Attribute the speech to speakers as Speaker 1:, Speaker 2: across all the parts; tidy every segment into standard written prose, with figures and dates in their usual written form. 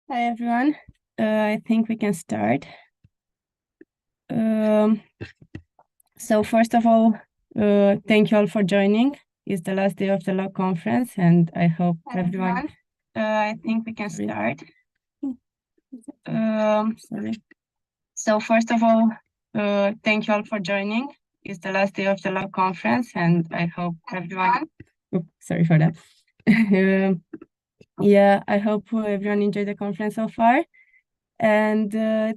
Speaker 1: Hi everyone. I think we can start. So first of all, thank you all for joining. It's the last day of the law conference, and I hope everyone. I think we can start. Sorry. So first of all, thank you all for joining. It's the last day of the law conference, and I hope everyone. Oops, sorry for that. Yeah, I hope everyone enjoyed the conference so far. And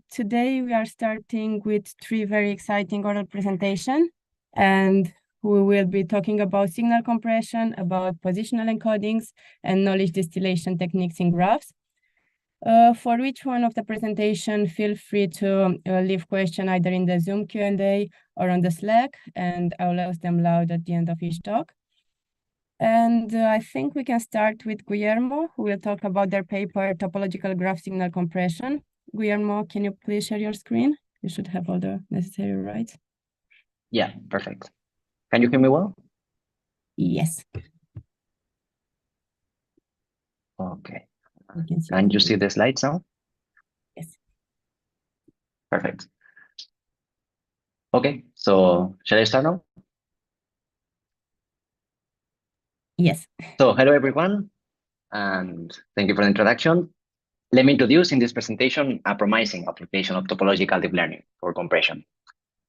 Speaker 1: today we are starting with three very exciting oral presentations, and we will be talking about signal compression, about positional encodings, and knowledge distillation techniques in graphs. For each one of the presentation, feel free to leave question either in the Zoom Q&A or on the Slack, and I'll ask them loud at the end of each talk. And I think we can start with Guillermo, who will talk about their paper, Topological Graph Signal Compression. Guillermo, can you please share your screen? You should have all the necessary rights.
Speaker 2: Yeah, perfect. Can you hear me well?
Speaker 1: Yes.
Speaker 2: Okay. Can you see the slides now?
Speaker 1: Yes.
Speaker 2: Perfect. Okay, so shall I start now?
Speaker 1: Yes.
Speaker 2: So hello everyone, and thank you for the introduction. Let me introduce in this presentation a promising application of topological deep learning for compression,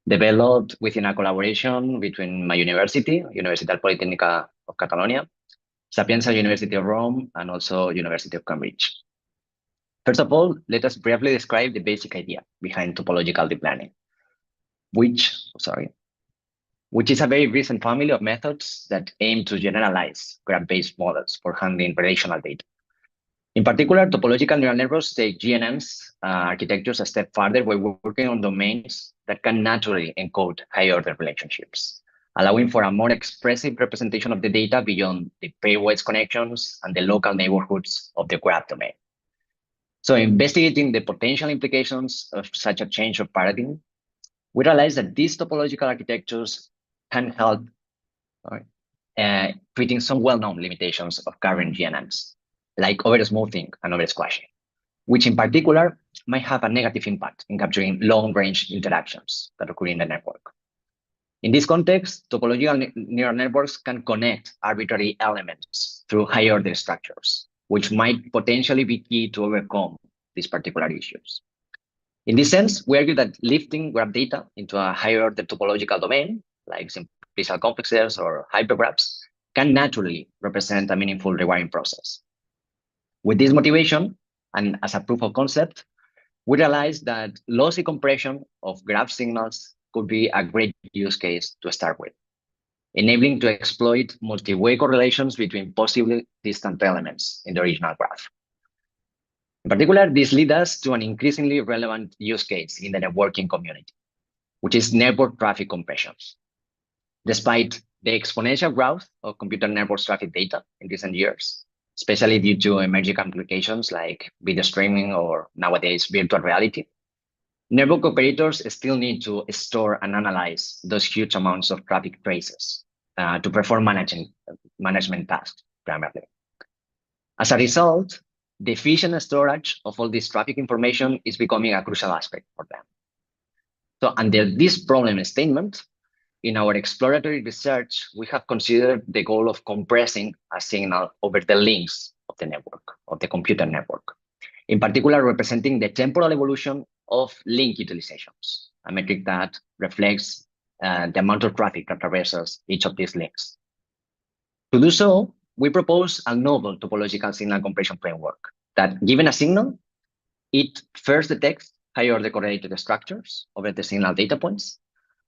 Speaker 2: developed within a collaboration between my university, Universitat Politècnica of Catalonia, Sapienza University of Rome, and also University of Cambridge. First of all, let us briefly describe the basic idea behind topological deep learning, which is a very recent family of methods that aim to generalize graph-based models for handling relational data. In particular, topological neural networks take GNNs architectures a step further by working on domains that can naturally encode higher-order relationships, allowing for a more expressive representation of the data beyond the pairwise connections and the local neighborhoods of the graph domain. So investigating the potential implications of such a change of paradigm, we realize that these topological architectures can help treating some well-known limitations of current GNNs, like over-smoothing and over-squashing, which in particular might have a negative impact in capturing long-range interactions that occur in the network. In this context, topological neural networks can connect arbitrary elements through higher-order structures, which might potentially be key to overcome these particular issues. In this sense, we argue that lifting graph data into a higher-order topological domain, like simplicial complexes or hypergraphs, can naturally represent a meaningful rewiring process. With this motivation, and as a proof of concept, we realized that lossy compression of graph signals could be a great use case to start with, enabling to exploit multi-way correlations between possibly distant elements in the original graph. In particular, this leads us to an increasingly relevant use case in the networking community, which is network traffic compression. Despite the exponential growth of computer network traffic data in recent years, especially due to emerging applications like video streaming or nowadays virtual reality, network operators still need to store and analyze those huge amounts of traffic traces to perform management tasks primarily. As a result, the efficient storage of all this traffic information is becoming a crucial aspect for them. So under this problem statement, in our exploratory research, we have considered the goal of compressing a signal over the links of the network, of the computer network, in particular representing the temporal evolution of link utilizations, a metric that reflects the amount of traffic that traverses each of these links. To do so, we propose a novel topological signal compression framework that, given a signal, it first detects higher-order correlated structures over the signal data points,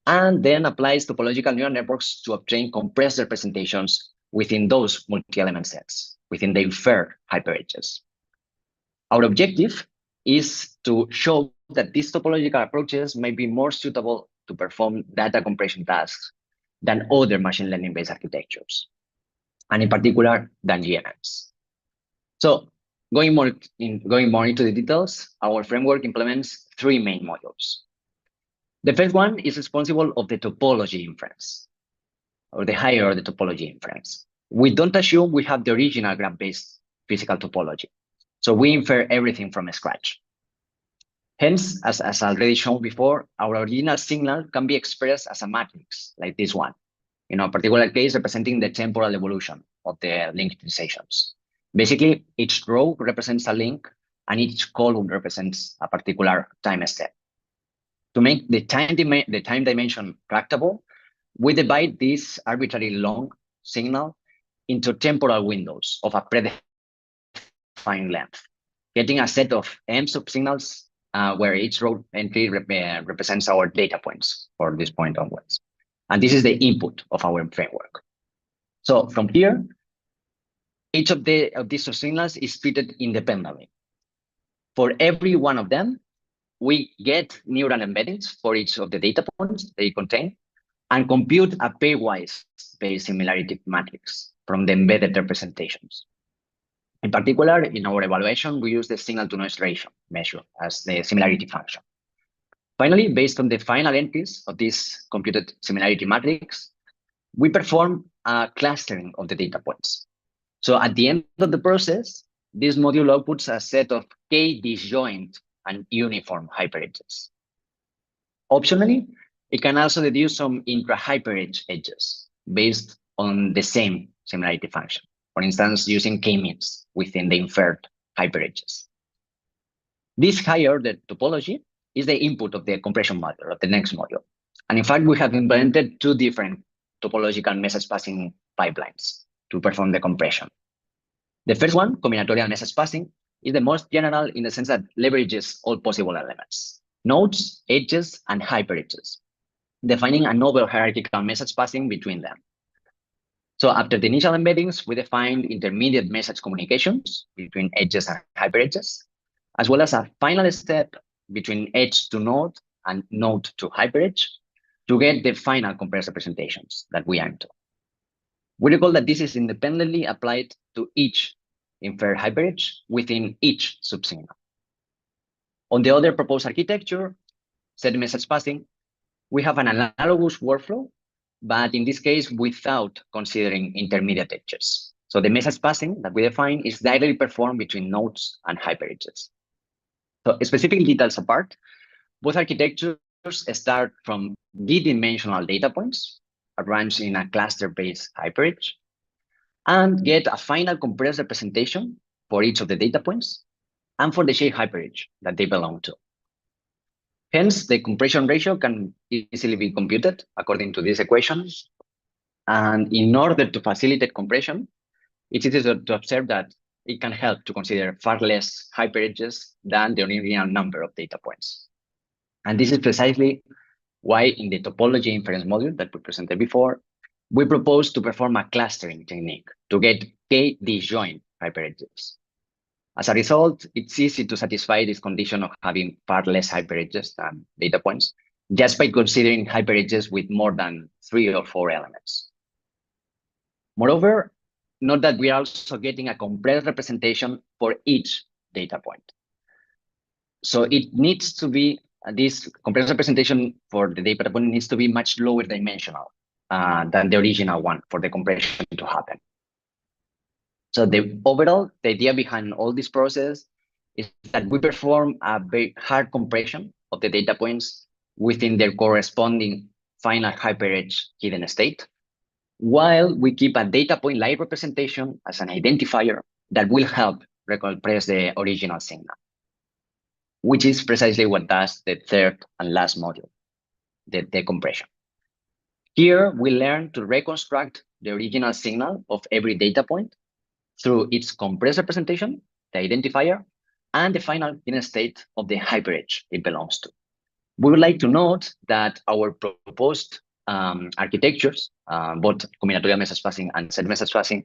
Speaker 2: and then applies topological neural networks to obtain compressed representations within those multi-element sets, within the inferred hyperedges. Our objective is to show that these topological approaches may be more suitable to perform data compression tasks than other machine learning-based architectures, and in particular, than GNNs. So going more into the details, our framework implements three main modules. The first one is responsible of the topology inference, or the higher order topology inference. We don't assume we have the original graph-based physical topology. So we infer everything from scratch. Hence, as already shown before, our original signal can be expressed as a matrix like this one, in a particular case representing the temporal evolution of the link utilizations. Basically, each row represents a link and each column represents a particular time step. To make the time dimension tractable, we divide this arbitrarily long signal into temporal windows of a predefined length, getting a set of m subsignals where each row entry represents our data points for this point onwards. And this is the input of our framework. So from here, each of these subsignals is treated independently. For every one of them, we get neural embeddings for each of the data points they contain and compute a pairwise based similarity matrix from the embedded representations. In particular, in our evaluation, we use the signal-to-noise ratio measure as the similarity function. Finally, based on the final entries of this computed similarity matrix, we perform a clustering of the data points. So at the end of the process, this module outputs a set of k disjoint and uniform hyperedges. Optionally, it can also deduce some intra-hyperedge edges based on the same similarity function. For instance, using k-means within the inferred hyperedges. This high-order topology is the input of the compression module, of the next module. And in fact, we have implemented two different topological message passing pipelines to perform the compression. The first one, combinatorial message passing, is the most general in the sense that leverages all possible elements, nodes, edges, and hyperedges, defining a novel hierarchical message passing between them. So after the initial embeddings, we defined intermediate message communications between edges and hyperedges, as well as a final step between edge to node and node to hyperedge to get the final compressed representations that we aim to. We recall that this is independently applied to each inferred hyperedge within each subsignal. On the other proposed architecture, set message passing, we have an analogous workflow, but in this case, without considering intermediate edges. So the message passing that we define is directly performed between nodes and hyperedges. So specific details apart, both architectures start from d-dimensional data points arranged in a cluster-based hyperedge and get a final compressed representation for each of the data points and for the shared hyperedge that they belong to. Hence, the compression ratio can easily be computed according to these equations. And in order to facilitate compression, it's easy to observe that it can help to consider far less hyperedges than the original number of data points. And this is precisely why in the topology inference module that we presented before, we propose to perform a clustering technique to get k disjoint hyperedges. As a result, it's easy to satisfy this condition of having far less hyperedges than data points, just by considering hyperedges with more than 3 or 4 elements. Moreover, note that we are also getting a compressed representation for each data point. So it needs to be, this compressed representation for the data point needs to be much lower dimensional than the original one for the compression to happen. So the idea behind all this process is that we perform a very hard compression of the data points within their corresponding final hyperedge hidden state, while we keep a data point light representation as an identifier that will help recompress the original signal, which is precisely what does the third and last module, the decompression. Here, we learn to reconstruct the original signal of every data point through its compressed representation, the identifier, and the final hidden state of the hyperedge it belongs to. We would like to note that our proposed architectures, both combinatorial message passing and set message passing,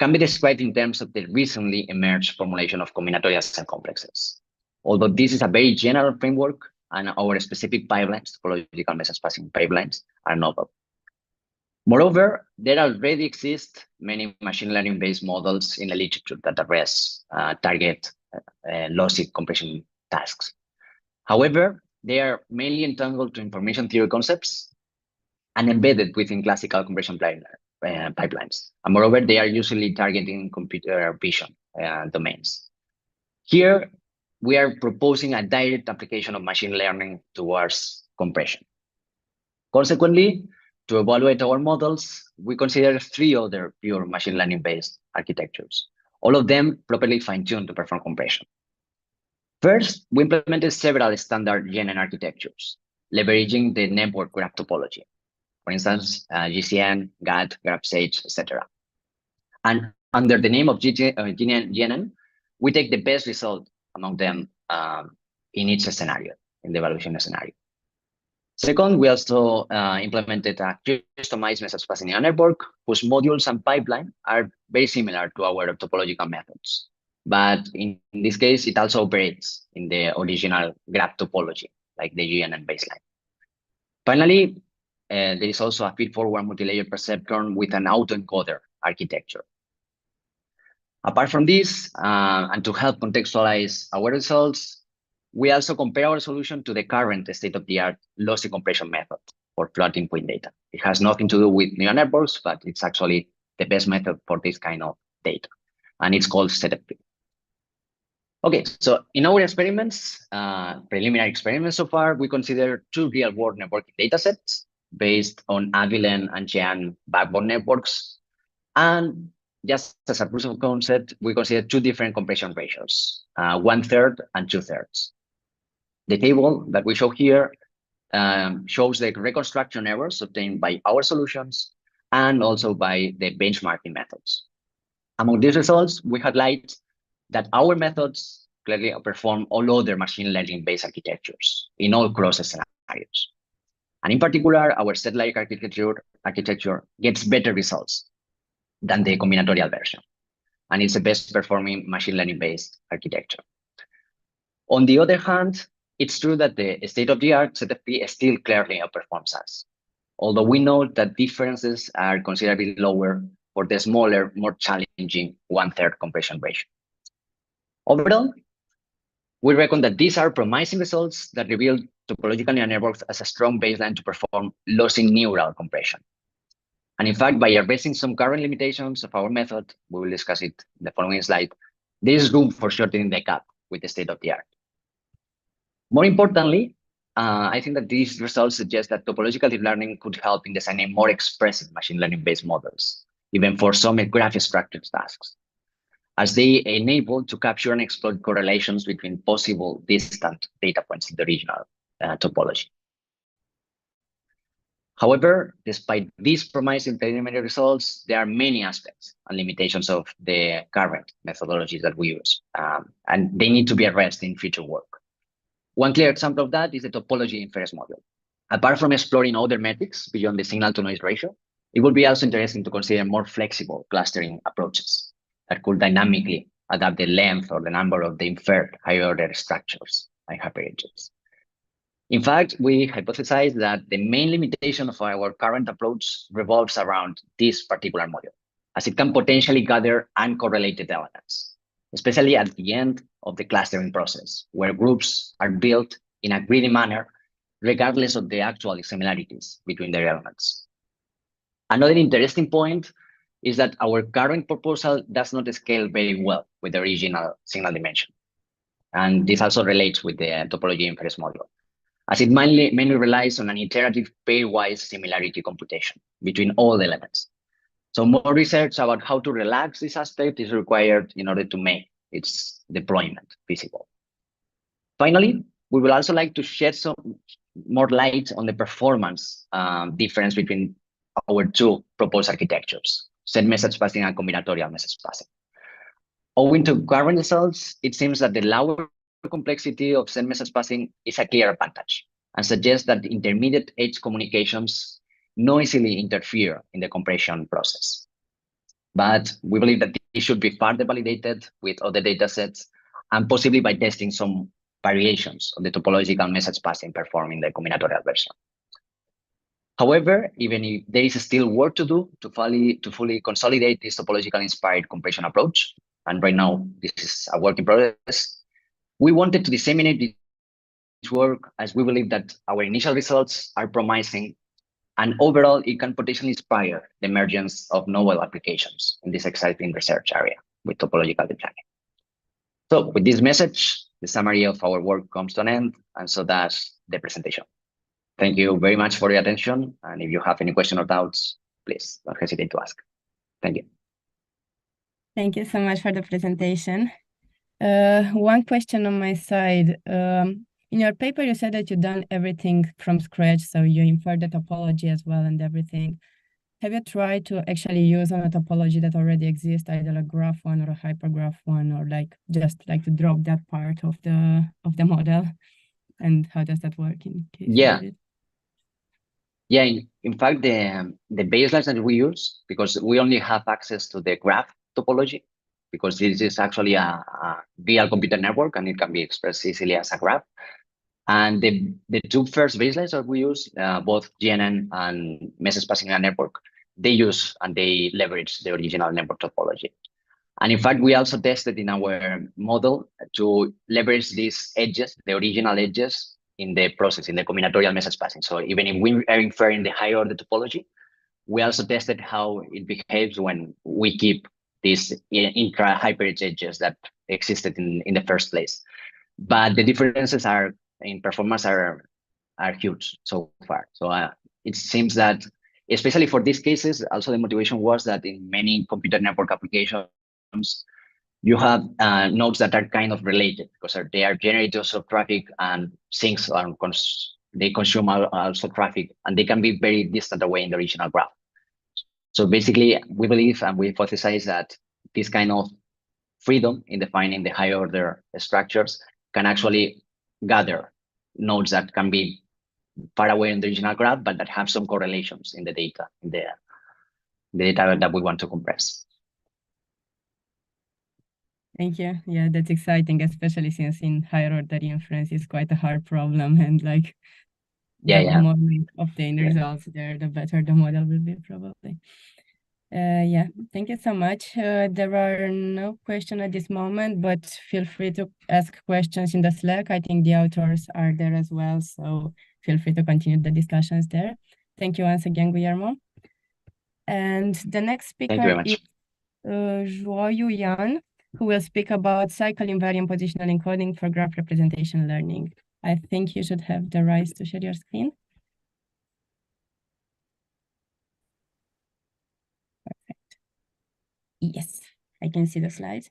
Speaker 2: can be described in terms of the recently emerged formulation of combinatorial cell complexes. Although this is a very general framework and our specific pipelines, topological message passing pipelines, are novel. Moreover, there already exist many machine learning-based models in the literature that address target lossy compression tasks. However, they are mainly entangled to information theory concepts and embedded within classical compression pipelines. And moreover, they are usually targeting computer vision domains. Here, we are proposing a direct application of machine learning towards compression. Consequently, to evaluate our models, we consider 3 other pure machine learning-based architectures, all of them properly fine-tuned to perform compression. First, we implemented several standard GNN architectures, leveraging the network graph topology. For instance, GCN, GAT, GraphSage, etc. And under the name of GNN, we take the best result among them in each scenario, in the evaluation scenario. Second, we also implemented a customized message passing neural network whose modules and pipeline are very similar to our topological methods. But in this case, it also operates in the original graph topology, like the GNN baseline. Finally, there is also a feed-forward multi-layer perceptron with an autoencoder architecture. Apart from this, and to help contextualize our results, we also compare our solution to the current state-of-the-art lossy compression method for floating point data. It has nothing to do with neural networks, but it's actually the best method for this kind of data, and it's called ZFP. Okay, so in our experiments, preliminary experiments so far, we consider 2 real-world networking datasets based on Avilen and Jan backbone networks. And just as a proof of concept, we consider 2 different compression ratios, 1/3 and 2/3. The table that we show here shows the reconstruction errors obtained by our solutions and also by the benchmarking methods. Among these results, we highlight that our methods clearly outperform all other machine learning-based architectures in all cross scenarios. And in particular, our set-like architecture gets better results than the combinatorial version. And it's the best performing machine learning-based architecture. On the other hand, it's true that the state-of-the-art ZFP still clearly outperforms us, although we know that differences are considerably lower for the smaller, more challenging 1/3 compression ratio. Overall, we reckon that these are promising results that reveal topological neural networks as a strong baseline to perform lossy neural compression. And in fact, by addressing some current limitations of our method, we will discuss it in the following slide, there is room for shortening the gap with the state-of-the-art. More importantly, I think that these results suggest that topological deep learning could help in designing more expressive machine learning-based models, even for some graph structured tasks, as they enable to capture and exploit correlations between possible distant data points in the original topology. However, despite these promising preliminary results, there are many aspects and limitations of the current methodologies that we use, and they need to be addressed in future work. One clear example of that is the topology inference module. Apart from exploring other metrics beyond the signal-to-noise ratio, it would be also interesting to consider more flexible clustering approaches that could dynamically adapt the length or the number of the inferred higher-order structures like hyperedges. In fact, we hypothesize that the main limitation of our current approach revolves around this particular module, as it can potentially gather uncorrelated elements, especially at the end of the clustering process, where groups are built in a greedy manner, regardless of the actual similarities between their elements. Another interesting point is that our current proposal does not scale very well with the original signal dimension. And this also relates with the topology inference module, as it mainly relies on an iterative pairwise similarity computation between all elements. So more research about how to relax this aspect is required in order to make its deployment feasible. Finally, we would also like to shed some more light on the performance difference between our 2 proposed architectures, set message passing and combinatorial message passing. Owing to current results, it seems that the lower complexity of set message passing is a clear advantage and suggests that the intermediate edge communications noisily interfere in the compression process. But we believe that this should be further validated with other data sets and possibly by testing some variations of the topological message passing performed in the combinatorial version. However, even if there is still work to do to fully consolidate this topological inspired compression approach, and right now this is a work in progress, we wanted to disseminate this work as we believe that our initial results are promising, and overall it can potentially inspire the emergence of novel applications in this exciting research area with topological deep learning. So with this message, the summary of our work comes to an end, and so does the presentation. Thank you very much for your attention. And if you have any questions or doubts, please don't hesitate to ask. Thank you.
Speaker 1: Thank you so much for the presentation. One question on my side. In your paper, you said that you've done everything from scratch, so you inferred the topology as well and everything. Have you tried to actually use a topology that already exists, either a graph one or a hypergraph one, or like just like to drop that part of the model? And how does that work in case you
Speaker 2: Yeah.
Speaker 1: did it?
Speaker 2: Yeah, in fact, the baselines that we use, because we only have access to the graph topology, because this is actually a real computer network and it can be expressed easily as a graph. And the two first baselines that we use, both GNN and message passing network, they use and they leverage the original network topology. And in fact, we also tested in our model to leverage these edges, the original edges, in the process, in the combinatorial message passing. So even if we are inferring the higher order topology, we also tested how it behaves when we keep these intra-hyperedge edges that existed in the first place. But the differences are in performance are huge so far. So it seems that, especially for these cases, also the motivation was that in many computer network applications, you have nodes that are kind of related because they are generators of traffic and sinks and they consume also traffic, and they can be very distant away in the original graph. So basically, we believe and we hypothesize that this kind of freedom in defining the higher order structures can actually gather nodes that can be far away in the original graph, but that have some correlations in the data, in the data that we want to compress.
Speaker 1: Thank you. Yeah, that's exciting, especially since in higher order inference is quite a hard problem, and like the more we obtain results there, the better the model will be probably. Yeah, thank you so much. There are no questions at this moment, but feel free to ask questions in the Slack. I think the authors are there as well, so feel free to continue the discussions there. Thank you once again, Guillermo. And the next speaker is João Yan, who will speak about cycle invariant positional encoding for graph representation learning. I think you should have the right to share your screen. Perfect. Yes, I can see the slides.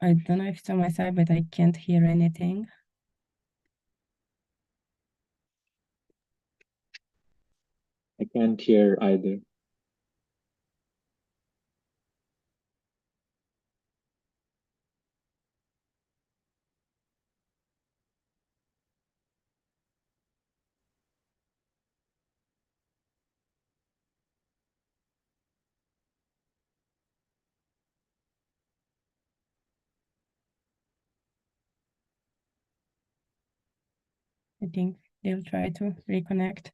Speaker 1: I don't know if it's on my side, but I can't hear anything.
Speaker 3: I can't hear either.
Speaker 1: I think they'll try to reconnect.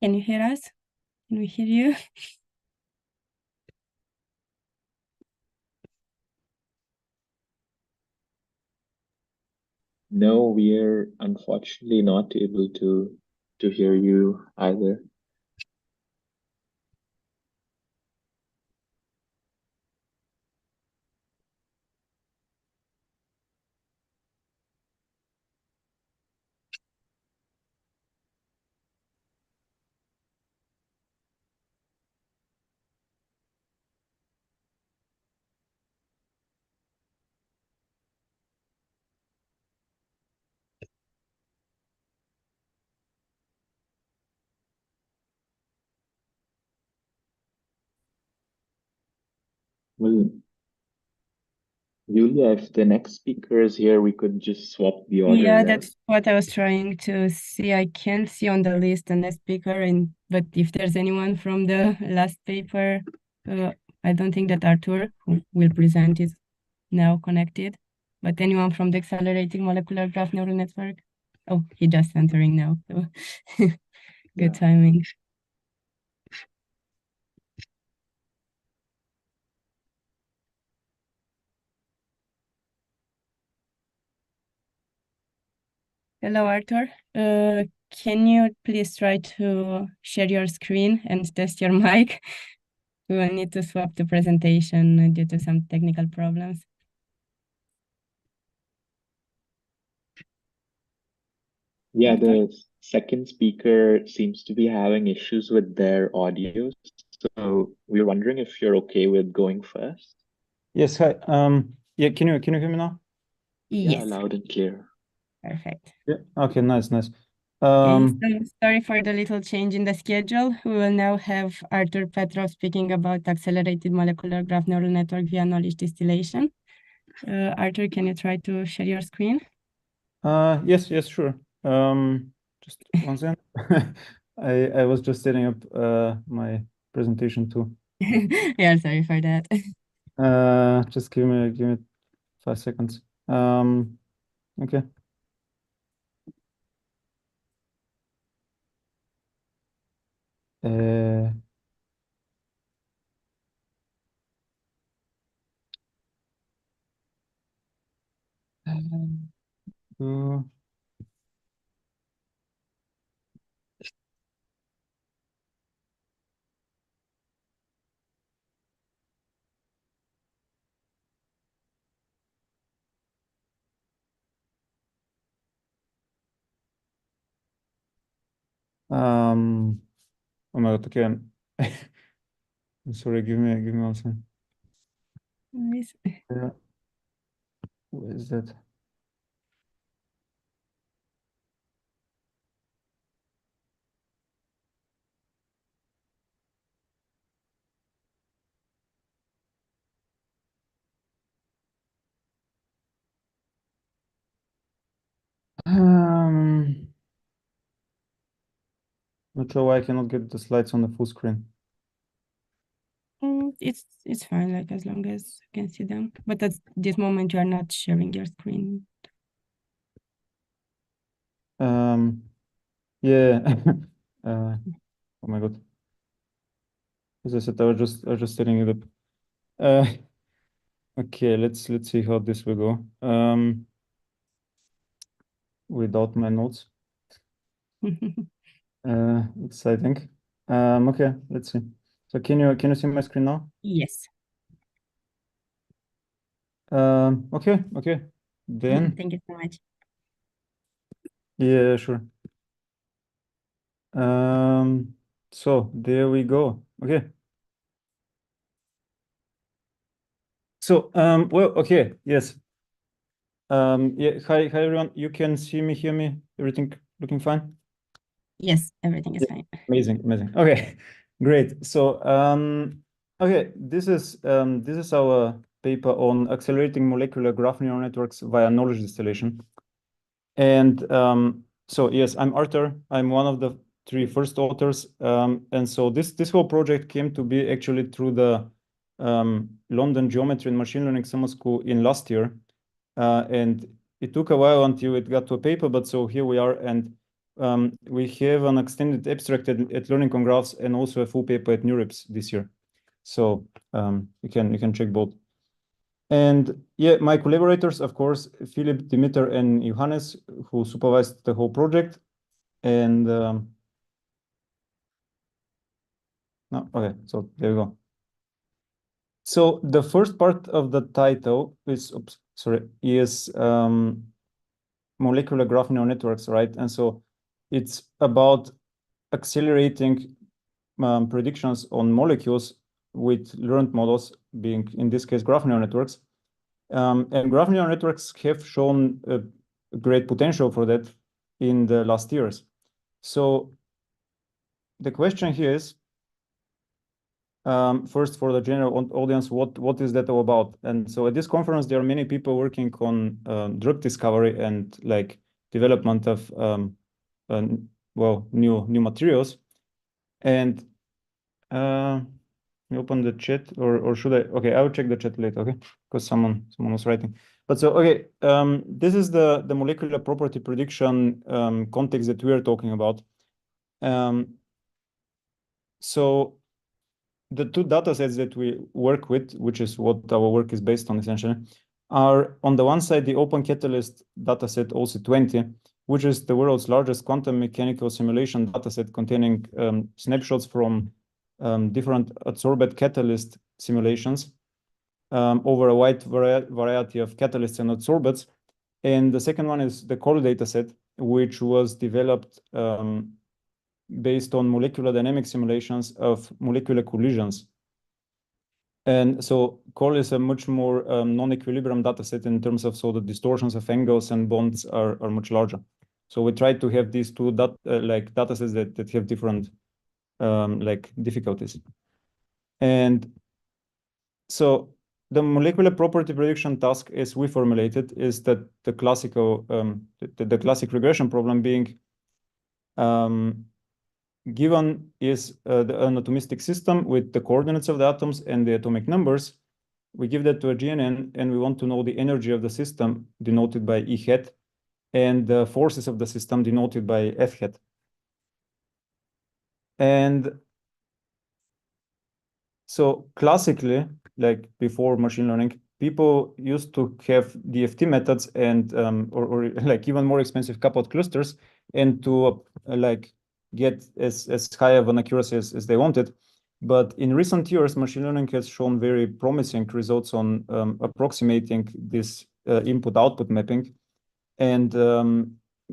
Speaker 1: Can you hear us? Can we hear you?
Speaker 3: No, we're unfortunately not able to hear you either. Well, Julia, if the next speaker is here, we could just swap the order.
Speaker 1: Yeah, that's what I was trying to see. I can't see on the list the next speaker, but if there's anyone from the last paper, I don't think that Arthur, who will present, is now connected. But anyone from the Accelerating Molecular Graph Neural Network? Oh, he just entering now. So good timing. Hello, Arthur. Can you please try to share your screen and test your mic? We will need to swap the presentation due to some technical problems.
Speaker 3: Yeah,
Speaker 1: Arthur?
Speaker 3: the second speaker seems to be having issues with their audio. So we were wondering if you're okay with going first.
Speaker 4: Yes, hi. Yeah, can you hear me now?
Speaker 3: Yeah,
Speaker 1: Yes,
Speaker 3: loud and clear.
Speaker 1: perfect.
Speaker 4: Yeah. Okay, nice.
Speaker 1: Okay, so sorry for the little change in the schedule. We will now have Arthur Petrov speaking about accelerated molecular graph neural network via knowledge distillation. Arthur, can you try to share your screen?
Speaker 4: Yes, sure. Just one second. I was just setting up my presentation too.
Speaker 1: Yeah, sorry for that.
Speaker 4: Just give me 5 seconds. Okay. Uh, oh my God, okay. I'm sorry, give me 1 second.
Speaker 1: Nice.
Speaker 4: Where is that? Not sure why I cannot get the slides on the full screen.
Speaker 1: It's fine, like as long as you can see them. But at this moment, you are not sharing your screen.
Speaker 4: Yeah. Oh my God. As I said, I was just setting it up. Okay, let's see how this will go. Without my notes. Exciting. Okay, let's see. So can you see my screen now?
Speaker 1: Yes.
Speaker 4: Okay. Then
Speaker 1: Thank you so much.
Speaker 4: yeah, sure. So there we go. Okay. So well, okay, yes. Yeah, hi everyone. You can see me, hear me, everything looking fine?
Speaker 1: Yes, everything is fine.
Speaker 4: Amazing. Okay, great. So okay, this is our paper on accelerating molecular graph neural networks via knowledge distillation. And so yes, I'm Arthur. I'm one of the 3 first authors. And so this whole project came to be actually through the London Geometry and Machine Learning Summer School in last year. And it took a while until it got to a paper, but so here we are, and we have an extended abstract at Learning on Graphs and also a full paper at NeurIPS this year. So you can check both. And yeah, my collaborators, of course, Philip, Dimitar, and Johannes, who supervised the whole project. And no, okay, so there we go. So the first part of the title is, molecular graph neural networks, right? And so it's about accelerating predictions on molecules with learned models, being in this case graph neural networks. And graph neural networks have shown a great potential for that in the last years. So the question here is, first for the general audience, what is that all about? And so at this conference, there are many people working on drug discovery and like development of new materials. And you open the chat, or should I? Okay, I will check the chat later. Okay, because someone was writing. But so okay, this is the molecular property prediction context that we are talking about. So the two data sets that we work with, which is what our work is based on essentially, are on the one side the Open Catalyst dataset OC20, which is the world's largest quantum mechanical simulation dataset containing snapshots from different adsorbate catalyst simulations over a wide variety of catalysts and adsorbates. And the second one is the COL dataset, which was developed based on molecular dynamic simulations of molecular collisions. And so COL is a much more non-equilibrium dataset in terms of, so the distortions of angles and bonds are much larger. So we try to have these two datasets that have different like difficulties. And so the molecular property prediction task as we formulated is that the classical the classic regression problem being given is an atomistic system with the coordinates of the atoms and the atomic numbers. We give that to a GNN, and we want to know the energy of the system denoted by E hat and the forces of the system denoted by F hat. And so classically, like before machine learning, people used to have DFT methods and or like even more expensive coupled clusters, and to like get as high of an accuracy as they wanted. But in recent years, machine learning has shown very promising results on approximating this input-output mapping. And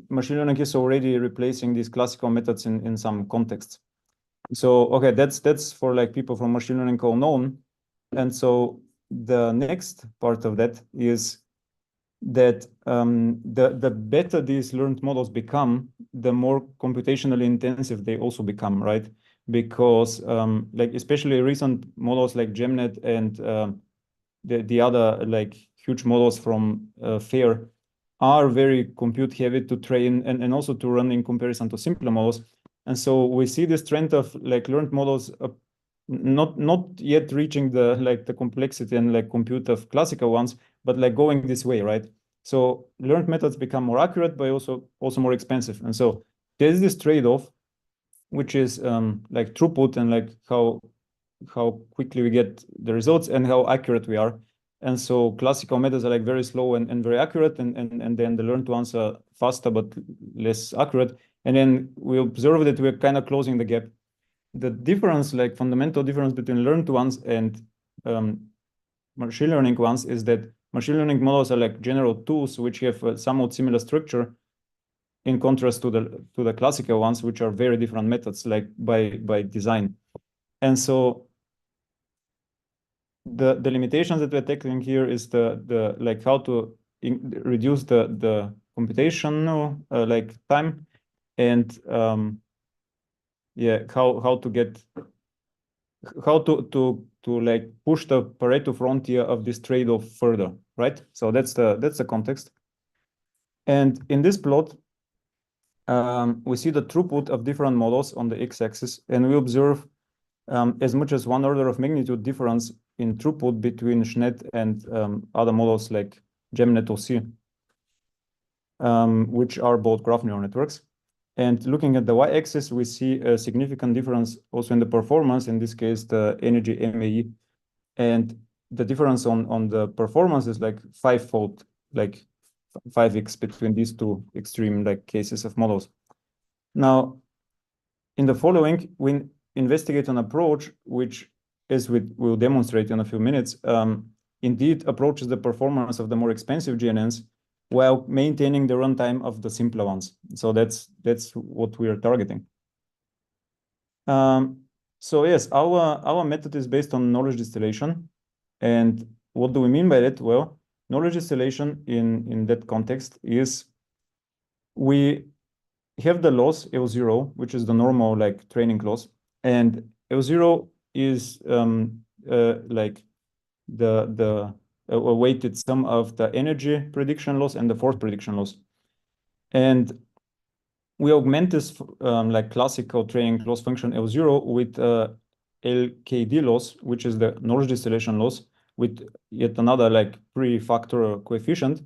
Speaker 4: machine learning is already replacing these classical methods in some contexts. So, okay, that's for like people from machine learning all known. And so the next part of that is that the better these learned models become, the more computationally intensive they also become, right? Because like especially recent models like GEMNet and the other like huge models from FAIR are very compute heavy to train and also to run in comparison to simpler models. And so we see this trend of like learned models not yet reaching the complexity and like compute of classical ones, but like going this way, right? So learned methods become more accurate, but also more expensive. And so there's this trade-off, which is like throughput and like how quickly we get the results and how accurate we are. And so classical methods are like very slow and very accurate, and then the learned ones are faster but less accurate. And then we observe that we're kind of closing the gap. The difference, like fundamental difference between learned ones and machine learning ones, is that machine learning models are like general tools which have a somewhat similar structure, in contrast to the classical ones, which are very different methods, like by design. And so the limitations that we're tackling here is the like how to reduce the computational like time, and yeah, how to like push the Pareto frontier of this trade-off further, right? So that's the context. And in this plot, we see the throughput of different models on the x-axis, and we observe as much as 1 order of magnitude difference in throughput between SCHNET and other models like GEMNet or C, which are both graph neural networks. And looking at the y-axis, we see a significant difference also in the performance, in this case, the energy MAE. And the difference on the performance is like 5-fold, like 5x between these two extreme like cases of models. Now, in the following, we investigate an approach which, as we'll demonstrate in a few minutes, indeed approaches the performance of the more expensive GNNs while maintaining the runtime of the simpler ones. So that's what we are targeting. So yes, our method is based on knowledge distillation. And what do we mean by that? Well, knowledge distillation in that context is we have the loss L0, which is the normal like training loss, and L0 is like the weighted sum of the energy prediction loss and the force prediction loss. And we augment this like classical training loss function L0 with LKD loss, which is the knowledge distillation loss, with yet another like pre-factor coefficient.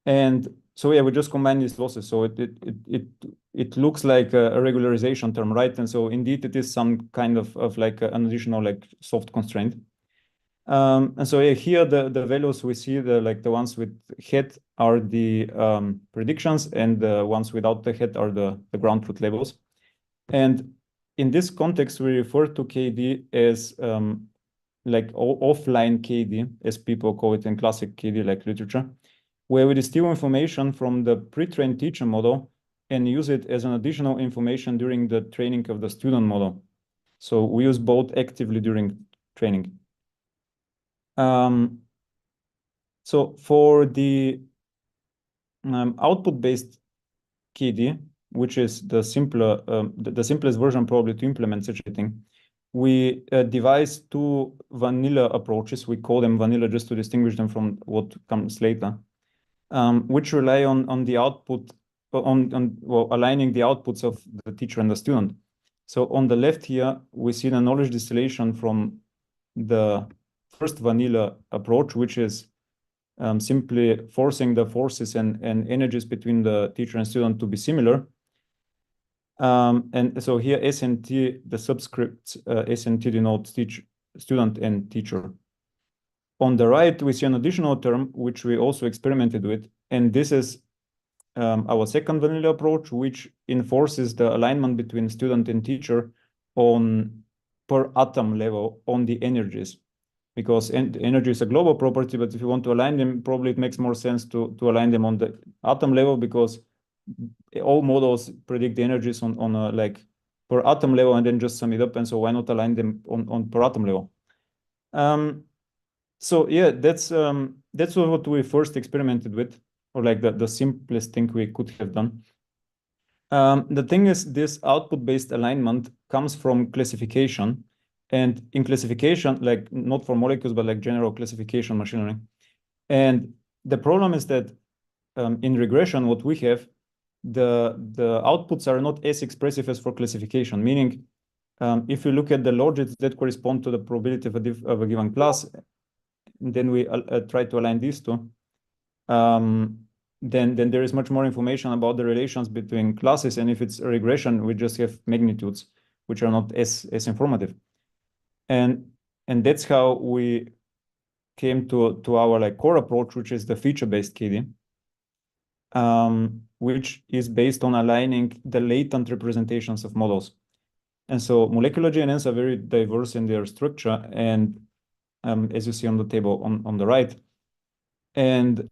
Speaker 4: And so yeah, we just combine these losses. So it looks like a regularization term, right? And so indeed it is some kind of like an additional like soft constraint. And so yeah, here the values we see the ones with head are the predictions, and the ones without the head are the ground truth labels. And in this context, we refer to KD as like offline KD, as people call it in classic KD like literature, where we distill information from the pre-trained teacher model and use it as an additional information during the training of the student model. So we use both actively during training. So for the output-based KD, which is the simpler, the simplest version probably to implement such a thing, we devised two vanilla approaches. We call them vanilla just to distinguish them from what comes later, which rely on the output, well, aligning the outputs of the teacher and the student. So on the left here, we see the knowledge distillation from the first vanilla approach, which is simply forcing the forces and energies between the teacher and student to be similar. And so here SNT, the subscript SNT denotes student and teacher. On the right, we see an additional term, which we also experimented with. And this is our second vanilla approach, which enforces the alignment between student and teacher on per atom level on the energies. Because energy is a global property, but if you want to align them, probably it makes more sense to align them on the atom level, because all models predict the energies on a like per atom level and then just sum it up. And so why not align them on per atom level? So yeah, that's what we first experimented with, or like the simplest thing we could have done. The thing is, this output-based alignment comes from classification. And in classification, like not for molecules, but like general classification machine learning. And the problem is that in regression, what we have, the outputs are not as expressive as for classification, meaning if you look at the logits that correspond to the probability of a given class, then we try to align these two, then there is much more information about the relations between classes. And if it's a regression, we just have magnitudes, which are not as informative. And that's how we came to our like core approach, which is the feature-based KD, which is based on aligning the latent representations of models. And so molecular GNNs are very diverse in their structure, and as you see on the table on the right. And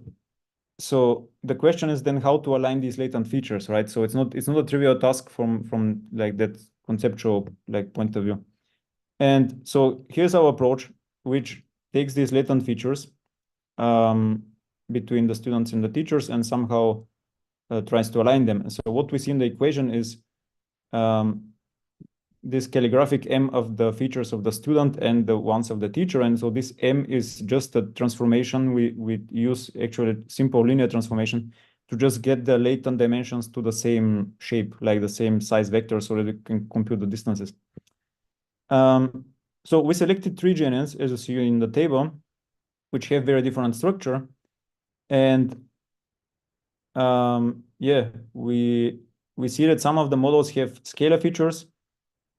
Speaker 4: so the question is then how to align these latent features, right? So it's not a trivial task from like that conceptual like point of view. And so here's our approach, which takes these latent features between the students and the teachers and somehow tries to align them. And so what we see in the equation is this calligraphic M of the features of the student and the ones of the teacher. And so this M is just a transformation. We use actually simple linear transformation to just get the latent dimensions to the same shape, like the same size vector, so that we can compute the distances. So we selected 3 GNNs, as you see in the table, which have very different structure. And yeah, we see that some of the models have scalar features.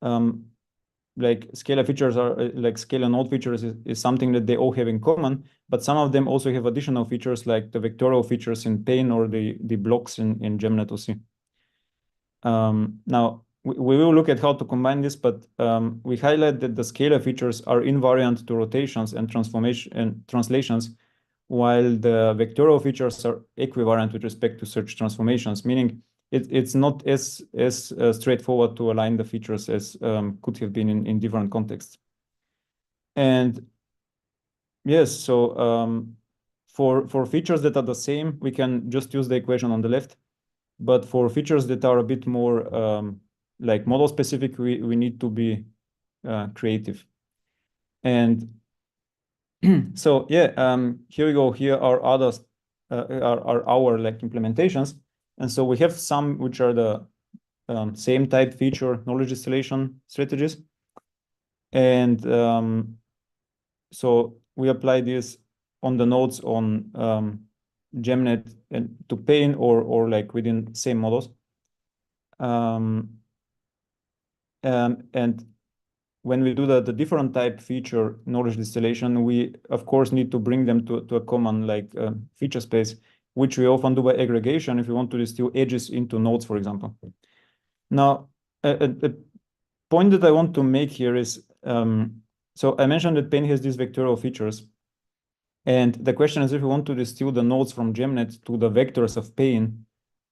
Speaker 4: Like scalar features are like scalar node features is something that they all have in common, but some of them also have additional features like the vectorial features in Paine or the blocks in GEMNet-OC. Now, we will look at how to combine this, but we highlight that the scalar features are invariant to rotations and transformation and translations, while the vectorial features are equivariant with respect to search transformations, meaning it's not as straightforward to align the features as could have been in different contexts. And yes, so for features that are the same, we can just use the equation on the left. But for features that are a bit more like model specific, we need to be creative. And so yeah, here we go. Here are others, are our like implementations. And so we have some which are the same type feature knowledge distillation strategies. And so we apply this on the nodes on Gemnet and to Pain or like within same models. And when we do the different type feature knowledge distillation, we of course need to bring them to a common like feature space, which we often do by aggregation if we want to distill edges into nodes, for example. Now, a point that I want to make here is, so I mentioned that Pain has these vectorial features. And the question is, if we want to distill the nodes from Gemnet to the vectors of Pain,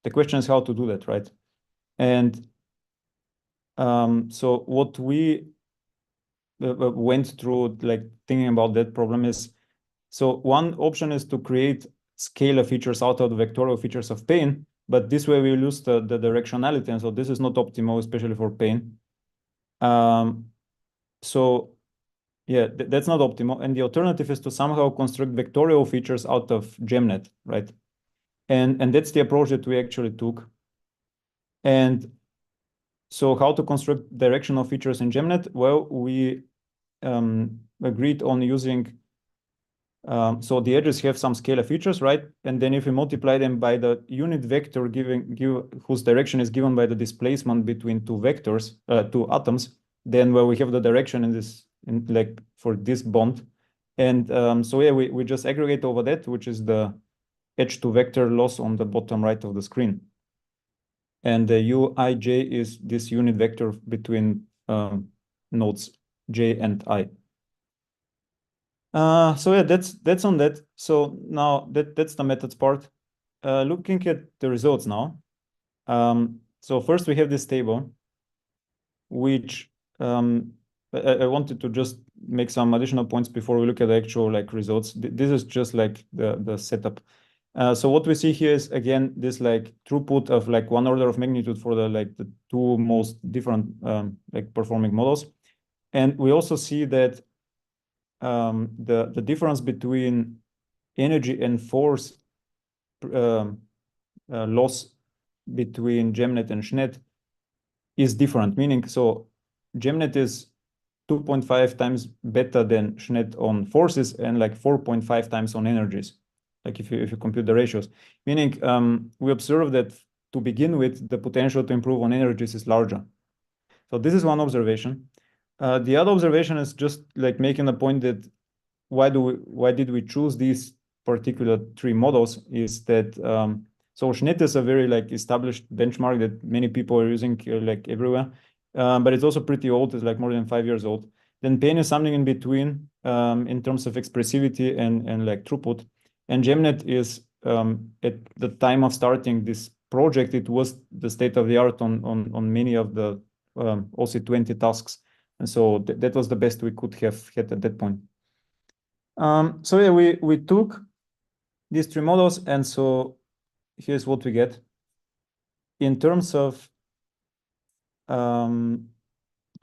Speaker 4: the question is how to do that, right? And so what we went through, like thinking about that problem is, so one option is to create scalar features out of the vectorial features of Pain, but this way we lose the directionality, and so this is not optimal, especially for Pain. So yeah, that's not optimal. And the alternative is to somehow construct vectorial features out of Gemnet, right? And that's the approach that we actually took. And so how to construct directional features in Gemnet? Well, we agreed on using, so the edges have some scalar features, right? And then if we multiply them by the unit vector whose direction is given by the displacement between two vectors, two atoms, then well, we have the direction in this, like for this bond. And so yeah, we just aggregate over that, which is the edge to vector loss on the bottom right of the screen. And the Uij is this unit vector between nodes J and I. So yeah, that's on that. So now that's the methods part. Looking at the results now. So first we have this table, which I wanted to just make some additional points before we look at the actual like results. This is just like the setup. So what we see here is again this like throughput of like 1 order of magnitude for the two most different like performing models, and we also see that the difference between energy and force loss between Gemnet and Schnet is different. Meaning, so Gemnet is 2.5 times better than Schnet on forces and like 4.5 times on energies. Like if you compute the ratios, meaning we observe that to begin with, the potential to improve on energies is larger. So this is one observation. The other observation is just like making the point that why did we choose these particular three models is that so Schnet is a very like established benchmark that many people are using like everywhere, but it's also pretty old. It's like more than 5 years old. Then Pain is something in between in terms of expressivity and like throughput. And Gemnet is at the time of starting this project, it was the state of the art on many of the OC20 tasks. And so that was the best we could have had at that point. So yeah, we took these three models, and so here's what we get. In terms of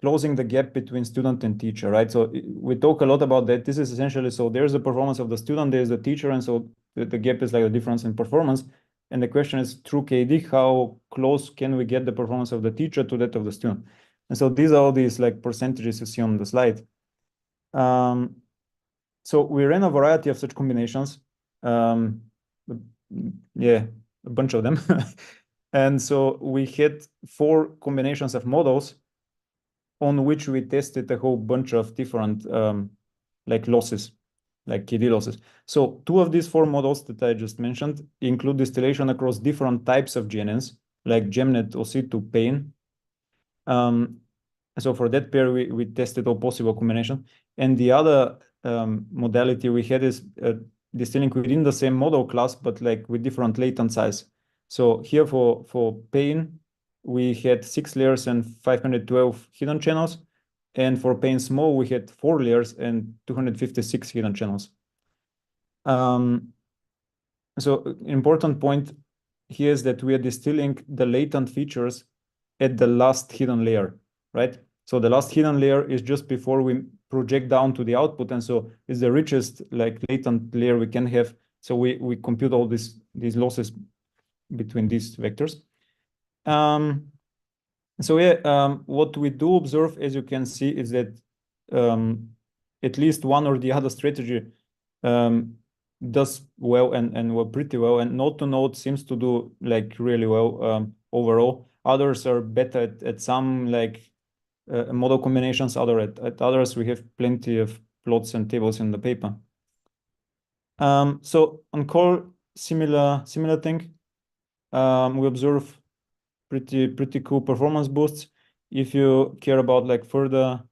Speaker 4: closing the gap between student and teacher, right? So we talk a lot about that. This is essentially, so there's the performance of the student, there's the teacher, and so the gap is like a difference in performance. And the question is, through KD, how close can we get the performance of the teacher to that of the student? And so these are all these like percentages you see on the slide. So we ran a variety of such combinations. Yeah, a bunch of them. And so we had 4 combinations of models on which we tested a whole bunch of different like losses, like KD losses. So 2 of these 4 models that I just mentioned include distillation across different types of GNNs, like Gemnet OC to Pain. So for that pair, we tested all possible combinations. And the other modality we had is distilling within the same model class, but like with different latent size. So here for Pain, we had 6 layers and 512 hidden channels. And for Pain Small, we had 4 layers and 256 hidden channels. So important point here is that we are distilling the latent features at the last hidden layer, right? So the last hidden layer is just before we project down to the output, and so it's the richest like latent layer we can have. So we compute all these losses between these vectors. So yeah, what we do observe, as you can see, is that at least one or the other strategy does well and well, pretty well, and node-to-node seems to do like really well overall. Others are better at some like model combinations. At others, we have plenty of plots and tables in the paper. So on core, similar thing. We observe pretty cool performance boosts. If you care about like further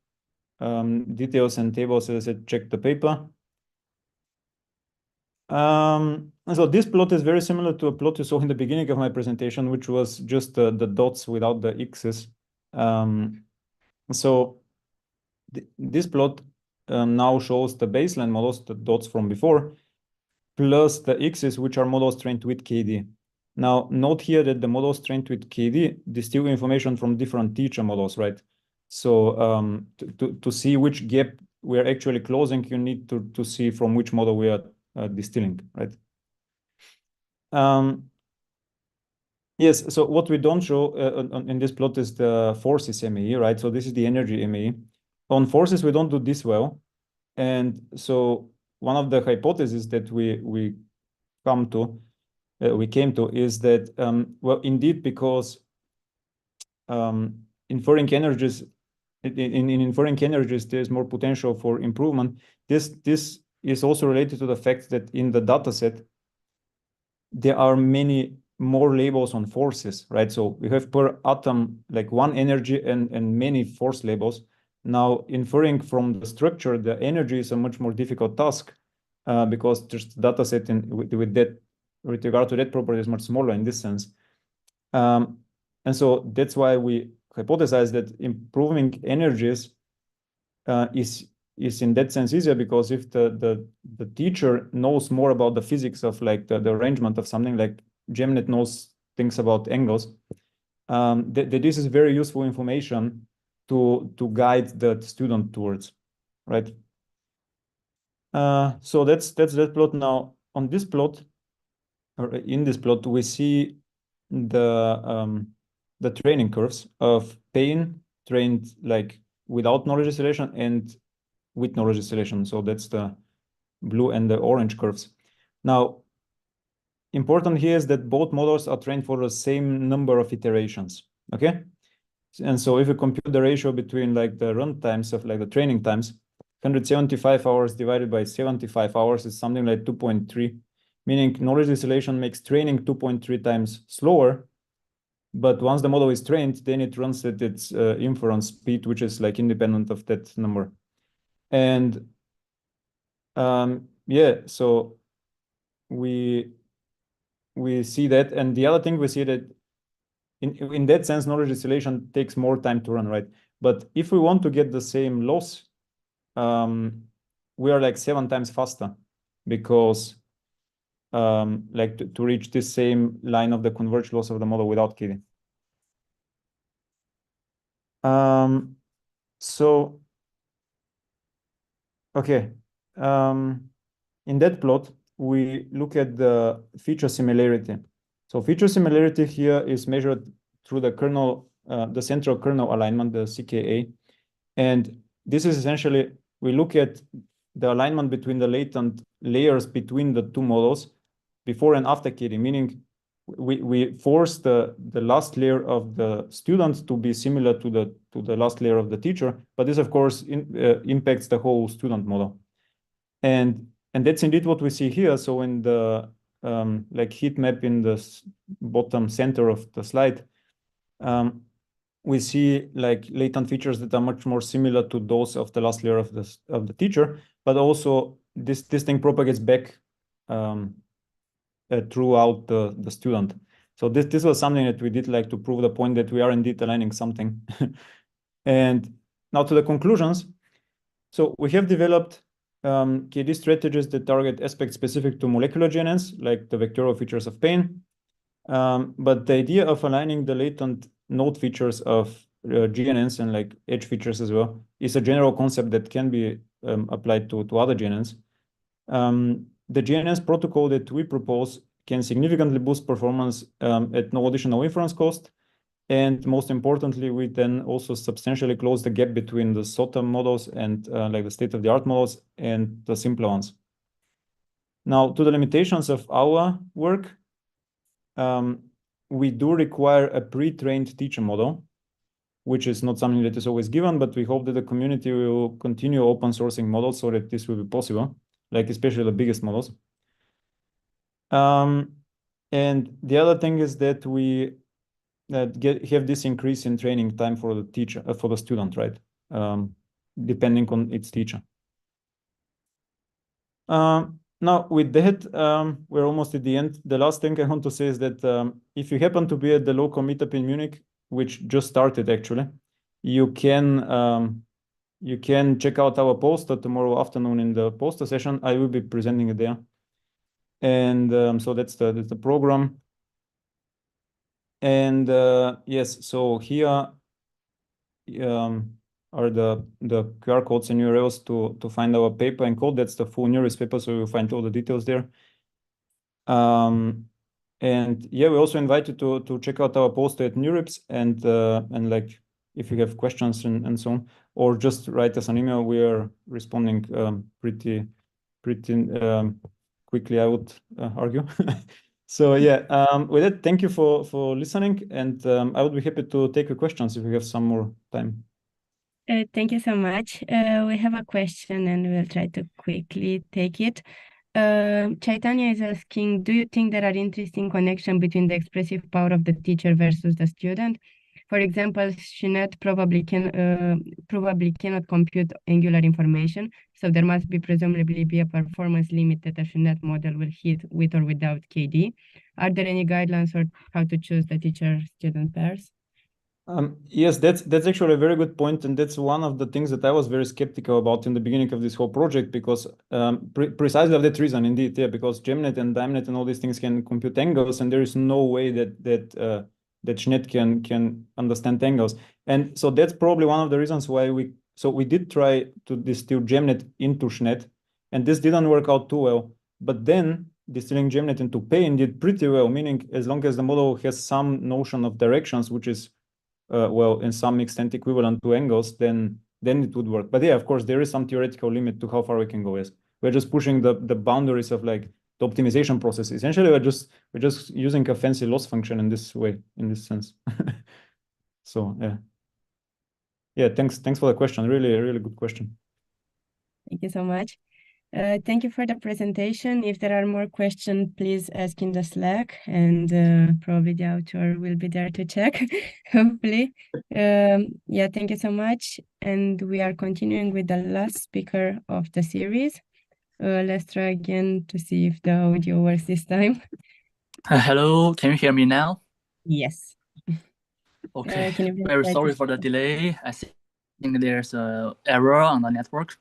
Speaker 4: details and tables, as I said, check the paper. So this plot is very similar to a plot you saw in the beginning of my presentation, which was just the dots without the x's. So this plot now shows the baseline models, the dots from before, plus the x's, which are models trained with KD. Now, note here that the models trained with KD distill information from different teacher models, right? So to see which gap we're actually closing, you need to see from which model we are distilling, right? Yes, so what we don't show in this plot is the forces MAE, right? So this is the energy MAE. On forces, we don't do this well. And so one of the hypotheses that we came to is that, well, indeed, because inferring energies, in inferring energies, there's more potential for improvement. This is also related to the fact that in the dataset, there are many more labels on forces, right? So we have per atom like one energy and many force labels. Now, inferring from the structure, the energy is a much more difficult task because just data set with regard to that property is much smaller in this sense. And so that's why we hypothesize that improving energies is in that sense easier, because if the teacher knows more about the physics of like the arrangement of something, like GEMNet knows things about angles, that this is very useful information to guide the student towards, right? So that's that plot. Now on this plot, or in this plot, we see the training curves of Payne trained like without knowledge distillation and with knowledge distillation. So that's the blue and the orange curves. Now, important here is that both models are trained for the same number of iterations, okay? And so if you compute the ratio between like the run times of like the training times, 175 hours divided by 75 hours is something like 2.3, meaning knowledge distillation makes training 2.3 times slower. But once the model is trained, then it runs at its inference speed, which is like independent of that number. And yeah, so we see that. And the other thing we see that in that sense, knowledge distillation takes more time to run, right? But if we want to get the same loss, we are like 7 times faster, because like to reach this same line of the converged loss of the model without KD. So, okay. In that plot, we look at the feature similarity. So feature similarity here is measured through the kernel, the central kernel alignment, the CKA. And this is essentially, we look at the alignment between the latent layers between the two models before and after KD, meaning we force the last layer of the student to be similar to the last layer of the teacher, but this of course impacts the whole student model. And that's indeed what we see here. So in the like heat map in the bottom center of the slide, we see like latent features that are much more similar to those of the last layer of the teacher, but also this thing propagates back throughout the student. So this was something that we did like to prove the point that we are indeed aligning something. And now to the conclusions. So we have developed KD strategies that target aspects specific to molecular GNNs, like the vectorial features of Payne. But the idea of aligning the latent node features of GNNs and like edge features as well, is a general concept that can be applied to other GNNs. The GNNs protocol that we propose can significantly boost performance at no additional inference cost. And most importantly, we then also substantially close the gap between the SOTA models and like the state-of-the-art models and the simpler ones. Now, to the limitations of our work, we do require a pre-trained teacher model, which is not something that is always given, but we hope that the community will continue open sourcing models so that this will be possible, like especially the biggest models. And the other thing is that we have this increase in training time for the teacher, for the student, right? Depending on its teacher. Now, with that, we're almost at the end. The last thing I want to say is that if you happen to be at the local meetup in Munich, which just started actually, you can check out our poster tomorrow afternoon in the poster session. I will be presenting it there. And so that's the program. And yes, so here are the QR codes and URLs to find our paper and code. That's the full NeurIPS paper, so you'll find all the details there. And yeah, we also invite you to check out our poster at NeurIPS and like if you have questions and so on, or just write us an email. We are responding pretty quickly, I would argue. So yeah, with that, thank you for listening, and I would be happy to take your questions if we have some more time.
Speaker 1: Thank you so much. We have a question and we'll try to quickly take it. Chaitanya is asking, do you think there are interesting connections between the expressive power of the teacher versus the student? For example, SCHNET probably cannot compute angular information, so there must presumably be a performance limit that a SCHNET model will hit with or without KD. Are there any guidelines on how to choose the teacher-student pairs?
Speaker 4: Yes, that's actually a very good point, and that's one of the things that I was very skeptical about in the beginning of this whole project, because precisely of that reason, indeed, yeah, because GEMNet and DIMENet and all these things can compute angles, and there is no way that SCHNET can understand angles, and so that's probably one of the reasons why we did try to distill GEMNet into SCHNET, and this didn't work out too well. But then distilling GEMNet into PAIN did pretty well, meaning as long as the model has some notion of directions, which is well, in some extent equivalent to angles, then it would work. But yeah, of course, there is some theoretical limit to how far we can go. Yes, we're just pushing the boundaries of like the optimization process. Essentially, we're just using a fancy loss function in this way, in this sense. So yeah, thanks for the question. Really good question.
Speaker 1: Thank you so much. Thank you for the presentation. If there are more questions, please ask in the Slack, and probably the author will be there to check, hopefully. Yeah, thank you so much. And we are continuing with the last speaker of the series. Let's try again to see if the audio works this time.
Speaker 5: Hello, can you hear me now?
Speaker 1: Yes.
Speaker 5: Okay,
Speaker 1: can you
Speaker 5: very sorry for the delay. I think there's an error on the network.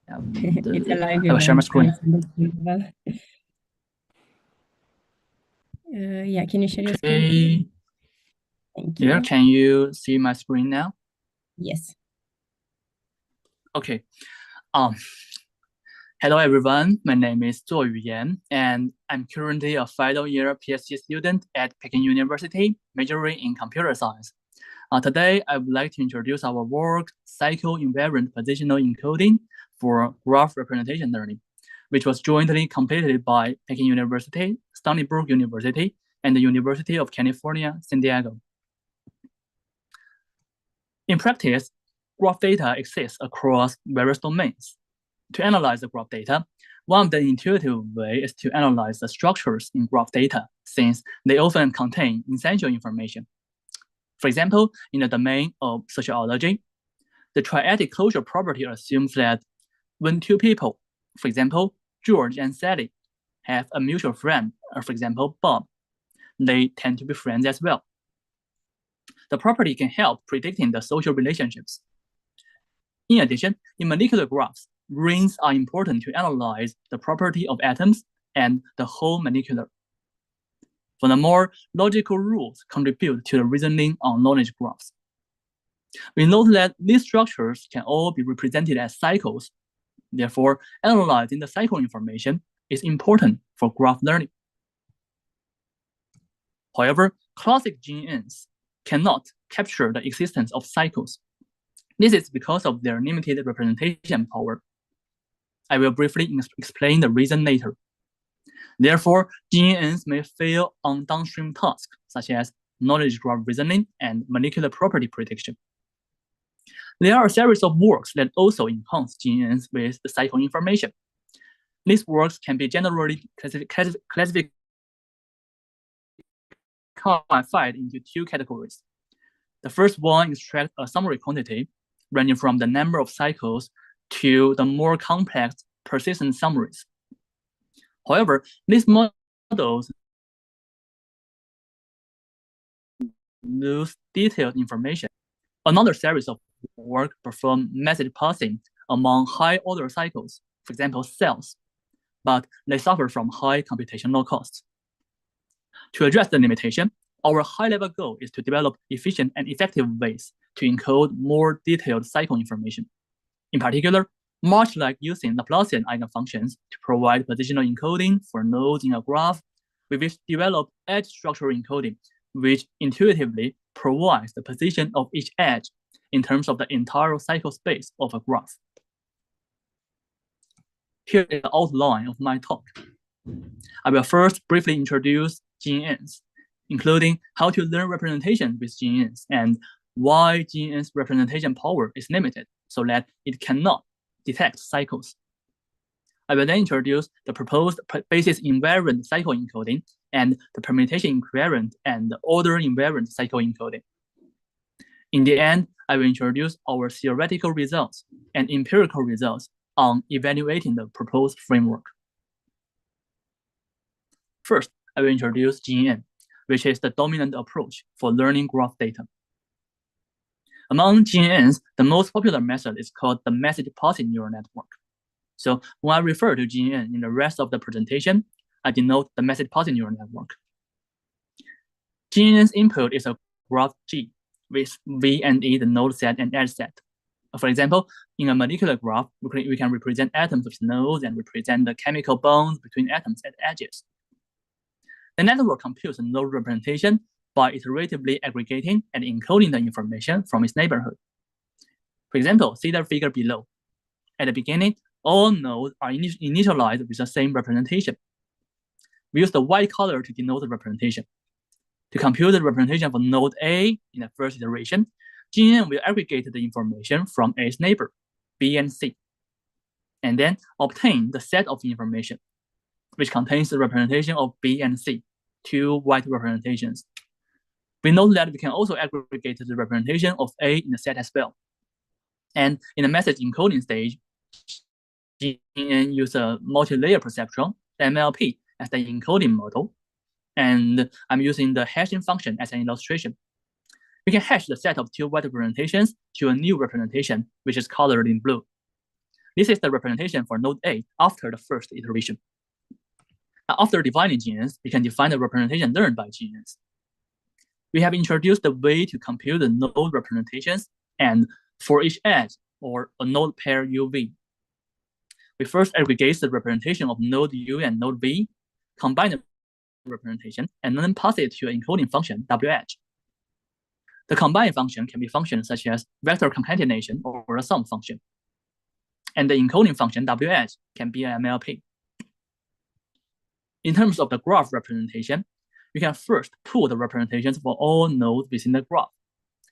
Speaker 1: It's a live
Speaker 5: I will share my screen.
Speaker 1: Yeah, can you share your screen? Thank you.
Speaker 5: Yeah, can you see my screen now?
Speaker 1: Yes.
Speaker 5: Okay. Hello everyone. My name is Zuo Yuyan, and I'm currently a final year PhD student at Peking University, majoring in computer science. Today, I would like to introduce our work, Cycle-Invariant Positional Encoding for Graph Representation Learning, which was jointly completed by Peking University, Stony Brook University, and the University of California, San Diego. In practice, graph data exists across various domains. To analyze the graph data, one of the intuitive ways is to analyze the structures in graph data, since they often contain essential information. For example, in the domain of sociology, the triadic closure property assumes that when two people, for example, George and Sally, have a mutual friend, for example, Bob, they tend to be friends as well. The property can help predicting the social relationships. In addition, in molecular graphs, rings are important to analyze the property of atoms and the whole molecular. Furthermore, logical rules contribute to the reasoning on knowledge graphs. We note that these structures can all be represented as cycles. Therefore, analyzing the cycle information is important for graph learning. However, classic GNNs cannot capture the existence of cycles. This is because of their limited representation power. I will briefly explain the reason later. Therefore, GNNs may fail on downstream tasks, such as knowledge graph reasoning and molecular property prediction. There are a series of works that also enhance GNNs with the cycle information. These works can be generally classified into two categories. The first one extracts a summary quantity ranging from the number of cycles to the more complex persistent summaries. However, these models lose detailed information. Another series of work perform message passing among high-order cycles, for example, cells, but they suffer from high computational costs. To address the limitation, our high-level goal is to develop efficient and effective ways to encode more detailed cycle information. In particular, much like using Laplacian eigenfunctions to provide positional encoding for nodes in a graph, we will develop edge structural encoding, which intuitively provides the position of each edge in terms of the entire cycle space of a graph. Here is the outline of my talk. I will first briefly introduce GNNs, including how to learn representation with GNNs and why GNN's representation power is limited so that it cannot detect cycles. I will then introduce the proposed basis invariant cycle encoding and the permutation invariant and order invariant cycle encoding. In the end, I will introduce our theoretical results and empirical results on evaluating the proposed framework. First, I will introduce GNN, which is the dominant approach for learning graph data. Among GNNs, the most popular method is called the message passing neural network. So when I refer to GNN in the rest of the presentation, I denote the message passing neural network. GNN's input is a graph G with V and E, the node set and edge set. For example, in a molecular graph, we can represent atoms with nodes and represent the chemical bonds between atoms at edges. The network computes a node representation by iteratively aggregating and encoding the information from its neighborhood. For example, see the figure below. At the beginning, all nodes are initialized with the same representation. We use the white color to denote the representation. To compute the representation for node A in the first iteration, GNN will aggregate the information from A's neighbor, B and C, and then obtain the set of information, which contains the representation of B and C, two white representations. We know that we can also aggregate the representation of A in the set as well. And in the message encoding stage, GNN uses a multi-layer perceptron, MLP, as the encoding model. And I'm using the hashing function as an illustration. We can hash the set of two white representations to a new representation, which is colored in blue. This is the representation for node A after the first iteration. After defining GNNs, we can define the representation learned by GNNs. We have introduced the way to compute the node representations and for each edge or a node pair UV. We first aggregate the representation of node U and node V, combine the representation, and then pass it to an encoding function, WH. The combine function can be functions such as vector concatenation or a sum function. And the encoding function, WH, can be an MLP. In terms of the graph representation, we can first pool the representations for all nodes within the graph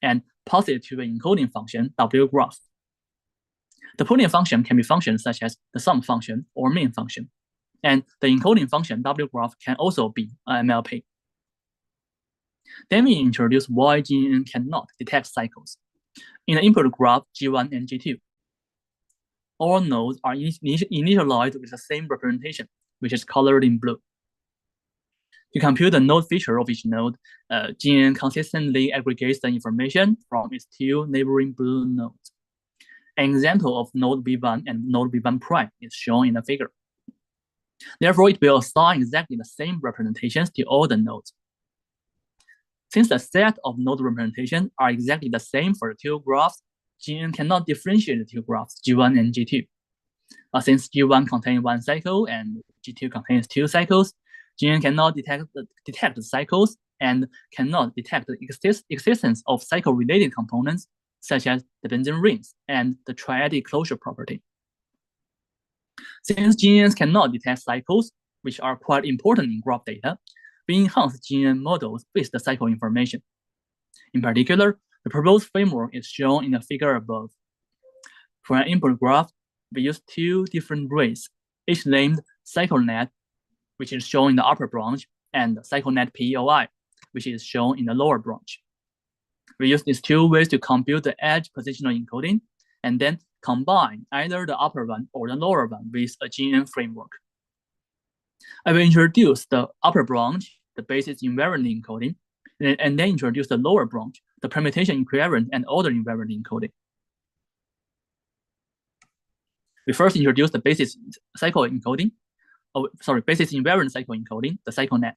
Speaker 5: and pass it to the encoding function, WGraph. The pooling function can be functions such as the sum function or min function. And the encoding function, WGraph, can also be an MLP. Then we introduce why GNN cannot detect cycles. In the input graph G1 and G2, all nodes are initialized with the same representation, which is colored in blue. To compute the node feature of each node, GNN consistently aggregates the information from its two neighboring blue nodes. An example of node V1 and node V1 prime is shown in the figure. Therefore, it will assign exactly the same representations to all the nodes. Since the set of node representations are exactly the same for the two graphs, GNN cannot differentiate the two graphs, G1 and G2. Since G1 contains one cycle and G2 contains two cycles, GNN cannot detect the cycles and cannot detect the existence of cycle-related components, such as the benzene rings and the triadic closure property. Since GNNs cannot detect cycles, which are quite important in graph data, we enhance GNN models with the cycle information. In particular, the proposed framework is shown in the figure above. For an input graph, we use two different ways, each named CycleNet, which is shown in the upper branch, and CycleNet POI, which is shown in the lower branch. We use these two ways to compute the edge positional encoding, and then combine either the upper one or the lower one with a GNN framework. I will introduce the upper branch, the basis invariant encoding, and then introduce the lower branch, the permutation equivariant and order invariant encoding. We first introduce the basis cycle encoding, basis invariant cycle encoding, the CycleNet.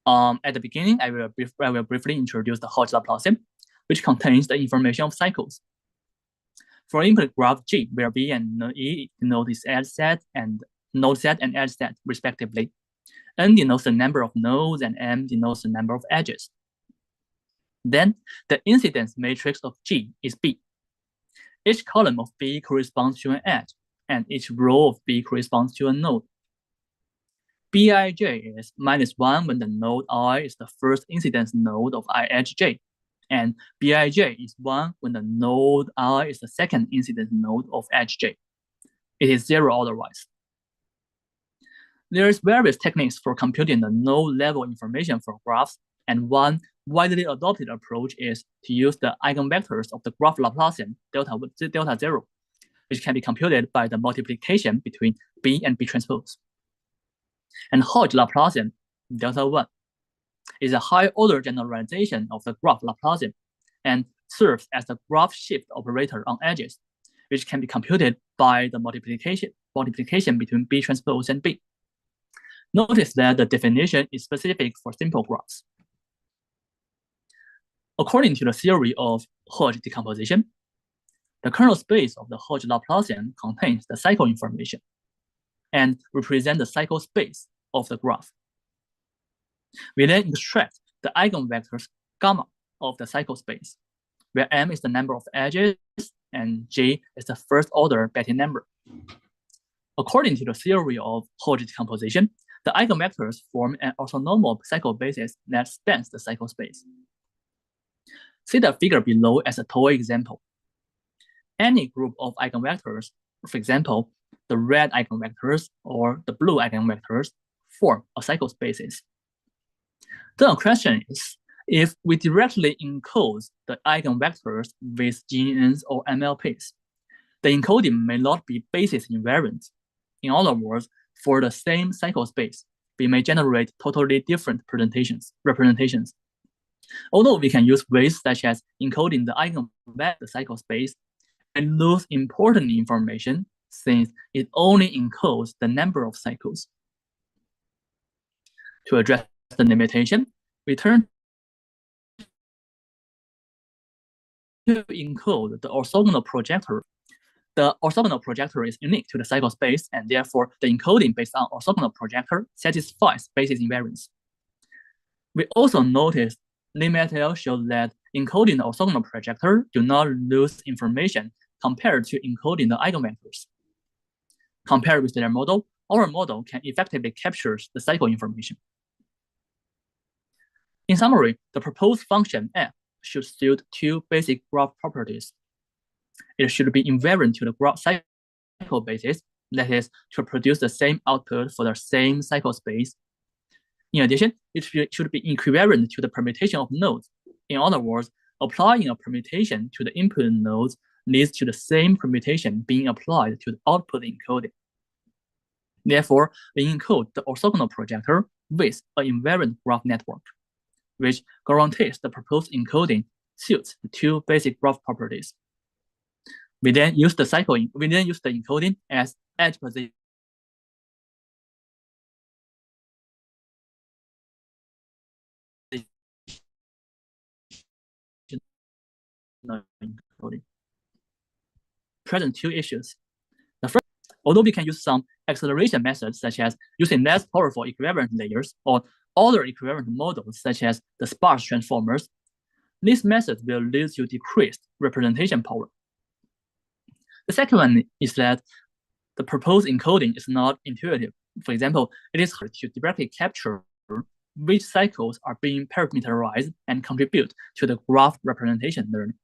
Speaker 5: At the beginning, I will briefly introduce the Hodge Laplacian, which contains the information of cycles. For input graph G, where B and E denote its edge set and node set and edge set, respectively. N denotes the number of nodes and M denotes the number of edges. Then the incidence matrix of G is B. Each column of B corresponds to an edge, and each row of B corresponds to a node. Bij is -1 when the node I is the first incidence node of I edge J, and Bij is 1 when the node I is the second incidence node of edge J. It is 0 otherwise. There is various techniques for computing the node level information for graphs, and one widely adopted approach is to use the eigenvectors of the graph Laplacian delta 0, which can be computed by the multiplication between B and B transpose. And Hodge Laplacian delta 1 is a high order generalization of the graph Laplacian and serves as the graph shift operator on edges, which can be computed by the multiplication between B transpose and B. Notice that the definition is specific for simple graphs. According to the theory of Hodge decomposition, the kernel space of the Hodge Laplacian contains the cycle information and represents the cycle space of the graph. We then extract the eigenvectors gamma of the cycle space, where M is the number of edges and J is the first order Betti number. According to the theory of Hodge decomposition, the eigenvectors form an orthonormal cycle basis that spans the cycle space. See the figure below as a toy example. Any group of eigenvectors, for example, the red eigenvectors or the blue eigenvectors, form a cycle basis. The question is, if we directly encode the eigenvectors with GNNs or MLPs, the encoding may not be basis invariant. In other words, for the same cycle space, we may generate totally different representations. Although we can use ways such as encoding the eigenvector cycle space, we lose important information since it only encodes the number of cycles. To address the limitation, we turn to encode the orthogonal projector. The orthogonal projector is unique to the cycle space, and therefore the encoding based on orthogonal projector satisfies basis invariance. We also noticed LimLTL shows that encoding the orthogonal projector do not lose information compared to encoding the eigenvectors. Compared with their model, our model can effectively capture the cycle information. In summary, the proposed function f should suit two basic graph properties. It should be invariant to the graph cycle basis, that is, to produce the same output for the same cycle space. In addition, it should be equivariant to the permutation of nodes. In other words, applying a permutation to the input nodes leads to the same permutation being applied to the output encoding. Therefore, we encode the orthogonal projector with an invariant graph network, which guarantees the proposed encoding suits the two basic graph properties. We then use the encoding as edge position encoding. Present two issues. The first, although we can use some acceleration methods, such as using less powerful equivalent layers or other equivalent models, such as the sparse transformers, this method will lead to decreased representation power. The second one is that the proposed encoding is not intuitive. For example, it is hard to directly capture which cycles are being parameterized and contribute to the graph representation learning.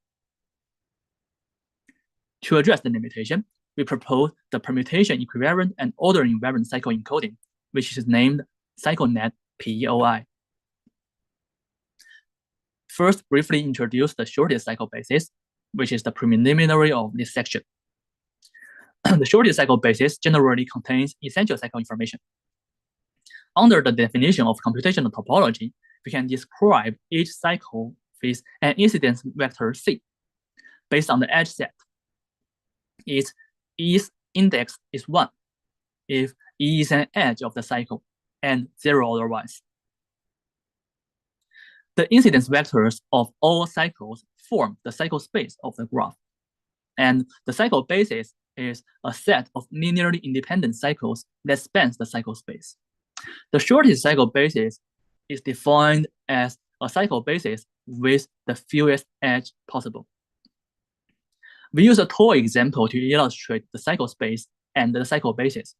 Speaker 5: To address the limitation, we propose the permutation equivalent and order invariant cycle encoding, which is named CycleNet PEOI. First, briefly introduce the shortest cycle basis, which is the preliminary of this section. The shortest cycle basis generally contains essential cycle information. Under the definition of computational topology, we can describe each cycle with an incidence vector C based on the edge set. Its index is 1 if E is an edge of the cycle and 0 otherwise. The incidence vectors of all cycles form the cycle space of the graph, and the cycle basis is a set of linearly independent cycles that spans the cycle space. The shortest cycle basis is defined as a cycle basis with the fewest edge possible. We use a toy example to illustrate the cycle space and the cycle basis.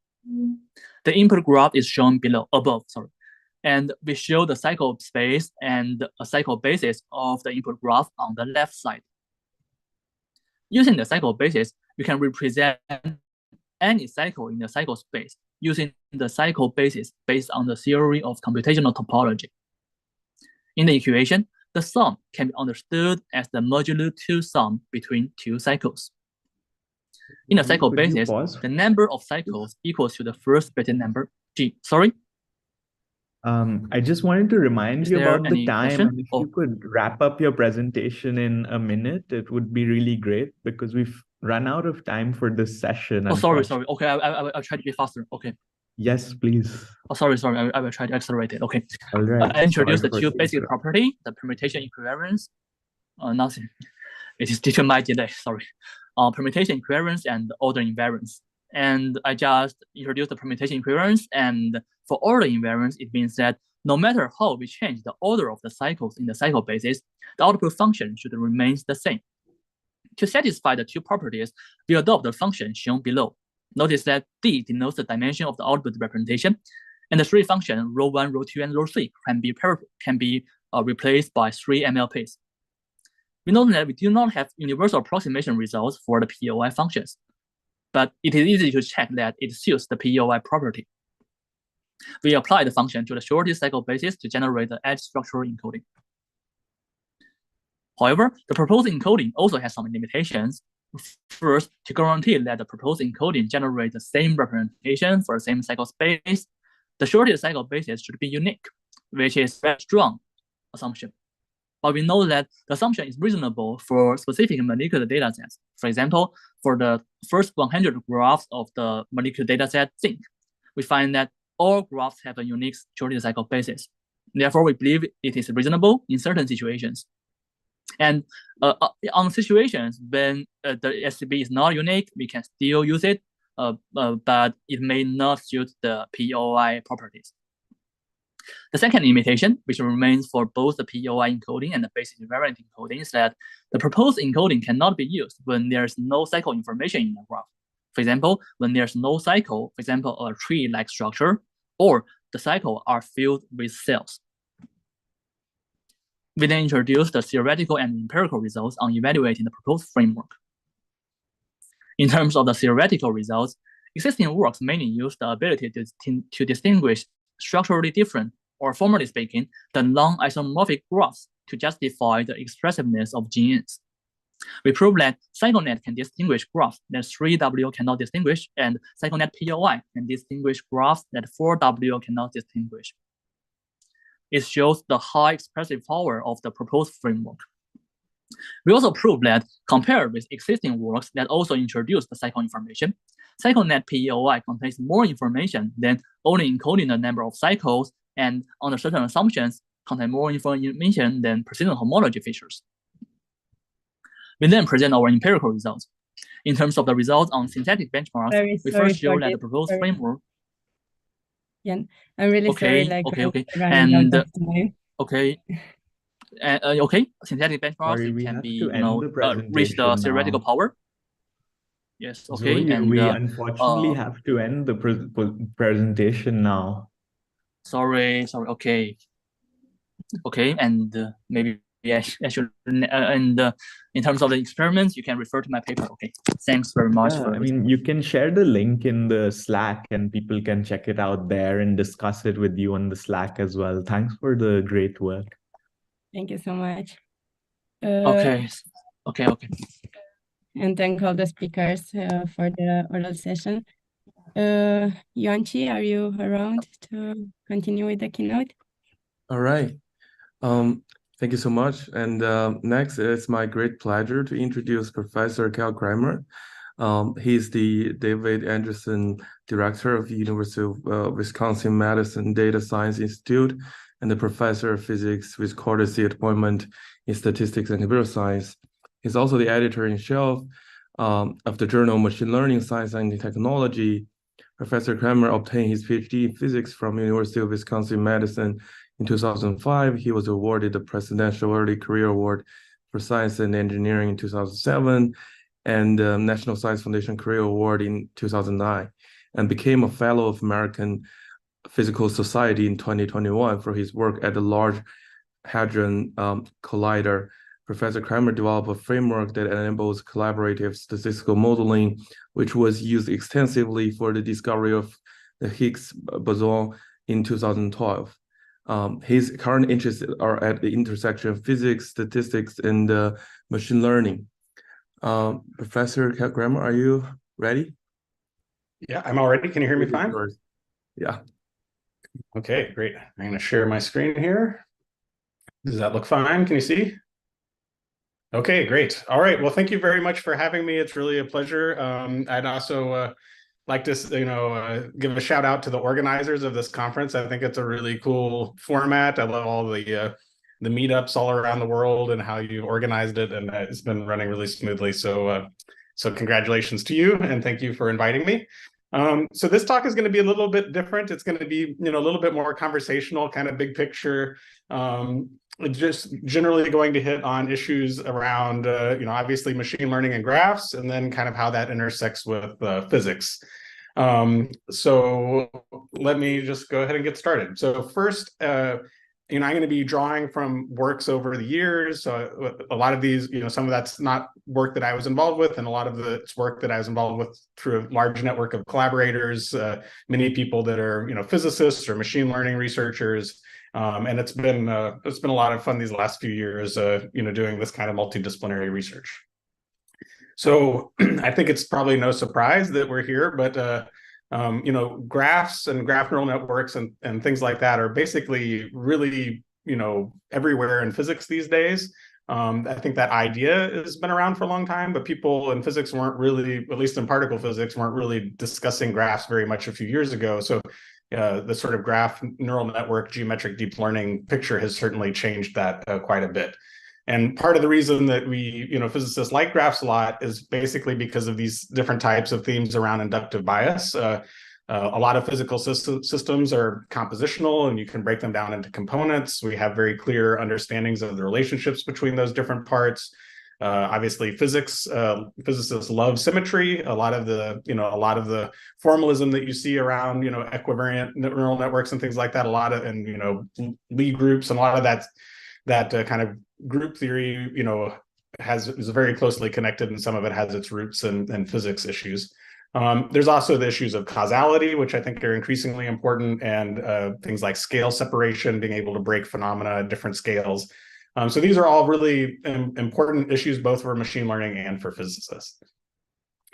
Speaker 5: The input graph is shown above, and we show the cycle space and a cycle basis of the input graph on the left side. Using the cycle basis, we can represent any cycle in the cycle space using the cycle basis based on the theory of computational topology. In the equation, the sum can be understood as the modulo 2 sum between two cycles. In a cycle basis, the number of cycles equals to the first bit number, G. Sorry?
Speaker 6: I just wanted to remind you about the time,
Speaker 5: question?
Speaker 6: and if you could wrap up your presentation in a minute, it would be really great because we've run out of time for this session.
Speaker 5: Oh, sorry. Okay, I'll try to be faster. Okay.
Speaker 6: Yes, please.
Speaker 5: Oh, sorry. I will try to accelerate it. Okay.
Speaker 6: All right.
Speaker 5: I introduced the two basic property, the permutation equivalence. Nothing. It is due to my delay. Sorry. Permutation equivalence and order invariance. And I just introduced the permutation equivalence. And for order invariance, it means that no matter how we change the order of the cycles in the cycle basis, the output function should remain the same. To satisfy the two properties, we adopt the function shown below. Notice that D denotes the dimension of the output representation, and the three functions rho 1, rho 2, and rho 3 can be replaced by 3 MLPs. We know that we do not have universal approximation results for the PEOI functions, but it is easy to check that it suits the PEOI property. We apply the function to the shortest cycle basis to generate the edge structural encoding. However, the proposed encoding also has some limitations. First, to guarantee that the proposed encoding generates the same representation for the same cycle space, the shortest cycle basis should be unique, which is a very strong assumption. But we know that the assumption is reasonable for specific molecular data sets. For example, for the first 100 graphs of the molecular data set zinc, we find that all graphs have a unique shortest cycle basis. Therefore, we believe it is reasonable in certain situations. And on situations when the SCB is not unique, we can still use it, but it may not suit the PEOI properties. The second limitation, which remains for both the PEOI encoding and the basis invariant encoding, is that the proposed encoding cannot be used when there's no cycle information in the graph. For example, when there's no cycle, for example, a tree-like structure, or the cycle are filled with cells. We then introduce the theoretical and empirical results on evaluating the proposed framework. In terms of the theoretical results, existing works mainly use the ability to distinguish structurally different, or formally speaking, the non-isomorphic graphs to justify the expressiveness of genes. We prove that CycleNet can distinguish graphs that 3W cannot distinguish, and CycleNet PEOI can distinguish graphs that 4W cannot distinguish. It shows the high expressive power of the proposed framework. We also prove that, compared with existing works that also introduce the cycle information, CycleNet PEOI contains more information than only encoding the number of cycles, and under certain assumptions, contain more information than precision homology features. We then present our empirical results. In terms of the results on synthetic benchmarks,
Speaker 1: Very
Speaker 5: we
Speaker 1: sorry
Speaker 5: first show
Speaker 1: for
Speaker 5: that the
Speaker 1: this.
Speaker 5: proposed
Speaker 1: Sorry.
Speaker 5: framework.
Speaker 1: Yeah, I'm really sorry. Like
Speaker 5: Okay.
Speaker 1: running out
Speaker 5: And
Speaker 1: of time.
Speaker 5: okay. Okay, synthetic benchmarks,
Speaker 6: Sorry,
Speaker 5: it
Speaker 6: we
Speaker 5: can
Speaker 6: have
Speaker 5: be,
Speaker 6: to end the
Speaker 5: reach the
Speaker 6: presentation
Speaker 5: theoretical
Speaker 6: now.
Speaker 5: power. Yes, okay.
Speaker 6: Zoe,
Speaker 5: And
Speaker 6: we unfortunately have to end the presentation now.
Speaker 5: sorry. Okay. And maybe I should. And in terms of the experiments, you can refer to my paper. Okay. Thanks very much.
Speaker 6: Yeah, I mean, you can share the link in the Slack and people can check it out there and discuss it with you on the Slack as well. Thanks for the great work.
Speaker 1: Thank you so much.
Speaker 5: Okay.
Speaker 1: And thank all the speakers for the oral session. Yuanqi, are you around to continue with the keynote?
Speaker 7: All right. Thank you so much. And next, it's my great pleasure to introduce Professor Kyle Kramer. He's the David Anderson Director of the University of Wisconsin-Madison Data Science Institute and the Professor of Physics with courtesy appointment in Statistics and Computer Science. He's also the editor-in-chief of the journal Machine Learning Science and Technology. Professor Kramer obtained his PhD in physics from University of Wisconsin-Madison in 2005. He was awarded the Presidential Early Career Award for Science and Engineering in 2007 and the National Science Foundation Career Award in 2009, and became a Fellow of American Physical Society in 2021 for his work at the Large Hadron Collider. Professor Kramer developed a framework that enables collaborative statistical modeling, which was used extensively for the discovery of the Higgs boson in 2012. His current interests are at the intersection of physics, statistics, and machine learning. Professor Kramer, are you ready?
Speaker 8: Yeah, I'm all ready. Can you hear me fine?
Speaker 7: Yeah.
Speaker 8: Okay, great. I'm going to share my screen here. Does that look fine? Can you see? Okay, great. All right. Well, thank you very much for having me. It's really a pleasure. I'd also like to, give a shout out to the organizers of this conference. I think it's a really cool format. I love all the meetups all around the world and how you organized it, and it's been running really smoothly. So, so congratulations to you, and thank you for inviting me. So this talk is going to be a little bit different. It's going to be, a little bit more conversational, kind of big picture. Just generally going to hit on issues around, obviously machine learning and graphs, and then kind of how that intersects with physics. So let me just go ahead and get started. So first, I'm going to be drawing from works over the years. So a lot of these, some of that's not work that I was involved with, and a lot of it's work that I was involved with through a large network of collaborators, many people that are, physicists or machine learning researchers. And it's been a lot of fun these last few years, doing this kind of multidisciplinary research. So I think it's probably no surprise that we're here, but graphs and graph neural networks and things like that are basically really, everywhere in physics these days. I think that idea has been around for a long time, but people in physics weren't really, at least in particle physics, weren't really discussing graphs very much a few years ago. So the sort of graph neural network geometric deep learning picture has certainly changed that quite a bit. And part of the reason that we, physicists like graphs a lot is basically because of these different types of themes around inductive bias. A lot of physical systems are compositional, and you can break them down into components. We have very clear understandings of the relationships between those different parts. Obviously, physicists love symmetry. A lot of the formalism that you see around, equivariant neural networks and things like that. Lie groups and a lot of that kind of group theory, is very closely connected, and some of it has its roots in physics issues. There's also the issues of causality, which I think are increasingly important, and things like scale separation, being able to break phenomena at different scales. So these are all really important issues, both for machine learning and for physicists.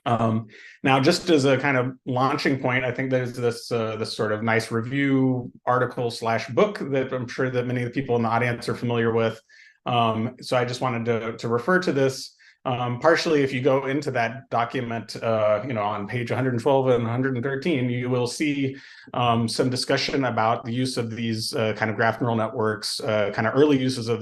Speaker 8: Now, just as a kind of launching point, I think there's this sort of nice review article / book that I'm sure that many of the people in the audience are familiar with. So I just wanted to refer to this. Partially, if you go into that document, on page 112 and 113, you will see some discussion about the use of these kind of graph neural networks, kind of early uses of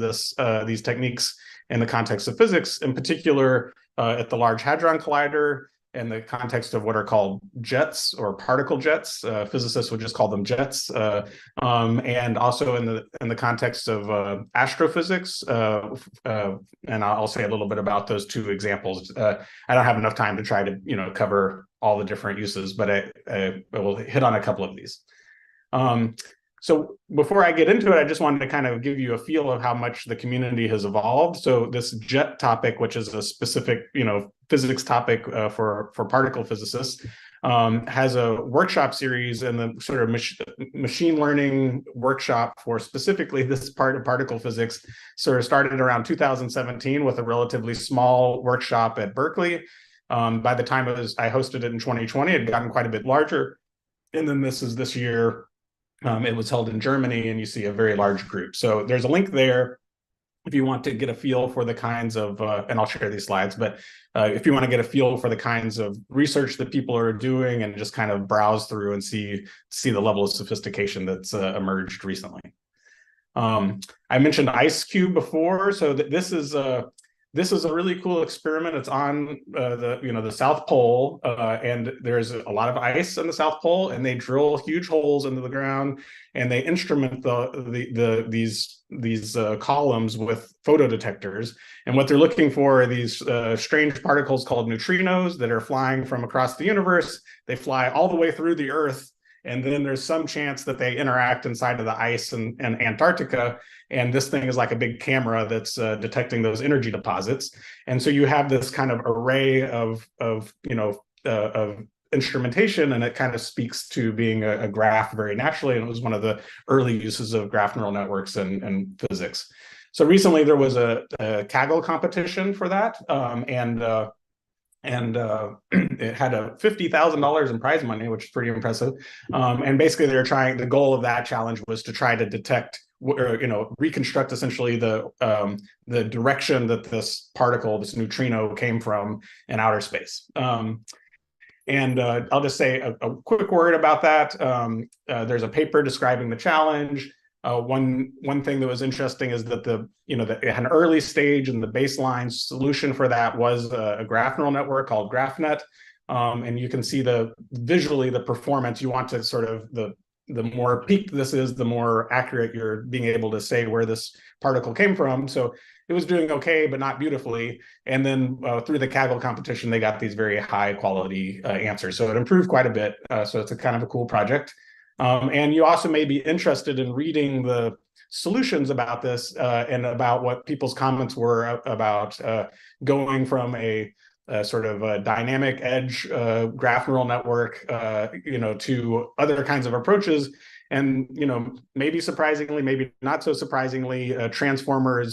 Speaker 8: these techniques in the context of physics, in particular at the Large Hadron Collider, in the context of what are called jets or particle jets. Physicists would just call them jets, and also in the context of astrophysics. And I'll say a little bit about those two examples. I don't have enough time to try to cover all the different uses, but I will hit on a couple of these. So before I get into it, I just wanted to kind of give you a feel of how much the community has evolved. So this jet topic, which is a specific, physics topic for particle physicists, has a workshop series, and the sort of machine learning workshop for specifically this part of particle physics sort of started around 2017 with a relatively small workshop at Berkeley. By the time I hosted it in 2020, it had gotten quite a bit larger. And then this year, it was held in Germany, and you see a very large group. So there's a link there if you want to get a feel for the kinds of, and I'll share these slides, but if you want to get a feel for the kinds of research that people are doing and just kind of browse through and see the level of sophistication that's emerged recently. I mentioned IceCube before, so this is a really cool experiment. It's on the South Pole, and there's a lot of ice on the South Pole, and they drill huge holes into the ground, and they instrument these columns with photodetectors. And what they're looking for are these strange particles called neutrinos that are flying from across the universe. They fly all the way through the Earth, and then there's some chance that they interact inside of the ice in Antarctica. And this thing is like a big camera that's detecting those energy deposits. And so you have this kind of array of instrumentation, and it kind of speaks to being a graph very naturally. And it was one of the early uses of graph neural networks in physics. So recently there was a Kaggle competition for that. And it had a $50,000 in prize money, which is pretty impressive. And basically the goal of that challenge was to try to detect, reconstruct essentially the direction that this particle, this neutrino, came from in outer space. And I'll just say a quick word about that. There's a paper describing the challenge. One thing that was interesting is that it had an early stage, and the baseline solution for that was a graph neural network called GraphNet. And you can see visually the performance. You want to sort of the more peaked this is, the more accurate you're being able to say where this particle came from. So it was doing okay, but not beautifully. And then through the Kaggle competition, they got these very high quality answers. So it improved quite a bit. So it's a kind of a cool project. And you also may be interested in reading the solutions about this and about what people's comments were about going from a sort of a dynamic edge graph neural network, to other kinds of approaches. And, maybe surprisingly, maybe not so surprisingly, transformer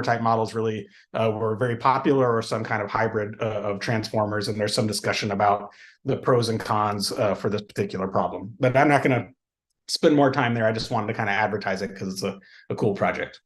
Speaker 8: type models really were very popular, or some kind of hybrid of transformers. And there's some discussion about the pros and cons for this particular problem. But I'm not going to spend more time there. I just wanted to kind of advertise it because it's a cool project.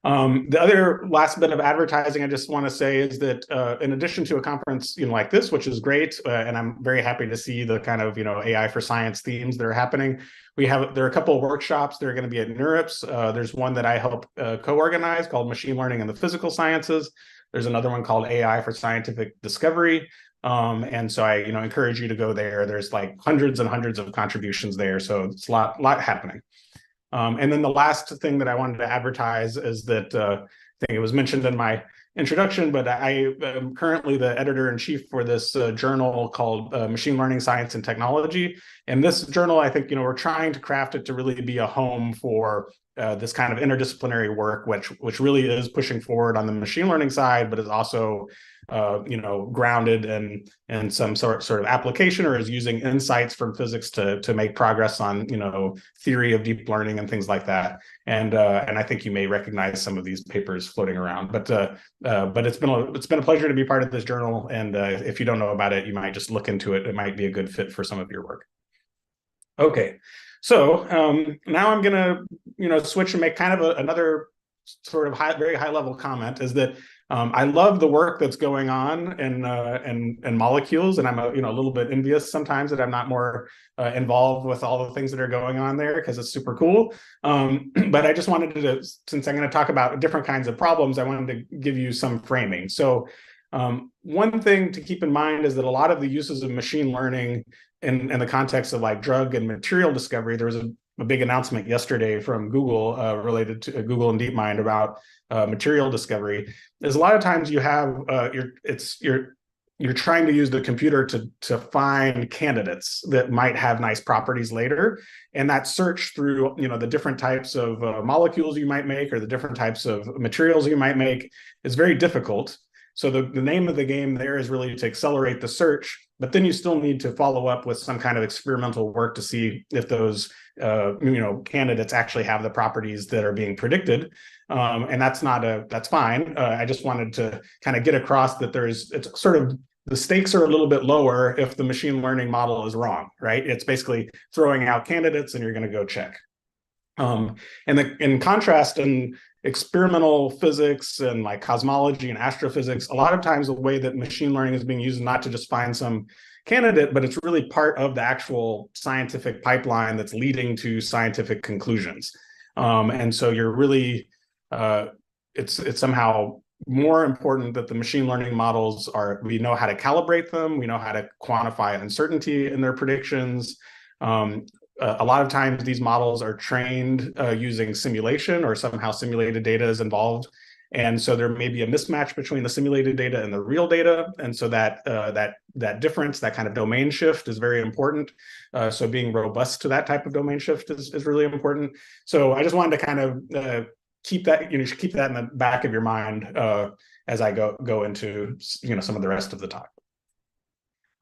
Speaker 8: The other last bit of advertising I just want to say is that in addition to a conference like this, which is great, and I'm very happy to see the kind of AI for science themes that are happening, there are a couple of workshops that are going to be at NeurIPS. There's one that I help co-organize called Machine Learning in the Physical Sciences. There's another one called AI for Scientific Discovery. And so I encourage you to go there. There's like hundreds and hundreds of contributions there, so it's a lot happening. And then the last thing that I wanted to advertise is that I think it was mentioned in my introduction, but I am currently the editor-in-chief for this journal called Machine Learning Science and Technology. And this journal, I think, we're trying to craft it to really be a home for this kind of interdisciplinary work, which really is pushing forward on the machine learning side, but is also grounded in some sort of application, or is using insights from physics to make progress on theory of deep learning and things like that. And I think you may recognize some of these papers floating around. But it's been a pleasure to be part of this journal. And if you don't know about it, you might just look into it. It might be a good fit for some of your work. Okay, so now I'm gonna switch and make kind of another sort of very high level comment, is that I love the work that's going on in molecules, and I'm a little bit envious sometimes that I'm not more involved with all the things that are going on there, because it's super cool. But I just wanted to, since I'm going to talk about different kinds of problems, I wanted to give you some framing. So one thing to keep in mind is that a lot of the uses of machine learning in the context of like drug and material discovery, there was a big announcement yesterday from Google related to Google and DeepMind about material discovery. Is a lot of times you have you're trying to use the computer to find candidates that might have nice properties later, and that search through the different types of molecules you might make, or the different types of materials you might make, is very difficult. So the name of the game there is really to accelerate the search, but then you still need to follow up with some kind of experimental work to see if those candidates actually have the properties that are being predicted. And that's fine. I just wanted to kind of get across that it's sort of, the stakes are a little bit lower if the machine learning model is wrong, right? It's basically throwing out candidates and you're going to go check. In contrast, in experimental physics and like cosmology and astrophysics, a lot of times the way that machine learning is being used is not to just find some candidate, but it's really part of the actual scientific pipeline that's leading to scientific conclusions. And so you're really, it's somehow more important that the machine learning models we know how to calibrate them, we know how to quantify uncertainty in their predictions. A lot of times these models are trained using simulation, or somehow simulated data is involved. And so there may be a mismatch between the simulated data and the real data. And so that difference, that kind of domain shift, is very important. So being robust to that type of domain shift is really important. So I just wanted to kind of keep that, you should keep that in the back of your mind as I go into some of the rest of the talk.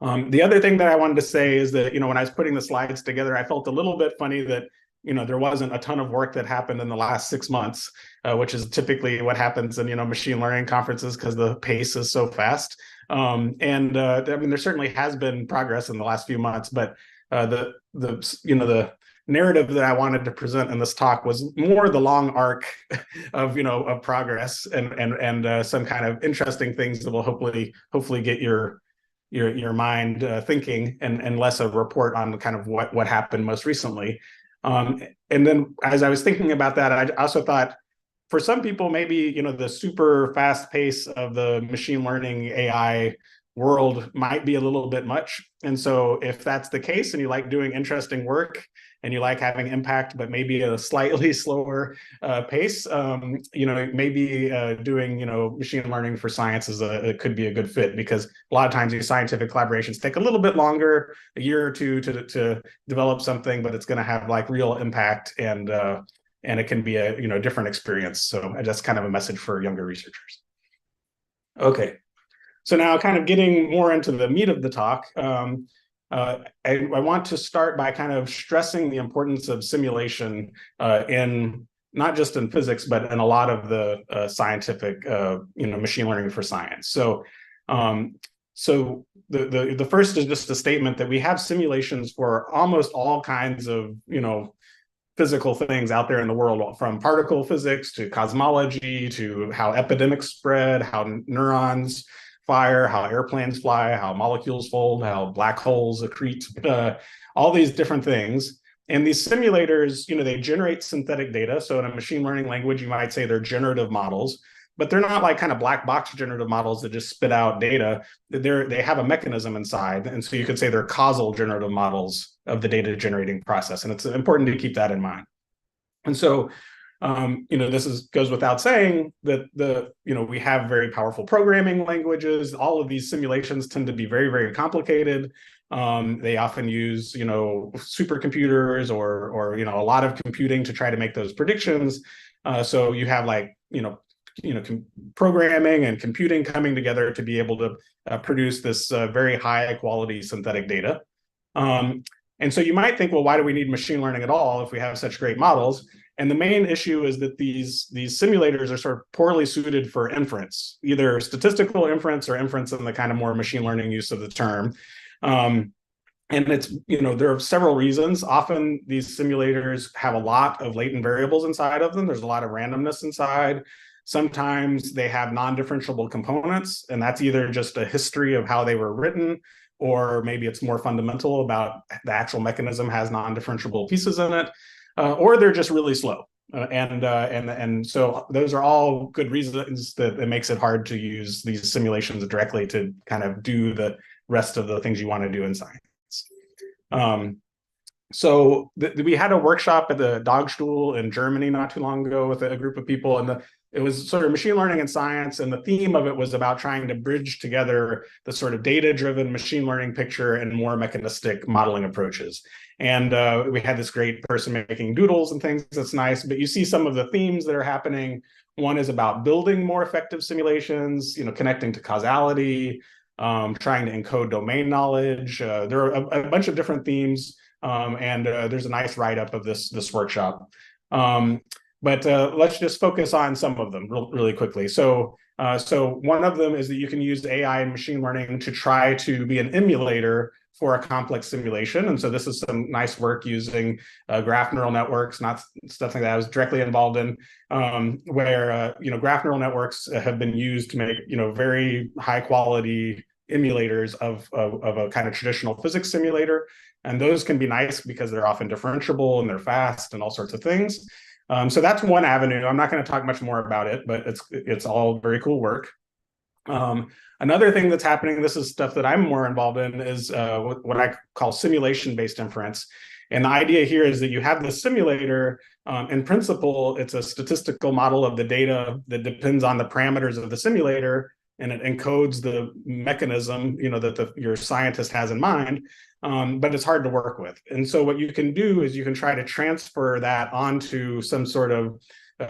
Speaker 8: The other thing that I wanted to say is that, when I was putting the slides together, I felt a little bit funny that, there wasn't a ton of work that happened in the last 6 months, which is typically what happens in, machine learning conferences, because the pace is so fast. I mean, there certainly has been progress in the last few months, but the narrative that I wanted to present in this talk was more the long arc of progress and some kind of interesting things that will hopefully get your mind thinking, and less a report on kind of what happened most recently. And then as I was thinking about that, I also thought, for some people, maybe the super fast pace of the machine learning AI world might be a little bit much. And so if that's the case, and you like doing interesting work, and you like having impact, but maybe at a slightly slower pace, maybe doing machine learning for science it could be a good fit, because a lot of times these scientific collaborations take a little bit longer, a year or two, to develop something, but it's going to have like real impact, and it can be a different experience. So that's kind of a message for younger researchers. Okay, so now kind of getting more into the meat of the talk. I want to start by kind of stressing the importance of simulation in not just in physics, but in a lot of the scientific, machine learning for science. So, the first is just a statement that we have simulations for almost all kinds of, physical things out there in the world, from particle physics to cosmology to how epidemics spread, how neurons fire, how airplanes fly, how molecules fold, how black holes accrete, all these different things. And these simulators, they generate synthetic data. So in a machine learning language, you might say they're generative models, but they're not like kind of black box generative models that just spit out data. They have a mechanism inside. And so you could say they're causal generative models of the data generating process. And it's important to keep that in mind. And so this goes without saying that we have very powerful programming languages. All of these simulations tend to be very, very complicated. They often use, supercomputers or a lot of computing to try to make those predictions. So you have programming and computing coming together to be able to produce this very high quality synthetic data. And so you might think, well, why do we need machine learning at all if we have such great models? And the main issue is that these simulators are sort of poorly suited for inference, either statistical inference or inference in the kind of more machine learning use of the term. And it's, there are several reasons. Often these simulators have a lot of latent variables inside of them. There's a lot of randomness inside. Sometimes they have non-differentiable components, and that's either just a history of how they were written, or maybe it's more fundamental about the actual mechanism has non-differentiable pieces in it, or they're just really slow. And so those are all good reasons that it makes it hard to use these simulations directly to kind of do the rest of the things you want to do in science. So we had a workshop at the Dagstuhl in Germany not too long ago with a group of people, and it was sort of machine learning and science, and the theme of it was about trying to bridge together the sort of data-driven machine learning picture and more mechanistic modeling approaches. And we had this great person making doodles and things. That's nice, but you see some of the themes that are happening. One is about building more effective simulations, connecting to causality, trying to encode domain knowledge. There are a bunch of different themes, and there's a nice write-up of this workshop. But let's just focus on some of them really quickly. So one of them is that you can use AI and machine learning to try to be an emulator for a complex simulation. And so this is some nice work using graph neural networks, not something that I was directly involved in, where graph neural networks have been used to make very high quality emulators of a kind of traditional physics simulator. And those can be nice because they're often differentiable and they're fast and all sorts of things. So that's one avenue. I'm not going to talk much more about it, but it's all very cool work. Another thing that's happening, this is stuff that I'm more involved in, is what I call simulation-based inference. And the idea here is that you have this simulator. In principle, it's a statistical model of the data that depends on the parameters of the simulator, and it encodes the mechanism that your scientist has in mind. But it's hard to work with. And so what you can do is you can try to transfer that onto some sort of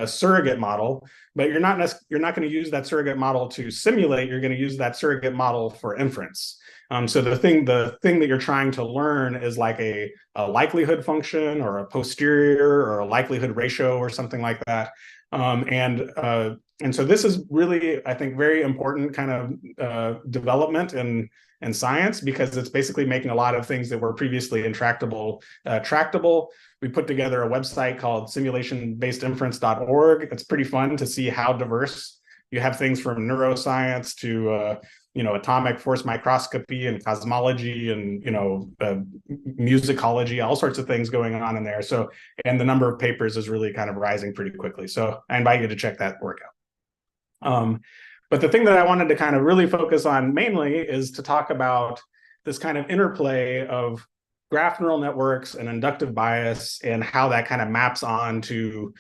Speaker 8: surrogate model, but you're not going to use that surrogate model to simulate. You're going to use that surrogate model for inference. So the thing that you're trying to learn is like a likelihood function or a posterior or a likelihood ratio or something like that. And so this is really, I think, very important kind of development in science, because it's basically making a lot of things that were previously intractable tractable. We put together a website called simulation-based-inference.org. It's pretty fun to see how diverse. You have things from neuroscience to atomic force microscopy and cosmology and musicology, all sorts of things going on in there. So, and the number of papers is really kind of rising pretty quickly. So I invite you to check that work out. But the thing that I wanted to kind of really focus on mainly is to talk about this kind of interplay of graph neural networks and inductive bias and how that kind of maps on to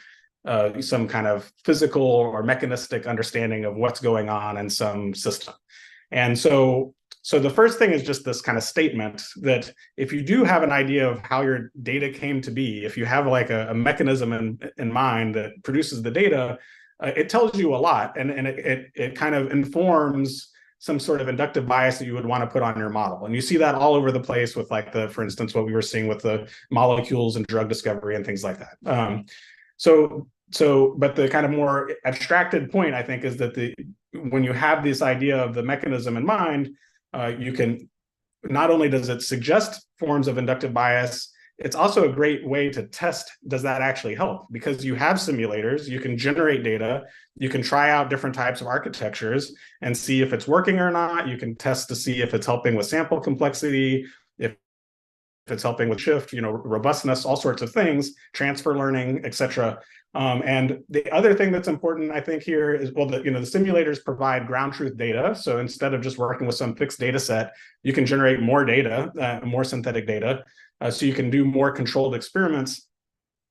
Speaker 8: some kind of physical or mechanistic understanding of what's going on in some system. And so the first thing is just this kind of statement that if you do have an idea of how your data came to be, if you have like a mechanism in mind that produces the data, it tells you a lot, and it kind of informs some sort of inductive bias that you would want to put on your model. And you see that all over the place with for instance, what we were seeing with the molecules and drug discovery and things like that. But the kind of more abstracted point, I think, is that when you have this idea of the mechanism in mind, you can, not only does it suggest forms of inductive bias, it's also a great way to test, does that actually help? Because you have simulators, you can generate data, you can try out different types of architectures and see if it's working or not. You can test to see if it's helping with sample complexity, if it's helping with shift, robustness, all sorts of things, transfer learning, et cetera. And the other thing that's important, I think, here is, well, the simulators provide ground truth data. So instead of just working with some fixed data set, you can generate more data, more synthetic data. So you can do more controlled experiments.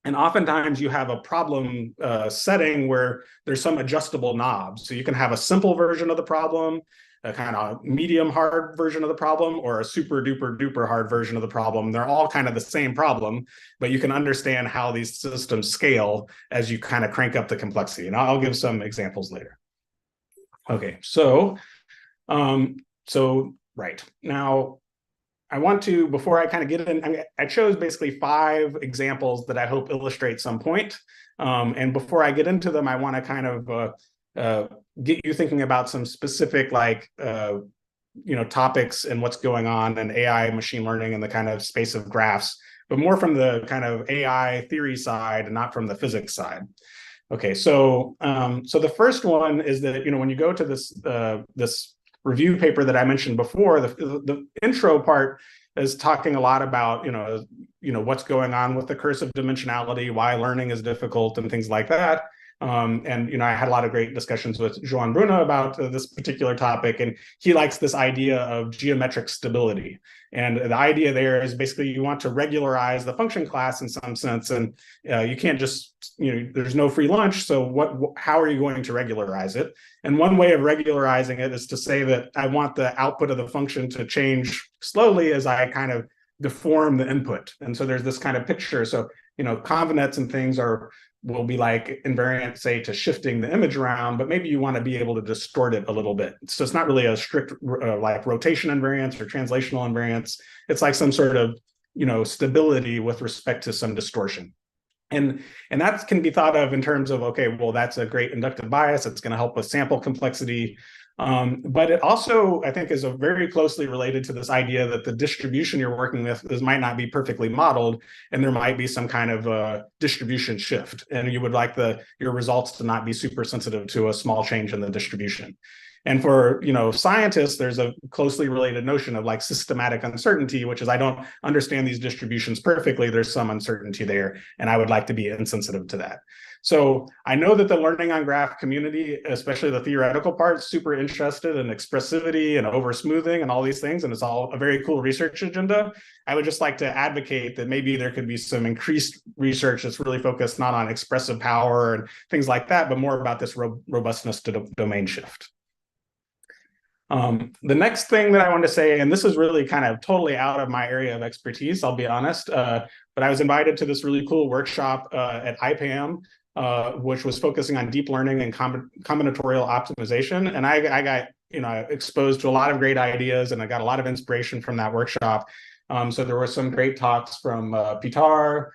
Speaker 8: And oftentimes you have a problem setting where there's some adjustable knobs. So you can have a simple version of the problem, a kind of medium hard version of the problem, or a super duper duper hard version of the problem. They're all kind of the same problem, but you can understand how these systems scale as you kind of crank up the complexity. And I'll give some examples later. Okay, so right now, I want to, before I kind of get in, I chose basically 5 examples that I hope illustrate some point. And before I get into them, I want to kind of get you thinking about some specific topics and what's going on in AI, machine learning, and the kind of space of graphs, but more from the kind of AI theory side and not from the physics side. Okay, so so the first one is that, you know, when you go to this review paper that I mentioned before, the intro part is talking a lot about, you know, what's going on with the curse of dimensionality, why learning is difficult, and things like that. And you know, I had a lot of great discussions with Joan Bruna about this particular topic, and he likes this idea of geometric stability. And the idea there is basically you want to regularize the function class in some sense, and you can't just, you know, there's no free lunch. So how are you going to regularize it? And one way of regularizing it is to say that I want the output of the function to change slowly as I kind of deform the input. And so there's this kind of picture. So, you know, convnets and things will be like invariant, say, to shifting the image around, but maybe you want to be able to distort it a little bit. So it's not really a strict like rotation invariance or translational invariance. It's like some sort of, you know, stability with respect to some distortion. And that can be thought of in terms of, okay, well, that's a great inductive bias. It's going to help with sample complexity. But it also, I think, is very closely related to this idea that the distribution you're working with might not be perfectly modeled, and there might be some kind of distribution shift, and you would like your results to not be super sensitive to a small change in the distribution. And for, you know, scientists, there's a closely related notion of like systematic uncertainty, which is I don't understand these distributions perfectly. There's some uncertainty there, and I would like to be insensitive to that. So I know that the learning on graph community, especially the theoretical part, is super interested in expressivity and over smoothing and all these things, and it's all a very cool research agenda. I would just like to advocate that maybe there could be some increased research that's really focused not on expressive power and things like that, but more about this robustness to domain shift. The next thing that I wanted to say, and this is really kind of totally out of my area of expertise, I'll be honest, but I was invited to this really cool workshop at IPAM, which was focusing on deep learning and combinatorial optimization. And I got, you know, exposed to a lot of great ideas, and I got a lot of inspiration from that workshop. So there were some great talks from Pitar.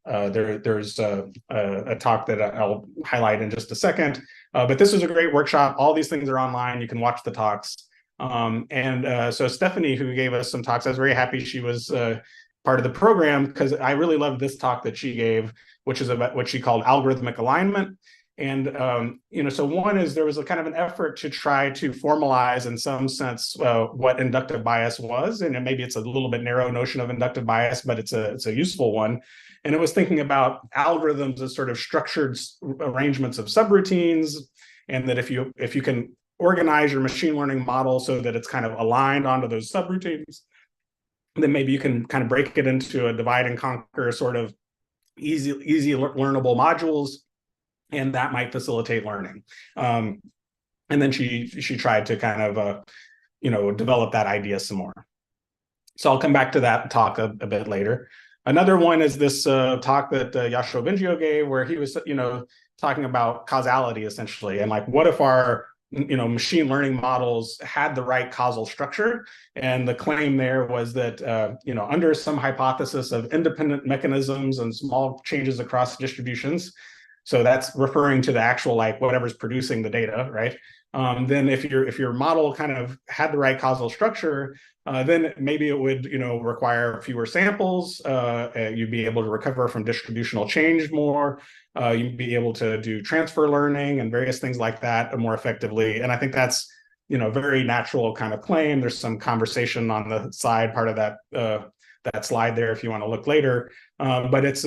Speaker 8: There's a talk that I'll highlight in just a second. But this was a great workshop. All these things are online. You can watch the talks. So Stephanie, who gave us some talks, I was very happy she was part of the program, because I really loved this talk that she gave, which is about what she called algorithmic alignment. And, you know, so one is there was a kind of an effort to try to formalize in some sense what inductive bias was. And maybe it's a little bit narrow notion of inductive bias, but it's a useful one. And it was thinking about algorithms as sort of structured arrangements of subroutines, and that if you can organize your machine learning model so that it's kind of aligned onto those subroutines, then maybe you can kind of break it into a divide and conquer sort of easy learnable modules, and that might facilitate learning. And then she tried to kind of you know, develop that idea some more. So I'll come back to that talk a bit later. Another one is this talk that Yashio Bengio gave, where he was, you know, talking about causality essentially, and like, what if our, you know, machine learning models had the right causal structure? And the claim there was that, you know, under some hypothesis of independent mechanisms and small changes across distributions, so that's referring to the actual, like, whatever's producing the data, right? Then if your model kind of had the right causal structure, then maybe it would, you know, require fewer samples. You'd be able to recover from distributional change more. You'd be able to do transfer learning and various things like that more effectively. And I think that's, you know, very natural kind of claim. There's some conversation on the side part of that slide there if you want to look later. But it's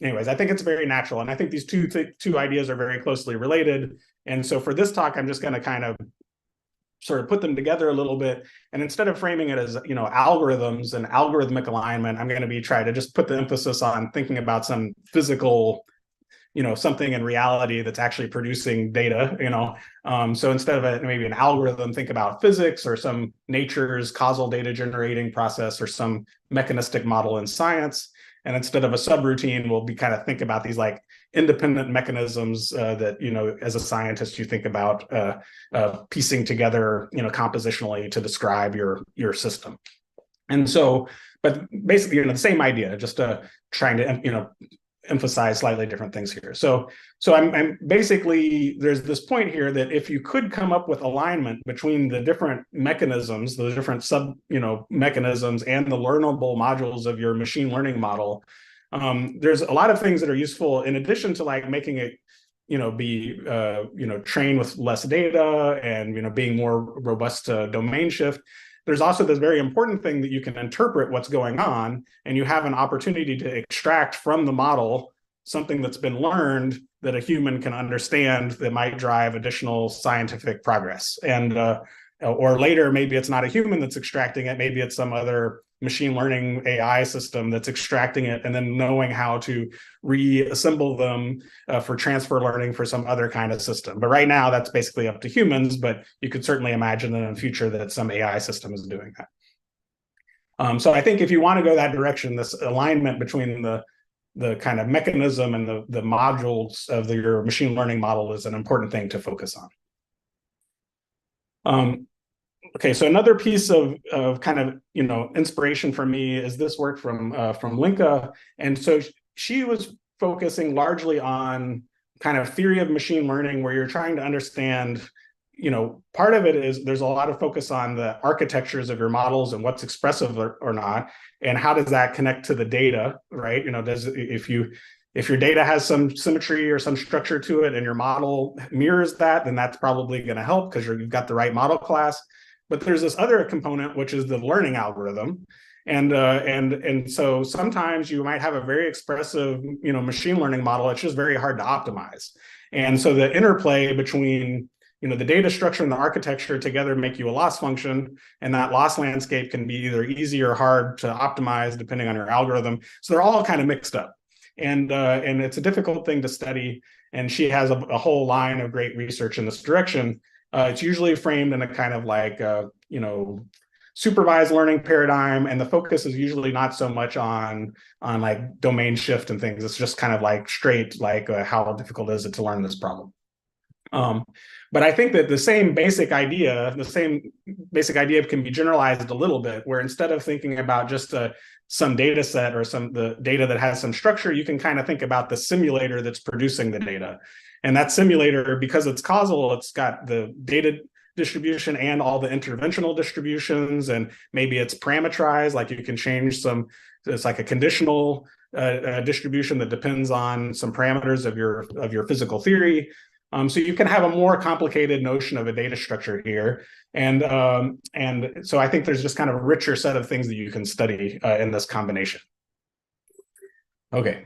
Speaker 8: anyways, I think it's very natural. And I think these two ideas are very closely related. And so for this talk, I'm just going to kind of sort of put them together a little bit. And instead of framing it as, you know, algorithms and algorithmic alignment, I'm going to try to just put the emphasis on thinking about some physical, you know, something in reality that's actually producing data, you know. So instead of maybe an algorithm, think about physics or some nature's causal data generating process or some mechanistic model in science. And instead of a subroutine, we'll be kind of think about these like independent mechanisms that, you know, as a scientist, you think about piecing together, you know, compositionally to describe your system. And so, but basically, you know, the same idea, just trying to, you know, emphasize slightly different things here. So I'm basically, there's this point here that if you could come up with alignment between the different mechanisms, the different mechanisms and the learnable modules of your machine learning model, there's a lot of things that are useful in addition to like making it, be, trained with less data and, being more robust to domain shift. There's also this very important thing that you can interpret what's going on, and you have an opportunity to extract from the model something that's been learned that a human can understand that might drive additional scientific progress. And or later, maybe it's not a human that's extracting it, maybe it's some other machine learning AI system that's extracting it and then knowing how to reassemble them for transfer learning for some other kind of system. But right now, that's basically up to humans, but you could certainly imagine in the future that some AI system is doing that. So I think if you want to go that direction, this alignment between the kind of mechanism and the modules of your machine learning model is an important thing to focus on. Okay, so another piece of kind of inspiration for me is this work from Linka, and so she was focusing largely on kind of theory of machine learning, where you're trying to understand, part of it is there's a lot of focus on the architectures of your models and what's expressive or not, and how does that connect to the data, right? If your data has some symmetry or some structure to it and your model mirrors that, then that's probably going to help because you've got the right model class. But there's this other component, which is the learning algorithm. And so sometimes you might have a very expressive, machine learning model. It's just very hard to optimize. And so the interplay between, the data structure and the architecture together make you a loss function. And that loss landscape can be either easy or hard to optimize depending on your algorithm. So they're all kind of mixed up. And it's a difficult thing to study. And she has a whole line of great research in this direction. It's usually framed in a kind of like, supervised learning paradigm, and the focus is usually not so much on like domain shift and things. It's just kind of like straight, like how difficult is it to learn this problem? But I think that the same basic idea can be generalized a little bit, where instead of thinking about just some data set or the data that has some structure, you can kind of think about the simulator that's producing the data. And that simulator, because it's causal, it's got the data distribution and all the interventional distributions, and maybe it's parameterized, like you can change it's like a conditional distribution that depends on some parameters of your physical theory. So you can have a more complicated notion of a data structure here. And so I think there's just kind of a richer set of things that you can study in this combination. Okay,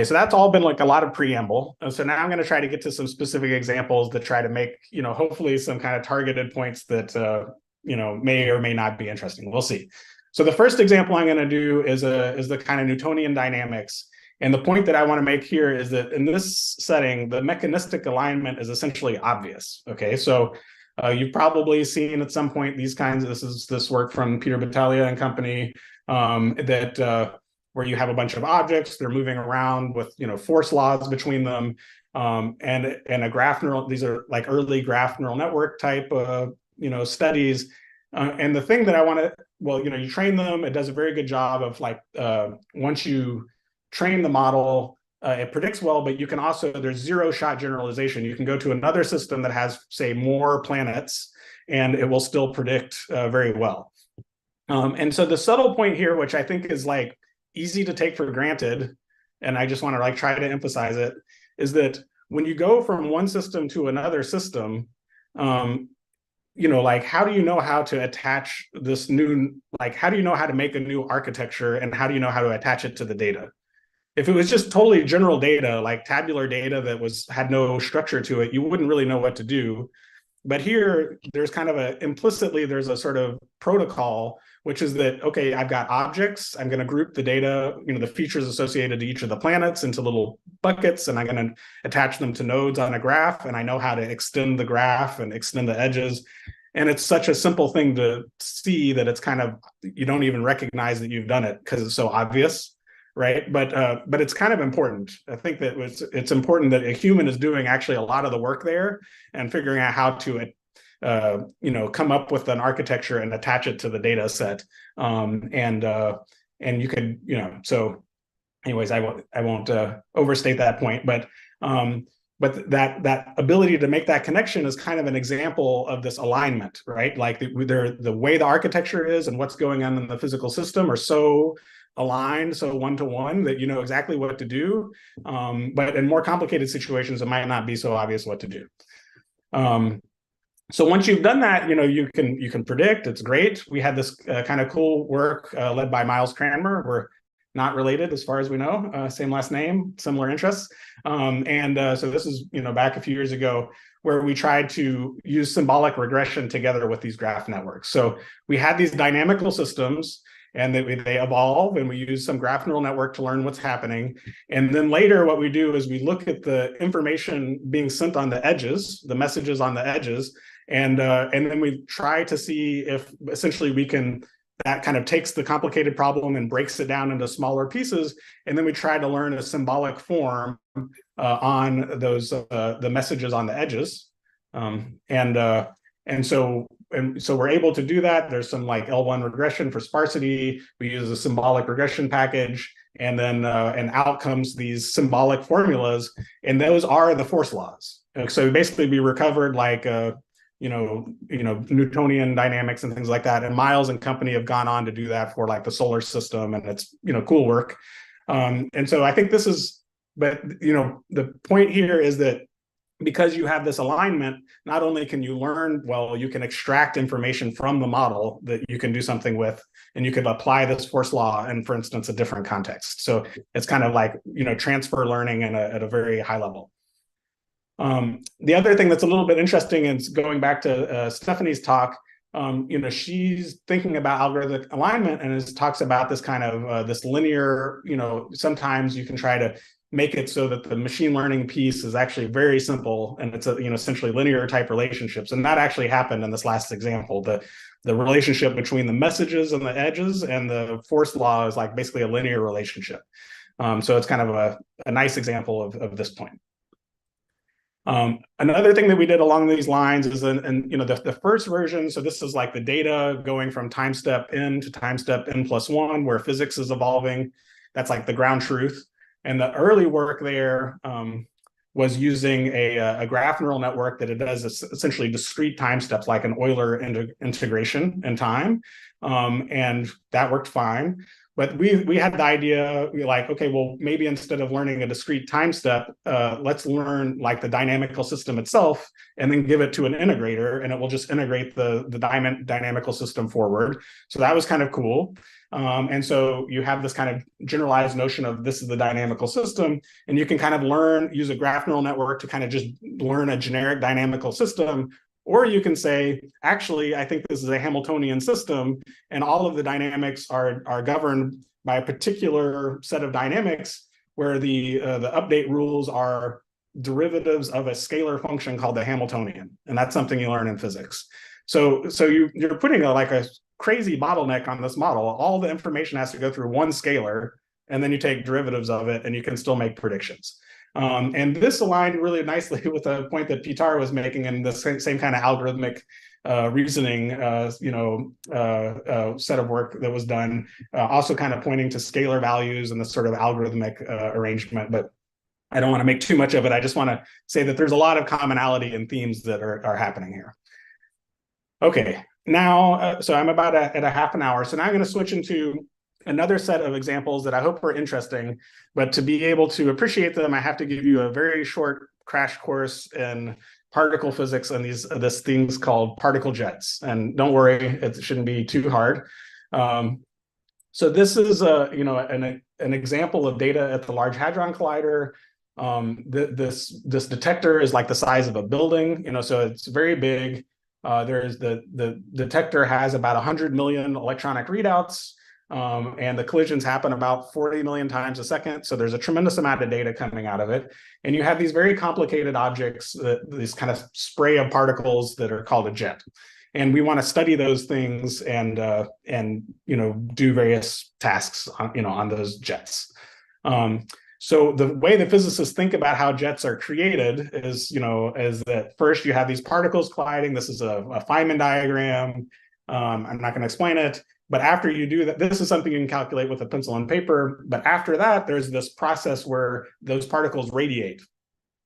Speaker 8: so that's all been like a lot of preamble. So now I'm going to try to get to some specific examples that try to make, hopefully some kind of targeted points that, may or may not be interesting. We'll see. So the first example I'm going to do is the kind of Newtonian dynamics. And the point that I want to make here is that in this setting, the mechanistic alignment is essentially obvious. Okay, so you've probably seen at some point this work from Peter Battaglia and company where you have a bunch of objects, they're moving around with force laws between them, and a graph neural. These are like early graph neural network type studies. And the thing that I want to, you train them. It does a very good job of like once you train the model, it predicts well. But you can also, there's zero-shot generalization. You can go to another system that has, say, more planets, and it will still predict very well. And so the subtle point here, which I think is like easy to take for granted, and I just want to like try to emphasize it, is that when you go from one system to another system, like how do you know how to attach this new, like how do you know how to make a new architecture, and how do you know how to attach it to the data? If it was just totally general data, like tabular data that had no structure to it, you wouldn't really know what to do. But here, there's kind of implicitly, there's a sort of protocol, which is that, okay, I've got objects, I'm going to group the data, the features associated to each of the planets into little buckets, and I'm going to attach them to nodes on a graph, and I know how to extend the graph and extend the edges. And it's such a simple thing to see that it's kind of, you don't even recognize that you've done it because it's so obvious, right? But it's kind of important. I think that it's important that a human is doing actually a lot of the work there and figuring out how to come up with an architecture and attach it to the data set. And you could, so anyways, I won't overstate that point, but that ability to make that connection is kind of an example of this alignment, right? Like the way the architecture is and what's going on in the physical system are so aligned, so one-to-one, that you know exactly what to do. But in more complicated situations, it might not be so obvious what to do. So once you've done that, you know, you can predict. It's great. We had this kind of cool work led by Miles Cranmer. We're not related as far as we know, same last name, similar interests. So this is, you know, back a few years ago, where we tried to use symbolic regression together with these graph networks. So we had these dynamical systems, and they evolve, and we use some graph neural network to learn what's happening. And then later what we do is we look at the information being sent on the edges, the messages on the edges, and then we try to see if essentially we can, that kind of takes the complicated problem and breaks it down into smaller pieces. And then we try to learn a symbolic form on those the messages on the edges. So we're able to do that. There's some like L1 regression for sparsity. We use a symbolic regression package, and then and out comes these symbolic formulas, and those are the force laws. So basically we recovered like you know Newtonian dynamics and things like that. And Miles and company have gone on to do that for like the solar system, and it's, you know, cool work. And so I think this is, but you know, the point here is that because you have this alignment, not only can you learn, well, you can extract information from the model that you can do something with, and you can apply this force law in, for instance, a different context. So it's kind of like, you know, transfer learning at a very high level. The other thing that's a little bit interesting is going back to Stephanie's talk. You know, she's thinking about algorithmic alignment, and talks about this kind of this linear, you know, sometimes you can try to make it so that the machine learning piece is actually very simple, and it's a, you know, essentially linear type relationships. And that actually happened in this last example. The relationship between the messages and the edges and the force law is like basically a linear relationship. So it's kind of a nice example of this point. Another thing that we did along these lines is, and you know, the first version, so this is like the data going from time step n to time step n+1, where physics is evolving. That's like the ground truth. And the early work there was using a graph neural network that it does essentially discrete time steps, like an Euler integration in time. And that worked fine. But we had the idea, we like, okay, well, maybe instead of learning a discrete time step, let's learn like the dynamical system itself, and then give it to an integrator, and it will just integrate the dynamical system forward. So that was kind of cool. And so you have this kind of generalized notion of this is the dynamical system, and you can kind of use a graph neural network to kind of just learn a generic dynamical system. Or you can say, actually, I think this is a Hamiltonian system, and all of the dynamics are governed by a particular set of dynamics, where the update rules are derivatives of a scalar function called the Hamiltonian, and that's something you learn in physics. So you're putting like a crazy bottleneck on this model. All the information has to go through one scalar, and then you take derivatives of it, and you can still make predictions. And this aligned really nicely with a point that Pitar was making in the same kind of algorithmic reasoning, set of work that was done, also kind of pointing to scalar values and the sort of algorithmic arrangement. But I don't want to make too much of it. I just want to say that there's a lot of commonality and themes that are happening here. Okay, now, so I'm about at a half an hour. So now I'm going to switch into another set of examples that I hope are interesting, but to be able to appreciate them, I have to give you a very short crash course in particle physics and this things called particle jets. And don't worry, it shouldn't be too hard. So this is an example of data at the Large Hadron Collider. This detector is like the size of a building, so it's very big. The detector has about 100 million electronic readouts. And the collisions happen about 40 million times a second. So there's a tremendous amount of data coming out of it. And you have these very complicated objects, this kind of spray of particles that are called a jet. And we want to study those things and do various tasks on those jets. So the way the physicists think about how jets are created is that first you have these particles colliding. This is a Feynman diagram. I'm not going to explain it. But after you do that, this is something you can calculate with a pencil and paper. But after that, there's this process where those particles radiate.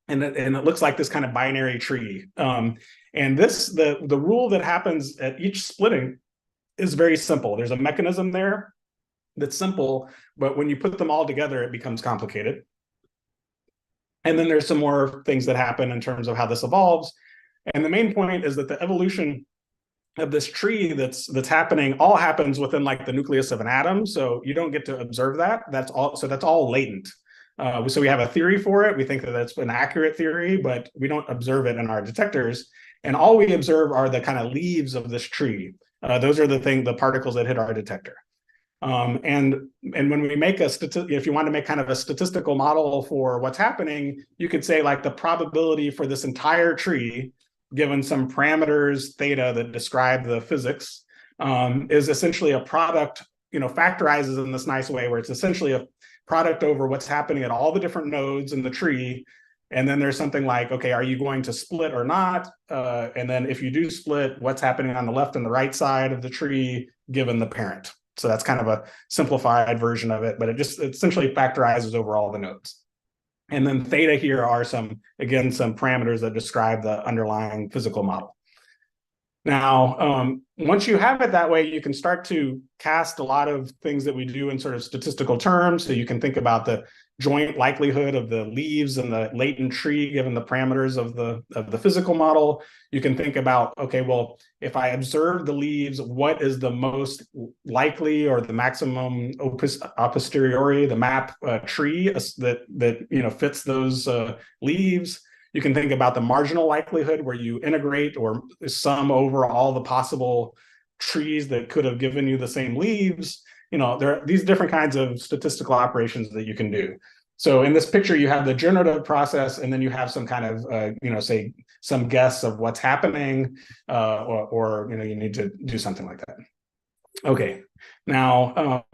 Speaker 8: And it looks like this kind of binary tree. And the rule that happens at each splitting is very simple. There's a mechanism there that's simple, but when you put them all together, it becomes complicated. And then there's some more things that happen in terms of how this evolves. And the main point is that the evolution of this tree that's happening all happens within like the nucleus of an atom. So you don't get to observe that. That's all latent. So we have a theory for it. We think that that's an accurate theory, but we don't observe it in our detectors. And all we observe are the kind of leaves of this tree. Those are the particles that hit our detector. And when we make if you want to make kind of a statistical model for what's happening, you could say like the probability for this entire tree, given some parameters theta that describe the physics, is essentially a product, factorizes in this nice way where it's essentially a product over what's happening at all the different nodes in the tree. And then there's something like, okay, are you going to split or not? And then if you do split, what's happening on the left and the right side of the tree, given the parent. So that's kind of a simplified version of it, but it essentially factorizes over all the nodes. And then theta here are some parameters that describe the underlying physical model. Now, once you have it that way, you can start to cast a lot of things that we do in sort of statistical terms. So you can think about the joint likelihood of the leaves and the latent tree given the parameters of the physical model. You can think about, okay, well, if I observe the leaves, what is the most likely or the maximum a posteriori, the map tree that fits those leaves. You can think about the marginal likelihood where you integrate or sum over all the possible trees that could have given you the same leaves. There are these different kinds of statistical operations that you can do. So in this picture, you have the generative process, and then you have some kind of, say, some guess of what's happening, or you need to do something like that. Okay, now,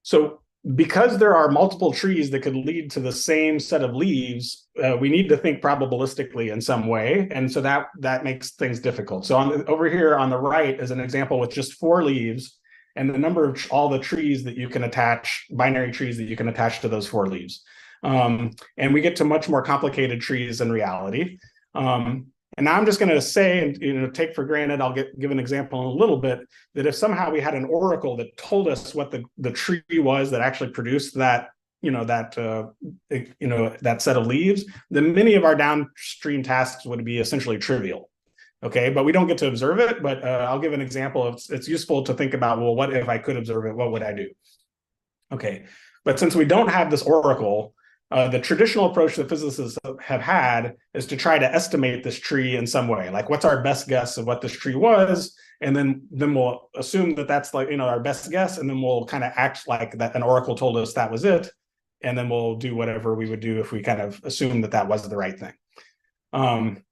Speaker 8: so because there are multiple trees that could lead to the same set of leaves, we need to think probabilistically in some way, and so that makes things difficult. So over here on the right is an example with just 4 leaves, and the number of all the trees that you can attach, binary trees that you can attach to those 4 leaves. And we get to much more complicated trees in reality. And now I'm just going to say, and take for granted, I'll give an example in a little bit, that if somehow we had an oracle that told us what the tree was that actually produced that, that set of leaves, then many of our downstream tasks would be essentially trivial. Okay, but we don't get to observe it. But I'll give an example. It's useful to think about, well, what if I could observe it? What would I do? Okay, but since we don't have this oracle, the traditional approach that physicists have had is to try to estimate this tree in some way. Like, what's our best guess of what this tree was? And then we'll assume that that's like, our best guess. And then we'll kind of act like that an oracle told us that was it. And then we'll do whatever we would do if we kind of assume that was the right thing.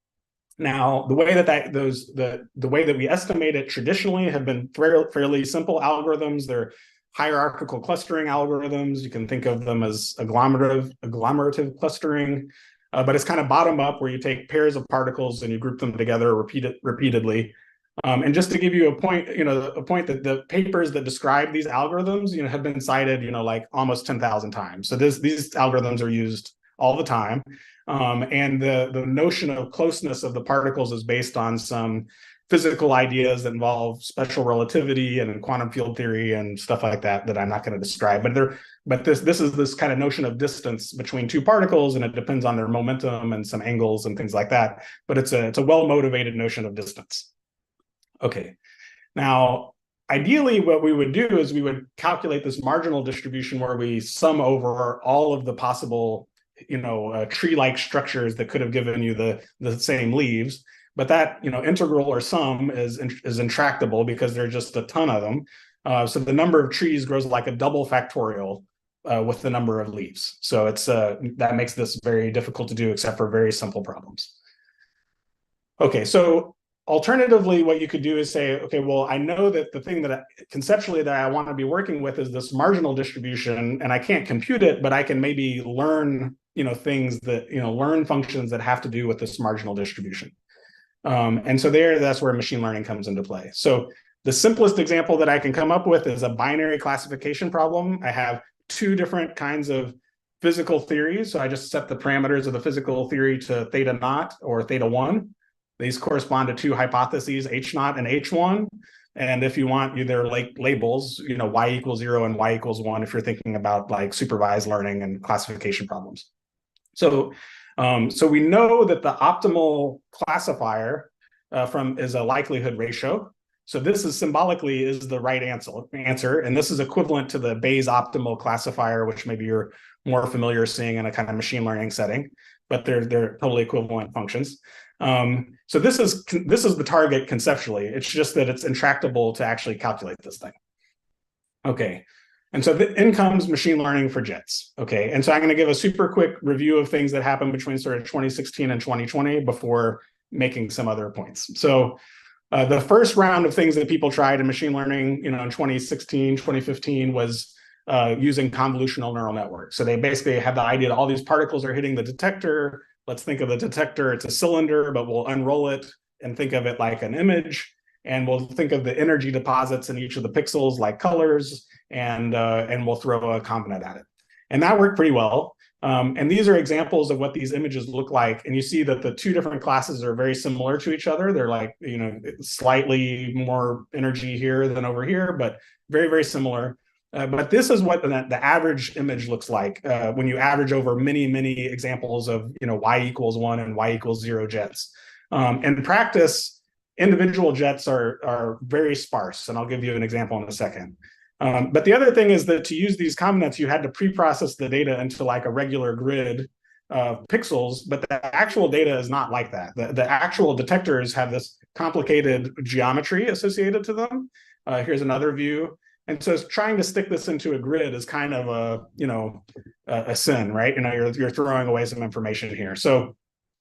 Speaker 8: Now, the way the way that we estimate it traditionally have been fairly simple algorithms. They're hierarchical clustering algorithms. You can think of them as agglomerative clustering, but it's kind of bottom up, where you take pairs of particles and you group them together repeatedly. And just to give you a point, a point that the papers that describe these algorithms, have been cited, like almost 10,000 times. So these algorithms are used all the time. And the notion of closeness of the particles is based on some physical ideas that involve special relativity and quantum field theory and stuff like that I'm not going to describe. But this is this kind of notion of distance between 2 particles, and it depends on their momentum and some angles and things like that. But it's a well-motivated notion of distance. Okay, now ideally what we would do is we would calculate this marginal distribution where we sum over all of the possible tree-like structures that could have given you the same leaves. But that, integral or sum is intractable because there are just a ton of them. So the number of trees grows like a double factorial with the number of leaves. So it's that makes this very difficult to do, except for very simple problems. Okay, so alternatively, what you could do is say, okay, well, I know that the thing that conceptually that I want to be working with is this marginal distribution, and I can't compute it, but I can maybe learn, things that, learn functions that have to do with this marginal distribution. And so that's where machine learning comes into play. So the simplest example that I can come up with is a binary classification problem. I have 2 different kinds of physical theories. So I just set the parameters of the physical theory to theta naught or theta 1. These correspond to 2 hypotheses, H naught and H1. And if you want, they're like labels, y equals 0 and y equals 1, if you're thinking about like supervised learning and classification problems. So, so we know that the optimal classifier is a likelihood ratio. So this is symbolically is the right answer, and this is equivalent to the Bayes optimal classifier, which maybe you're more familiar seeing in a kind of machine learning setting, but they're totally equivalent functions. So this is the target conceptually. It's just that it's intractable to actually calculate this thing. Okay, and so in comes machine learning for JETs. Okay, and so I'm going to give a super quick review of things that happened between sort of 2016 and 2020 before making some other points. So the first round of things that people tried in machine learning, in 2016, 2015 was using convolutional neural networks. So they basically had the idea that all these particles are hitting the detector. Let's think of the detector, it's a cylinder, but we'll unroll it and think of it like an image. And we'll think of the energy deposits in each of the pixels like colors, and we'll throw a component at it. And that worked pretty well. And these are examples of what these images look like. And you see that the two different classes are very similar to each other. They're like, slightly more energy here than over here, but very, very similar. But this is what the average image looks like when you average over many, many examples of y equals 1 and y equals 0 jets. In practice, individual jets are very sparse, and I'll give you an example in a second. But the other thing is that to use these combinates, you had to pre-process the data into like a regular grid of pixels, but the actual data is not like that. The actual detectors have this complicated geometry associated to them. Here's another view. And so trying to stick this into a grid is kind of a sin, right? You're throwing away some information here. So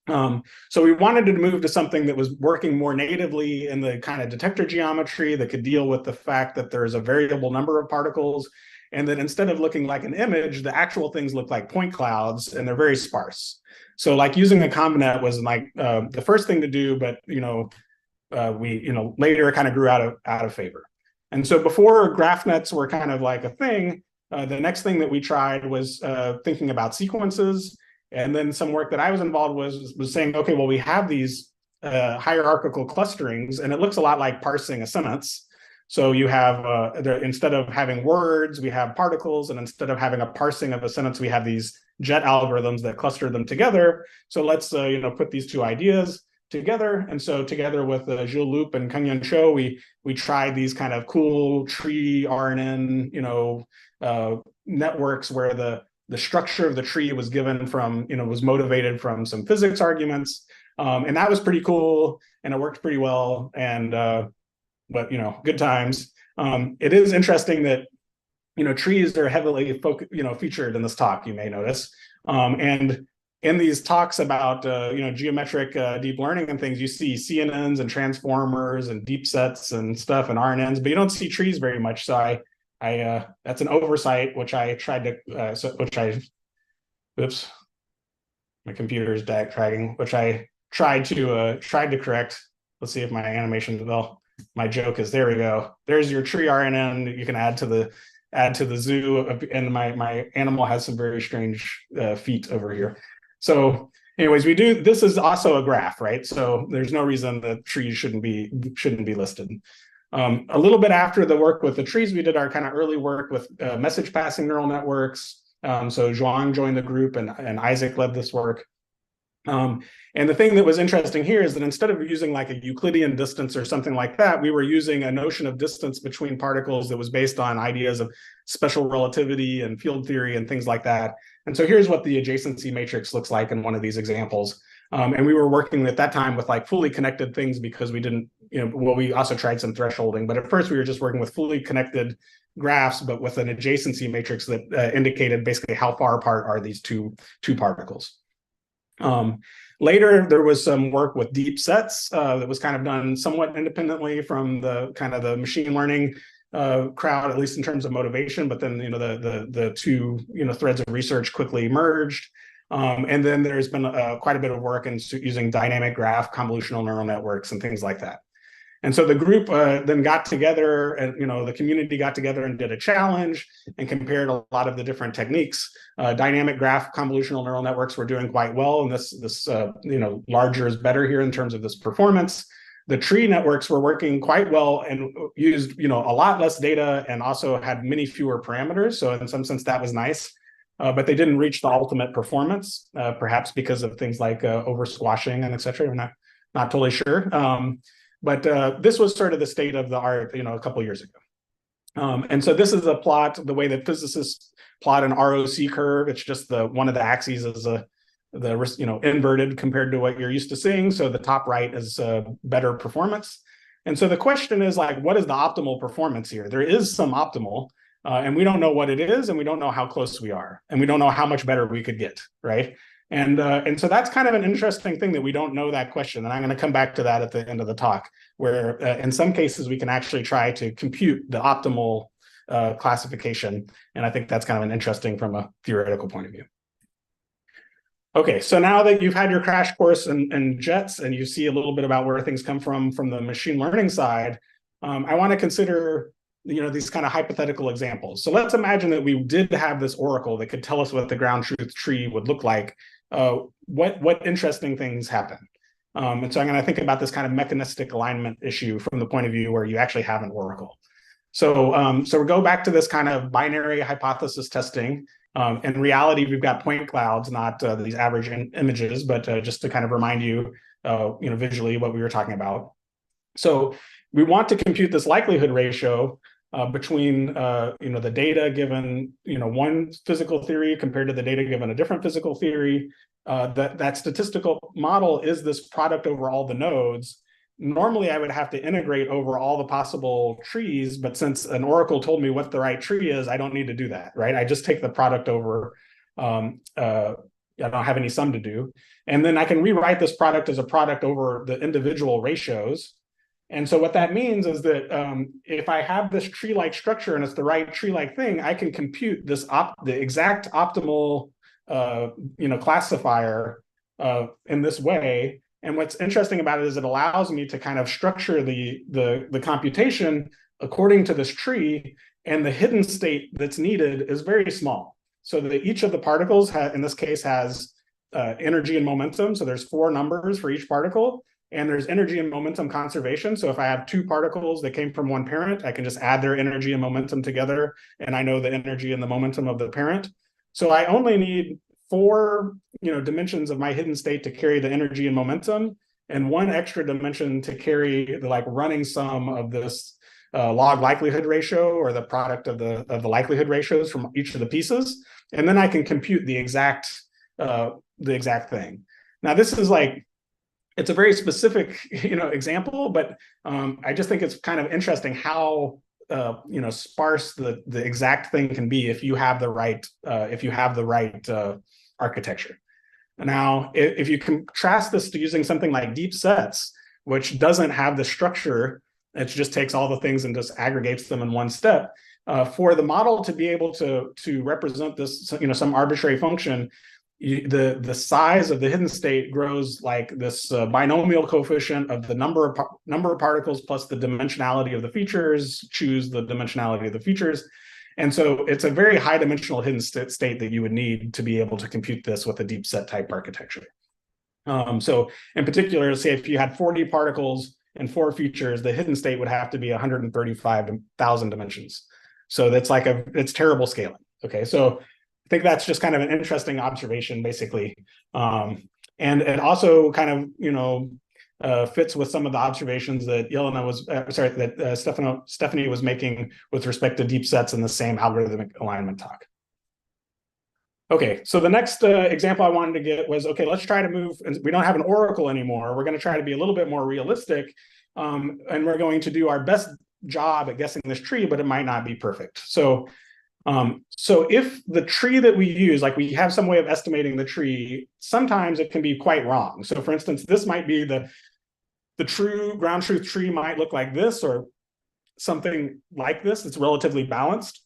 Speaker 8: we wanted to move to something that was working more natively in the kind of detector geometry that could deal with the fact that there's a variable number of particles, and that instead of looking like an image, the actual things look like point clouds, and they're very sparse. So like using a combinate was like the first thing to do, but we later kind of grew out of favor. And so before graph nets were kind of like a thing, the next thing that we tried was thinking about sequences. And then some work that I was involved was saying, okay, well, we have these hierarchical clusterings, and it looks a lot like parsing a sentence. So you have, instead of having words, we have particles, and instead of having a parsing of a sentence, we have these JET algorithms that cluster them together. So let's, put these two ideas together. And so together with Gilles Loup and Kangyan Cho, we tried these kind of cool tree RNN, networks where the structure of the tree was given from, was motivated from some physics arguments. And that was pretty cool, and it worked pretty well. And, but, good times. It is interesting that, trees are heavily featured in this talk, you may notice. And in these talks about, geometric deep learning and things, you see CNNs and transformers and deep sets and stuff and RNNs, but you don't see trees very much. So I that's an oversight, which I tried to, oops, my computer is dragging, which I tried to correct. Let's see if my animation, well, my joke is, there we go. There's your tree RNN that you can add to the zoo, and my animal has some very strange feet over here. So anyways, this is also a graph, right? So there's no reason that trees shouldn't be listed. A little bit after the work with the trees, we did our kind of early work with message passing neural networks. So Zhuang joined the group, and Isaac led this work. And the thing that was interesting here is that instead of using like a Euclidean distance or something like that, we were using a notion of distance between particles that was based on ideas of special relativity and field theory and things like that. And so here's what the adjacency matrix looks like in one of these examples. And we were working at that time with like fully connected things because we didn't, we also tried some thresholding, but at first we were just working with fully connected graphs, but with an adjacency matrix that indicated basically how far apart are these two particles. Later, there was some work with deep sets that was kind of done somewhat independently from the kind of the machine learning crowd, at least in terms of motivation. But then, the two threads of research quickly merged. And then there's been quite a bit of work in using dynamic graph convolutional neural networks and things like that. And so the group then got together, and the community got together and did a challenge and compared a lot of the different techniques. Dynamic graph convolutional neural networks were doing quite well, and this larger is better here in terms of this performance. the tree networks were working quite well and used, a lot less data and also had many fewer parameters. So in some sense, that was nice. But they didn't reach the ultimate performance, perhaps because of things like over squashing and et cetera. We're not totally sure. But this was sort of the state of the art, a couple of years ago. And so this is a plot, the way that physicists plot an ROC curve. It's just one of the axes is inverted compared to what you're used to seeing. So the top right is better performance. And so the question is like, what is the optimal performance here? There is some optimal, and we don't know what it is, and we don't know how close we are, and we don't know how much better we could get, right? And so that's kind of an interesting thing that we don't know that question. And I'm going to come back to that at the end of the talk, where in some cases we can actually try to compute the optimal classification. And I think that's kind of an interesting from a theoretical point of view. Okay, so now that you've had your crash course in JETS and you see a little bit about where things come from the machine learning side, I want to consider these kind of hypothetical examples. So let's imagine that we did have this oracle that could tell us what the ground truth tree would look like. What interesting things happen? And so I'm going to think about this kind of mechanistic alignment issue from the point of view where you actually have an oracle. So we go back to this kind of binary hypothesis testing. In reality, we've got point clouds, not these average images, but just to kind of remind you, visually what we were talking about. So we want to compute this likelihood ratio between the data given one physical theory compared to the data given a different physical theory. That statistical model is this product over all the nodes. Normally, I would have to integrate over all the possible trees, but since an oracle told me what the right tree is, I don't need to do that, right? I just take the product over. I don't have any sum to do, and then I can rewrite this product as a product over the individual ratios. And so what that means is that if I have this tree-like structure and it's the right tree-like thing, I can compute this the exact optimal classifier in this way. And what's interesting about it is it allows me to kind of structure the computation according to this tree, and the hidden state that's needed is very small. So that each of the particles in this case has energy and momentum. So there's 4 numbers for each particle. And there's energy and momentum conservation. So if I have 2 particles that came from one parent, I can just add their energy and momentum together, and I know the energy and the momentum of the parent. So I only need 4 dimensions of my hidden state to carry the energy and momentum, and 1 extra dimension to carry the running sum of this log likelihood ratio, or the product of the likelihood ratios from each of the pieces. And then I can compute the exact thing. Now this is it's a very specific, example, but I just think it's kind of interesting how, sparse the exact thing can be if you have the right architecture. Now, if you contrast this to using something like deep sets, which doesn't have the structure, it just takes all the things and just aggregates them in one step. For the model to be able to represent this, some arbitrary function, the size of the hidden state grows like this binomial coefficient of the number of particles plus the dimensionality of the features. Choose the dimensionality of the features, and so it's a very high dimensional hidden state that you would need to be able to compute this with a deep set type architecture. So in particular, say if you had 40 particles and 4 features, the hidden state would have to be 135,000 dimensions. So that's it's terrible scaling. Okay, so I think that's just kind of an interesting observation, basically. And it also kind of, fits with some of the observations that Stephanie was making with respect to deep sets in the same algorithmic alignment talk. Okay, so the next example I wanted to get was, okay, let's try to move, and we don't have an oracle anymore. We're going to try to be a little bit more realistic, and we're going to do our best job at guessing this tree, but it might not be perfect. So if the tree that we use, we have some way of estimating the tree, sometimes it can be quite wrong. So for instance, this might be the true ground truth tree might look like this, or something like this. It's relatively balanced.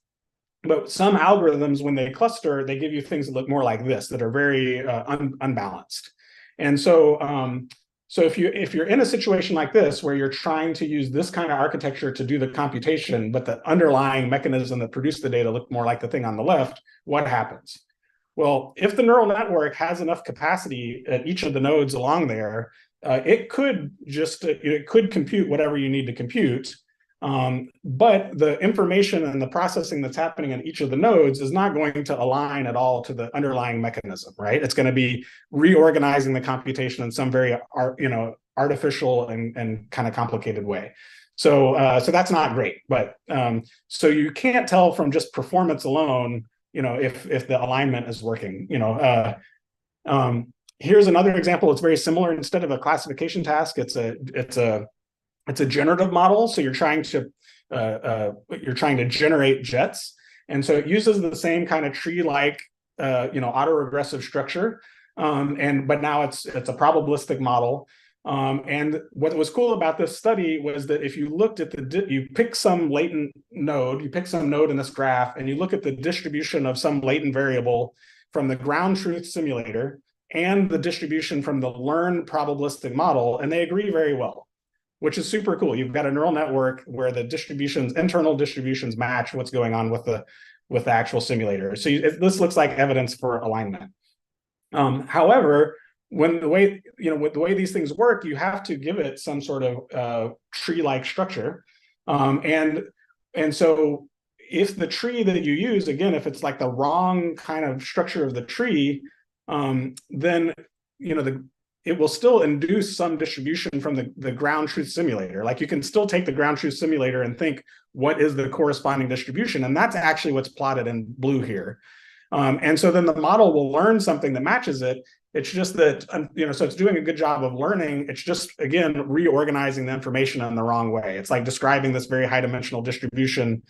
Speaker 8: But some algorithms, when they cluster, they give you things that look more like this, that are very unbalanced. And so so if you're in a situation like this, where you're trying to use this kind of architecture to do the computation, but the underlying mechanism that produced the data look more like the thing on the left, what happens? Well, if the neural network has enough capacity at each of the nodes along there, it could compute whatever you need to compute. But the information and the processing that's happening in each of the nodes is not going to align at all to the underlying mechanism, right? It's going to be reorganizing the computation in some very artificial and kind of complicated way. So that's not great. But so you can't tell from just performance alone, if the alignment is working. Here's another example. It's very similar. Instead of a classification task, it's a generative model. So you're trying to generate jets, and so it uses the same kind of tree-like autoregressive structure, but now it's a probabilistic model. And what was cool about this study was that if you looked at you pick some latent node, you pick some node in this graph, and you look at the distribution of some latent variable from the ground truth simulator and the distribution from the learned probabilistic model, and they agree very well, which is super cool. You've got a neural network where the internal distributions match what's going on with the actual simulator. So this looks like evidence for alignment. However, the way these things work, you have to give it some sort of tree-like structure, and so if the tree that you use, again, if it's like the wrong kind of structure of the tree, then it will still induce some distribution from the ground truth simulator. Like you can still take the ground truth simulator and think, what is the corresponding distribution? And that's actually what's plotted in blue here. And so then the model will learn something that matches it. It's just that, so it's doing a good job of learning. It's just, again, reorganizing the information in the wrong way. It's like describing this very high dimensional distribution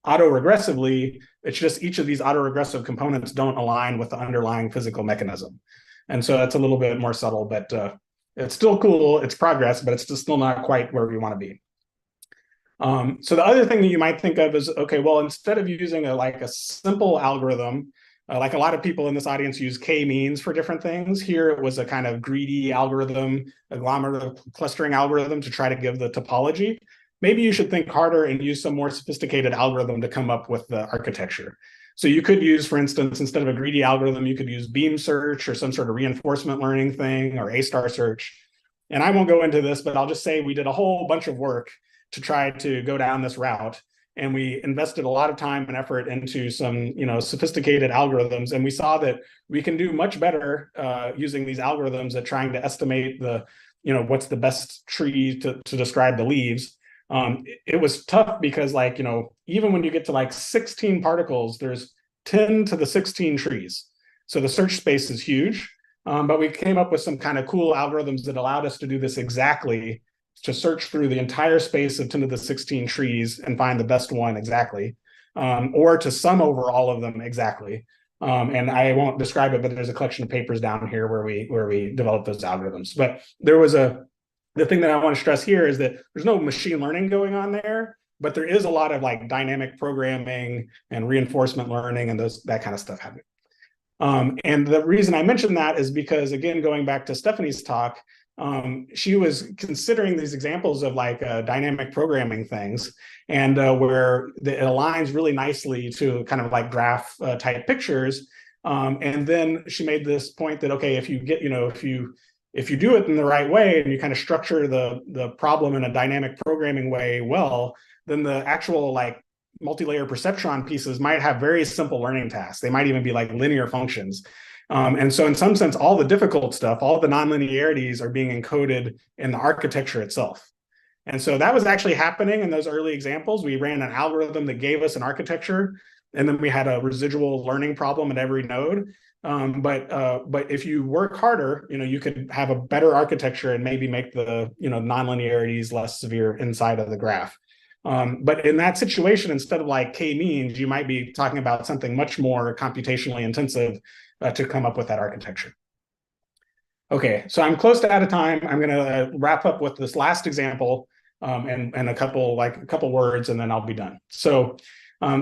Speaker 8: autoregressively. It's just each of these autoregressive components don't align with the underlying physical mechanism. And so that's a little bit more subtle, but it's still cool. It's progress, but it's just still not quite where we want to be. So the other thing that you might think of is, okay, well, instead of using a simple algorithm, like a lot of people in this audience use k-means for different things. Here it was a kind of greedy algorithm, agglomerative clustering algorithm to try to give the topology. Maybe you should think harder and use some more sophisticated algorithm to come up with the architecture. So you could use, for instance, instead of a greedy algorithm, you could use beam search or some sort of reinforcement learning thing or A-star search. And I won't go into this, but I'll just say we did a whole bunch of work to try to go down this route. And we invested a lot of time and effort into some, sophisticated algorithms. And we saw that we can do much better using these algorithms at trying to estimate what's the best tree to describe the leaves. It was tough because even when you get to 16 particles, there's 10 to the 16 trees. So the search space is huge, but we came up with some kind of cool algorithms that allowed us to do this exactly, to search through the entire space of 10 to the 16 trees and find the best one exactly, or to sum over all of them exactly. And I won't describe it, but there's a collection of papers down here where we developed those algorithms. But the thing that I want to stress here is that there's no machine learning going on there, but there is a lot of dynamic programming and reinforcement learning and that kind of stuff happening. And the reason I mentioned that is because, again, going back to Stephanie's talk, she was considering these examples of dynamic programming things, and where it aligns really nicely to kind of graph type pictures. And then she made this point that, okay, if you get, if you do it in the right way and you kind of structure the problem in a dynamic programming way well, then the actual multi-layer perceptron pieces might have very simple learning tasks. They might even be linear functions. And so in some sense, all the difficult stuff, all the nonlinearities are being encoded in the architecture itself. And so that was actually happening in those early examples. We ran an algorithm that gave us an architecture, and then we had a residual learning problem at every node. But if you work harder, you could have a better architecture and maybe make the nonlinearities less severe inside of the graph. But in that situation, instead of k-means, you might be talking about something much more computationally intensive to come up with that architecture. Okay, so I'm close to out of time. I'm going to wrap up with this last example and a couple words, and then I'll be done. So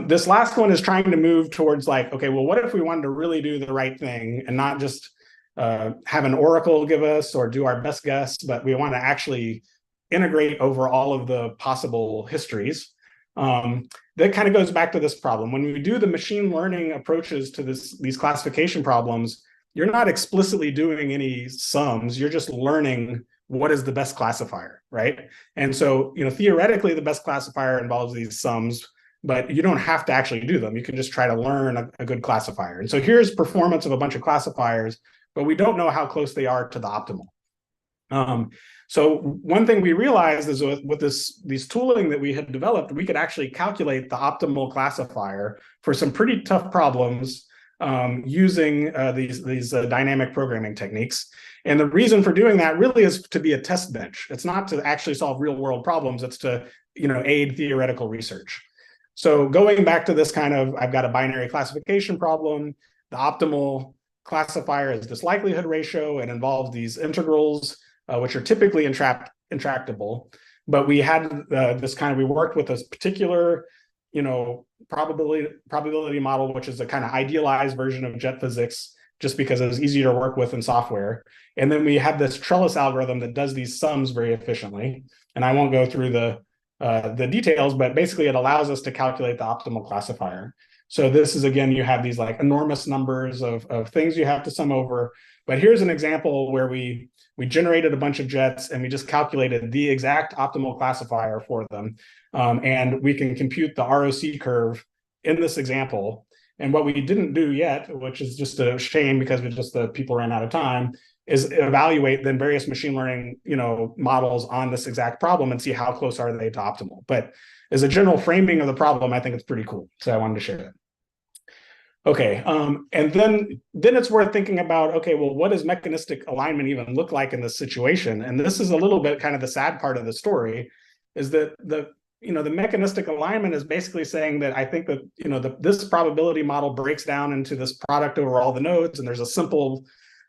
Speaker 8: this last one is trying to move towards okay, well, what if we wanted to really do the right thing and not just have an oracle give us or do our best guess, but we want to actually integrate over all of the possible histories. That kind of goes back to this problem. When we do the machine learning approaches to these classification problems, you're not explicitly doing any sums. You're just learning what is the best classifier, right? And so, theoretically, the best classifier involves these sums, but you don't have to actually do them. You can just try to learn a good classifier. And so here's performance of a bunch of classifiers, but we don't know how close they are to the optimal. So one thing we realized is with these tooling that we had developed, we could actually calculate the optimal classifier for some pretty tough problems using these dynamic programming techniques. And the reason for doing that really is to be a test bench. It's not to actually solve real world problems. It's to aid theoretical research. So going back to this I've got a binary classification problem. The optimal classifier is this likelihood ratio. It involves these integrals, which are typically intractable. But we had we worked with a particular, probability model, which is a kind of idealized version of jet physics, just because it was easier to work with in software. And then we have this trellis algorithm that does these sums very efficiently. And I won't go through the details, but basically it allows us to calculate the optimal classifier. So this is, again, you have these enormous numbers of things you have to sum over. But here's an example where we generated a bunch of jets and we just calculated the exact optimal classifier for them. And we can compute the ROC curve in this example. And what we didn't do yet, which is just a shame because the people ran out of time, is evaluate then various machine learning, models on this exact problem and see how close are they to optimal. But as a general framing of the problem, I think it's pretty cool. So I wanted to share it. Okay, and then it's worth thinking about, okay, well, what does mechanistic alignment even look like in this situation? And this is a little bit kind of the sad part of the story, is that the mechanistic alignment is basically saying that I think that, this probability model breaks down into this product over all the nodes, and there's a simple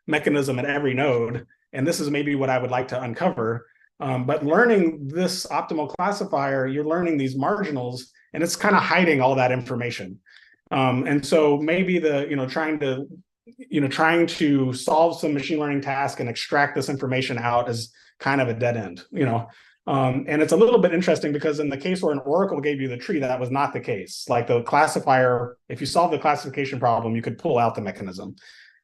Speaker 8: mechanism at every node. And this is maybe what I would like to uncover. But learning this optimal classifier, you're learning these marginals, and it's kind of hiding all that information. And so maybe trying to solve some machine learning task and extract this information out is kind of a dead end, and it's a little bit interesting because in the case where an oracle gave you the tree, that was not the case. Like the classifier, if you solve the classification problem, you could pull out the mechanism.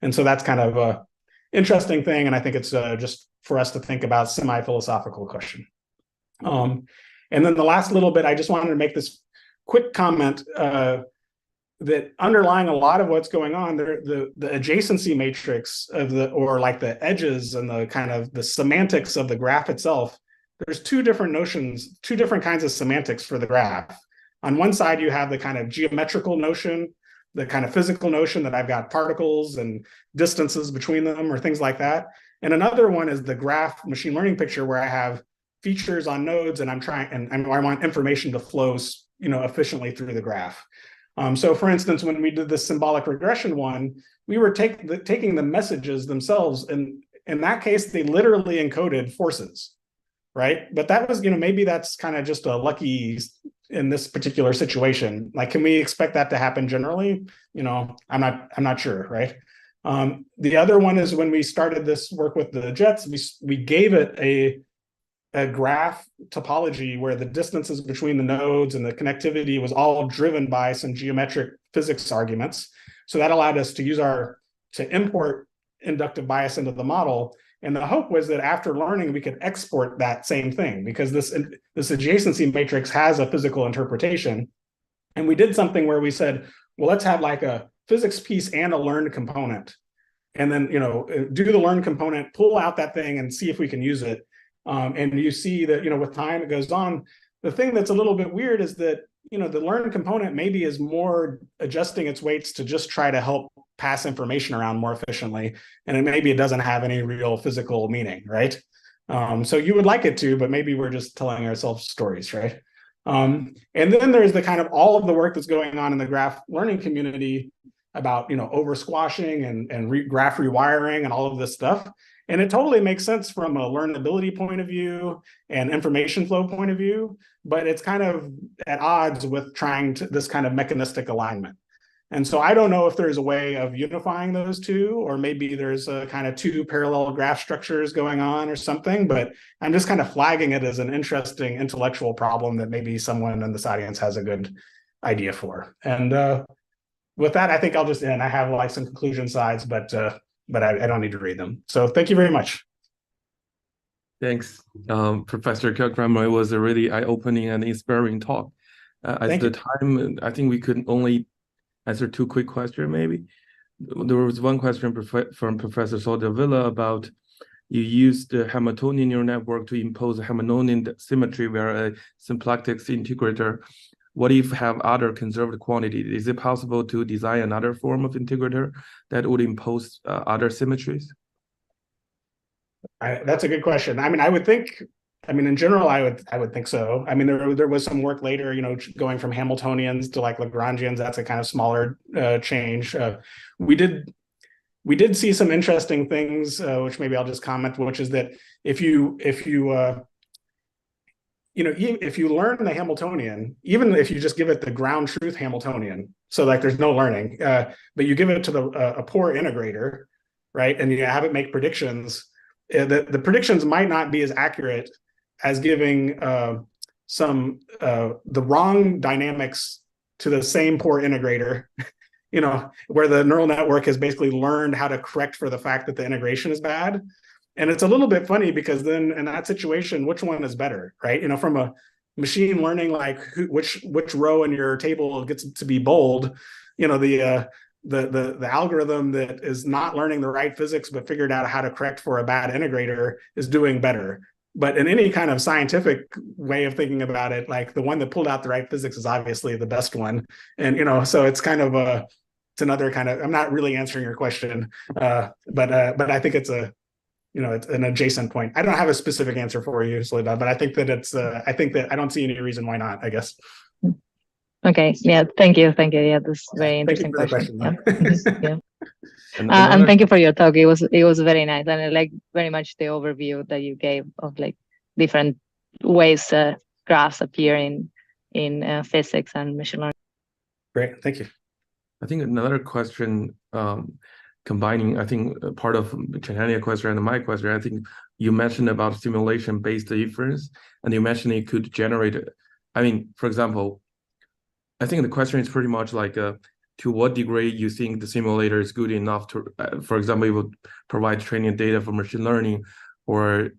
Speaker 8: And so that's kind of a interesting thing. And I think it's just for us to think about semi-philosophical question. And then the last little bit, I just wanted to make this quick comment that underlying a lot of what's going on, the adjacency matrix of the edges and the kind of the semantics of the graph itself, there's two different notions, two different kinds of semantics for the graph. On one side, you have the kind of geometrical notion, the kind of physical notion that I've got particles and distances between them or things like that. And another one is the graph machine learning picture where I have features on nodes and I want information to flow, efficiently through the graph. So for instance, when we did the symbolic regression one, we were taking the messages themselves, and in that case, they literally encoded forces, right? But that was, maybe that's kind of just a lucky in this particular situation. Like, can we expect that to happen generally? I'm not sure, right? The other one is when we started this work with the jets, we gave it a graph topology where the distances between the nodes and the connectivity was all driven by some geometric physics arguments. So that allowed us to import inductive bias into the model. And the hope was that after learning, we could export that same thing because this adjacency matrix has a physical interpretation. And we did something where we said, well, let's have like a physics piece and a learned component. And then, do the learned component, pull out that thing and see if we can use it. And you see that, with time it goes on. The thing that's a little bit weird is that, the learned component maybe is more adjusting its weights to just try to help pass information around more efficiently. And maybe it doesn't have any real physical meaning, right? So you would like it to, but maybe we're just telling ourselves stories, right? And then there's the kind of all of the work that's going on in the graph learning community about, over squashing and graph rewiring and all of this stuff. And it totally makes sense from a learnability point of view and information flow point of view, but it's kind of at odds with this kind of mechanistic alignment. And so I don't know if there's a way of unifying those two, or maybe there's a kind of two parallel graph structures going on or something, but I'm just kind of flagging it as an interesting intellectual problem that maybe someone in this audience has a good idea for. And with that, I think I'll just end. I have like some conclusion slides, but I don't need to read them. So thank you very much.
Speaker 7: Thanks, Professor Kalkbrenner. It was a really eye-opening and inspiring talk. As the time, I think we could only answer 2 quick questions, maybe. There was one question from Professor Soldevilla about you used the Hamiltonian neural network to impose a Hamiltonian symmetry via a symplectic integrator. What if have other conserved quantity? Is it possible to design another form of integrator that would impose other symmetries?
Speaker 8: That's a good question. I mean, I would think, I mean, in general, I would think so. I mean, there was some work later, you know, going from Hamiltonians to like Lagrangians. That's a kind of smaller change. We did see some interesting things, which maybe I'll just comment, which is that if you learn the Hamiltonian, even if you just give it the ground truth Hamiltonian, so like there's no learning, but you give it to a poor integrator, right, and you have it make predictions, the predictions might not be as accurate as giving the wrong dynamics to the same poor integrator, you know, where the neural network has basically learned how to correct for the fact that the integration is bad. And it's a little bit funny because then in that situation, which one is better, right? You know, from a machine learning, like which row in your table gets to be bold, you know, the algorithm that is not learning the right physics but figured out how to correct for a bad integrator is doing better. But in any kind of scientific way of thinking about it, like the one that pulled out the right physics is obviously the best one. And, you know, so it's kind of it's another kind of, I'm not really answering your question, but I think it's it's an adjacent point. I don't have a specific answer for you, Soledad, but I think that I think that I don't see any reason why not, I guess.
Speaker 9: Okay. Yeah. Thank you. Yeah, this is very interesting question. Yeah. And thank you for your talk. It was very nice, and I like very much the overview that you gave of like different ways graphs appear in physics and machine learning.
Speaker 8: Great. Thank you.
Speaker 7: I think another question, combining, I think part of Chanhania question and my question, I think you mentioned about simulation-based inference, and you mentioned it could generate, I mean, for example, I think the question is pretty much like, to what degree you think the simulator is good enough to, for example, it would provide training data for machine learning, or,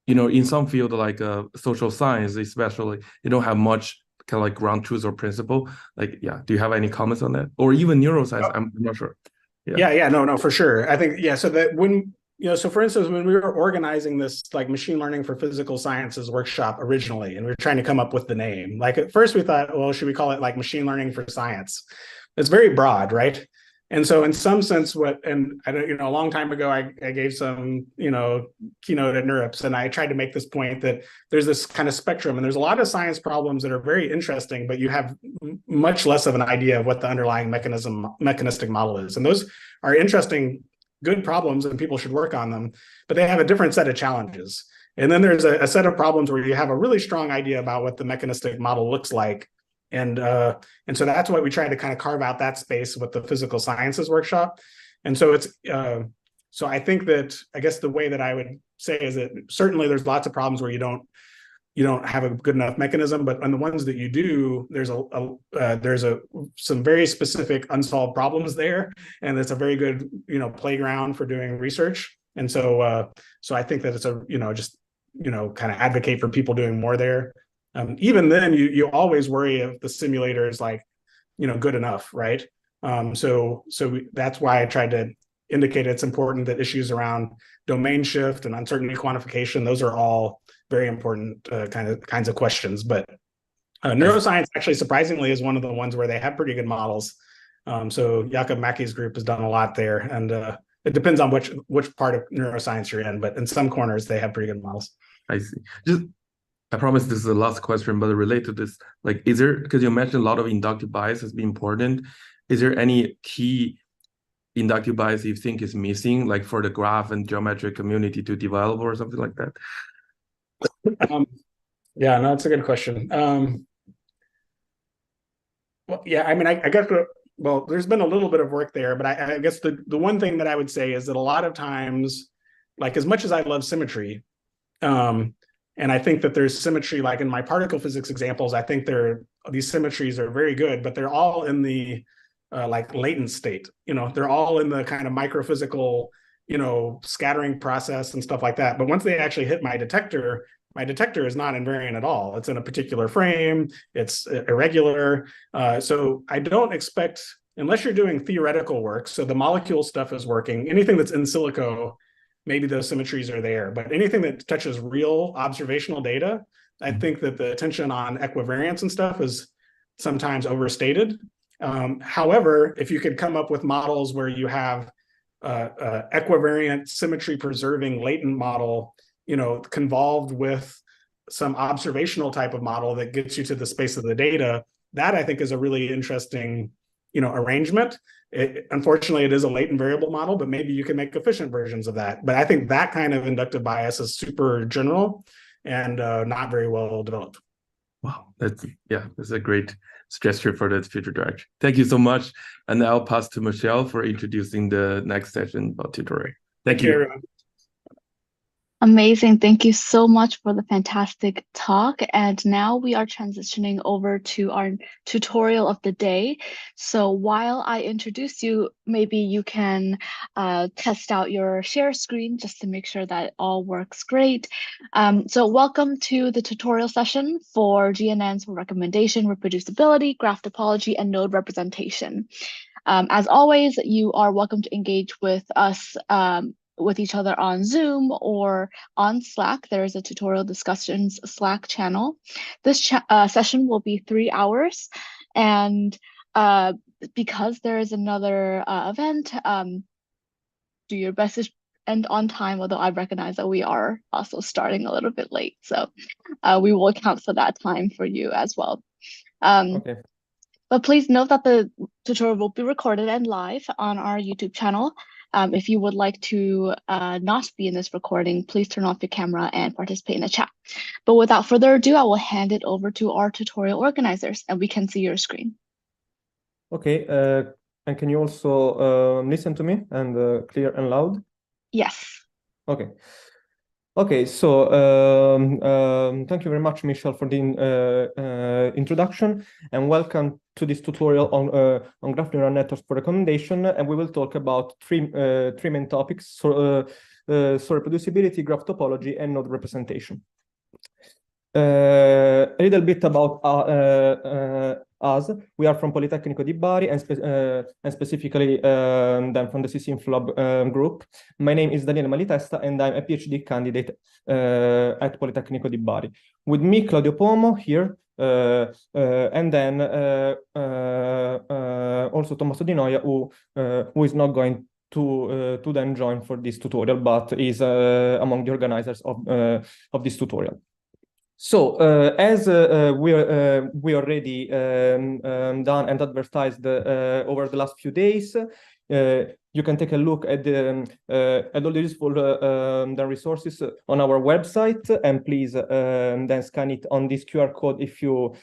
Speaker 7: you know, in some field like social science, especially, you don't have much kind of like ground truth or principle. Like, yeah, do you have any comments on that? Or even neuroscience? I'm not sure.
Speaker 8: Yeah, no, for sure. I think, yeah, so that when, you know, so for instance, when we were organizing this like machine learning for physical sciences workshop originally, and we were trying to come up with the name, like at first we thought, well, should we call it like machine learning for science? It's very broad, right? And so in some sense, and I don't, you know, a long time ago, I gave some, you know, keynote at NeurIPS, and I tried to make this point that there's this kind of spectrum, and there's a lot of science problems that are very interesting, but you have much less of an idea of what the underlying mechanistic model is. And those are interesting, good problems, and people should work on them, but they have a different set of challenges. And then there's a set of problems where you have a really strong idea about what the mechanistic model looks like. And so that's why we try to kind of carve out that space with the physical sciences workshop. And so it's so I think that, I guess the way that I would say is that certainly there's lots of problems where you don't have a good enough mechanism, but on the ones that you do, there's some very specific unsolved problems there, and it's a very good, you know, playground for doing research. And so so I think that it's just kind of advocate for people doing more there. Even then, you always worry if the simulator is like, you know, good enough, right? So that's why I tried to indicate it's important that issues around domain shift and uncertainty quantification, those are all very important kinds of questions. But neuroscience actually surprisingly is one of the ones where they have pretty good models. So Jakob Mackey's group has done a lot there, and it depends on which part of neuroscience you're in, but in some corners they have pretty good models.
Speaker 7: I see. I promise this is the last question, but related to this, like, is there, because you mentioned a lot of inductive bias has been important, is there any key inductive bias you think is missing, like for the graph and geometric community to develop or something like that?
Speaker 8: Yeah, no, that's a good question. Well, yeah, I mean, I guess, well, there's been a little bit of work there, but I guess the one thing that I would say is that a lot of times, like as much as I love symmetry, and I think that there's symmetry, like in my particle physics examples, I think these symmetries are very good, but they're all in the like latent state. You know, they're all in the kind of microphysical scattering process and stuff like that. But once they actually hit my detector is not invariant at all. It's in a particular frame. It's irregular. So I don't expect, unless you're doing theoretical work, so the molecule stuff is working, anything that's in silico, maybe those symmetries are there. But anything that touches real observational data, I think that the attention on equivariance and stuff is sometimes overstated. However, if you could come up with models where you have equivariant symmetry preserving latent model, convolved with some observational type of model that gets you to the space of the data, that I think is a really interesting, arrangement. Unfortunately, it is a latent variable model, but maybe you can make efficient versions of that. But I think that kind of inductive bias is super general and not very well developed.
Speaker 7: Wow, that's a great suggestion for the future direction. Thank you so much. And now I'll pass to Michelle for introducing the next session about tutorial. Thank you.
Speaker 8: Everyone.
Speaker 10: Amazing. Thank you so much for the fantastic talk. And now we are transitioning over to our tutorial of the day. So while I introduce you, maybe you can test out your share screen just to make sure that it all works great. So welcome to the tutorial session for GNNs for recommendation, reproducibility, graph topology, and node representation. As always, you are welcome to engage with us with each other on Zoom or on Slack. There is a tutorial discussions Slack channel. This session will be 3 hours. And because there is another event, do your best to end on time, although I recognize that we are also starting a little bit late. So we will account for that time for you as well.
Speaker 4: Okay.
Speaker 10: But please note that the tutorial will be recorded and live on our YouTube channel. If you would like to not be in this recording, please turn off your camera and participate in the chat. But without further ado, I will hand it over to our tutorial organizers and we can see your screen.
Speaker 4: Okay, and can you also listen to me and clear and loud?
Speaker 10: Yes.
Speaker 4: Okay. Okay, so thank you very much, Michelle, for the introduction, and welcome to this tutorial on graph neural networks for recommendation. And we will talk about three main topics: so reproducibility, graph topology, and node representation. A little bit about us. We are from Politecnico di Bari and specifically then from the CCINFLab group. My name is Daniele Malitesta and I'm a PhD candidate at Politecnico di Bari. With me, Claudio Pomo here, and then also Tommaso Di Noia, who is not going to then join for this tutorial, but is among the organizers of this tutorial. So as we already done and advertised over the last few days, you can take a look at all the useful the resources on our website, and please then scan it on this QR code if you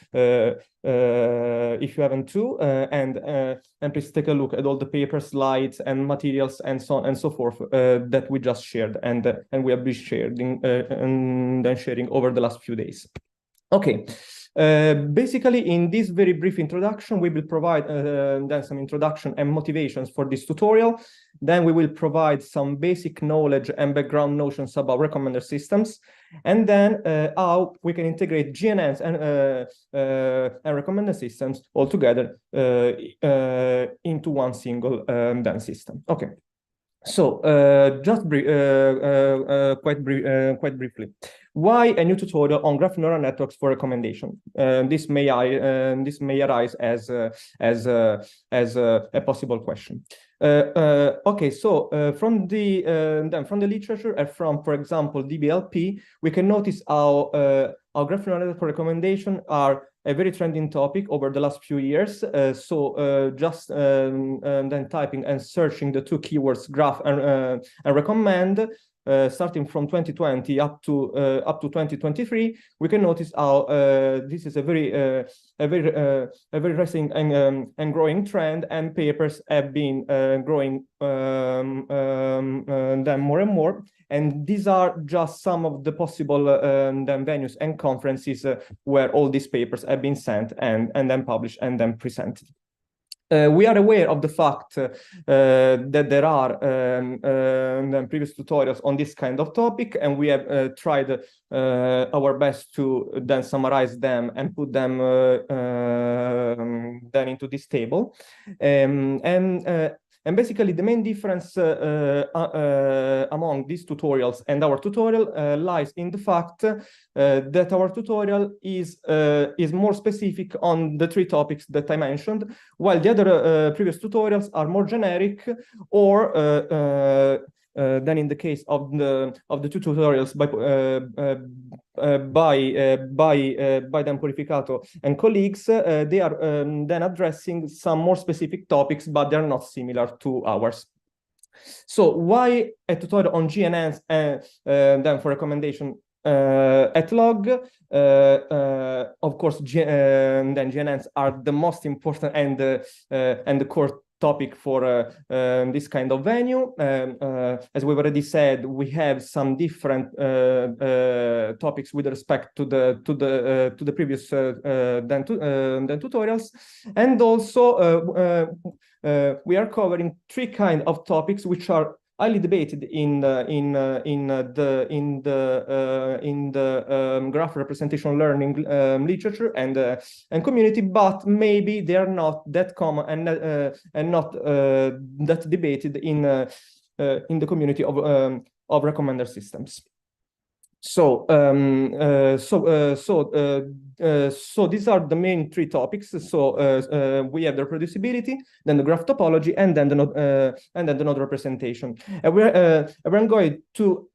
Speaker 4: haven't to, and please take a look at all the papers, slides, and materials, and so on and so forth that we just shared and we have been sharing and then sharing over the last few days. Okay. Basically, in this very brief introduction, we will provide then some introduction and motivations for this tutorial. Then we will provide some basic knowledge and background notions about recommender systems, and then how we can integrate GNNs and recommender systems all together into one single then system. Okay. So just quite briefly, why a new tutorial on graph neural networks for recommendation? This may arise as a possible question. Okay, so from the literature and from, for example, DBLP, we can notice how graph neural network for recommendation are a very trending topic over the last few years. Just then typing and searching the two keywords graph and recommend, starting from 2020 up to 2023, we can notice how this is a very rising and growing trend, and papers have been growing then more and more. And these are just some of the possible then venues and conferences where all these papers have been sent and then published and then presented.
Speaker 11: we are aware of the fact that there are previous tutorials on this kind of topic, and we have tried our best to then summarize them and put them then into this table. And basically, the main difference among these tutorials and our tutorial lies in the fact that our tutorial is more specific on the 3 topics that I mentioned, while the other previous tutorials are more generic, or than in the case of the 2 tutorials by Dan Purificato and colleagues. They are then addressing some more specific topics, but they're not similar to ours. So why a tutorial on GNNs and then for recommendation at log? Of course, then GNNs are the most important and the core topic for this kind of venue. As we've already said, we have some different topics with respect to the previous then tutorials, and also we are covering 3 kinds of topics which are highly debated in the graph representation learning literature and community, but maybe they are not that common and not that debated in the community of recommender systems. So these are the main 3 topics. So we have the reproducibility, then the graph topology, and then the node representation. And we're going to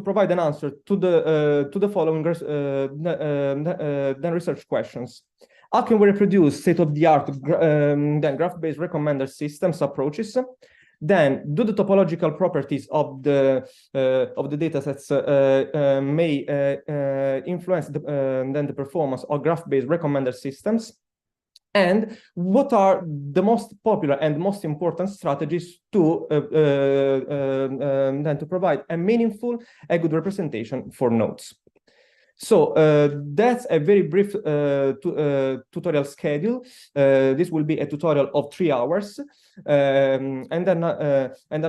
Speaker 11: provide an answer to the following then research questions. How can we reproduce state-of-the-art then graph-based recommender systems approaches? Then, do the topological properties of the datasets may influence then the performance of graph-based recommender systems? And what are the most popular and most important strategies to then to provide a meaningful and good representation for nodes? So that's a very brief tutorial schedule. This will be a tutorial of 3 hours, and then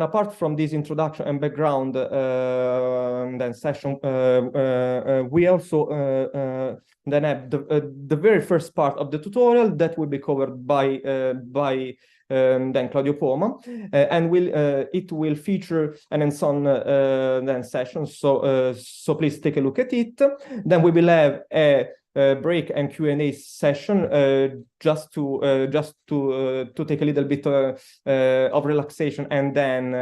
Speaker 11: apart from this introduction and background then session, we also then have the very first part of the tutorial that will be covered by then Claudio Poma, and it will feature an hands-on then session. So please take a look at it. Then we will have a break and Q&A session just to take a little bit of relaxation, and then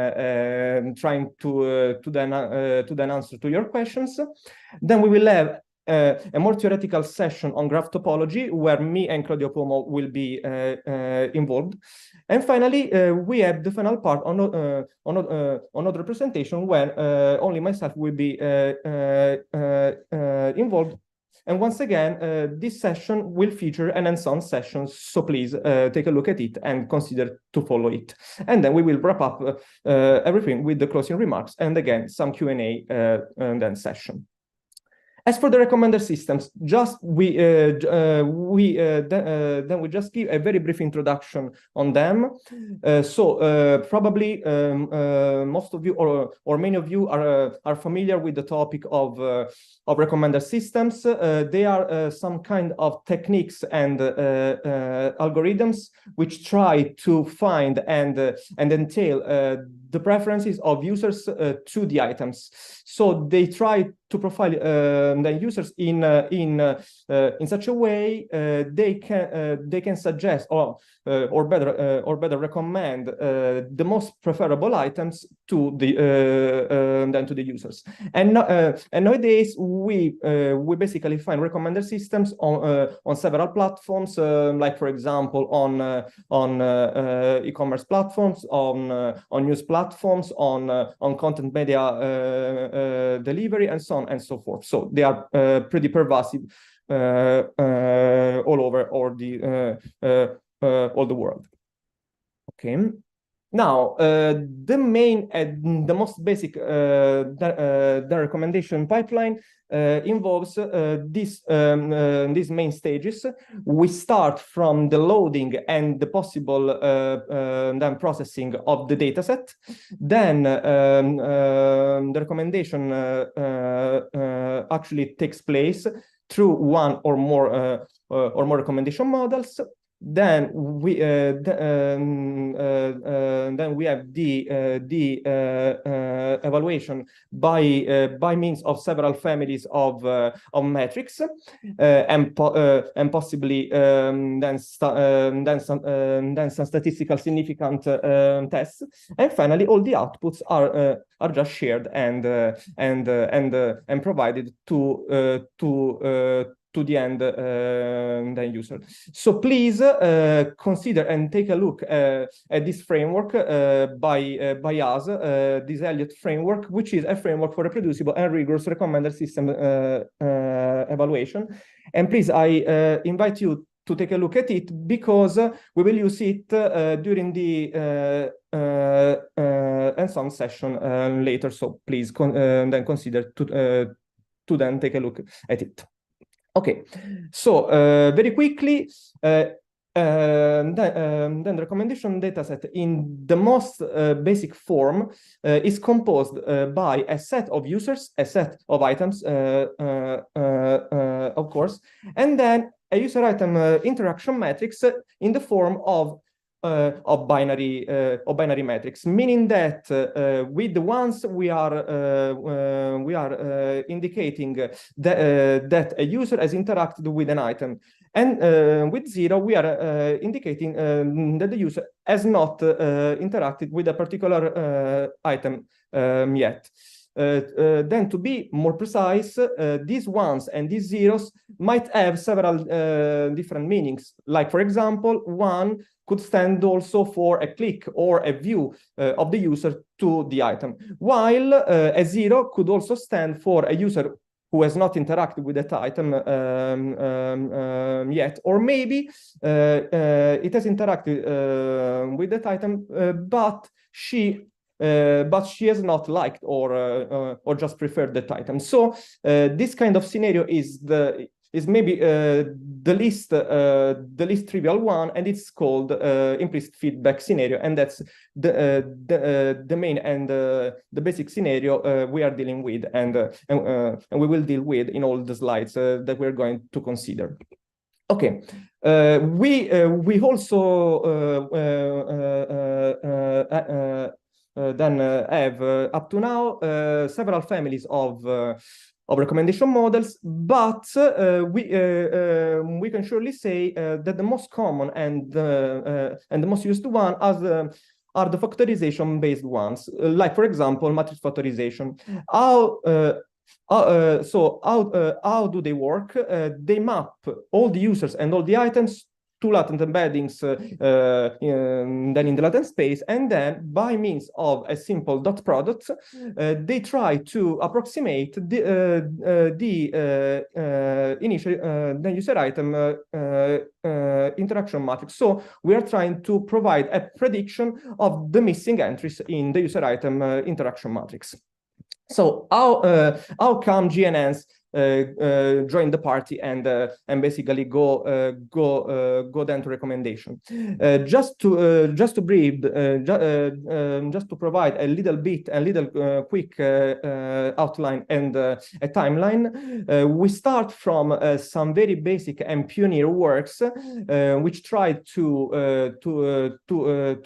Speaker 11: trying to then answer to your questions. Then we will have a more theoretical session on graph topology, where me and Claudio Poma will be involved. And finally, we have the final part on node representation, where only myself will be involved. And once again, this session will feature an hands-on session, so please take a look at it and consider to follow it. And then we will wrap up everything with the closing remarks, and again, some Q&A and then session. As for the recommender systems, then we just give a very brief introduction on them. Probably most of you or many of you are familiar with the topic of recommender systems. They are some kind of techniques and algorithms which try to find and entail the preferences of users to the items. So they try to profile the users in such a way they can suggest or better recommend the most preferable items to the users. And nowadays we basically find recommender systems on several platforms, like for example on e-commerce platforms, on news platforms, on content media delivery, and so on and so forth. So they are pretty pervasive all over all the world. Okay. Now, the main and the most basic the recommendation pipeline involves these main stages. We start from the loading and the possible then processing of the dataset. Then the recommendation actually takes place through one or more recommendation models. Then we have the evaluation by means of several families of metrics and possibly then some statistical significant tests, and finally all the outputs are just shared and provided to the end user. So please consider and take a look at this framework by us, this Elliott framework, which is a framework for reproducible and rigorous recommender system evaluation. And please, I invite you to take a look at it, because we will use it during the hands-on session later. So please then consider to then take a look at it. Okay, so very quickly, then the recommendation dataset in the most basic form is composed by a set of users, a set of items, of course, and then a user item interaction matrix in the form of binary metrics, meaning that with the ones we are indicating that a user has interacted with an item, and with 0 we are indicating that the user has not interacted with a particular item yet. Then, to be more precise, these ones and these zeros might have several different meanings. Like, for example, 1 could stand also for a click or a view of the user to the item, while a 0 could also stand for a user who has not interacted with that item yet, or maybe it has interacted with that item, but she has not liked or just preferred that item. So this kind of scenario is maybe the least trivial one, and it's called implicit feedback scenario, and that's the main and the basic scenario we are dealing with, and we will deal with in all the slides that we're going to consider. Okay, we also then have up to now several families of recommendation models, but we can surely say that the most common and the most used one are the factorization based ones, like, for example, matrix factorization. How do they work? They map all the users and all the items to latent embeddings then in the latent space, and then by means of a simple dot product, they try to approximate the initial the user item interaction matrix. So we are trying to provide a prediction of the missing entries in the user item interaction matrix. So how come GNNs join the party and basically go down to recommendation? Just to brief, just to provide a little quick outline and a timeline. We start from some very basic and pioneer works which try to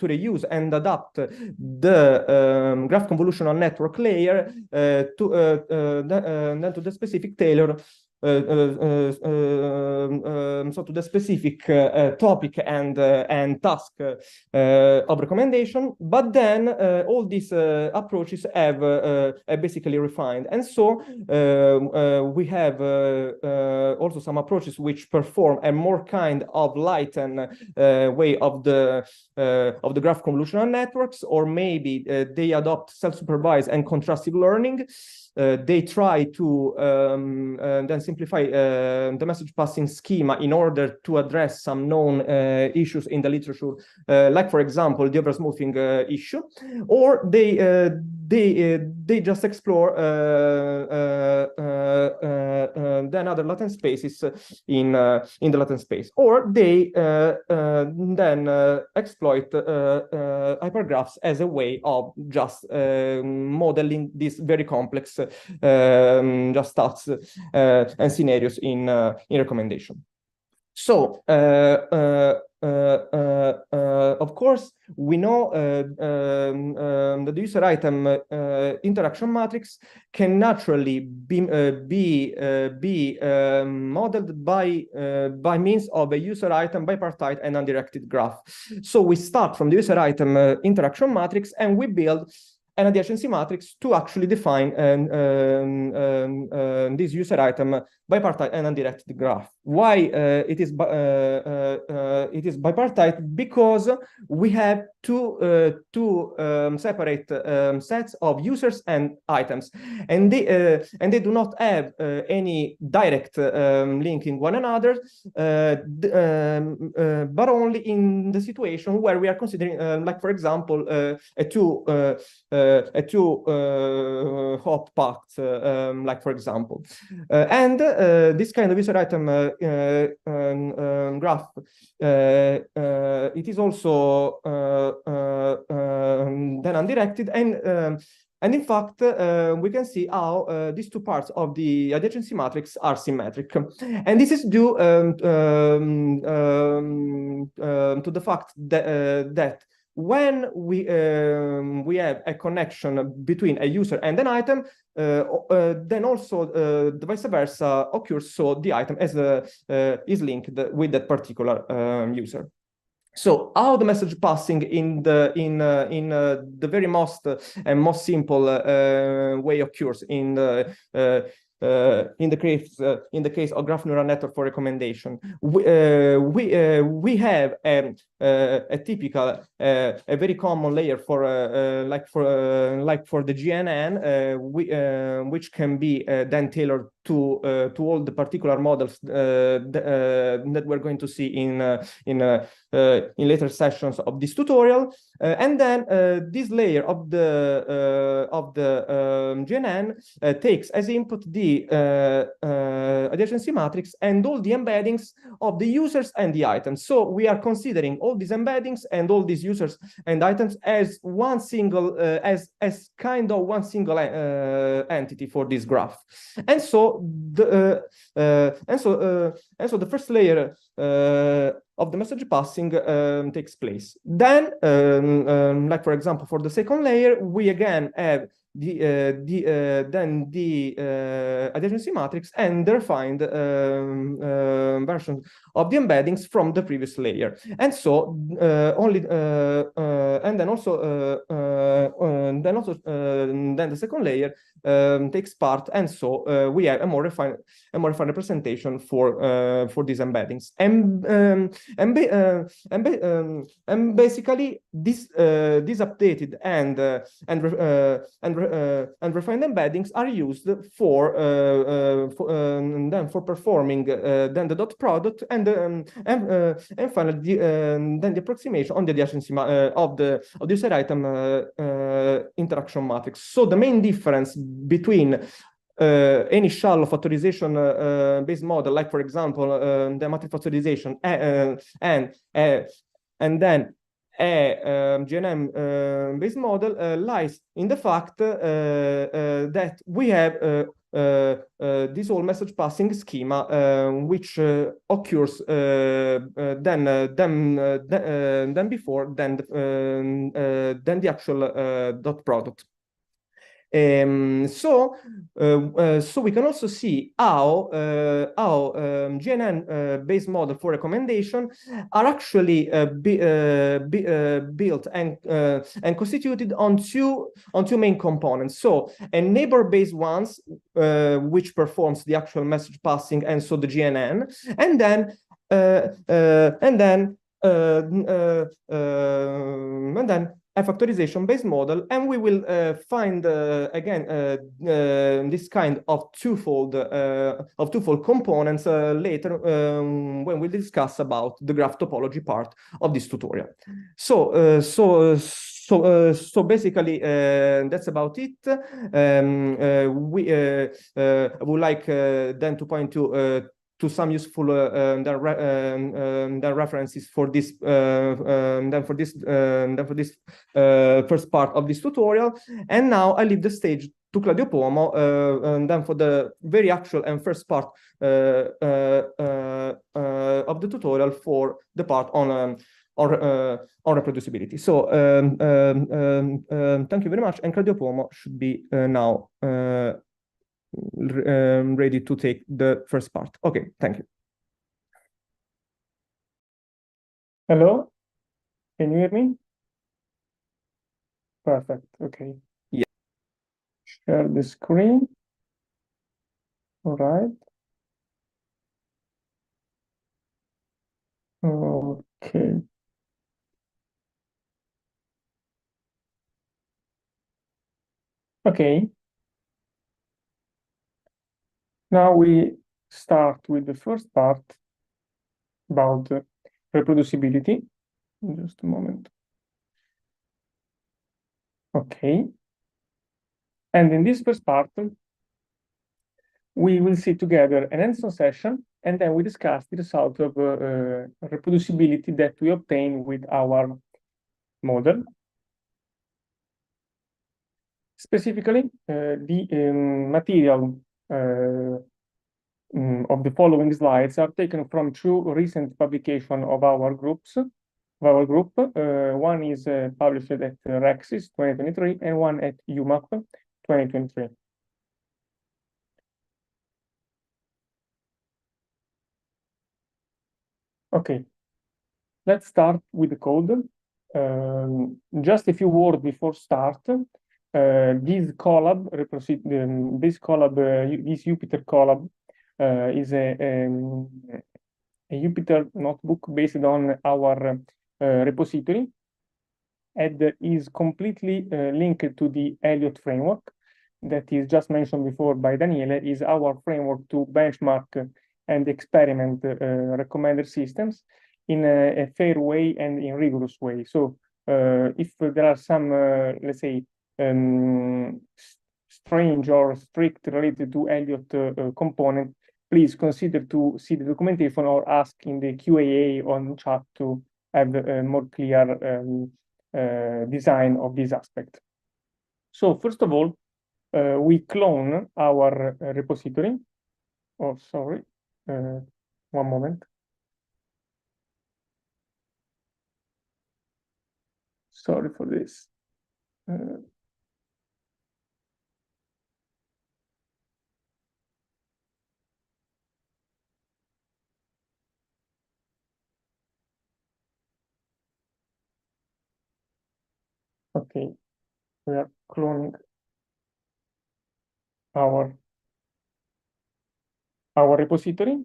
Speaker 11: reuse and adapt the graph convolutional network layer to the specific tailor, so to the specific topic and task of recommendation. But then all these approaches have basically refined, and so we have also some approaches which perform a more kind of light and way of the graph convolutional networks, or maybe they adopt self-supervised and contrastive learning. They try to then simplify the message passing schema in order to address some known issues in the literature, like for example the oversmoothing issue, or they just explore then other latent spaces in the latent space, or they then exploit hypergraphs as a way of just modeling these very complex just stats and scenarios in recommendation. So of course, we know that the user item interaction matrix can naturally be modeled by means of a user item bipartite and undirected graph. So we start from the user item interaction matrix, and we build an adjacency matrix to actually define this user item bipartite and undirected graph. Why it is bipartite? Because we have two separate sets of users and items, and they do not have any direct linking one another, but only in the situation where we are considering, like for example, a two hop path, like for example, and this kind of user item graph, it is also then undirected, and in fact, we can see how these two parts of the adjacency matrix are symmetric, and this is due to the fact that when we have a connection between a user and an item, then also the vice versa occurs. So the item is linked with that particular user. So how the message passing in the very most simple way occurs in the case of graph neural network for recommendation. We have a typical, a very common layer for like for the GNN, which can be then tailored to all the particular models that we're going to see in later sessions of this tutorial, and then this layer of the GNN takes as input the adjacency matrix and all the embeddings of the users and the items. So we are considering all these embeddings and all these users and items as one single, as kind of one single entity for this graph. And so the first layer of the message passing takes place. Then, like for example, for the second layer, we again have the adjacency matrix and the refined version of the embeddings from the previous layer. And so then the second layer takes part, and so we have a more refined representation for these embeddings. And basically this updated and refined embeddings are used for performing then the dot product and finally then the approximation on the adjacency of the user item interaction matrix. So the main difference between any shallow factorization based model, like for example the matrix factorization and then a GNN based model lies in the fact that we have this whole message passing schema, which occurs then before the actual dot product. So we can also see how GNN based model for recommendation are actually built and constituted on two main components. So a neighbor based ones, which performs the actual message passing, and so the GNN, and then a factorization-based model, and we will find again this kind of twofold components later when we discuss about the graph topology part of this tutorial. So basically that's about it. I would like then to point to some useful references for this first part of this tutorial. And now I leave the stage to Claudio Puomo, and then for the very actual and first part of the tutorial for the part on reproducibility. So thank you very much, and Claudio Puomo should be now ready to take the first part. Okay, thank you.
Speaker 12: Hello, can you hear me? Perfect, okay.
Speaker 11: Yeah.
Speaker 12: Share the screen. All right. Okay. Okay. Now we start with the first part about reproducibility. Just a moment. Okay. And in this first part, we will see together an hands-on session, and then we discuss the result of reproducibility that we obtain with our model. Specifically, the material of the following slides are taken from two recent publications of our group. One is published at Rexis 2023 and one at UMAP 2023. Okay, let's start with the code. Just a few words before start. This collab, this Jupyter collab is a Jupyter notebook based on our repository, and is completely linked to the Elliott framework that is just mentioned before by Daniele. Is our framework to benchmark and experiment recommender systems in a fair way and in rigorous way. So if there are some, let's say, strange or strict related to Elliott component, please consider to see the documentation or ask in the QAA on chat to have a more clear design of this aspect. So first of all, we clone our repository. Oh, sorry. One moment. Sorry for this. Okay, we are cloning our repository.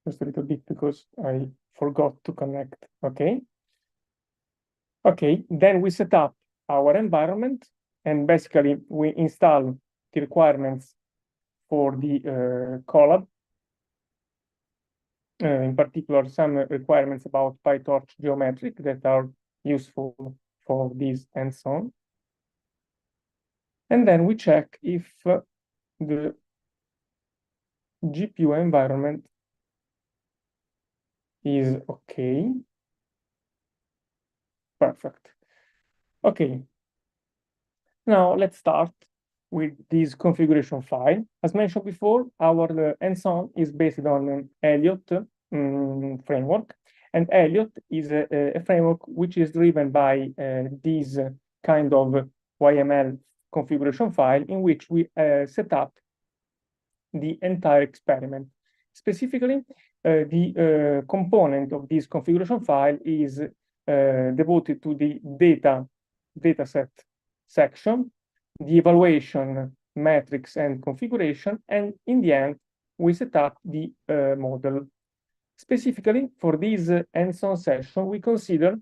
Speaker 12: Just a little bit because I forgot to connect. Okay. Okay, then we set up our environment, and basically we install the requirements for the collab. In particular, some requirements about PyTorch geometric that are useful for this and so on. And then we check if the GPU environment is okay. Perfect. Okay. Now let's start with this configuration file. As mentioned before, our hands-on is based on Elliott framework, and Elliott is a framework which is driven by this kind of YML configuration file in which we set up the entire experiment. Specifically, the component of this configuration file is devoted to the dataset section, the evaluation metrics and configuration, and in the end, we set up the model. Specifically for this hands-on session, we consider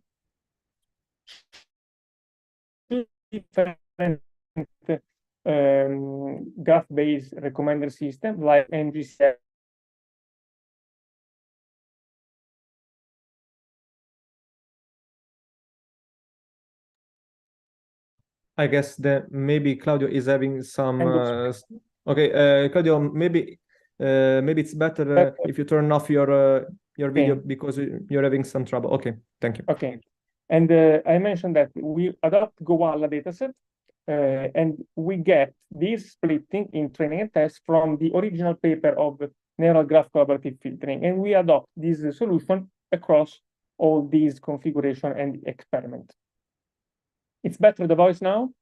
Speaker 12: two different graph-based recommender systems like NGCF.
Speaker 11: I guess that maybe Claudio is having some. Okay, Claudio, maybe it's better if you turn off your video because you're having some trouble. Okay, thank you.
Speaker 12: Okay, and I mentioned that we adopt Gowalla dataset, and we get this splitting in training and test from the original paper of neural graph collaborative filtering, and we adopt this solution across all these configuration and experiment. It's better the voice now?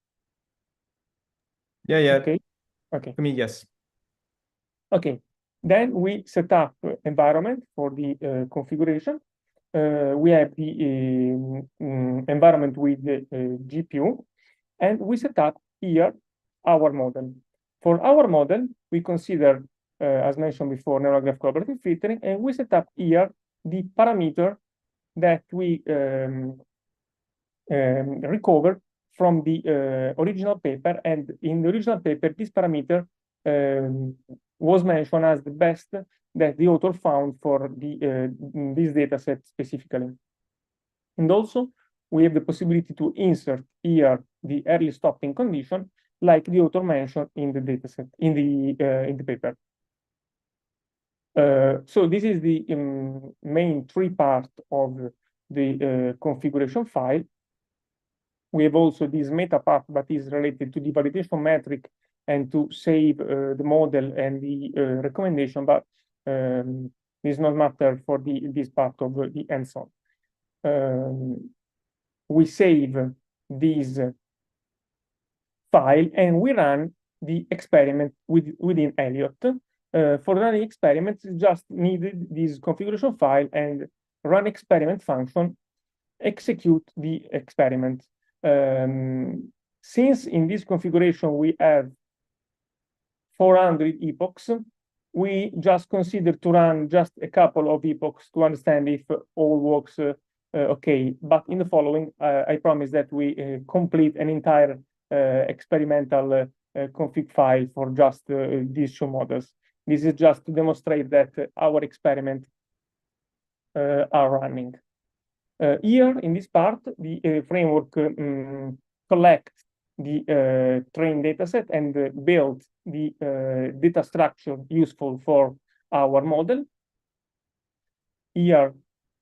Speaker 11: Yeah.
Speaker 12: Okay.
Speaker 11: I mean, yes.
Speaker 12: Okay. Then we set up environment for the configuration. We have the environment with the GPU, and we set up here our model. For our model, we consider, as mentioned before, neural graph collaborative filtering, and we set up here the parameter that we recover from the original paper. And in the original paper, this parameter was mentioned as the best that the author found for this data set specifically. And also, we have the possibility to insert here the early stopping condition, like the author mentioned in the dataset, in the paper. So this is the main three part of the configuration file. We have also this meta part that is related to the validation metric and to save the model and the recommendation, but this not matter for this part of the hands-on. We save this file and we run the experiment within Elliot. For running experiments, just needed this configuration file and run experiment function, execute the experiment. Since in this configuration we have 400 epochs, we just consider to run just a couple of epochs to understand if all works okay. But in the following, I promise that we complete an entire experimental config file for just these two models. This is just to demonstrate that our experiments are running. Here in this part, the framework collects the trained dataset and build the data structure useful for our model. Here,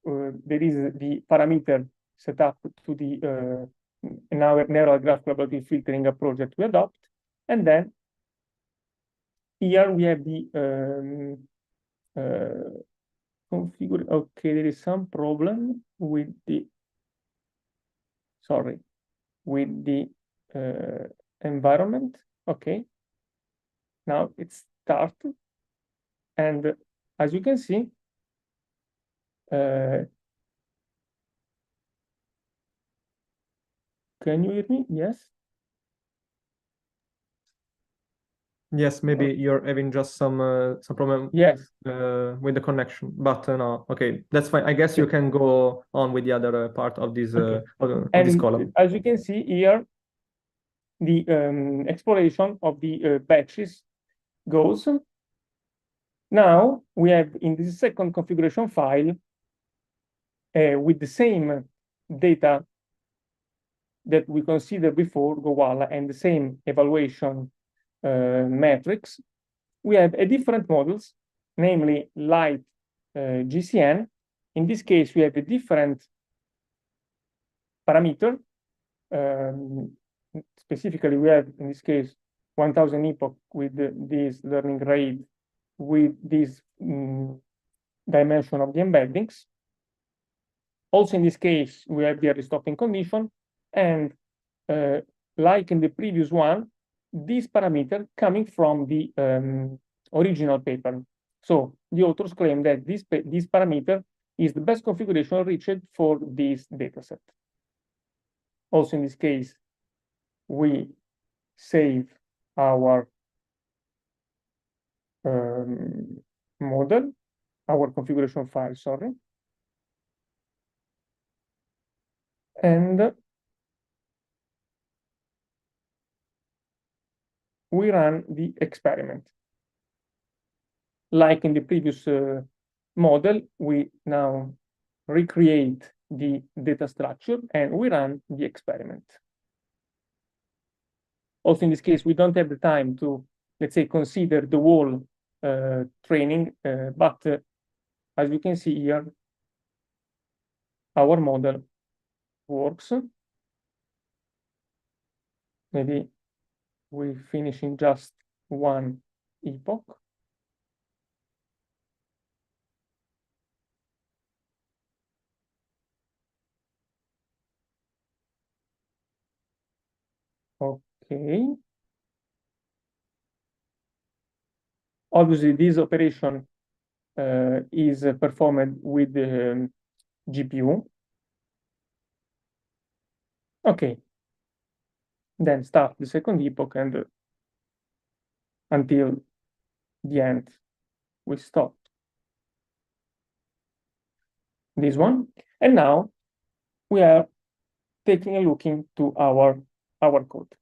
Speaker 12: there is the parameter set up to the neural graph collaborative filtering approach that we adopt. And then here we have the configure. Okay, there is some problem with the, sorry, with the environment. Okay, now it's started, and as you can see, can you hear me? Yes.
Speaker 11: Yes, maybe you're having just some problem.
Speaker 12: Yes.
Speaker 11: With the connection, but no, okay, that's fine. I guess you can go on with the other part of this this column.
Speaker 12: As you can see here, the exploration of the batches goes. Now we have in this second configuration file with the same data that we considered before, Gowalla, and the same evaluation metrics, we have a different models, namely light GCN. In this case, we have a different parameter. Specifically, we have, in this case, 1000 epoch with this learning rate, with this dimension of the embeddings. Also, in this case, we have the early stopping condition. And like in the previous one, this parameter coming from the original paper. So the authors claim that this parameter is the best configuration reached for this dataset. Also in this case, we save our model, our configuration file, sorry. And we run the experiment. Like in the previous model, we now recreate the data structure and we run the experiment. Also, in this case, we don't have the time to, let's say, consider the whole training, but as you can see here, our model works. Maybe we finish in just one epoch. Okay. Obviously, this operation is performed with the GPU. Okay. Then start the second epoch and until the end, we stop this one. And now we are taking a look into our code.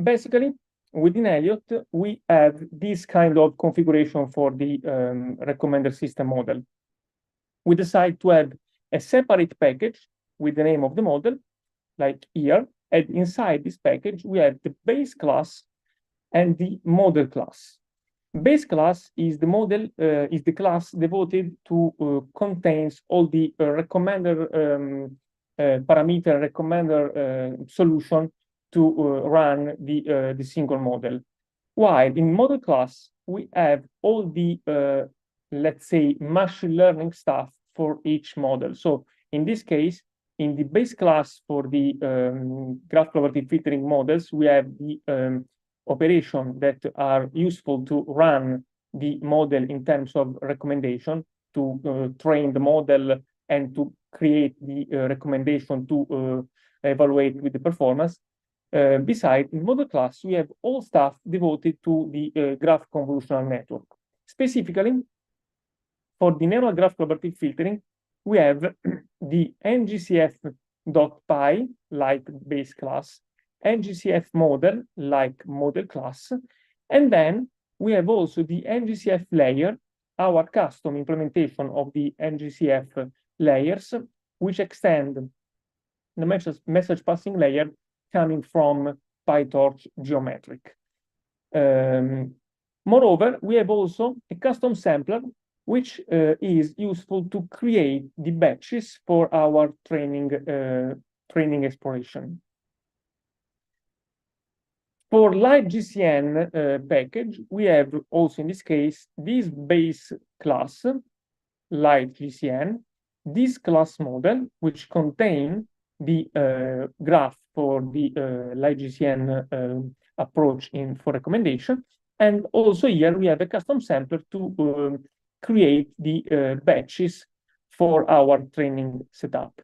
Speaker 12: Basically, within Elliot, we have this kind of configuration for the recommender system model. We decide to have a separate package with the name of the model, like here, and inside this package, we have the base class and the model class. Base class is the model, is the class devoted to contains all the recommender parameter recommender solution to run the single model. While in model class, we have all the, let's say, machine learning stuff for each model. So in this case, in the base class for the graph collaborative filtering models, we have the operations that are useful to run the model in terms of recommendation, to train the model and to create the recommendation to evaluate with the performance. Besides, in model class, we have all stuff devoted to the graph convolutional network. Specifically, for the neural graph collaborative filtering, we have the ngcf.py, like base class, ngcf model, like model class, and then we have also the ngcf layer, our custom implementation of the ngcf layers, which extend the message passing layer coming from PyTorch geometric. Moreover, we have also a custom sampler, which is useful to create the batches for our training exploration. For LiveGCN package, we have also in this case this base class, LiveGCN, this class model, which contain the graph for the LiveGCN approach for recommendation. And also here we have a custom sampler to create the batches for our training setup.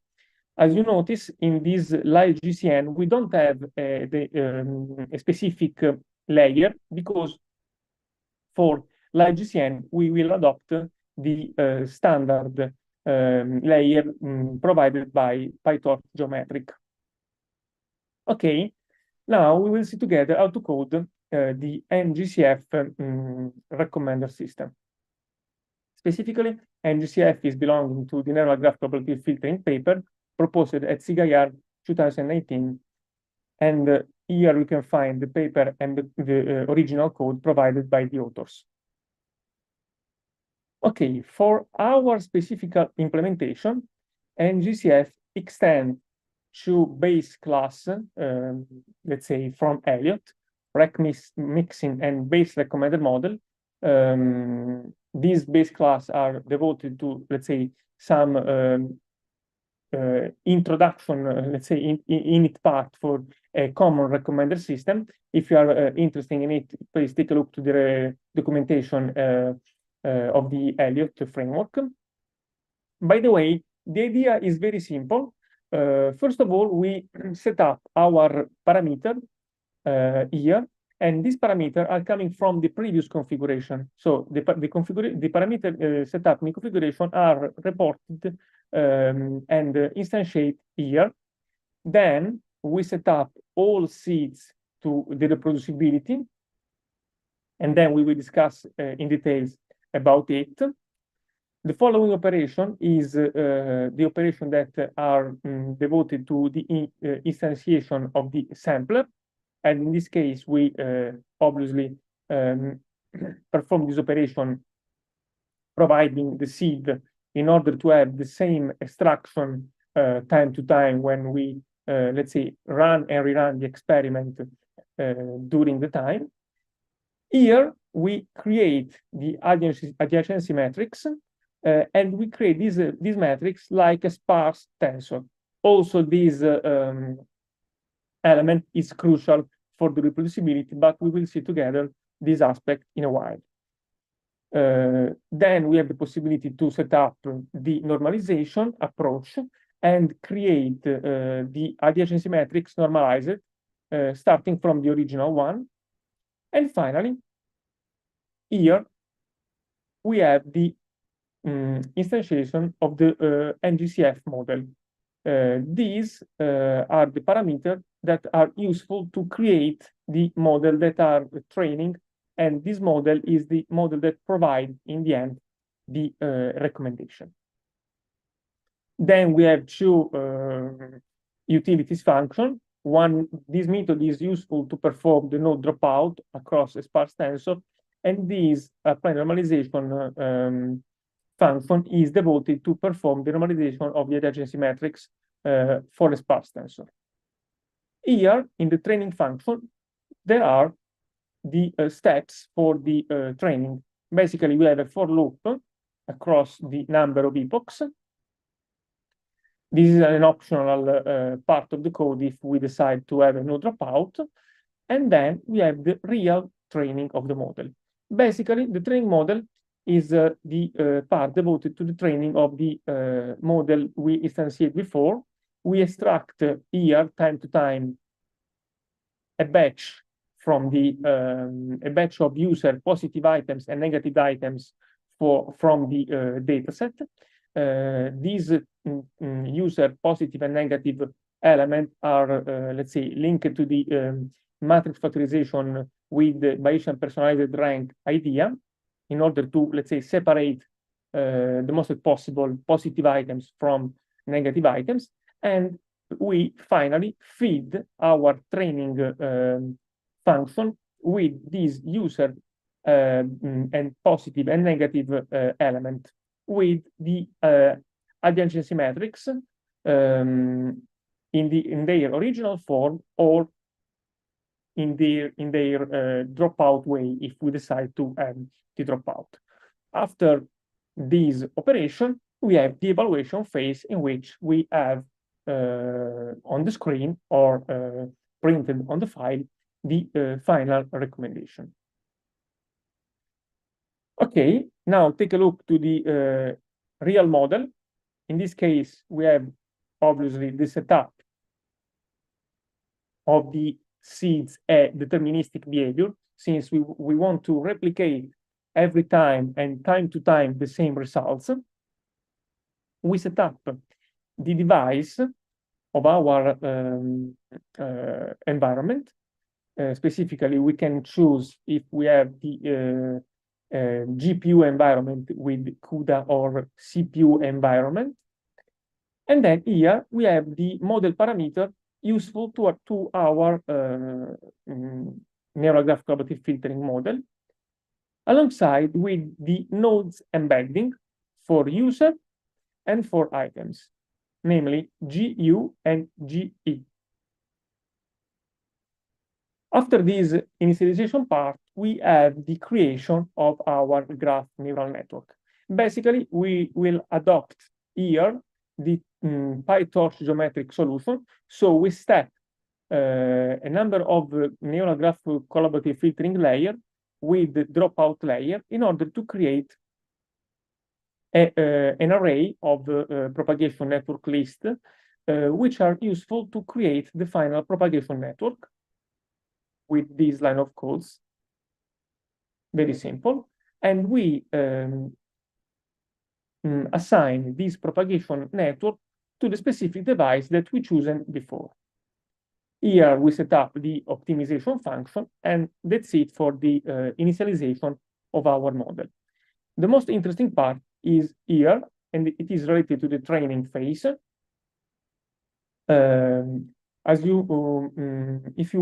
Speaker 12: As you notice, in this LiveGCN, we don't have a specific layer, because for LiveGCN, we will adopt the standard layer provided by PyTorch geometric. Okay, now we will see together how to code the ngCF recommender system. Specifically, ngCF is belonging to the neural graph collaborative filtering paper proposed at SIGIR 2019. And here you can find the paper and the original code provided by the authors. Okay, for our specific implementation, ngCF extends to base class, let's say from Elliot, rec mixin and base recommender model. These base class are devoted to, let's say, some introduction, let's say, init part for a common recommender system. If you are interested in it, please take a look to the documentation of the Elliot framework. By the way, the idea is very simple. First of all, we set up our parameter here, And these parameters are coming from the previous configuration. So the parameter setup and configuration are reported and instantiated here. Then we set up all seeds to the reproducibility, and then we will discuss in details about it. The following operation is the operation that are devoted to the instantiation of the sampler. And in this case, we obviously perform this operation providing the seed in order to have the same extraction time to time when we, let's say, run and rerun the experiment during the time. Here, we create the adjacency matrix, and we create this matrix like a sparse tensor. Also, this element is crucial for the reproducibility, but we will see together this aspect in a while. Then we have the possibility to set up the normalization approach and create the adjacency matrix normalized, starting from the original one. And finally, here we have the instantiation of the NGCF model. These are the parameters that are useful to create the model that are training, and this model is the model that provides, in the end, the recommendation. Then we have two utilities function. One, this method is useful to perform the node dropout across a sparse tensor, and this apply normalization function is devoted to perform the normalization of the adjacency matrix for a sparse tensor. Here, in the training function, there are the steps for the training. Basically, we have a for loop across the number of epochs. This is an optional part of the code if we decide to have a node dropout. And then we have the real training of the model. Basically, the training model is the part devoted to the training of the model we instantiated before. We extract here, time to time, a batch from the a batch of user positive items and negative items from the data set. These user positive and negative elements are, let's say, linked to the matrix factorization with the Bayesian personalized rank idea in order to, let's say, separate the most possible positive items from negative items. And we finally feed our training function with this user and positive and negative element with the adjacency matrix in their original form or in their dropout way if we decide to have the dropout. After this operation, we have the evaluation phase in which we have on the screen or printed on the file the final recommendation. Okay, now take a look to the real model. In this case, we have obviously the setup of the seeds at deterministic behavior, since we want to replicate every time and time to time the same results. We set up the device of our environment. Specifically, we can choose if we have the GPU environment with CUDA or CPU environment. And then here we have the model parameter useful to our neural graph collaborative filtering model, alongside with the nodes embedding for user and for items, namely GU and GE. After this initialization part, we have the creation of our graph neural network. Basically, we will adopt here the PyTorch geometric solution. So we stack a number of neural graph collaborative filtering layer with the dropout layer in order to create an array of propagation network list, which are useful to create the final propagation network. with this line of codes. Very simple. And we assign this propagation network to the specific device that we chosen before. Here we set up the optimization function, and that's it for the initialization of our model. The most interesting part is here, and it is related to the training phase. As you, if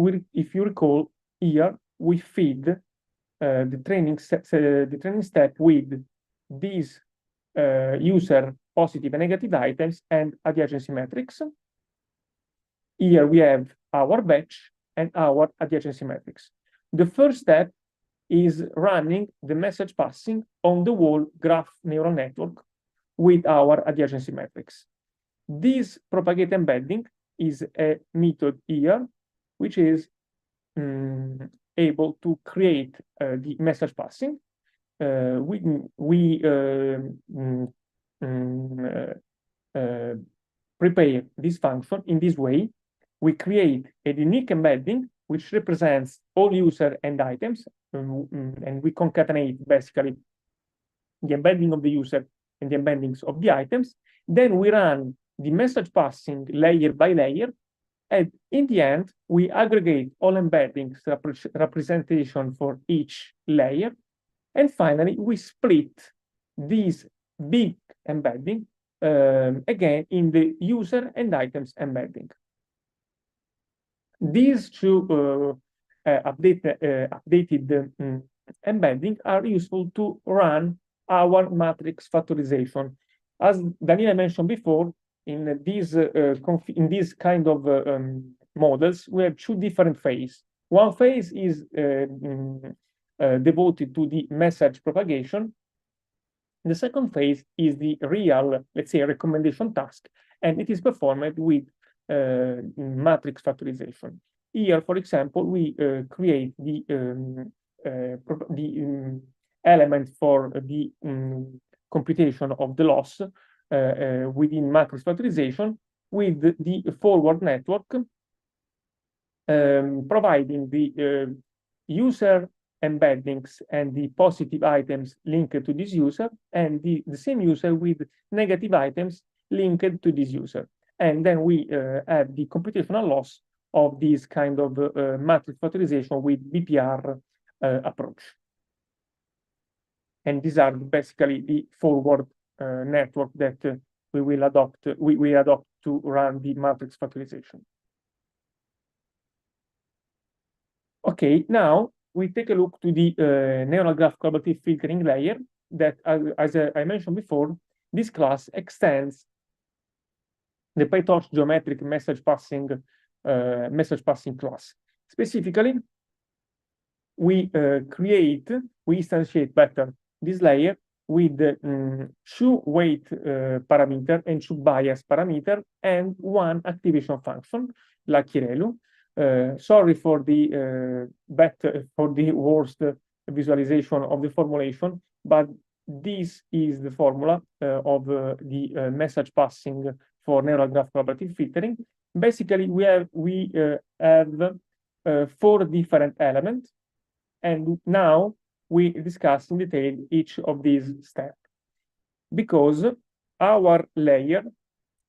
Speaker 12: you recall, here we feed the training step with these user positive and negative items and adjacency metrics. Here we have our batch and our adjacency metrics. The first step is running the message passing on the whole graph neural network with our adjacency metrics. This propagate embedding is a method here, which is able to create the message passing. We prepare this function in this way. We create a unique embedding which represents all user and items, and we concatenate basically the embedding of the user and the embeddings of the items. Then we run the message passing layer by layer, and in the end, we aggregate all embeddings representation for each layer. And finally, we split this big embedding again in the user and items embedding. These two updated embedding are useful to run our matrix factorization. As Daniele mentioned before, in this kind of models, we have two different phases. One phase is devoted to the message propagation. The second phase is the real, let's say, recommendation task, and it is performed with matrix factorization. Here, for example, we create the element for the computation of the loss within matrix factorization with the forward network, providing the user embeddings and the positive items linked to this user, and the same user with negative items linked to this user. And then we have the computational loss of this kind of matrix factorization with BPR approach. And these are basically the forward network that we will adopt. We adopt to run the matrix factorization. Okay, now we take a look to the neural graph collaborative filtering layer that, as I mentioned before, this class extends the PyTorch geometric message passing class. Specifically, we instantiate better this layer with two weight parameter and two bias parameter and one activation function, like ReLU. Sorry for the worst visualization of the formulation, but this is the formula of the message passing for neural graph collaborative filtering. Basically, we have 4 different elements, and now we discuss in detail each of these steps, because our layer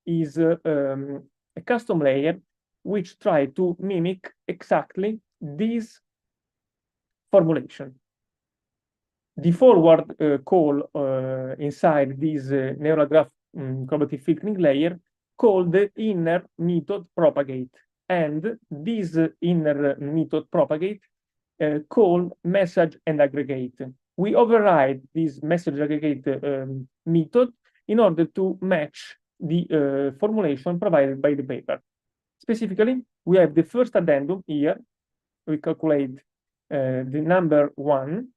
Speaker 12: is a custom layer which try to mimic exactly this formulation. The forward call inside this neural graph collaborative filtering layer called the inner method propagate, and this inner method propagate called message and aggregate. We override this message aggregate method in order to match the formulation provided by the paper. Specifically, we have the first addendum here. We calculate the number 1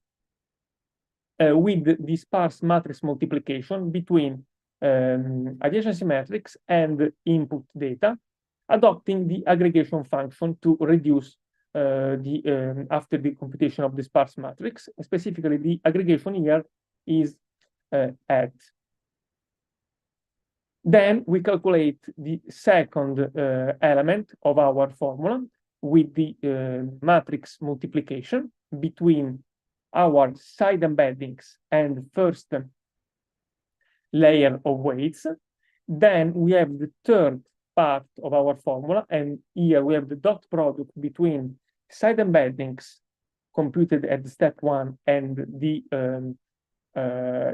Speaker 12: with the sparse matrix multiplication between adjacency metrics and input data, adopting the aggregation function to reduce after the computation of the sparse matrix. Specifically, the aggregation here is add. Then we calculate the second element of our formula with the matrix multiplication between our side embeddings and first layer of weights. Then we have the third part of our formula, and here we have the dot product between side embeddings computed at step 1 and the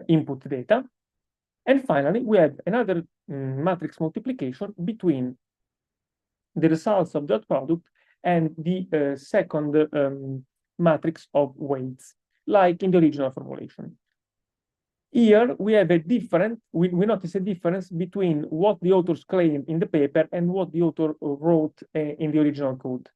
Speaker 12: input data. And finally, we have another matrix multiplication between the results of dot product and the second matrix of weights, like in the original formulation. Here we have a different, we notice a difference between what the authors claim in the paper and what the author wrote in the original code.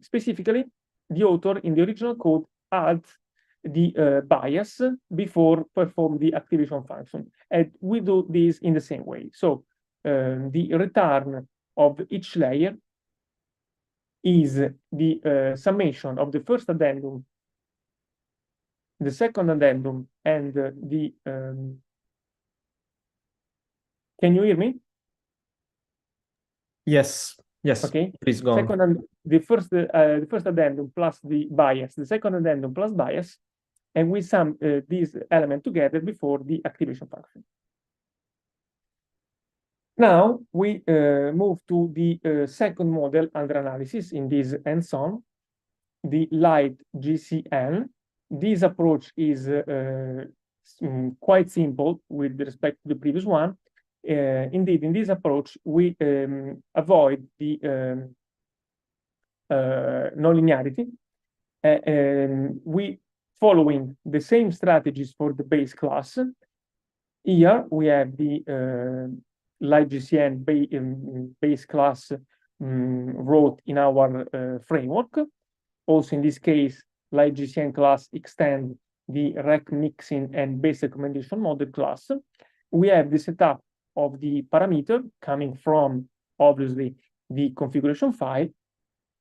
Speaker 12: Specifically, the author in the original code adds the bias before perform the activation function. And we do this in the same way. So the return of each layer is the summation of the first addendum, the second addendum, and the can you hear me?
Speaker 11: Yes. Yes.
Speaker 12: Okay.
Speaker 11: Please go on.
Speaker 12: Second, the first addendum plus the bias, the second addendum plus bias, and we sum these elements together before the activation function. Now we move to the second model under analysis in this hands-on, the light GCN. This approach is quite simple with respect to the previous one. Indeed, in this approach, we avoid the nonlinearity. We following the same strategies for the base class. Here we have the light GCN base class wrote in our framework. Also, in this case, light GCN class extend the rec mixing and base recommendation model class. We have the setup of the parameter coming from, obviously, the configuration file,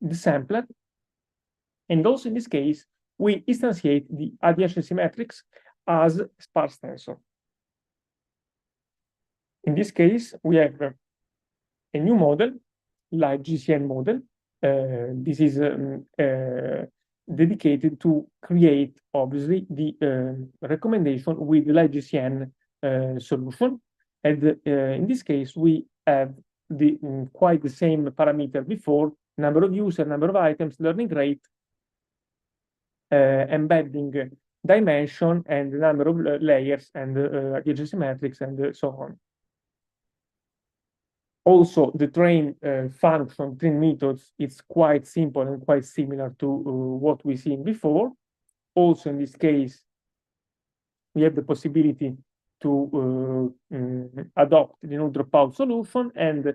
Speaker 12: the sampler, and also in this case, we instantiate the adjacency matrix as sparse tensor. In this case, we have a new model, light GCN model. This is dedicated to create, obviously, the recommendation with the light GCN solution. And in this case, we have the quite the same parameter before: number of users, number of items, learning rate, embedding dimension, and the number of layers, and adjacency matrix, and so on. Also, the train function, train methods, it's quite simple and quite similar to what we've seen before. Also, in this case, we have the possibility to adopt the no dropout solution, and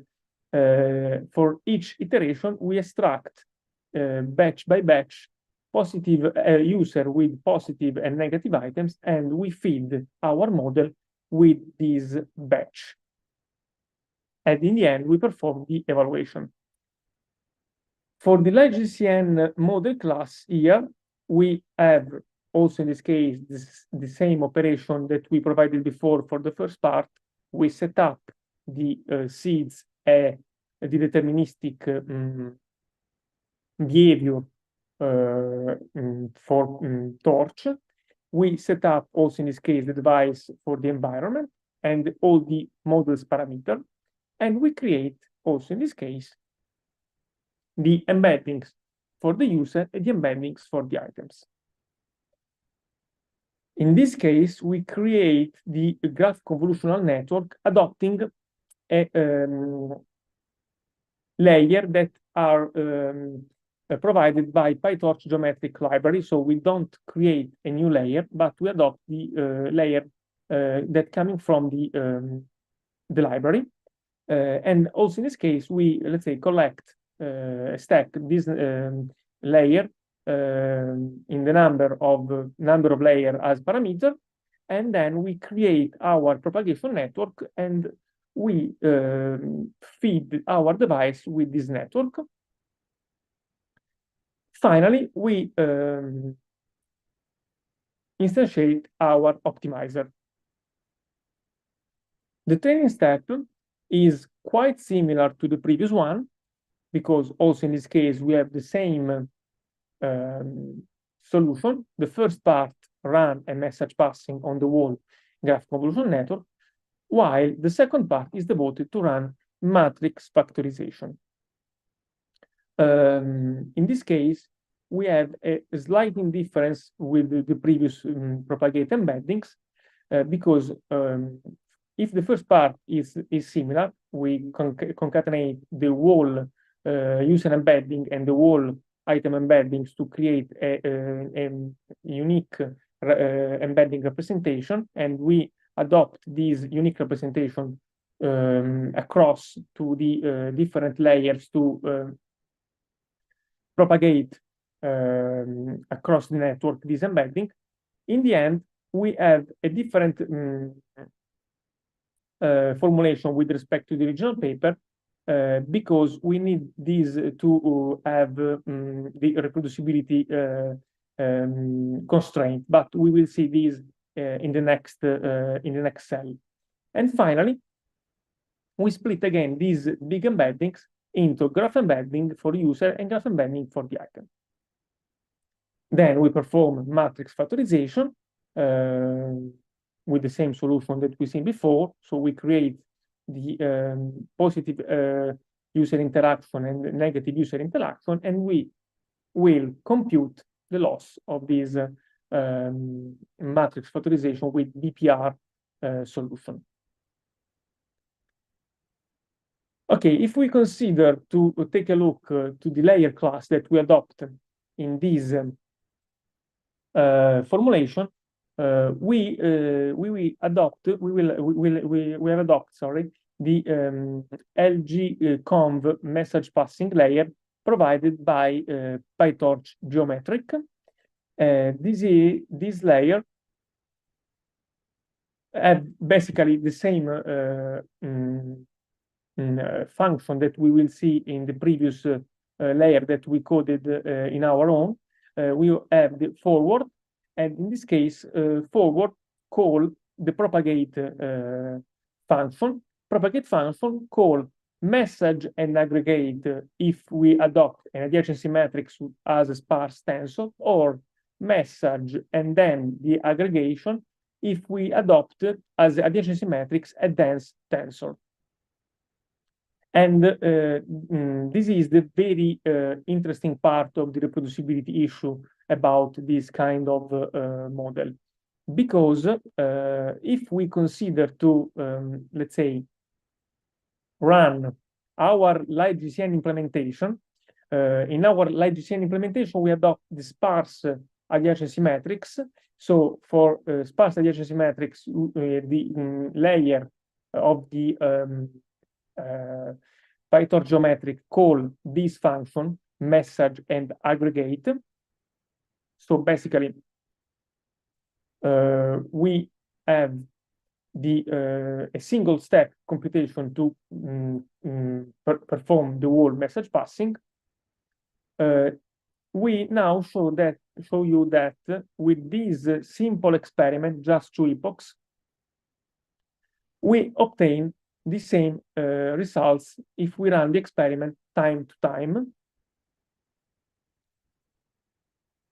Speaker 12: for each iteration, we extract batch by batch positive user with positive and negative items, and we feed our model with this batch. And in the end, we perform the evaluation. For the light GCN model class here, we have also in this case the same operation that we provided before for the first part. We set up the seeds, the deterministic behavior for torch. We set up also in this case the device for the environment and all the models parameter. And we create also in this case the embeddings for the user and the embeddings for the items. In this case, we create the graph convolutional network adopting a layer that are provided by PyTorch geometric library. So we don't create a new layer, but we adopt the layer that coming from the library. And also in this case, we, let's say, collect, stack this layer in the number of layer as parameter, and then we create our propagation network, and we feed our device with this network. Finally, we instantiate our optimizer. The training step is quite similar to the previous one. because also in this case, we have the same solution. The first part run a message passing on the wall graph convolution network, while the second part is devoted to run matrix factorization. In this case, we have a slight difference with the previous propagate embeddings, because if the first part is similar, we concatenate the wall user embedding and the wall item embeddings to create a unique embedding representation, and we adopt this unique representation across to the different layers to propagate across the network this embedding. In the end, we have a different formulation with respect to the original paper, because we need this to have the reproducibility constraint, but we will see this in the next cell. And finally, we split again these big embeddings into graph embedding for user and graph embedding for the item. Then we perform matrix factorization with the same solution that we seen before. So we create the positive user interaction and negative user interaction, and we will compute the loss of this matrix factorization with BPR solution. Okay, if we consider to take a look to the layer class that we adopt in this formulation, we have adopted, sorry, the LG-conv message passing layer provided by PyTorch Geometric. This layer have basically the same function that we will see in the previous layer that we coded in our own. We have the forward, and in this case, forward call the propagate function. Propagate function call message and aggregate if we adopt an adjacency matrix as a sparse tensor, or message and then the aggregation if we adopt as adjacency matrix a dense tensor. And this is the very interesting part of the reproducibility issue about this kind of model. Because if we consider to, let's say, run our LightGCN implementation, in our LightGCN implementation, we adopt the sparse adjacency matrix. So for sparse adjacency matrix, the layer of the PyTorch Geometric call this function, message and aggregate. So basically, we have a single step computation to perform the whole message passing. We now show you that with this simple experiment, just 2 epochs, we obtain the same results if we run the experiment time to time.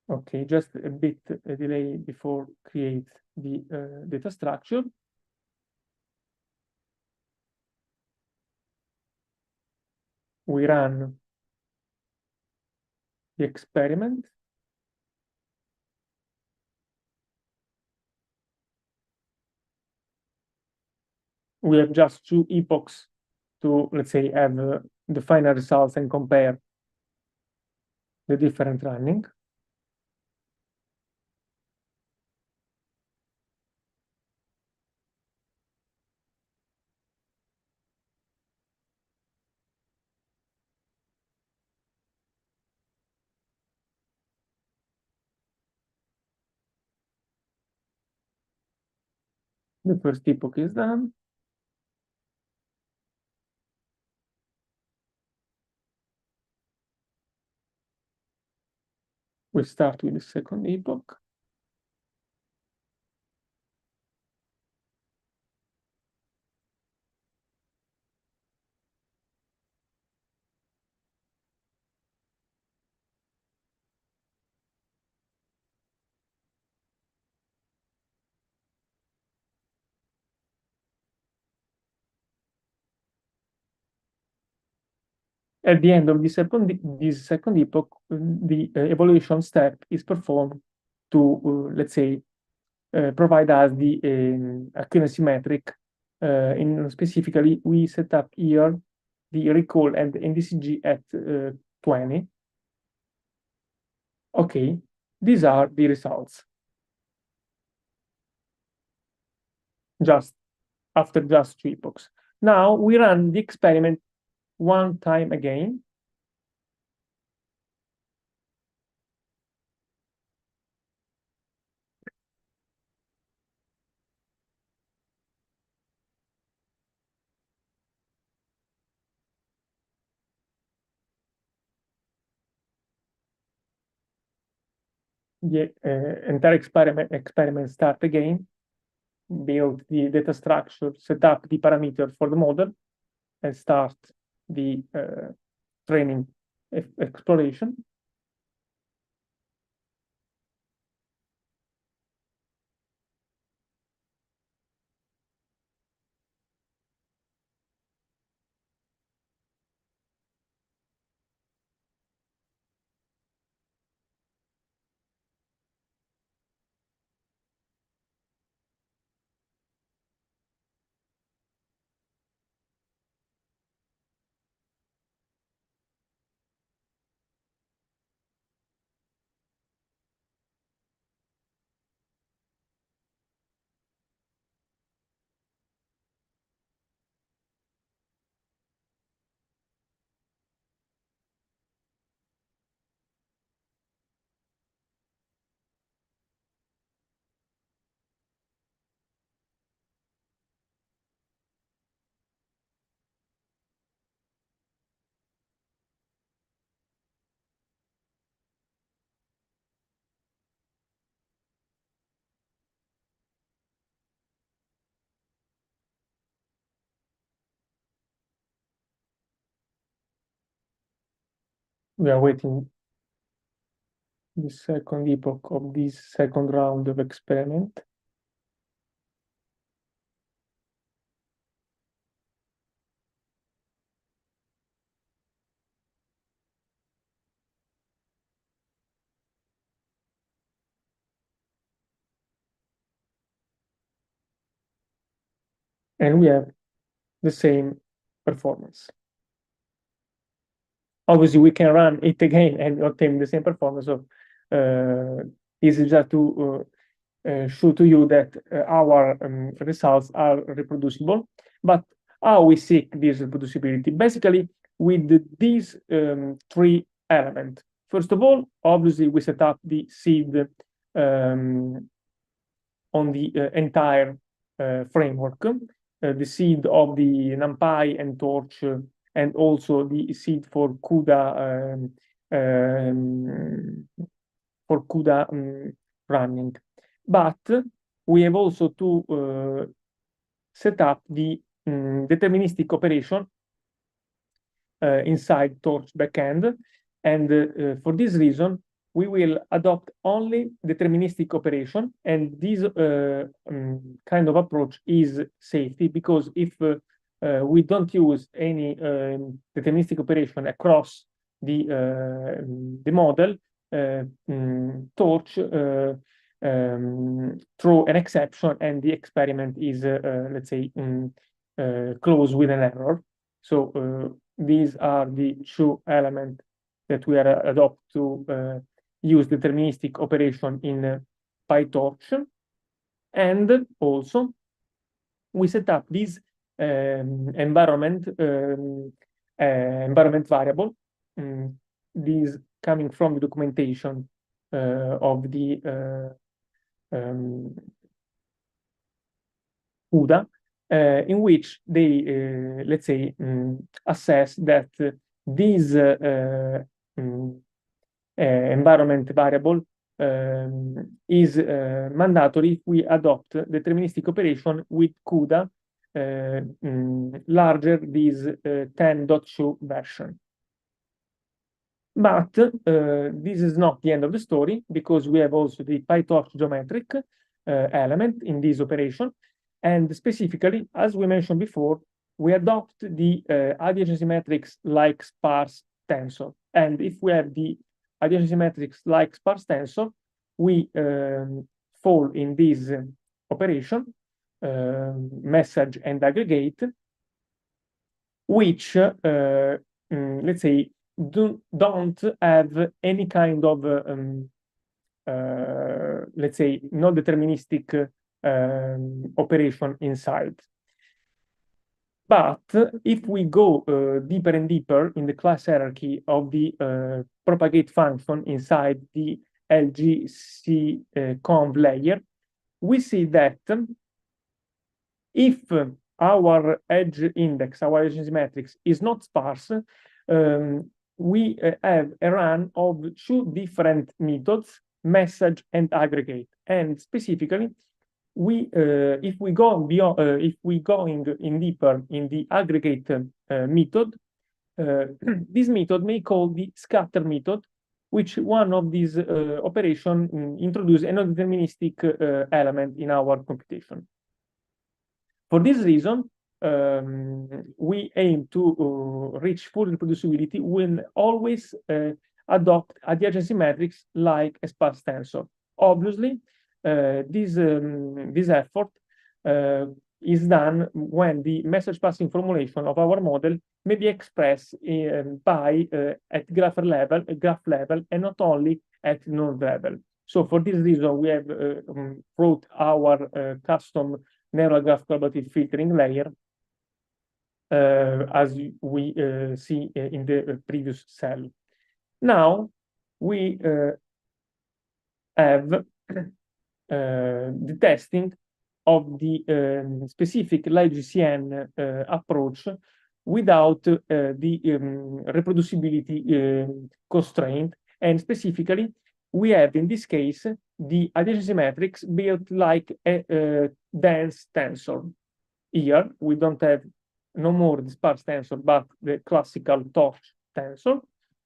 Speaker 12: Okay, just a bit delay before create the data structure. We run the experiment. We have just 2 epochs to, let's say, have the final results and compare the different running. The first epoch is done. We start with the second epoch. At the end of this second epoch, the evaluation step is performed to, let's say, provide us the accuracy metric. Specifically, we set up here the recall and the NDCG at 20. Okay, these are the results. Just after just 2 epochs. Now we run the experiment one time again. The entire experiment start again, build the data structure, set up the parameter for the model, and start the training exploration. We are waiting the second epoch of this second round of experiment. And we have the same performance. Obviously, we can run it again and obtain the same performance. So this is just to show to you that our results are reproducible. But how we seek this reproducibility? Basically, with these 3 elements. First of all, obviously, we set up the seed on the entire framework, the seed of the NumPy and Torch, and also the seed for CUDA running. But we have also to set up the deterministic operation inside Torch backend. And for this reason, we will adopt only deterministic operation. And this kind of approach is safety, because if we don't use any deterministic operation across the model, Torch throw an exception and the experiment is, let's say, closed with an error. So these are the 2 elements that we are adopt to use deterministic operation in PyTorch. And also, we set up this environment variable. This coming from the documentation of the CUDA, in which they, let's say, assess that this environment variable is mandatory if we adopt deterministic operation with CUDA larger this 10.2 version. But this is not the end of the story, because we have also the PyTorch geometric element in this operation. And specifically, as we mentioned before, we adopt the adjacency matrix like sparse tensor. And if we have the adjacency matrix like sparse tensor, we fall in this operation, message and aggregate, which, let's say, don't have any kind of, let's say, non-deterministic operation inside. But if we go deeper and deeper in the class hierarchy of the propagate function inside the LGC conv layer, we see that if our edge index, our adjacency matrix, is not sparse, we have a run of two different methods, message and aggregate. And specifically, if we go beyond, if we going in deeper in the aggregate method, this method may call the scatter method, which one of these operation introduce a non-deterministic element in our computation. For this reason, we aim to reach full reproducibility when always adopt adjacency matrix like a sparse tensor. Obviously, this effort is done when the message passing formulation of our model may be expressed by at graph level, and not only at node level. So for this reason, we have wrote our custom neural graph collaborative filtering layer, as we see in the previous cell. Now we have the testing of the specific LGCN approach without the reproducibility constraint. And specifically, we have in this case the adjacency matrix built like a dense tensor. Here we don't have no more the sparse tensor, but the classical torch tensor.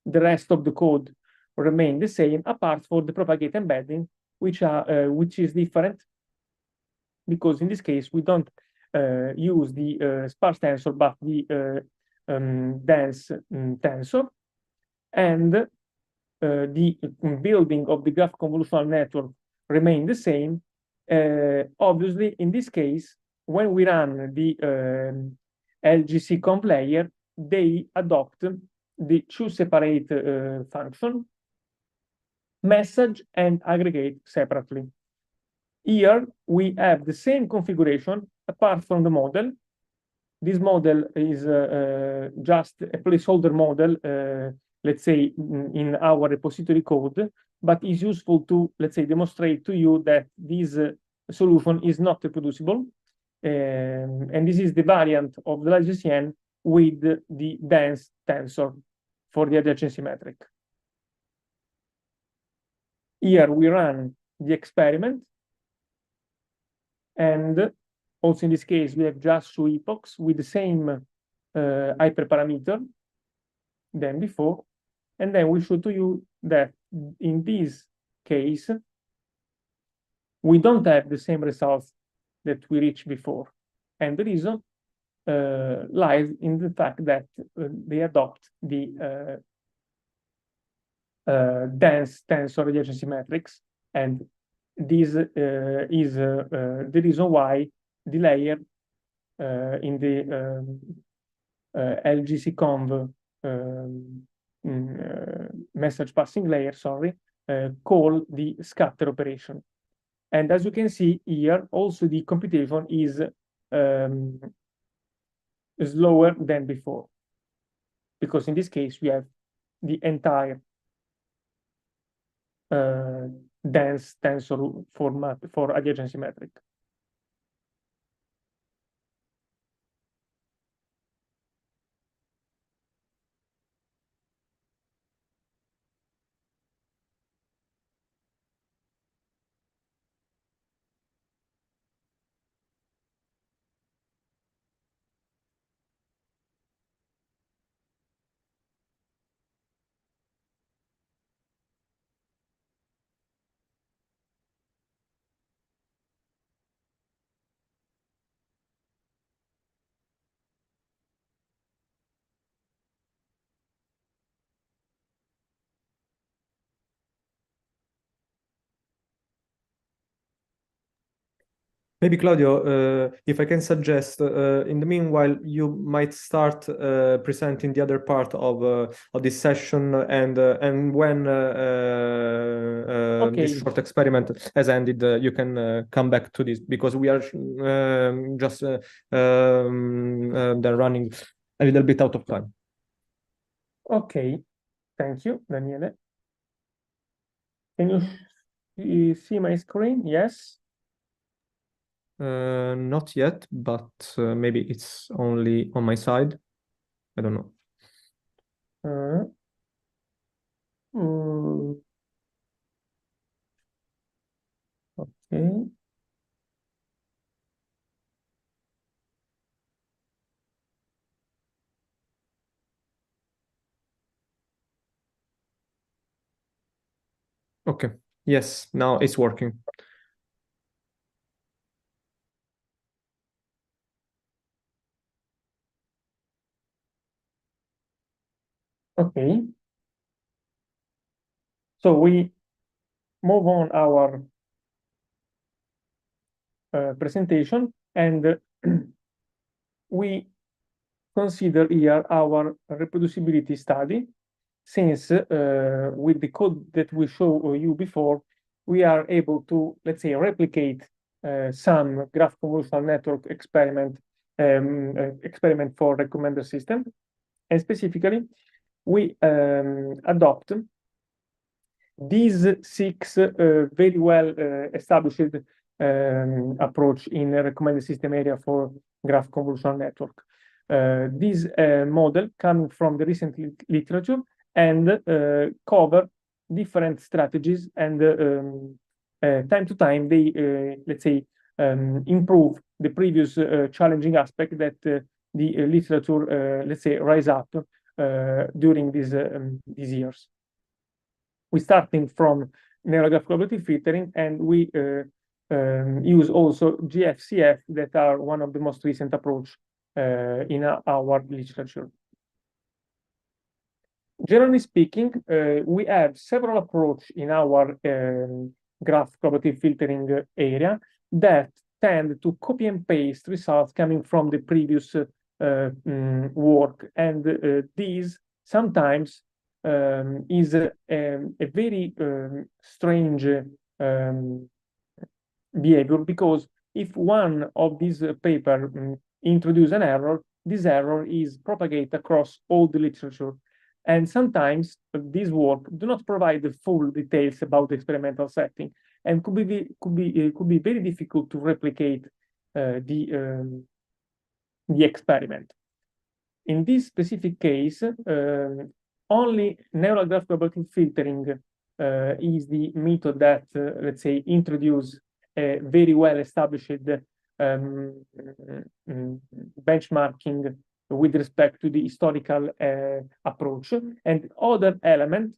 Speaker 12: The rest of the code remain the same, apart for the propagate embedding, which is different, because in this case we don't use the sparse tensor, but the dense tensor, and the building of the graph convolutional network remain the same. Obviously, in this case, when we run the LGC conv layer, they adopt the two separate function, message and aggregate separately. Here we have the same configuration apart from the model. This model is just a placeholder model, let's say, in our repository code, but is useful to, let's say, demonstrate to you that this solution is not reproducible. And this is the variant of the LGCN with the dense tensor for the adjacency metric. Here we run the experiment. And also in this case, we have just two epochs with the same hyperparameter than before. And then we show to you that in this case, we don't have the same results that we reached before. And the reason lies in the fact that they adopt the dense tensor adjacency matrix, and this is the reason why the layer in the LGC conv message passing layer, call the scatter operation. And as you can see here, also the computation is slower than before, because in this case we have the entire dense tensor format for adjacency metric.
Speaker 11: Maybe Claudio, if I can suggest, in the meanwhile, you might start presenting the other part of this session, and when
Speaker 12: Okay.
Speaker 11: this short experiment has ended, you can come back to this, because we are just they're running a little bit out of time.
Speaker 12: Okay, thank you, Daniele. Can you see my screen? Yes.
Speaker 11: Not yet, but maybe it's only on my side. I don't know.
Speaker 12: Okay.
Speaker 11: Okay. Yes, now it's working.
Speaker 12: Okay. So we move on our presentation, and we consider here our reproducibility study, since with the code that we show you before, we are able to, let's say, replicate some graph convolutional network experiment for recommender system. And specifically, we adopt these 6 very well established approach in a recommended system area for graph convolutional network. This model coming from the recent literature, and cover different strategies, and time to time they, let's say, improve the previous challenging aspect that the literature, let's say, rise up during these years. We starting from neural graph collaborative filtering, and we use also GFCF, that are one of the most recent approach in our literature. Generally speaking, we have several approach in our graph collaborative filtering area that tend to copy and paste results coming from the previous work, and these sometimes is a very strange behavior, because if one of these paper introduce an error, this error is propagated across all the literature, and sometimes this work do not provide the full details about the experimental setting, and could be very difficult to replicate the experiment. In this specific case, only neural graph collaborative filtering is the method that, let's say, introduce a very well established benchmarking with respect to the historical approach, and other elements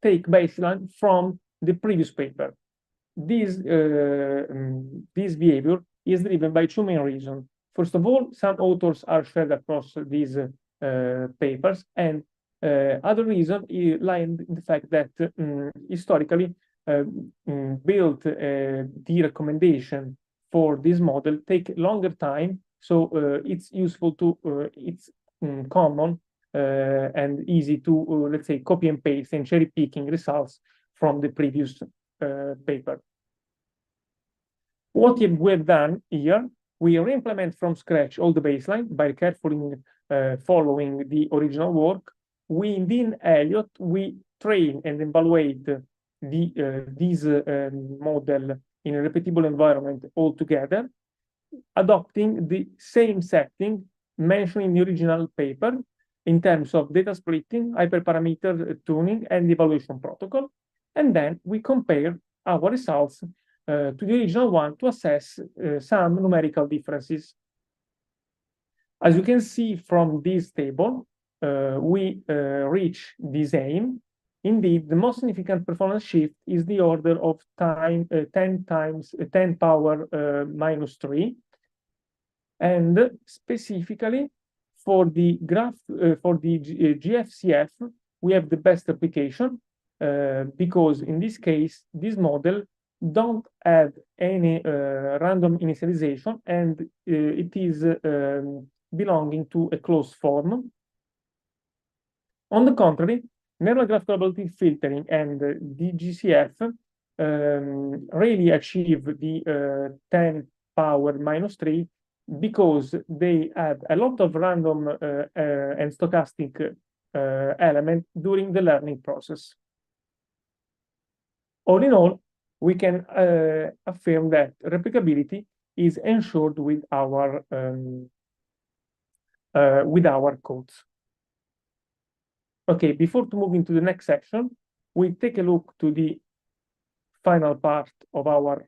Speaker 12: take baseline from the previous paper. This behavior is driven by 2 main reasons. First of all, some authors are shared across these papers, and other reason lie in the fact that historically build the recommendation for this model take longer time, so it's useful to it's common and easy to let's say, copy and paste and cherry picking results from the previous paper. What we have done here, we re-implement from scratch all the baseline by carefully following the original work. We in Elliot, we train and evaluate this model in a repeatable environment altogether, adopting the same setting mentioned in the original paper in terms of data splitting, hyperparameter tuning, and evaluation protocol. And then we compare our results to the original one to assess some numerical differences. As you can see from this table, we reach this aim. Indeed, the most significant performance shift is the order of 10 power minus 3. And specifically for the graph, for the GFCF, we have the best application because in this case, this model don't have any random initialization, and it is belonging to a closed form. On the contrary, neural graph collaborative filtering and DGCF really achieve the 10 power -3 because they have a lot of random and stochastic element during the learning process. All in all, we can affirm that replicability is ensured with our codes. Okay, before to move into the next section, we take a look to the final part of our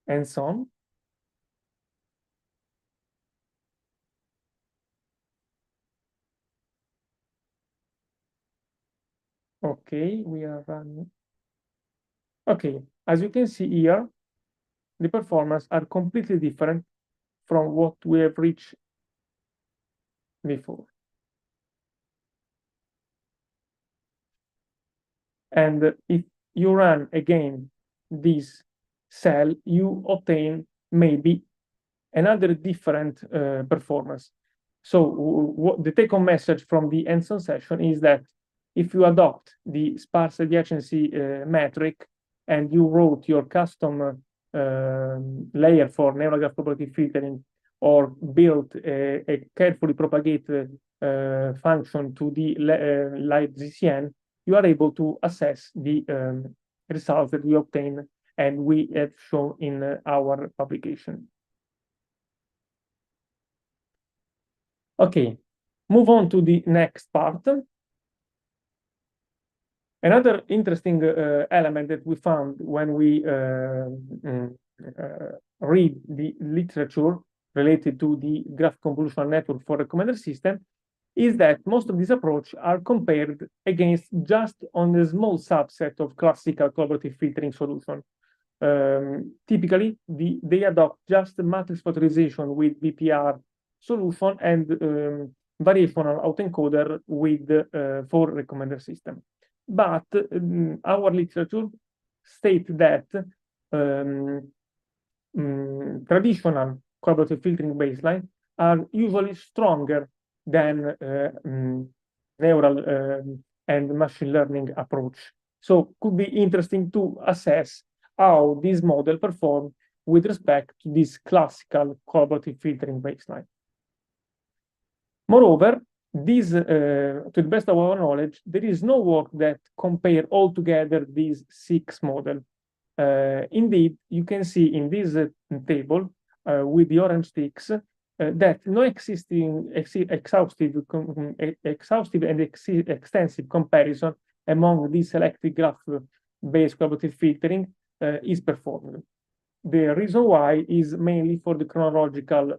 Speaker 12: hands-on. Okay, we are running. Okay, as you can see here, the performance are completely different from what we have reached before. And if you run again this cell, you obtain maybe another different performance. So what the take-home message from the hands-on session is that if you adopt the sparse adjacency metric and you wrote your custom layer for neural graph collaborative filtering, or built a carefully propagated function to the live GCN, you are able to assess the results that we obtain and we have shown in our publication. Okay, move on to the next part. Another interesting element that we found when we read the literature related to the graph convolutional network for recommender system is that most of these approaches are compared against just on a small subset of classical collaborative filtering solution. Typically, they adopt just the matrix factorization with BPR solution and variational autoencoder with for recommender system. But our literature states that traditional collaborative filtering baseline are usually stronger than neural and machine learning approach. So could be interesting to assess how this model perform with respect to this classical collaborative filtering baseline. Moreover, this, to the best of our knowledge, there is no work that compare altogether these 6 models. Indeed, you can see in this table with the orange ticks that no existing exhaustive and extensive comparison among these selected graph-based collaborative filtering is performed. The reason why is mainly for the chronological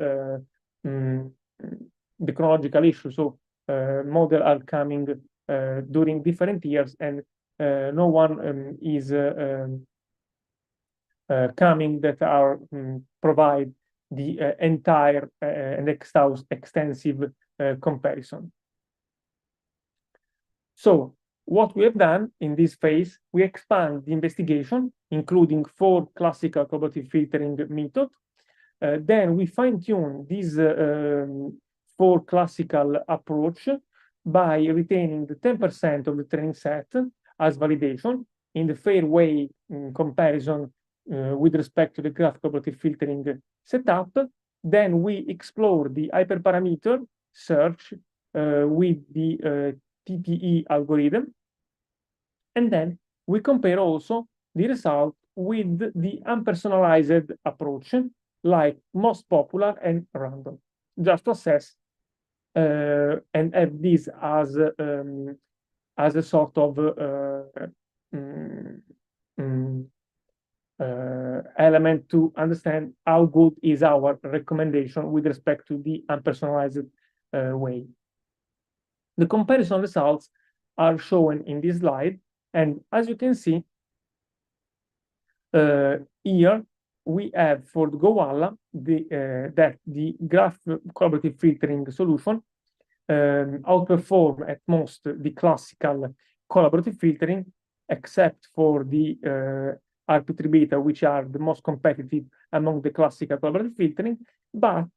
Speaker 12: issue. So models are coming during different years, and no one is coming that are provide the entire and extensive comparison. So what we have done in this phase, we expand the investigation, including 4 classical collaborative filtering methods. Then we fine-tune these 4 classical approach by retaining the 10% of the training set as validation in the fair way comparison with respect to the graph collaborative filtering setup. Then we explore the hyperparameter search with the TPE algorithm. And then we compare also the result with the unpersonalized approach, like most popular and random, just to assess and have this as a sort of element to understand how good is our recommendation with respect to the unpersonalized way. The comparison results are shown in this slide, and as you can see here, we have for the Gowalla that the graph collaborative filtering solution outperform at most the classical collaborative filtering, except for the RP3 beta, which are the most competitive among the classical collaborative filtering, but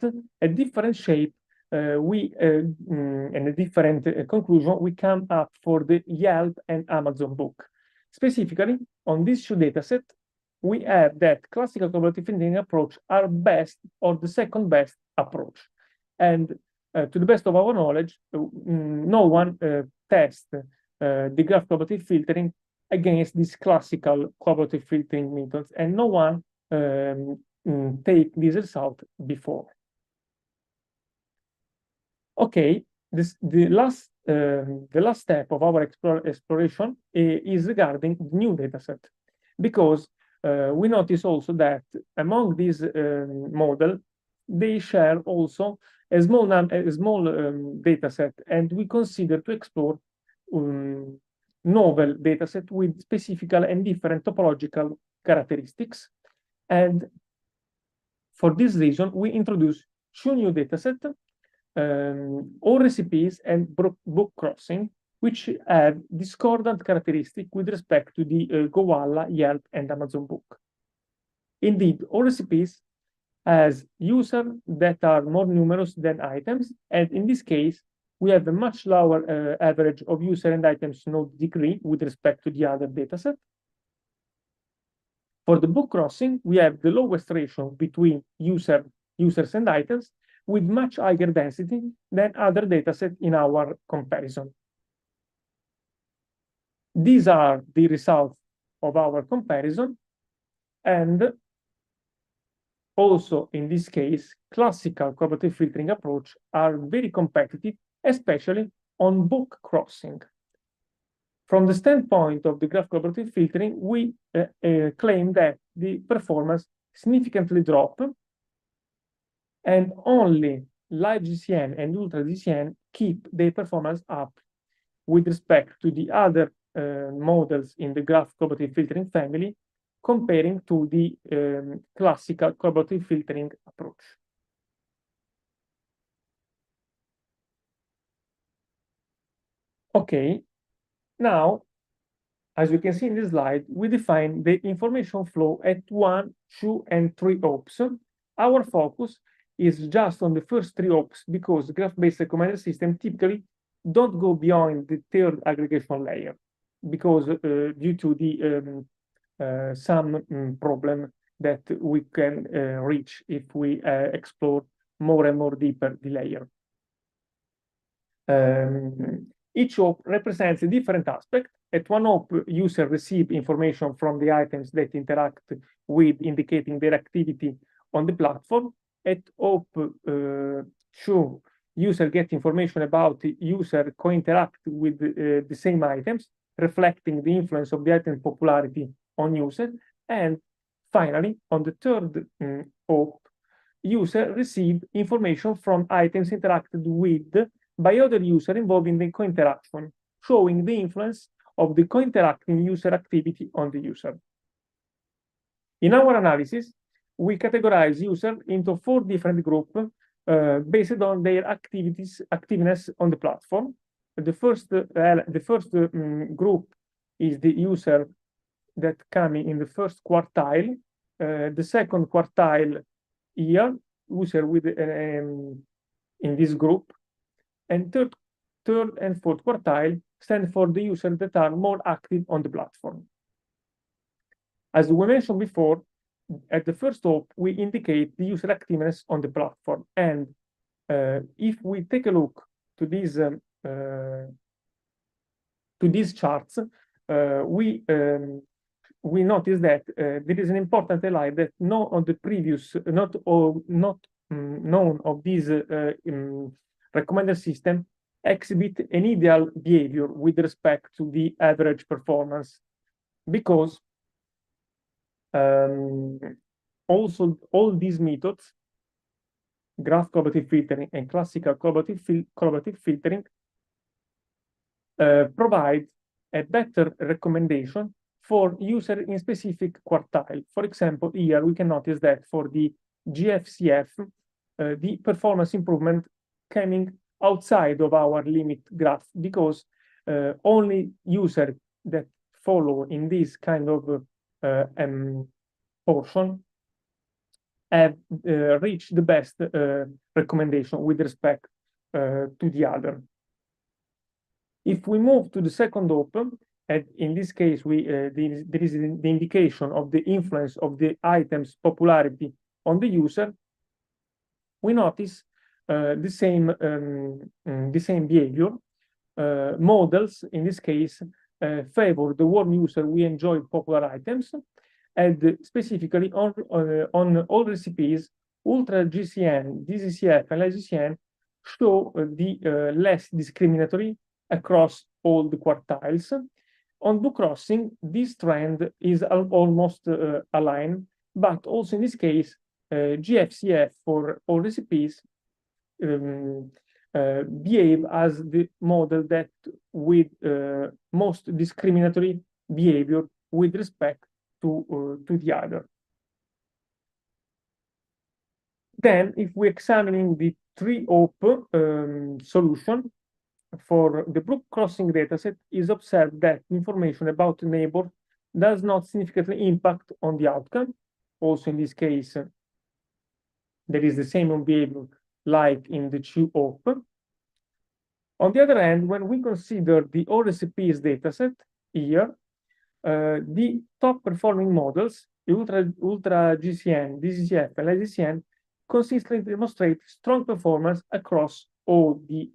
Speaker 12: a different shape, and a different conclusion, we come up for the Yelp and Amazon book. Specifically, on these two datasets, we have that classical collaborative filtering approach are best or the second best approach. And to the best of our knowledge, no one tests the graph collaborative filtering against these classical collaborative filtering methods, and no one take this result before. Okay, the last step of our exploration is regarding the new dataset, because we notice also that among these model, they share also a small dataset, and we consider to explore novel dataset with specific and different topological characteristics. And for this reason, we introduce two new datasets, all recipes and book crossing, which have discordant characteristics with respect to the Gowalla, Yelp, and Amazon book. Indeed, all recipes has users that are more numerous than items, and in this case, we have a much lower average of user and items node degree with respect to the other dataset. For the book crossing, we have the lowest ratio between users and items, with much higher density than other datasets in our comparison. These are the results of our comparison, and also in this case, classical collaborative filtering approach are very competitive, especially on book crossing. From the standpoint of the graph collaborative filtering, we claim that the performance significantly dropped, and only live GCN and ultra GCN keep their performance up with respect to the other models in the graph collaborative filtering family, comparing to the classical collaborative filtering approach. Okay, now, as we can see in this slide, we define the information flow at 1, 2, and 3 hops. Our focus is just on the first 3 hops because graph-based recommender systems typically don't go beyond the third aggregation layer, because due to the some problem that we can reach if we explore more and more deeper the layer. Each hop represents a different aspect. At one hop, user receive information from the items that interact with, indicating their activity on the platform. At hop 2, user get information about the user co-interact with the same items, reflecting the influence of the item popularity on user. And finally, on the third hop, user receive information from items interacted with by other users involved in the co-interaction, showing the influence of the co-interacting user activity on the user. In our analysis, we categorize users into 4 different groups based on their activeness on the platform. The first group is the user that come in the first quartile. The second quartile here, user with in this group, and third and fourth quartile stand for the users that are more active on the platform. As we mentioned before, at the first hop, we indicate the user activeness on the platform. And if we take a look to these charts, we notice that there is an important highlight that none of the previous, not none of these recommender system exhibit an ideal behavior with respect to the average performance, because also all these methods, graph collaborative filtering and classical collaborative filtering, provide a better recommendation for user in specific quartile. For example, here we can notice that for the GFCF, the performance improvement coming outside of our limit graph, because only users that follow in this kind of portion have reached the best recommendation with respect to the other. If we move to the second open, and in this case, there is the indication of the influence of the item's popularity on the user, we notice the same behavior. Models, in this case, favor the warm user who enjoy popular items, and specifically on all recipes, Ultra GCN, DCCF, and LGCN show the less discriminatory across all the quartiles. On book crossing, this trend is almost aligned, but also in this case, GFCF for all recipes behave as the model that with most discriminatory behavior with respect to the other. Then, if we're examining the 3-op solution for the book crossing dataset, is observed that information about the neighbor does not significantly impact on the outcome. Also, in this case, there is the same behavior like in the 2-op. On the other hand, when we consider the all recipes dataset here, the top performing models, the Ultra GCN, DCCF, and LGCN, consistently demonstrate strong performance across all the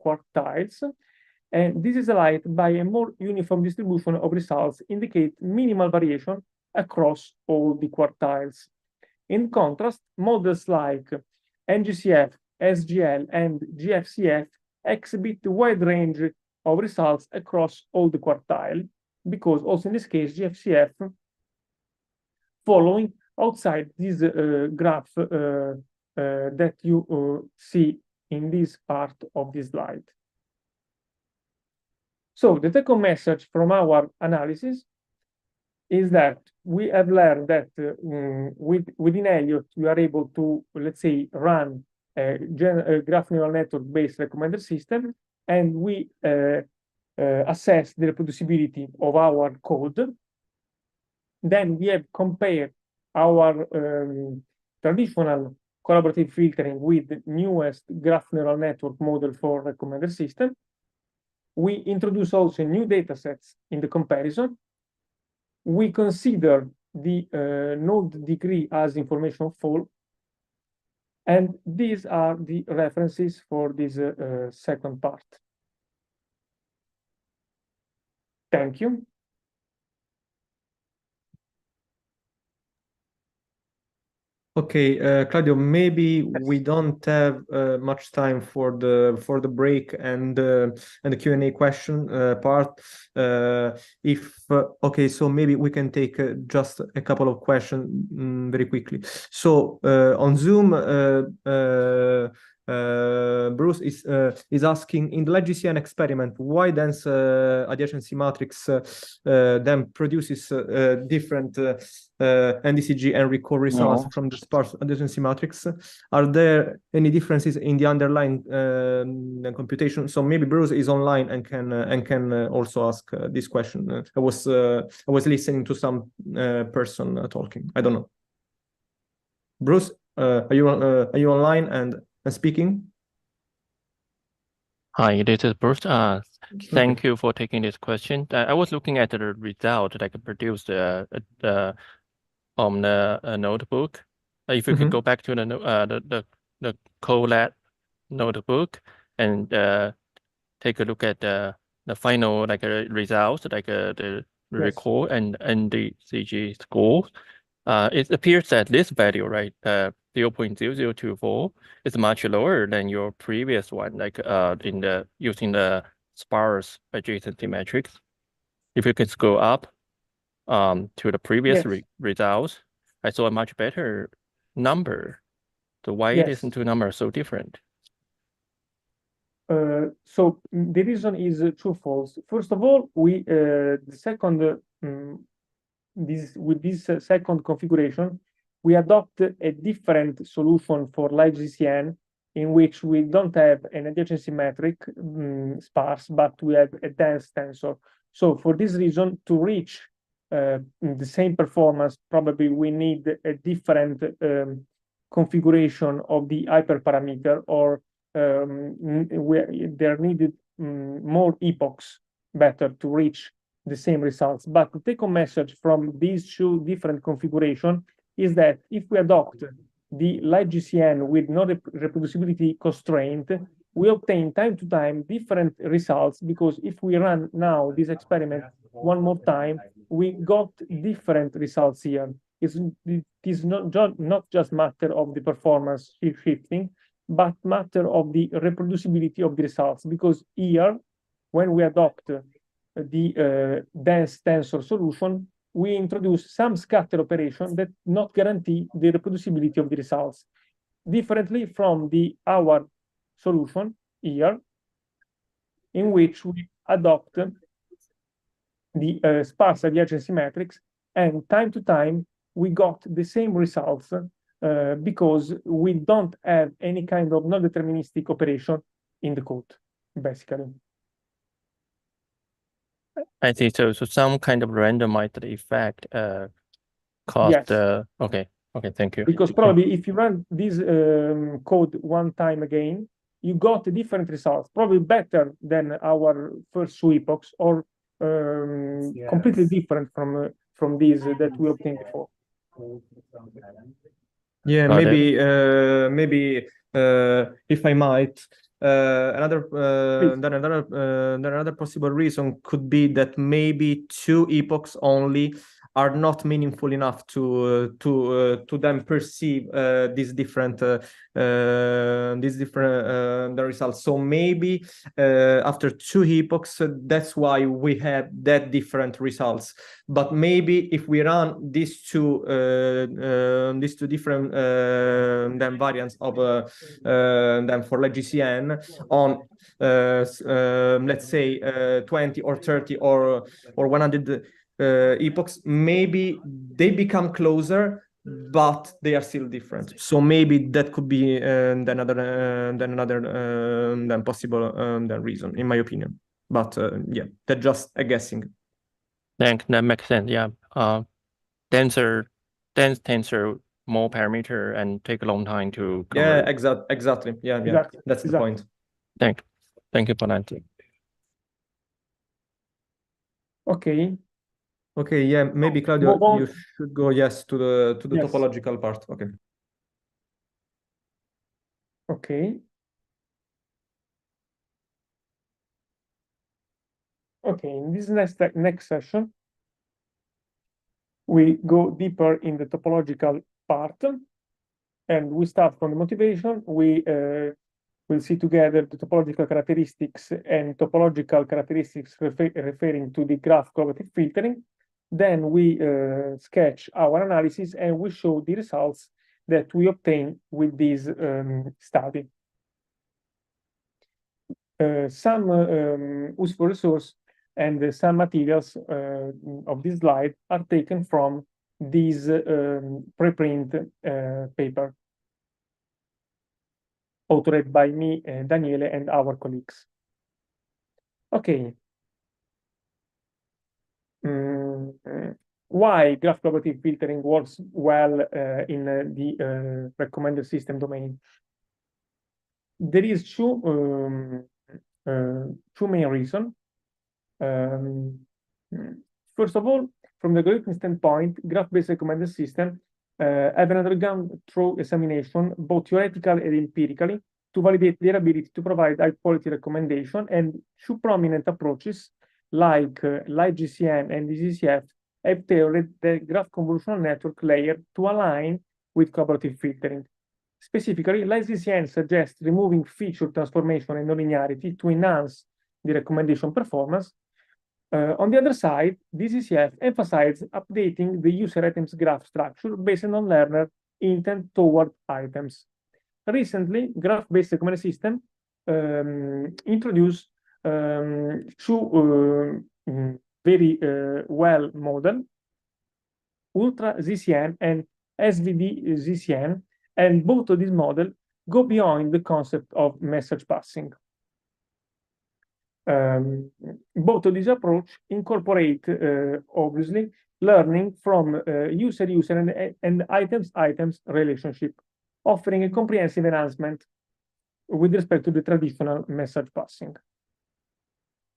Speaker 12: quartiles, and this is highlighted by a more uniform distribution of results, indicate minimal variation across all the quartiles. In contrast, models like NGCF, SGL, and GFCF exhibit a wide range of results across all the quartile, because also in this case, GFCF, following outside this graph that you see in this part of this slide. So the take-home message from our analysis is that we have learned that within Elliot, we are able to, let's say, run a graph neural network-based recommender system, and we assess the reproducibility of our code. Then we have compared our traditional collaborative filtering with the newest graph neural network model for recommender system. We introduce also new data sets in the comparison. We consider the node degree as information fall. And these are the references for this second part. Thank you.
Speaker 11: Okay, Claudio, maybe we don't have much time for the break and the Q&A question part. Okay, so maybe we can take just a couple of questions very quickly. So on Zoom, Bruce is asking, in the LGCN experiment, why dense adjacency matrix then produces different NDCG and recall results from the sparse adjacency matrix? Are there any differences in the underlying computation? So maybe Bruce is online and can also ask this question. I was listening to some person talking. I don't know. Bruce, are you online and speaking?
Speaker 13: Hi, this is Bruce. Thank you for taking this question. I was looking at the result that I produced on the notebook. If you could go back to the Colab notebook and take a look at the final results, the record and the CG score. It appears that this value, right, 0.0024, is much lower than your previous one, using the sparse adjacency matrix. If you could go up to the previous results, I saw a much better number. So why isn't the number so different?
Speaker 12: So the reason is twofold. First of all, with this second configuration, we adopt a different solution for LGCN, in which we don't have an adjacency metric sparse, but we have a dense tensor. So for this reason, to reach the same performance, probably we need a different configuration of the hyperparameter, or there needed more epochs better to reach the same results. But the take-home message from these two different configurations is that if we adopt the LightGCN with no reproducibility constraint, we obtain time to time different results, because if we run now this experiment one more time, we got different results here. It is not just matter of the performance shifting, but matter of the reproducibility of the results, because here, when we adopt the dense tensor solution, we introduce some scatter operation that not guarantee the reproducibility of the results. Differently from our solution here, in which we adopt the sparse adjacency matrix, and time to time we got the same results because we don't have any kind of non-deterministic operation in the code, basically.
Speaker 13: I see. So some kind of randomized effect caused
Speaker 12: Yes.
Speaker 13: Okay. Okay, thank you.
Speaker 12: Because probably if you run this code one time again, you got different results, probably better than our first two epochs, or completely different from these that we obtained before.
Speaker 11: Yeah,
Speaker 13: Got
Speaker 11: maybe if I might, another possible reason could be that maybe two epochs only are not meaningful enough to then perceive these different the results. So maybe after two epochs, that's why we have that different results. But maybe if we run these two different then variants of then for LightGCN on let's say 20 or 30 or 100 epochs, maybe they become closer, but they are still different. So maybe that could be another possible reason, in my opinion. But yeah, that's just a guessing.
Speaker 13: Thanks. That makes sense. Yeah. Dense tensor, more parameter, and take a long time to
Speaker 11: Yeah,
Speaker 13: convert.
Speaker 11: exactly. Yeah,
Speaker 12: Exactly.
Speaker 11: That's the point.
Speaker 13: Thank you for that.
Speaker 12: Okay.
Speaker 11: Okay, yeah, maybe Claudio, you should go to the
Speaker 12: Yes.
Speaker 11: topological part. Okay.
Speaker 12: Okay. Okay, in this next session, we go deeper in the topological part, and we start from the motivation. We will see together the topological characteristics and topological characteristics referring to the graph cooperative filtering. Then we sketch our analysis, and we show the results that we obtain with this study. Some useful resource and some materials of this slide are taken from this preprint paper authored by me, Daniele, and our colleagues. Okay. Why graph cooperative filtering works well in the recommender system domain? There is two main reasons. First of all, from the algorithm standpoint, graph-based recommender system have undergone through examination, both theoretical and empirically, to validate their ability to provide high-quality recommendation, and two prominent approaches like LightGCN and DCCF have tailored the graph convolutional network layer to align with cooperative filtering. Specifically, LightGCN suggests removing feature transformation and nonlinearity to enhance the recommendation performance. On the other side, DCCF emphasizes updating the user items graph structure based on learner intent toward items. Recently, graph-based recommender system introduced two very well model, Ultra ZCN and SVD ZCN, and both of these models go beyond the concept of message passing. Both of these approach incorporate, obviously, learning from user-user and items-items relationship, offering a comprehensive enhancement with respect to the traditional message passing.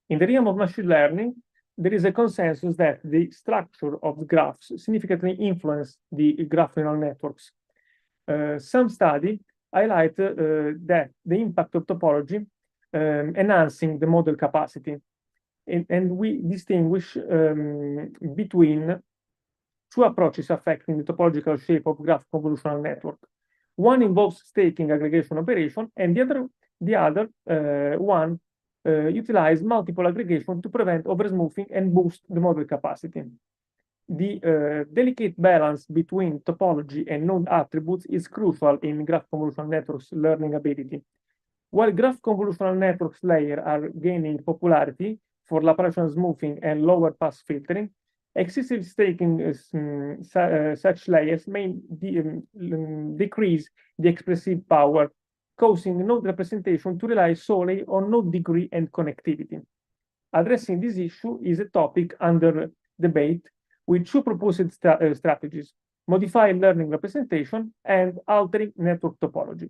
Speaker 12: In the realm of machine learning, there is a consensus that the structure of the graphs significantly influence the graph neural networks. Some studies highlight that the impact of topology enhancing the model capacity. And we distinguish between two approaches affecting the topological shape of graph convolutional network. One involves staking aggregation operation, and the other one utilize multiple aggregation to prevent oversmoothing and boost the model capacity. The delicate balance between topology and node attributes is crucial in graph convolutional networks learning ability. While graph convolutional networks layer are gaining popularity for Laplacian smoothing and lower pass filtering, excessive staking such layers may decrease the expressive power, causing node representation to rely solely on node degree and connectivity. Addressing this issue is a topic under debate with two proposed strategies: modified learning representation and altering network topology.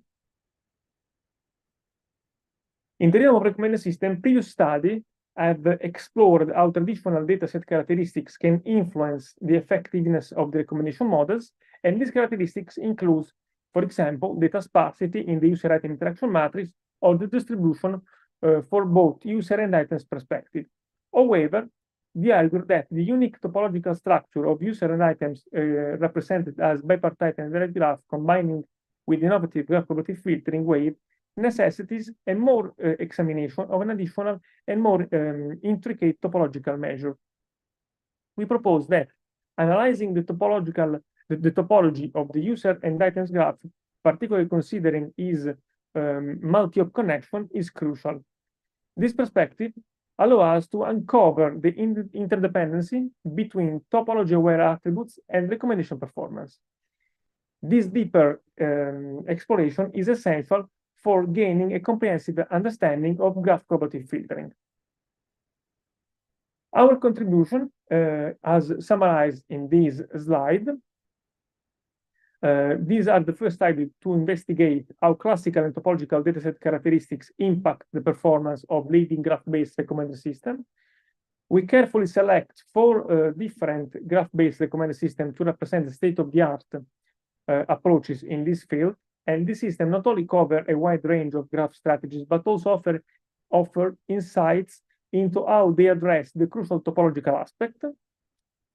Speaker 12: In the realm of recommended system, previous studies have explored how traditional dataset characteristics can influence the effectiveness of the recommendation models, and these characteristics include, for example, data sparsity in the user-item interaction matrix or the distribution for both user and items perspective. However, we argue that the unique topological structure of user and items represented as bipartite and direct graph combining with innovative graph probability filtering wave necessities a more examination of an additional and more intricate topological measure. We propose that analyzing the topology of the user and items graph, particularly considering its multi-op connection, is crucial. This perspective allows us to uncover the interdependency between topology-aware attributes and recommendation performance. This deeper exploration is essential for gaining a comprehensive understanding of graph probability filtering. Our contribution, as summarized in this slide, these are the first studies to investigate how classical and topological dataset characteristics impact the performance of leading graph-based recommender system. We carefully select 4 different graph-based recommender systems to represent the state-of-the-art approaches in this field. And this system not only cover a wide range of graph strategies, but also offer insights into how they address the crucial topological aspect.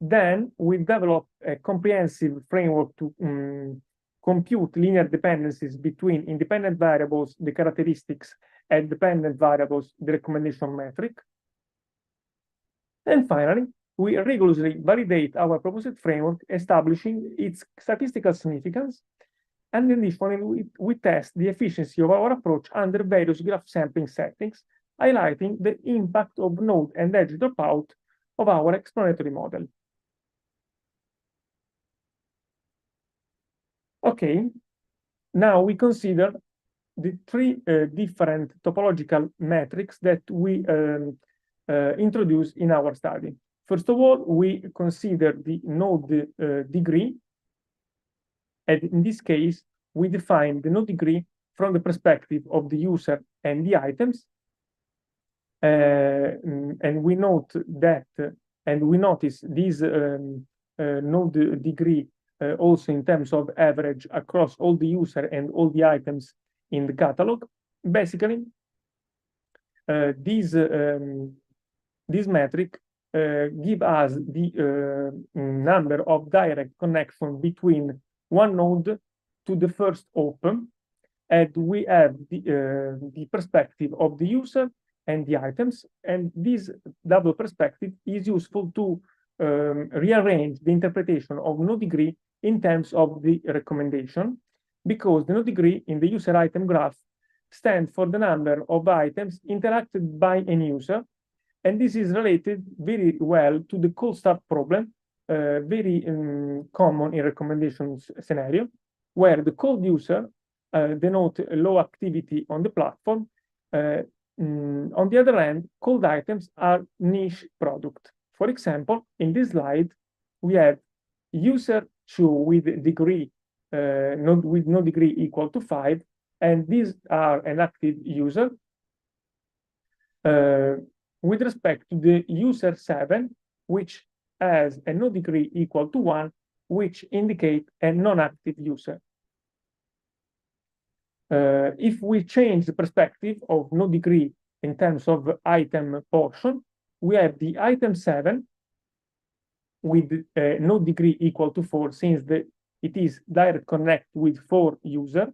Speaker 12: Then we develop a comprehensive framework to compute linear dependencies between independent variables, the characteristics, and dependent variables, the recommendation metric. And finally, we rigorously validate our proposed framework, establishing its statistical significance. And additionally, we test the efficiency of our approach under various graph sampling settings, highlighting the impact of node and edge dropout of our exploratory model. Okay, now we consider the 3 different topological metrics that we introduce in our study. First of all, we consider the node degree. And in this case, we define the node degree from the perspective of the user and the items. And we note that, and we notice this node degree also in terms of average across all the user and all the items in the catalog. Basically, this metric give us the number of direct connection between one node to the first open, and we have the perspective of the user and the items, and this double perspective is useful to rearrange the interpretation of node degree in terms of the recommendation, because the node degree in the user item graph stands for the number of items interacted by an user, and this is related very well to the cold start problem, very common in recommendations scenario, where the cold user denote low activity on the platform, on the other hand, cold items are niche product. For example, in this slide, we have user 2 with degree with no degree equal to 5, and these are an active user. With respect to the user 7, which has a no degree equal to 1, which indicate a non-active user. If we change the perspective of no degree in terms of item portion, we have the item 7 with no degree equal to 4, since it is direct connect with 4 user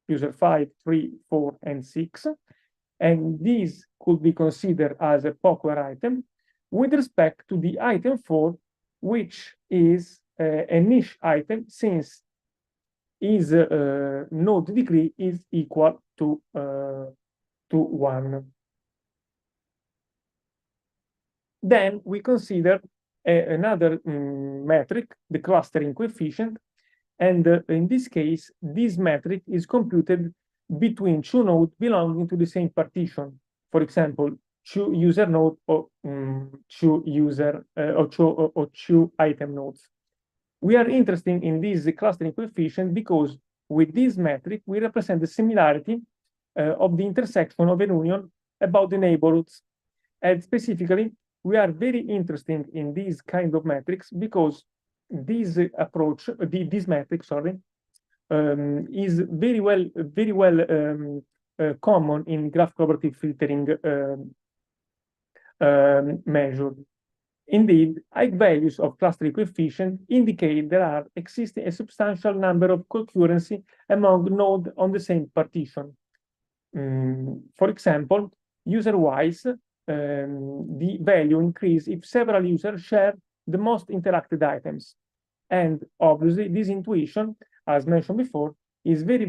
Speaker 12: 5, 3, 4, and 6. And this could be considered as a popular item with respect to the item 4, which is a niche item, since is node degree is equal to 1. Then we consider another metric, the clustering coefficient, and in this case, this metric is computed between 2 nodes belonging to the same partition. For example, 2 user node or 2 user or 2 item nodes. We are interested in this clustering coefficient because with this metric, we represent the similarity of the intersection of a union about the neighborhoods. And specifically, we are very interested in these kind of metrics because this approach, this metric, sorry, is very well common in graph collaborative filtering measured. Indeed, high values of clustering coefficient indicate there are existing a substantial number of concurrency among nodes on the same partition. For example, user-wise, the value increase if several users share the most interacted items. And obviously, this intuition, as mentioned before, is very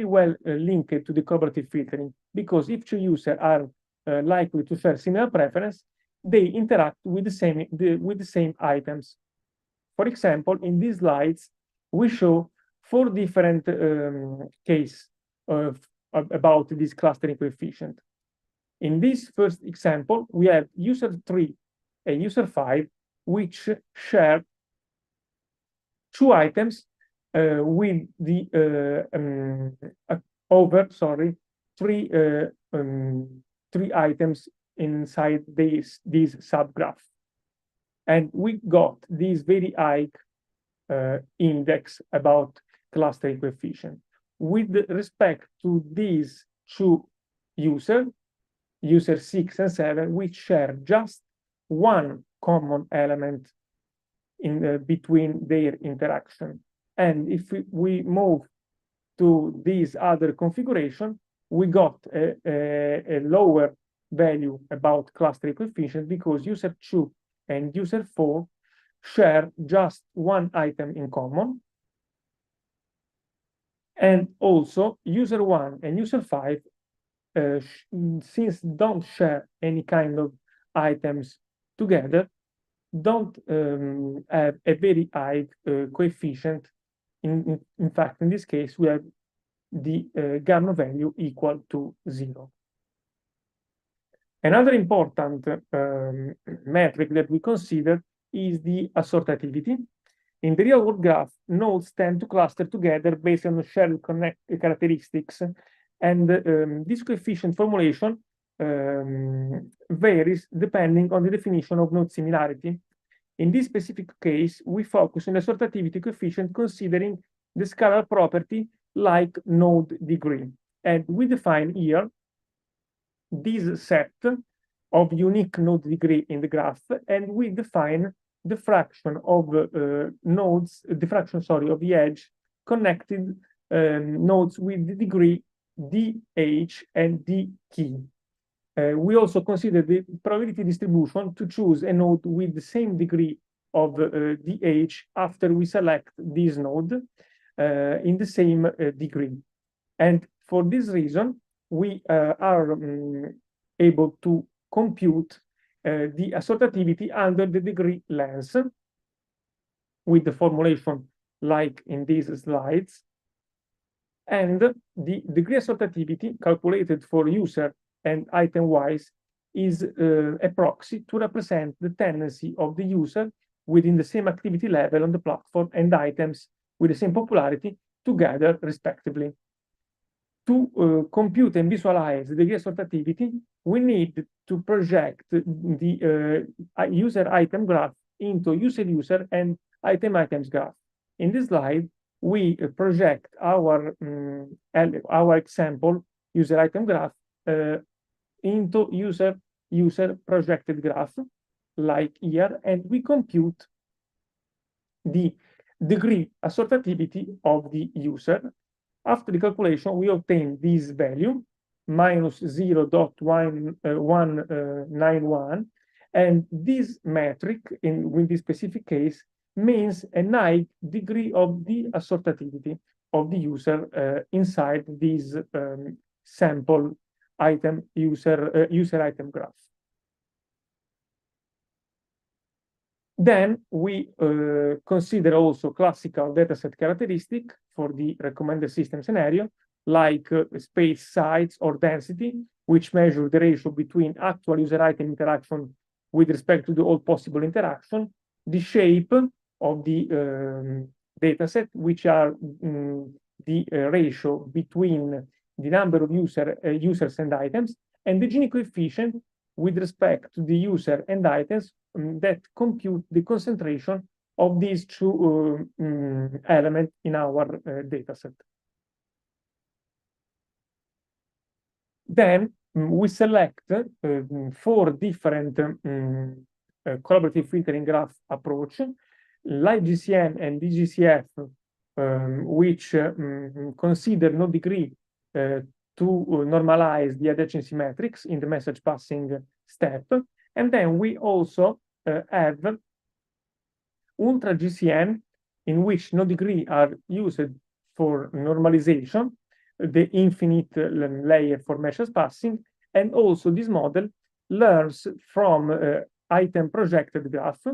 Speaker 12: well linked to the collaborative filtering, because if 2 users are likely to share similar preference, they interact with the same items. For example, in these slides, we show 4 different cases about this clustering coefficient. In this first example, we have user 3 and user 5, which share 2 items with the three items inside this subgraph. And we got this very high index about clustering coefficient. With respect to these 2 users, user 6 and 7, which share just 1 common element in between their interaction. And if we move to this other configuration, we got a lower value about clustering coefficient because user 2 and user 4 share just 1 item in common. And also user 1 and user 5, since don't share any kind of items together, don't have a very high coefficient. In fact, in this case, we have the gamma value equal to 0. Another important metric that we consider is the assortativity. In the real-world graph, nodes tend to cluster together based on shared characteristics, and this coefficient formulation varies depending on the definition of node similarity. In this specific case, we focus on the assortativity coefficient considering the scalar property like node degree. And we define here this set of unique node degree in the graph, and we define the fraction of nodes, the fraction, sorry, of the edge connected nodes with the degree dh and d key. We also consider the probability distribution to choose a node with the same degree of dh after we select this node in the same degree. And for this reason, we are able to compute the assortativity under the degree lens with the formulation like in these slides. And the degree assortativity calculated for user and item-wise is a proxy to represent the tendency of the user within the same activity level on the platform and items with the same popularity together, respectively. To compute and visualize the degree of sortativity, we need to project the user item graph into user-user and item-items graph. In this slide, we project our example user item graph into user projected graph, like here, and we compute the degree assortativity of the user. After the calculation, we obtain this value, minus 0.191, and this metric, with this specific case, means a high degree of the assortativity of the user inside this sample item user item graph. Then we consider also classical dataset characteristic for the recommended system scenario, like space size or density, which measure the ratio between actual user item interaction with respect to the all possible interaction, the shape of the dataset, which are the ratio between the number of users and items, and the Gini coefficient with respect to the user and items that compute the concentration of these two elements in our dataset. Then we select 4 different collaborative filtering graph approach, LightGCN and DGCF, which consider no degree to normalize the adjacency matrix in the message passing step. And then we also have Ultra GCN, in which no degree are used for normalization, the infinite layer for message passing, and also this model learns from item projected graph.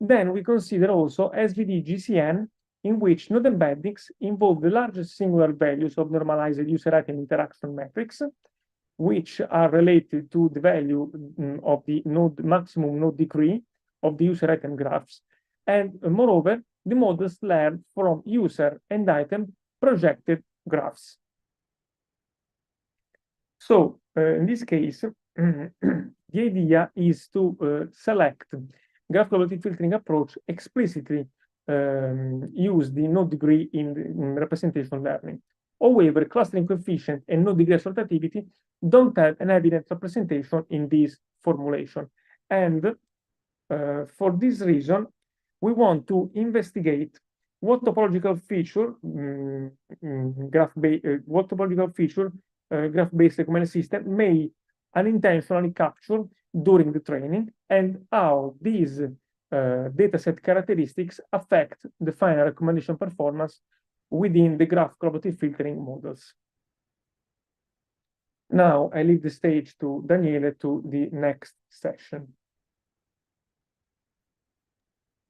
Speaker 12: Then we consider also SVD GCN, in which node embeddings involve the largest singular values of normalized user item interaction metrics, which are related to the value of the maximum node degree of the user item graphs. And moreover, the models learn from user and item projected graphs. So in this case, the idea is to select graph collaborative filtering approach explicitly use the node degree in representation learning. However, clustering coefficient and node degree assortativity don't have an evident representation in this formulation. And for this reason, we want to investigate what topological feature graph-based recommended system may unintentionally capture during the training, and how these dataset characteristics affect the final recommendation performance within the graph collaborative filtering models. Now I leave the stage to Daniele to the next session.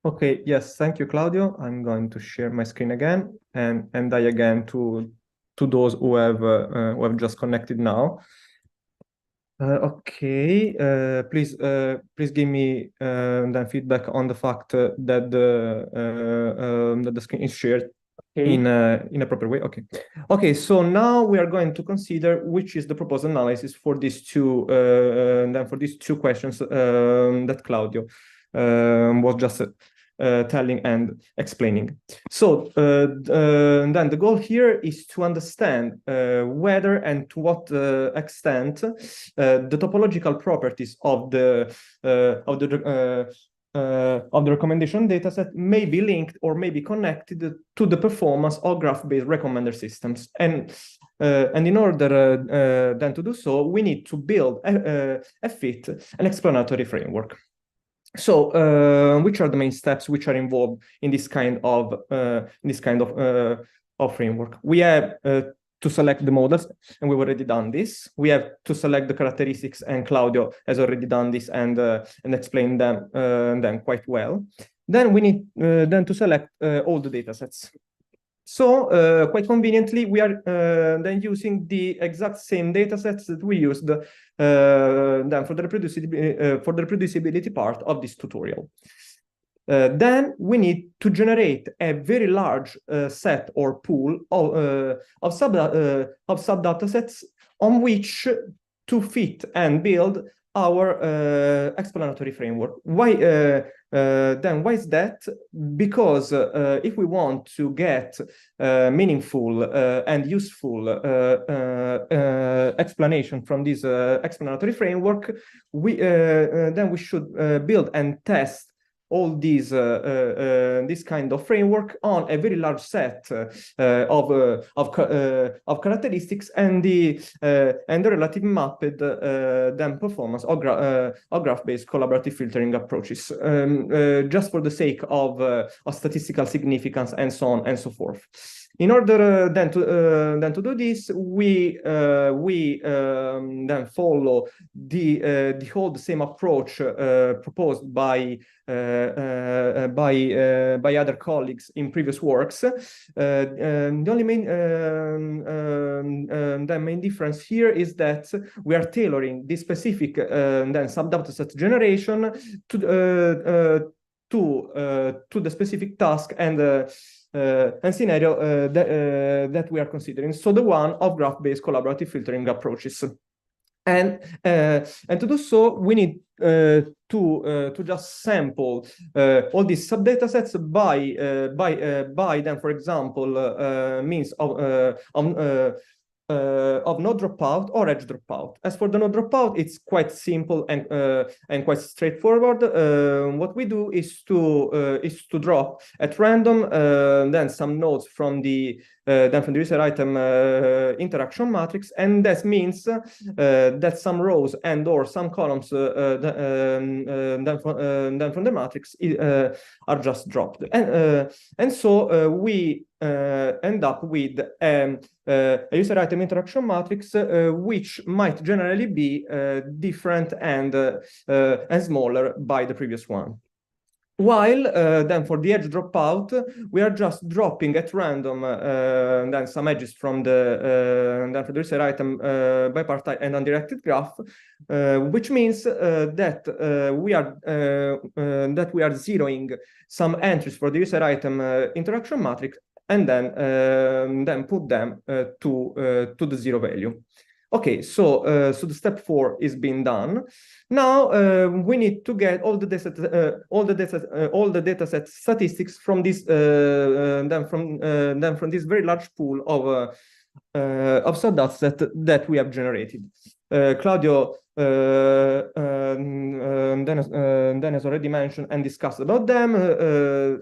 Speaker 11: Okay, yes, thank you, Claudio. I'm going to share my screen again, and I again to those who have just connected now. Okay, please give me then feedback on the fact that the screen is shared in a proper way. Okay. So now we are going to consider which is the proposed analysis for these two questions that Claudio was just telling and explaining. So then the goal here is to understand whether and to what extent the topological properties of the recommendation dataset may be linked or may be connected to the performance of graph-based recommender systems. And in order then to do so, we need to build a fit, an explanatory framework. So, which are the main steps which are involved in this kind of framework? We have to select the models, and we've already done this. We have to select the characteristics, and Claudio has already done this and explained them quite well. Then we need then to select all the datasets. So quite conveniently, we are then using the exact same data sets that we used then for the reproducibility part of this tutorial. Then we need to generate a very large set or pool of sub data sets on which to fit and build our explanatory framework. Why is that? Because if we want to get meaningful and useful explanation from this explanatory framework, then we should build and test all these this kind of framework on a very large set of characteristics and the relative mapped then performance of graph-based collaborative filtering approaches, just for the sake of statistical significance and so on and so forth. In order then to do this, we then follow the whole same approach proposed by other colleagues in previous works. The only main difference here is that we are tailoring this specific then sub-dataset generation to the specific task and scenario that we are considering. So the one of graph-based collaborative filtering approaches. And to do so, we need to just sample all these sub-data sets by then, for example, means of no dropout or edge dropout. As for the no dropout, it's quite simple and quite straightforward. What we do is to drop at random then some nodes from the user item interaction matrix, and that means that some rows and or some columns then from the matrix are just dropped, and so we end up with a user item interaction matrix which might generally be different and smaller by the previous one. While then for the edge dropout, we are just dropping at random then some edges from the user item bipartite and undirected graph, which means that we are zeroing some entries for the user item interaction matrix and then put them to the zero value. Okay, so the step 4 is being done. Now we need to get all the dataset statistics from this then from this very large pool of sub-dataset that we have generated. Claudio then has already mentioned and discussed about them,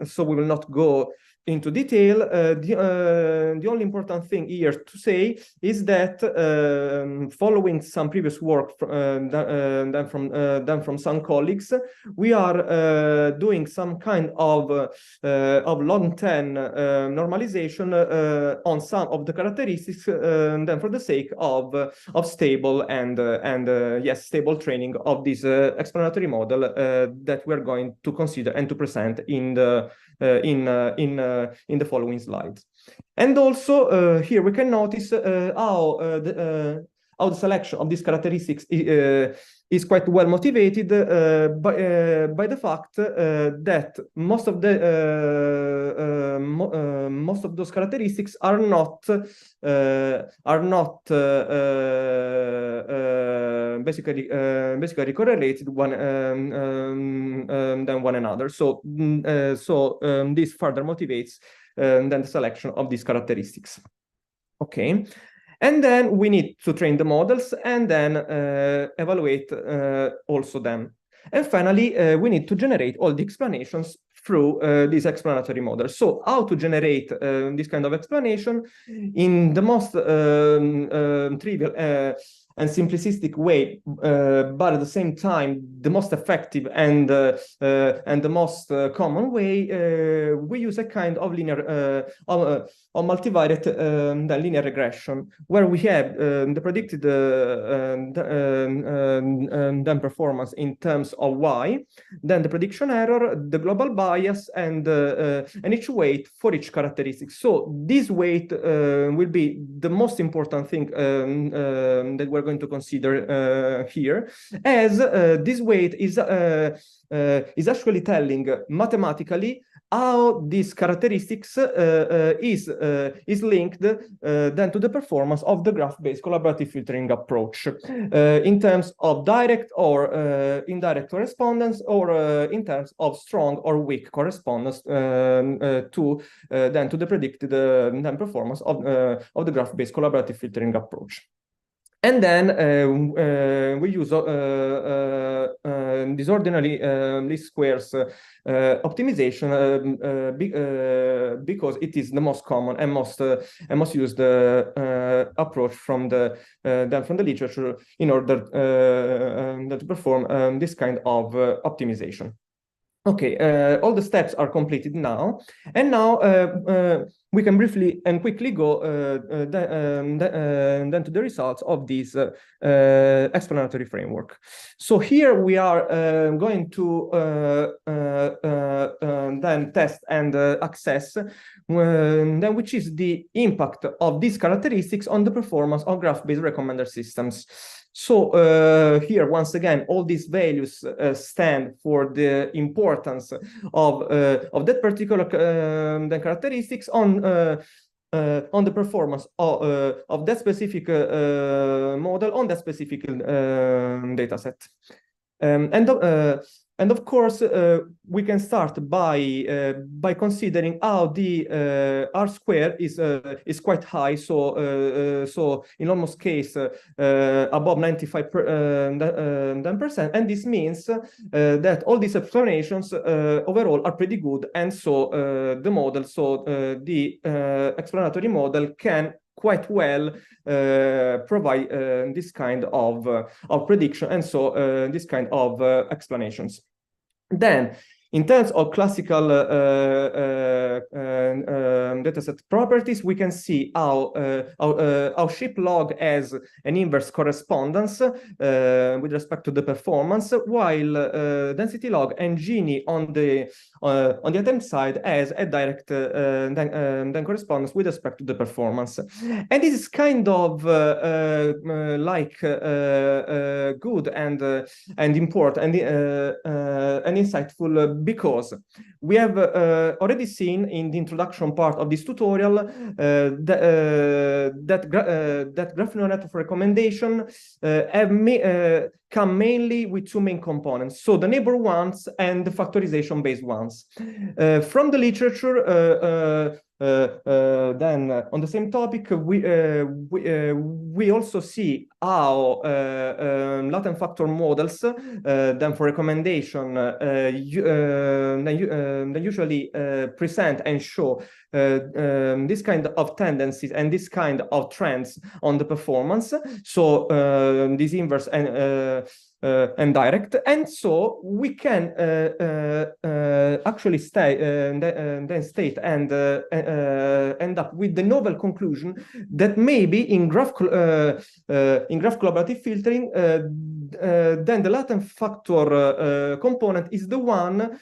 Speaker 11: so we will not go into detail. The only important thing here to say is that following some previous work done from some colleagues, we are doing some kind of long-term normalization on some of the characteristics, then for the sake of stable and stable training of this explanatory model that we're going to consider and to present in the following slides. And also here we can notice how the selection of these characteristics is quite well motivated by the fact that most of those characteristics are not basically correlated one than one another. So this further motivates then the selection of these characteristics. Okay. And then we need to train the models and then evaluate also them. And finally, we need to generate all the explanations through this explanatory model. So how to generate this kind of explanation? In the most trivial and simplistic way, but at the same time the most effective and the most common way, we use a kind of linear of multivariate linear regression, where we have the predicted then performance in terms of y, then the prediction error, the global bias, and each weight for each characteristic. So this weight will be the most important thing that we're going to consider here, as this weight is actually telling mathematically how these characteristics is linked then to the performance of the graph-based collaborative filtering approach in terms of direct or indirect correspondence, or in terms of strong or weak correspondence to the predicted then performance of the graph-based collaborative filtering approach. And then we use disorderly least squares optimization because it is the most common and most used approach from the literature in order to perform this kind of optimization. Okay, all the steps are completed now, and now we can briefly and quickly go then to the results of this explanatory framework. So here we are going to then test and access then which is the impact of these characteristics on the performance of graph-based recommender systems. So here, once again, all these values stand for the importance of that particular the characteristics on the performance of that specific model on that specific data set. And of course, we can start by considering how the R square is quite high. So so in almost case above 95%, and this means that all these explanations overall are pretty good, and so the model, so the explanatory model can quite well provide this kind of prediction, and so this kind of explanations. Then, in terms of classical dataset properties, we can see how ship log has an inverse correspondence with respect to the performance, while density log and Gini on the attempt side has a direct then correspondence with respect to the performance. And this is kind of like good and important and insightful, because we have already seen in the introduction part of this tutorial that graph neural network recommendation come mainly with two main components, so the neighbor ones and the factorization based ones. From the literature, then on the same topic, we also see how latent factor models then for recommendation they usually present and show this kind of tendencies and this kind of trends on the performance. So this inverse and direct, and so we can actually state and end up with the novel conclusion that maybe in graph collaborative filtering, then the latent factor component is the one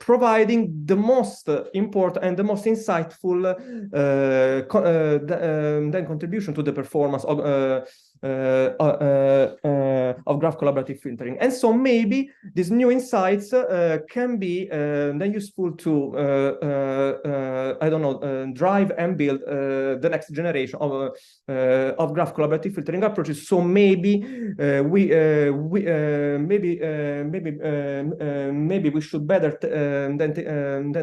Speaker 11: providing the most important and the most insightful then contribution to the performance of graph collaborative filtering. And so maybe these new insights can be then useful to I don't know, drive and build the next generation of graph collaborative filtering approaches. So maybe maybe we should better then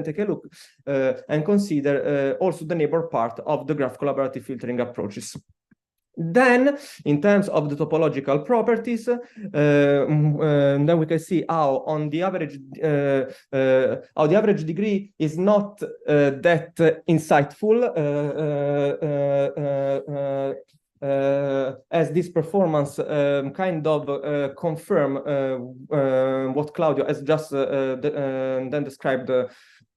Speaker 11: take a look and consider also the neighbor part of the graph collaborative filtering approaches. Then, in terms of the topological properties, then we can see how on the average, how the average degree is not that insightful as this performance kind of confirm what Claudio has just then described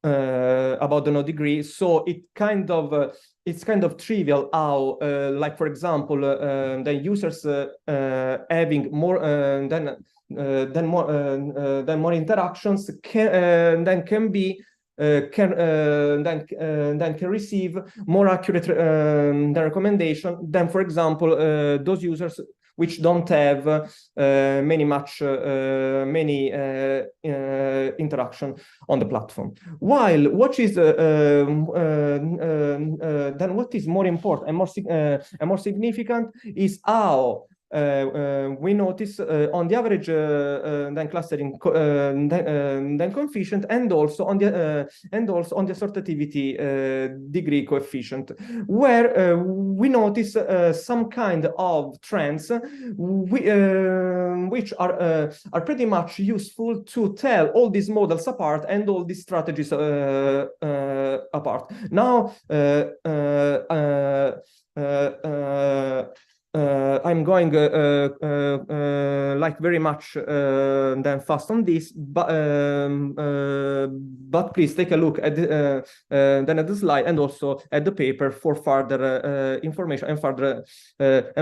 Speaker 11: about the no degree. So it's kind of trivial how, like for example, the users having more than more interactions can receive more accurate the recommendation than, for example, those users which don't have many interaction on the platform. While what is then what is more important and more significant is how we notice on the average then clustering then coefficient, and also on the assortativity degree coefficient, where we notice some kind of trends which are pretty much useful to tell all these models apart and all these strategies apart. Now I'm going like very much then fast on this, but please take a look at then at the slide and also at the paper for further information and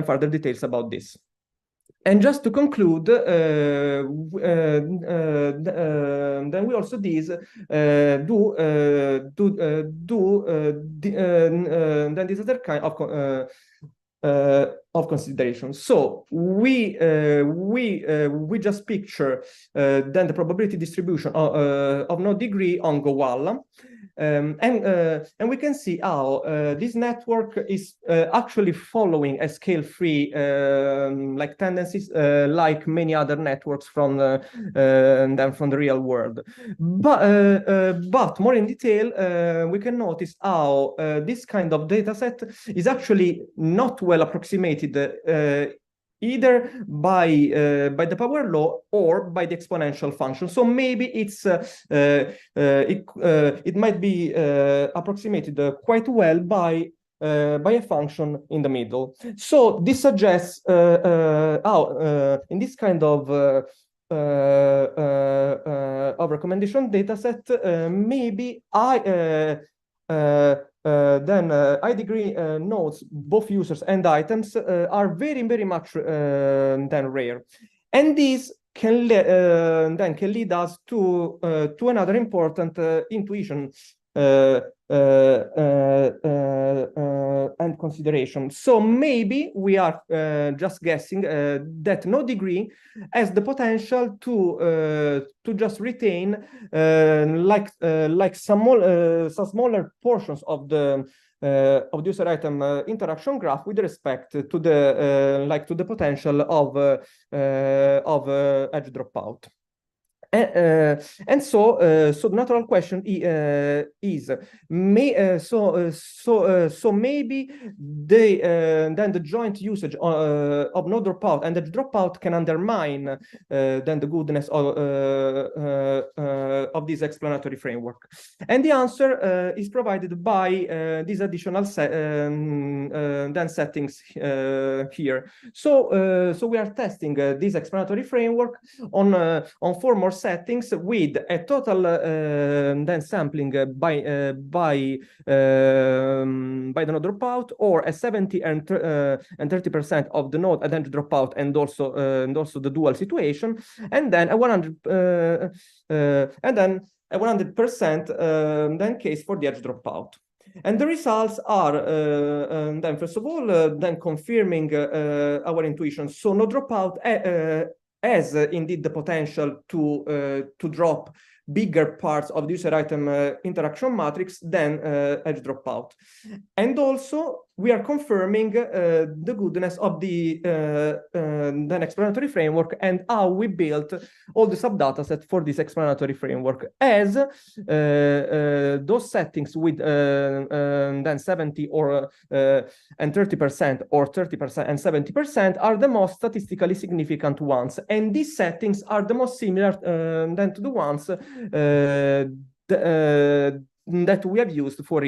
Speaker 11: further details about this. And just to conclude, then we also then this other kind of consideration. So we just picture then the probability distribution of no degree on Gowalla, and we can see how this network is actually following a scale-free like tendencies like many other networks from the real world. But more in detail, we can notice how this kind of data set is actually not well approximated either by the power law or by the exponential function. So maybe it might be approximated quite well by a function in the middle. So this suggests how in this kind of recommendation data set, maybe then high degree nodes, both users and items, are very much then rare, and this can lead us to another important intuition and consideration. So maybe we are just guessing that no degree has the potential to just retain like some smaller portions of the user item interaction graph with respect to the potential of edge dropout. And so the natural question is, so maybe then the joint usage of no dropout and edge dropout can undermine then the goodness of this explanatory framework. And the answer is provided by these additional then settings here. So we are testing this explanatory framework on 4 more settings with a total then sampling by the node dropout, or a 70 and 30% of the node and edge dropout, and also the dual situation, and then a 100% then case for the edge dropout. And the results are then first of all then confirming our intuition. So no dropout has indeed the potential to drop bigger parts of the user item interaction matrix than edge dropout. And also we are confirming the goodness of the then explanatory framework and how we built all the subdata set for this explanatory framework, as those settings with then 70 or and 30% or 30% and 70% are the most statistically significant ones, and these settings are the most similar than to the ones that we have used for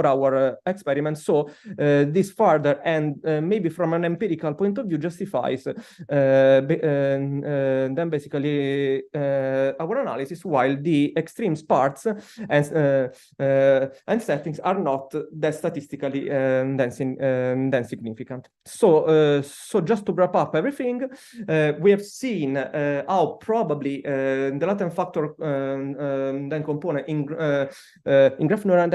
Speaker 11: our experiment. So this further and maybe from an empirical point of view justifies then basically our analysis, while the extreme parts and settings are not that statistically then significant. So just to wrap up everything, we have seen how probably the latent factor then component in graph neural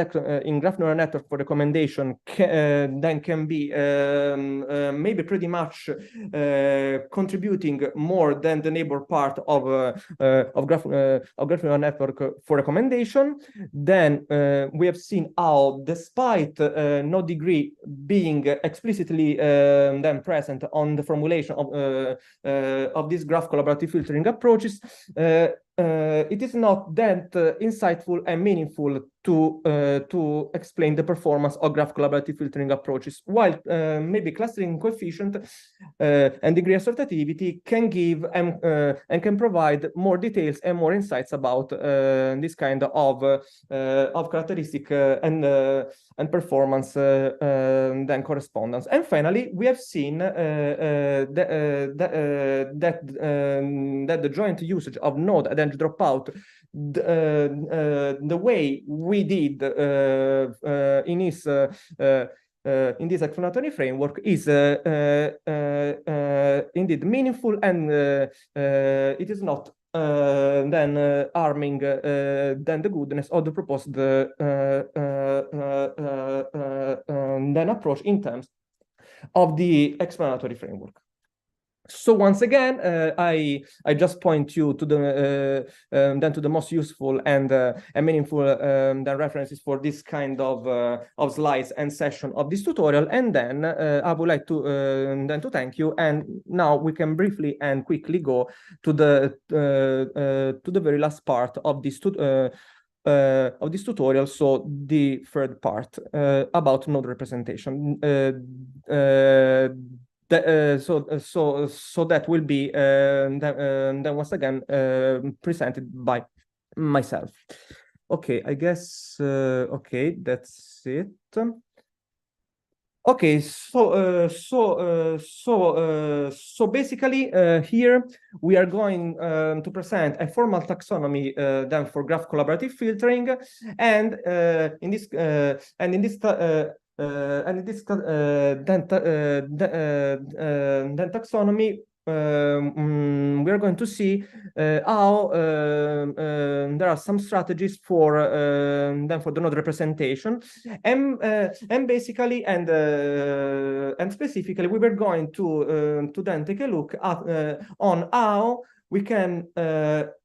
Speaker 11: network for recommendation can be maybe pretty much contributing more than the neighbor part of graph neural network for recommendation. Then we have seen how, despite no degree being explicitly then present on the formulation of these graph collaborative filtering approaches, it is not that insightful and meaningful to explain the performance of graph collaborative filtering approaches, while maybe clustering coefficient and degree assortativity can give and can provide more details and more insights about this kind of characteristic and performance then correspondence. And finally, we have seen that the joint usage of node and then dropout, the way we did in this explanatory framework is indeed meaningful, and it is not then harming then the goodness of the proposed then approach in terms of the explanatory framework. So once again, I just point you to the then to the most useful and meaningful then references for this kind of slides and session of this tutorial. And then I would like to then to thank you. And now we can briefly and quickly go to the very last part of this tutorial, so the third part about node representation. So that will be then once again presented by myself. Okay, I guess okay, that's it. Okay, so basically here we are going to present a formal taxonomy then for graph collaborative filtering, and in this taxonomy, we are going to see how there are some strategies for the node representation, and basically and specifically we were going to then take a look at on how we can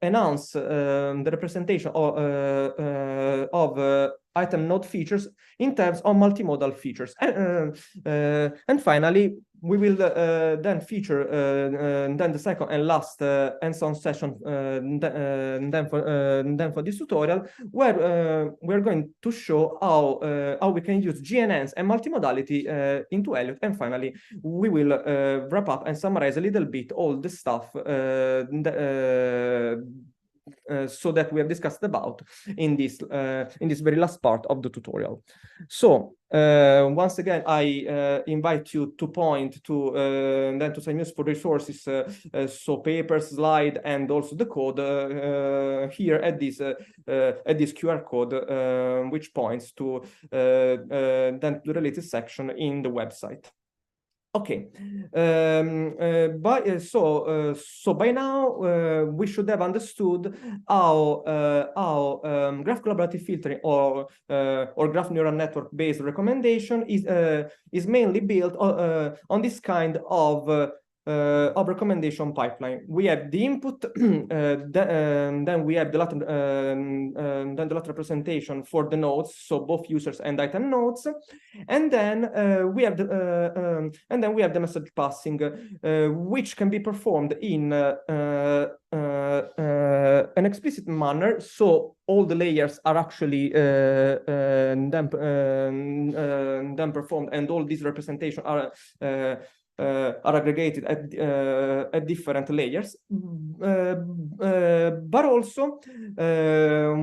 Speaker 11: enhance the representation of item node features in terms of multimodal features. And finally, we will then feature then the second and last hands-on session then for this tutorial, where we're going to show how we can use GNNs and multimodality into Elliot. And finally, we will wrap up and summarize a little bit all the stuff so that we have discussed about in this very last part of the tutorial. So once again, I invite you to point to then to some useful resources, so papers, slide, and also the code here at this QR code, which points to then the related section in the website. Okay, so by now we should have understood how graph collaborative filtering or graph neural network based recommendation is mainly built on this kind of recommendation pipeline. We have the input, then we have the latent representation for the nodes, so both users and item nodes, and then we have the message passing, which can be performed in an explicit manner. So all the layers are actually then performed, and all these representations are are aggregated at different layers, but also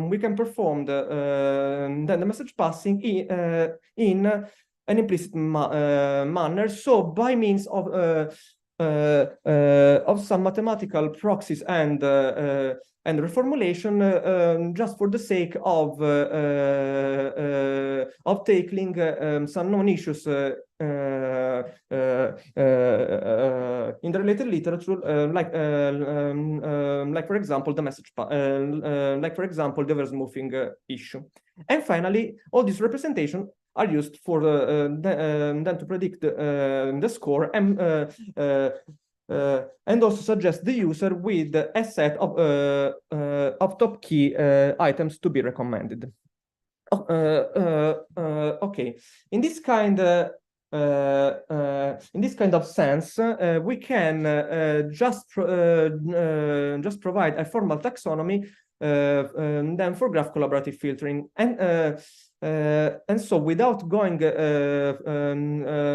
Speaker 11: we can perform the message passing in an implicit manner, so by means of some mathematical proxies and reformulation, just for the sake of tackling some known issues in the related literature, like for example the message, like for example the verse smoothing issue. And finally, all these representations are used for then to predict the score and also suggest the user with a set of top key items to be recommended. Okay, in this kind of sense, we can just provide a formal taxonomy then for graph collaborative filtering, and so without going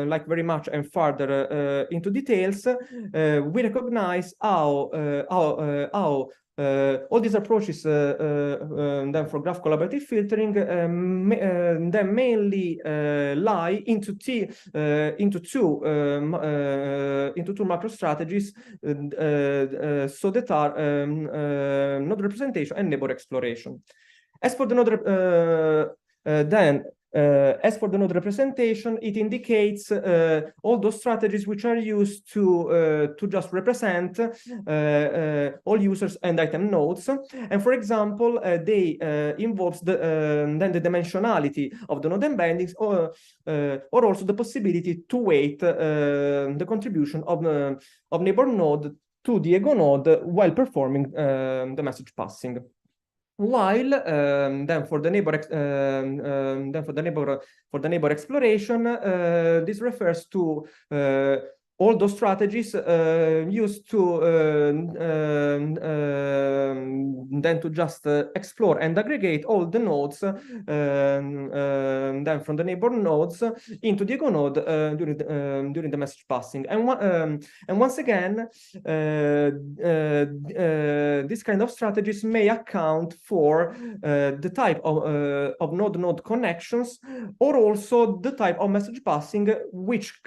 Speaker 11: like very much and further into details, we recognize how all these approaches then for graph collaborative filtering then mainly lie into two macro strategies, so that are node representation and neighbor exploration. As for the node as for the node representation, it indicates all those strategies which are used to just represent all users and item nodes. And for example, they involves then the dimensionality of the node embeddings, or also the possibility to weight the contribution of neighbor node to the ego node while performing the message passing. While then for the neighbor exploration, this refers to all those strategies used to then to just explore and aggregate all the nodes then from the neighbor nodes into the ego node during the message passing. And once again, this kind of strategies may account for the type of node-node connections, or also the type of message passing which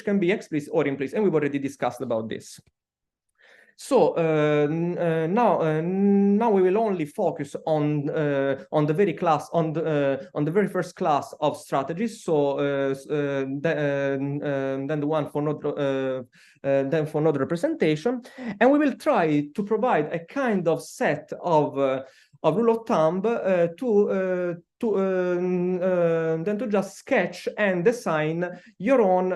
Speaker 11: can be explicit or implicit, and we've already discussed about this. So now we will only focus on the very first class of strategies. So then the one for node representation, and we will try to provide a kind of set of rule of thumb then to just sketch and design your own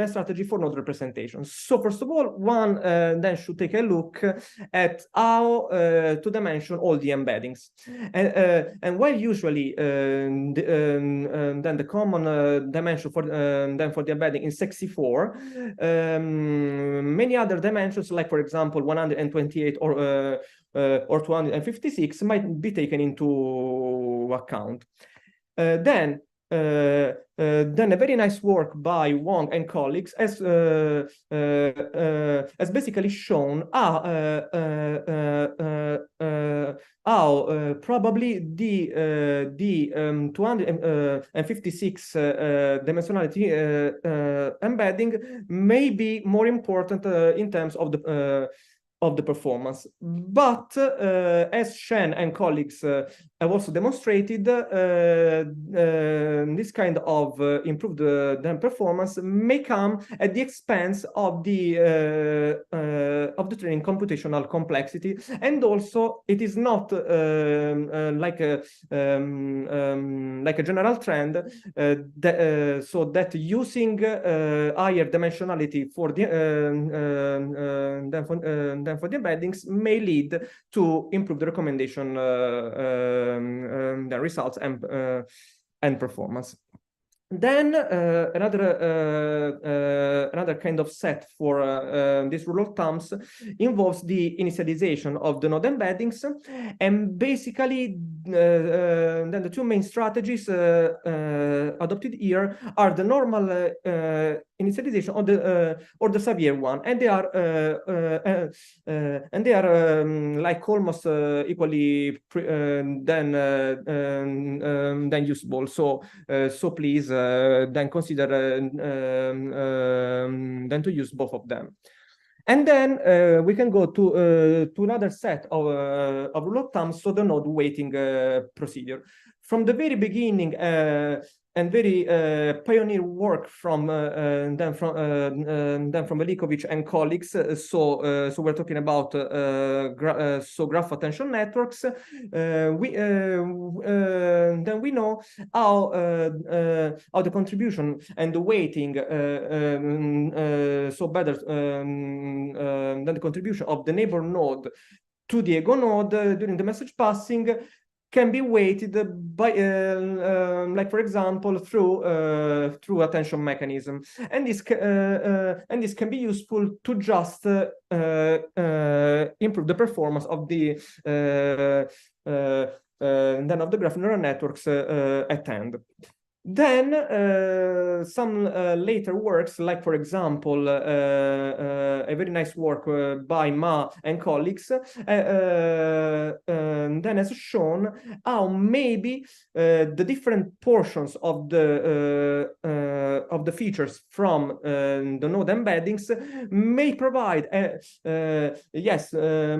Speaker 11: strategy for node representation. So first of all, one then should take a look at how to dimension all the embeddings. And while usually then the common dimension for the embedding is 64, many other dimensions, like for example 128 or 256, might be taken into account. Then a very nice work by Wong and colleagues has basically shown how probably the 256 dimensionality embedding may be more important in terms of the performance. But as Shen and colleagues have also demonstrated, this kind of improved performance may come at the expense of the training computational complexity, and also it is not like a general trend so that using higher dimensionality for the for the embeddings may lead to improve the recommendation the results and performance. Then another kind of set for this rule of thumbs involves the initialization of the node embeddings, and basically then the two main strategies adopted here are the normal initialization or the Xavier one, and they are like almost equally then usable. So please then consider then to use both of them. And then we can go to another set of rule of thumb, so the node weighting procedure. From the very beginning and very pioneer work from Velikovic and colleagues. So we're talking about graph attention networks. Then we know how the contribution and the weighting so better than the contribution of the neighbor node to the ego node during the message passing can be weighted by, like for example, through attention mechanism, and this can be useful to just improve the performance of the then of the graph neural networks at hand. Then some later works, like for example, a very nice work by Ma and colleagues, then has shown how maybe the different portions of the features from the node embeddings may provide,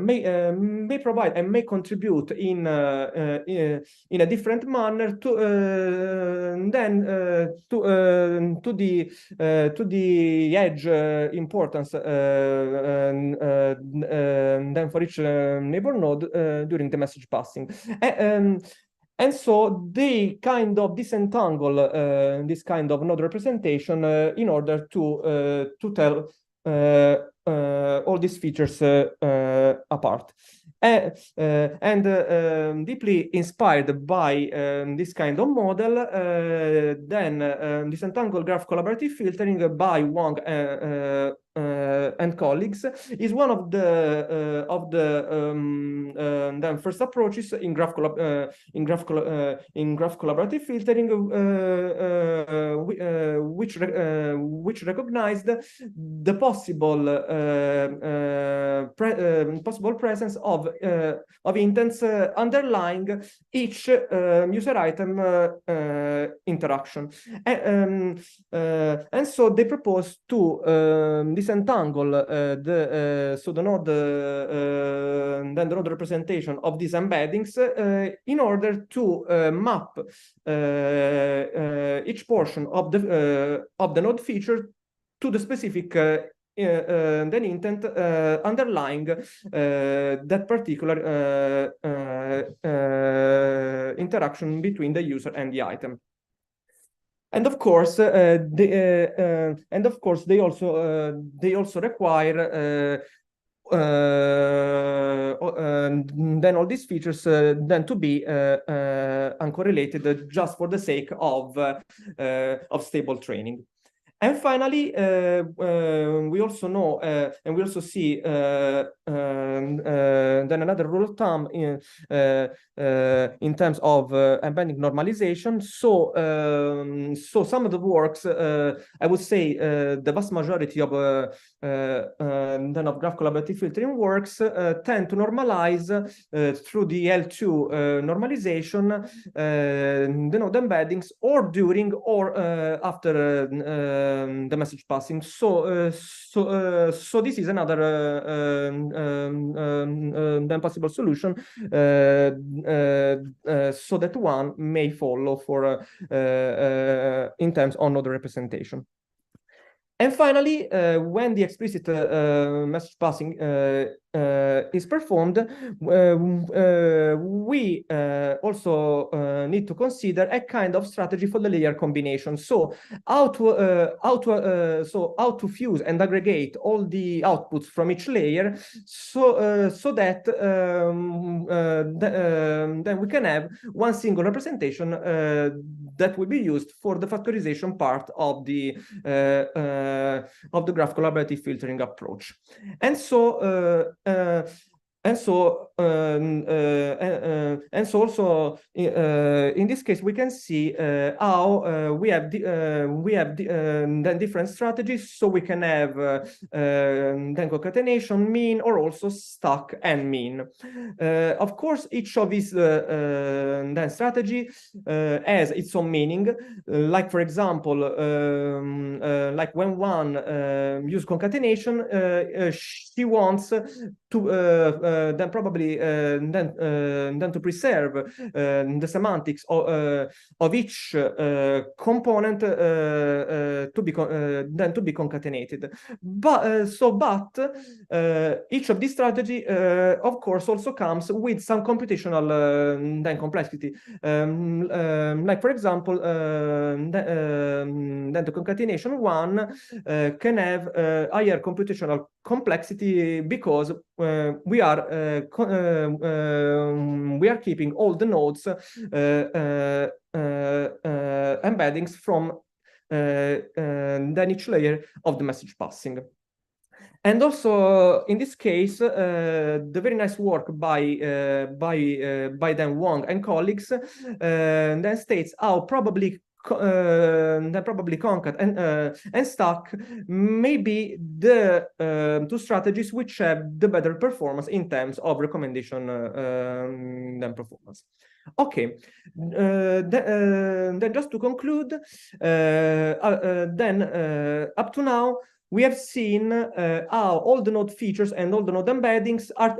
Speaker 11: may provide and may contribute in a different manner to then to the edge importance then for each neighbor node during the message passing. And so they kind of disentangle this kind of node representation in order to tell all these features apart. And deeply inspired by this kind of model, then disentangled graph collaborative filtering by Wang and colleagues is one of the then first approaches in graph collaborative filtering, which recognized the possible possible presence of intents underlying each user item interaction, and so they propose to disentangle the node then the node representation of these embeddings in order to map each portion of the node feature to the specific then intent underlying that particular interaction between the user and the item. And of course, they also require then all these features then to be uncorrelated just for the sake of stable training. And finally, we also know, and we also see then another rule of thumb in terms of embedding normalization. So, some of the works, I would say, the vast majority of then of graph collaborative filtering works tend to normalize through the L2 normalization the node embeddings, or during or after the message passing. So this is another then possible solution, so that one may follow for in terms of node representation. And finally, when the explicit message passing is performed, we also need to consider a kind of strategy for the layer combination. So how to fuse and aggregate all the outputs from each layer, so that then we can have one single representation that will be used for the factorization part of the graph collaborative filtering approach. And so And so, also in this case, we can see how we have then different strategies. So we can have then concatenation, mean, or also stack and mean. Of course, each of these then strategy has its own meaning. Like for example, like when one use concatenation, she wants to then probably then to preserve the semantics of each component to be concatenated. But each of these strategy, of course, also comes with some computational then complexity. Like for example, then the concatenation one can have higher computational complexity because we are keeping all the nodes embeddings from then each layer of the message passing. And also in this case, the very nice work by Dan Wang and colleagues then states how probably concat and stack may be the two strategies which have the better performance in terms of recommendation than performance. Okay, then just to conclude, up to now, we have seen how all the node features and all the node embeddings are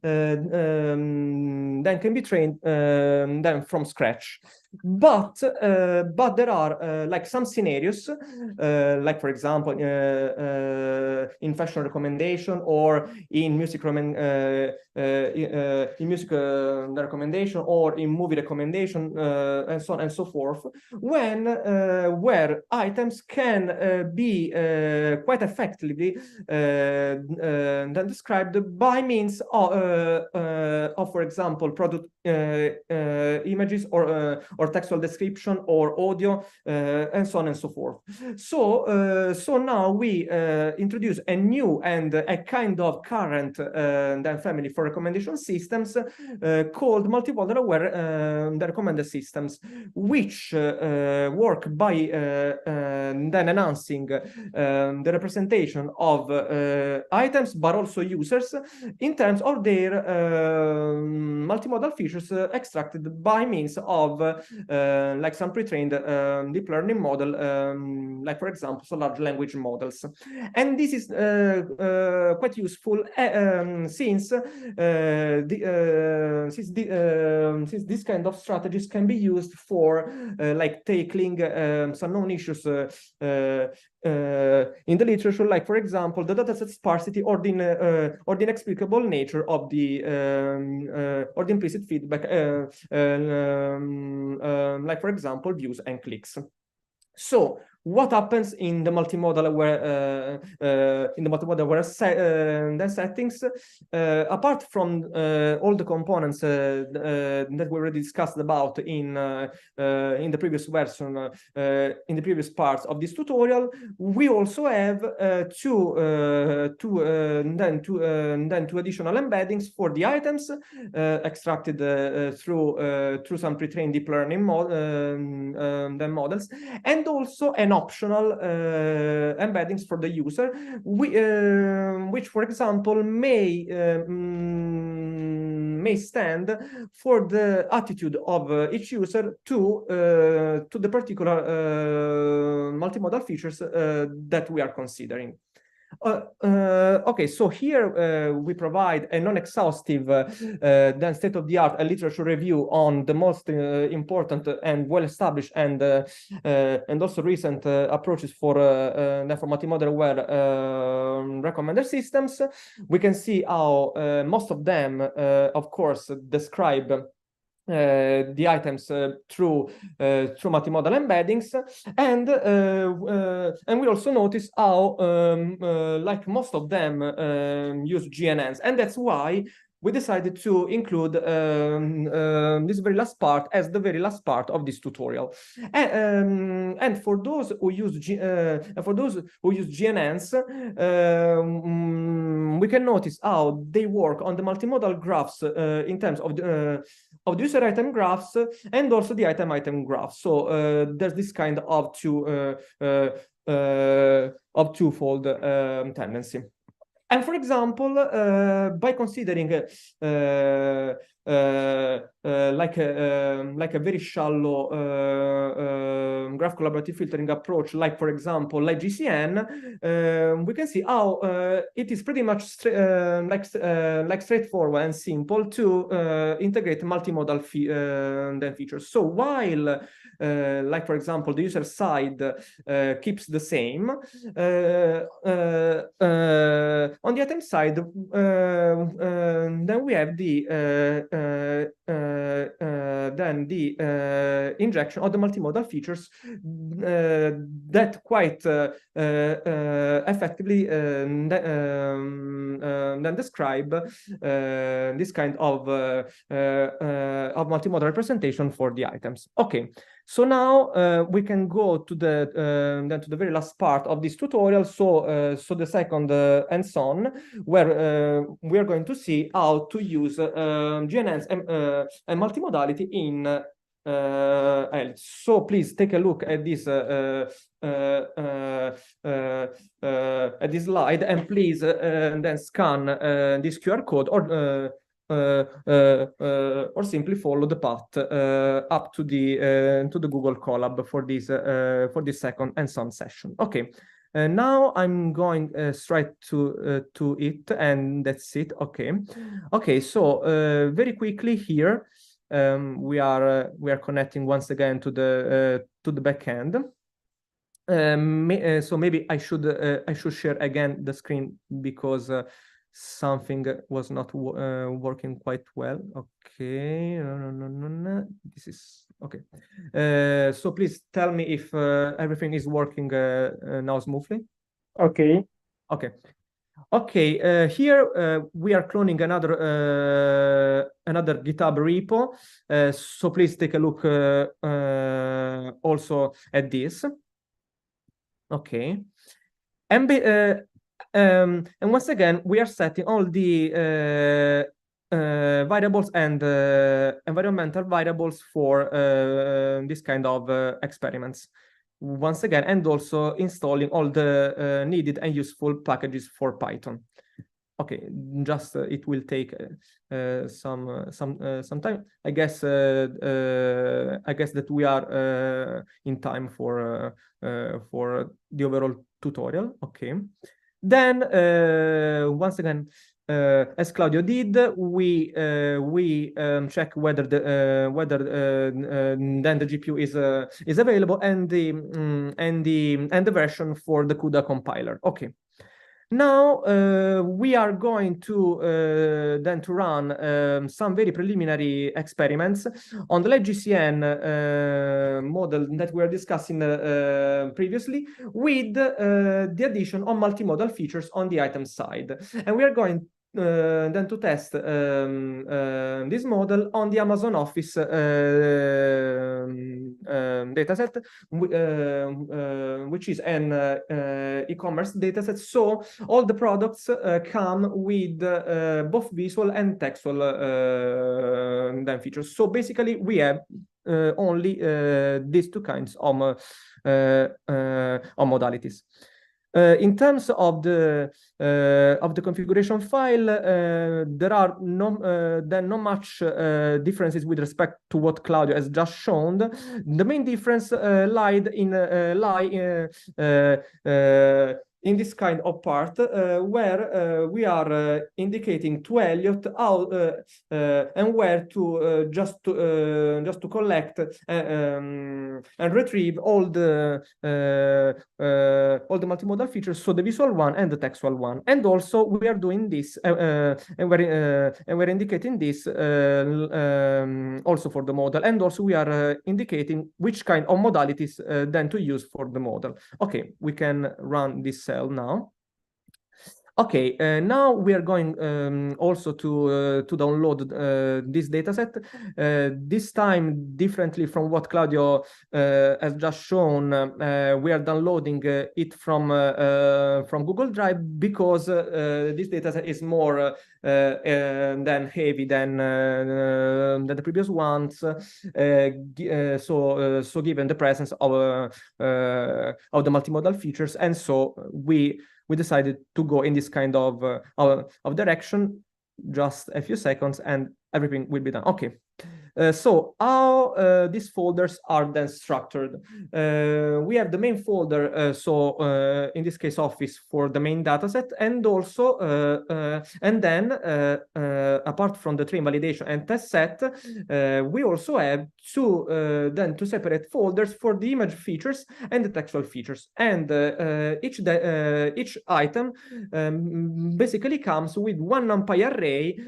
Speaker 11: then can be trained then from scratch. But there are like some scenarios, like for example, in fashion recommendation or in music recommendation or in movie recommendation, and so on and so forth, when where items can be quite effectively then described by means of for example, product images or textual description or audio, and so on and so forth. So now we introduce a new and a kind of current then family for recommendation systems called multimodal aware the recommender systems, which work by then enhancing the representation of items but also users in terms of their multimodal features extracted by means of like some pre-trained deep learning model, like for example, so large language models. And this is quite useful since this kind of strategies can be used for like tackling some known issues in the literature, like for example, the dataset sparsity or the inexplicable nature of the or the implicit feedback, like for example, views and clicks. So what happens in the multimodal aware settings, apart from all the components that we already discussed about in the previous version, in the previous parts of this tutorial, we also have two additional embeddings for the items extracted through some pre-trained deep learning models, and also an optional embeddings for the user, which, for example, may stand for the attitude of each user to the particular multimodal features that we are considering. Okay, so here we provide a non-exhaustive then state-of-the-art literature review on the most important and well-established and also recent approaches for multimodal aware recommender systems. We can see how most of them, of course, describe the items through multimodal embeddings, and we also notice how like most of them use GNNs, and that's why we decided to include this very last part as the very last part of this tutorial. And for those who use GNNs, we can notice how they work on the multimodal graphs in terms of the user item graphs and also the item graph. So there's this kind of twofold tendency. And for example, by considering like a very shallow graph collaborative filtering approach, like for example, like GCN, we can see how it is pretty much like straightforward and simple to integrate multimodal features. So while like for example, the user side keeps the same, on the item side, then we have the injection of the multimodal features that quite effectively then describe this kind of multimodal representation for the items. Okay. So now we can go to the then to the very last part of this tutorial. So the second hands-on, where we are going to see how to use GNNs and multimodality in ELITS. So please take a look at this slide, and please then scan this QR code or simply follow the path up to the Google Colab for this second hands-on session. Okay, now I'm going straight to it, and that's it. Okay. So very quickly here, we are connecting once again to the backend. So maybe I should share again the screen because something was not working quite well. Okay, no. This is okay. So please tell me if everything is working now smoothly.
Speaker 12: Okay.
Speaker 11: Here we are cloning another GitHub repo. So please take a look also at this. Okay. And once again, we are setting all the variables and environmental variables for this kind of experiments. Once again, and also installing all the needed and useful packages for Python. Okay, just it will take some time. I guess that we are in time for the overall tutorial. Okay. Then once again, as Claudio did, we check whether then the GPU is available and the version for the CUDA compiler. Okay. Now we are going to then to run some very preliminary experiments on the LightGCN model that we were discussing previously, with the addition of multimodal features on the item side, and we are going then to test this model on the Amazon Office dataset, which is an e-commerce dataset. So all the products come with both visual and textual then features. So basically, we have only these two kinds of modalities. In terms of the configuration file, there are not much differences with respect to what Claudio has just shown. The main difference lie in this kind of part where we are indicating to Elliot how and where to just to collect and retrieve all the multimodal features, so the visual one and the textual one. And also we are doing this and we're indicating this also for the model, and also we are indicating which kind of modalities then to use for the model. Okay, we can run this cell now. Okay, now we are going also to download this dataset. This time, differently from what Claudio has just shown, we are downloading it from Google Drive because this dataset is more than heavy than the previous ones. So given the presence of the multimodal features, and so we decided to go in this kind of direction. Just a few seconds and everything will be done. Okay. So how these folders are then structured? We have the main folder, in this case Office for the main dataset, and also and then apart from the train validation and test set, we also have two separate folders for the image features and the textual features, and each item basically comes with one NumPy array,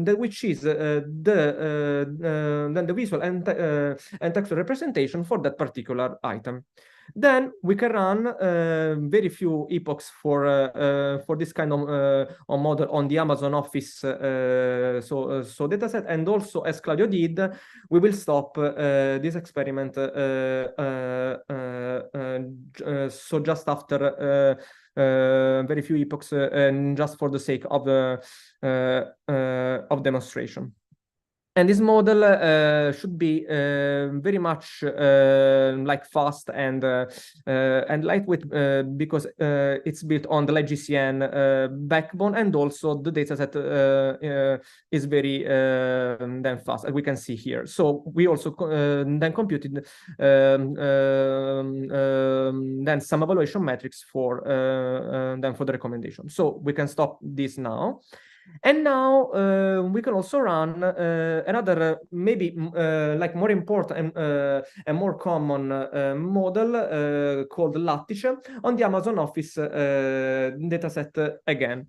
Speaker 11: which is then the visual and textual representation for that particular item. Then we can run very few epochs for this kind of model on the Amazon Office so dataset, and also, as Claudio did, we will stop this experiment so just after very few epochs, and just for the sake of demonstration. And this model should be very much like fast and lightweight because it's built on the LightGCN backbone, and also the dataset is very then fast, as we can see here. So we also then computed then some evaluation metrics for the recommendation. So we can stop this now. And now we can also run another maybe like more important and more common model called Lattice on the Amazon Office dataset again.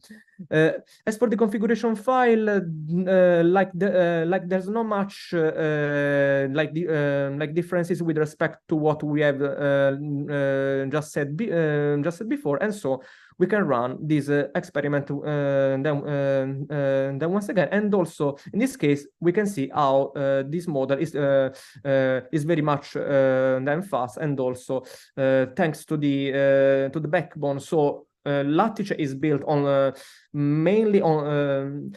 Speaker 11: As for the configuration file, like there's not much like differences with respect to what we have just said before, and so we can run this experiment then once again. And also in this case, we can see how this model is very much then fast, and also thanks to the backbone. So Lattice is built on mainly on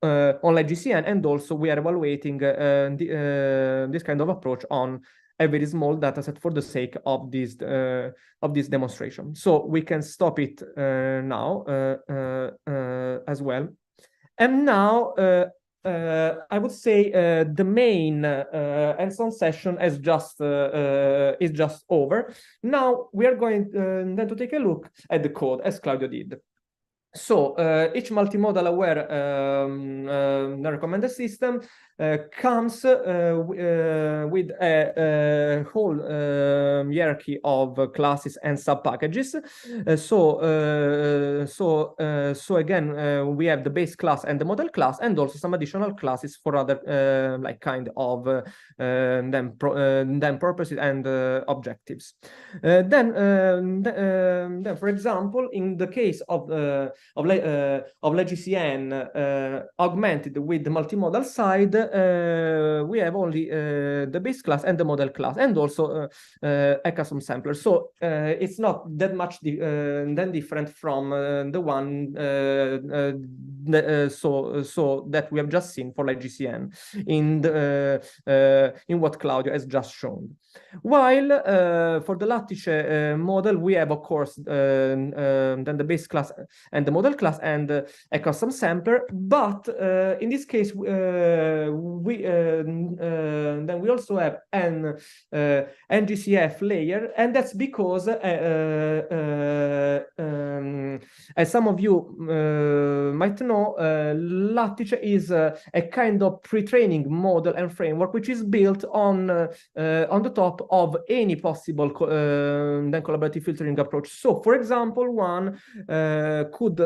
Speaker 11: LightGCN, and also we are evaluating this kind of approach on a very small dataset for the sake of this demonstration. So we can stop it now as well. And now I would say the main hands-on session is just over. Now we are going then to take a look at the code, as Claudio did. So each multimodal aware recommended system comes with a whole hierarchy of classes and sub-packages. So again, we have the base class and the model class, and also some additional classes for other like kind of then purposes and objectives. Then, for example, in the case of LightGCN augmented with the multimodal side, we have only the base class and the model class, and also a custom sampler. So it's not that much then different from the one so that we have just seen for LightGCN in what Claudio has just shown. While for the Lattice model, we have, of course, then the base class and the model class and a custom sampler. But in this case, then we also have an NGCF layer, and that's because, as some of you might know, Lattice is a kind of pre-training model and framework which is built on the top of any possible then collaborative filtering approach. So, for example, one could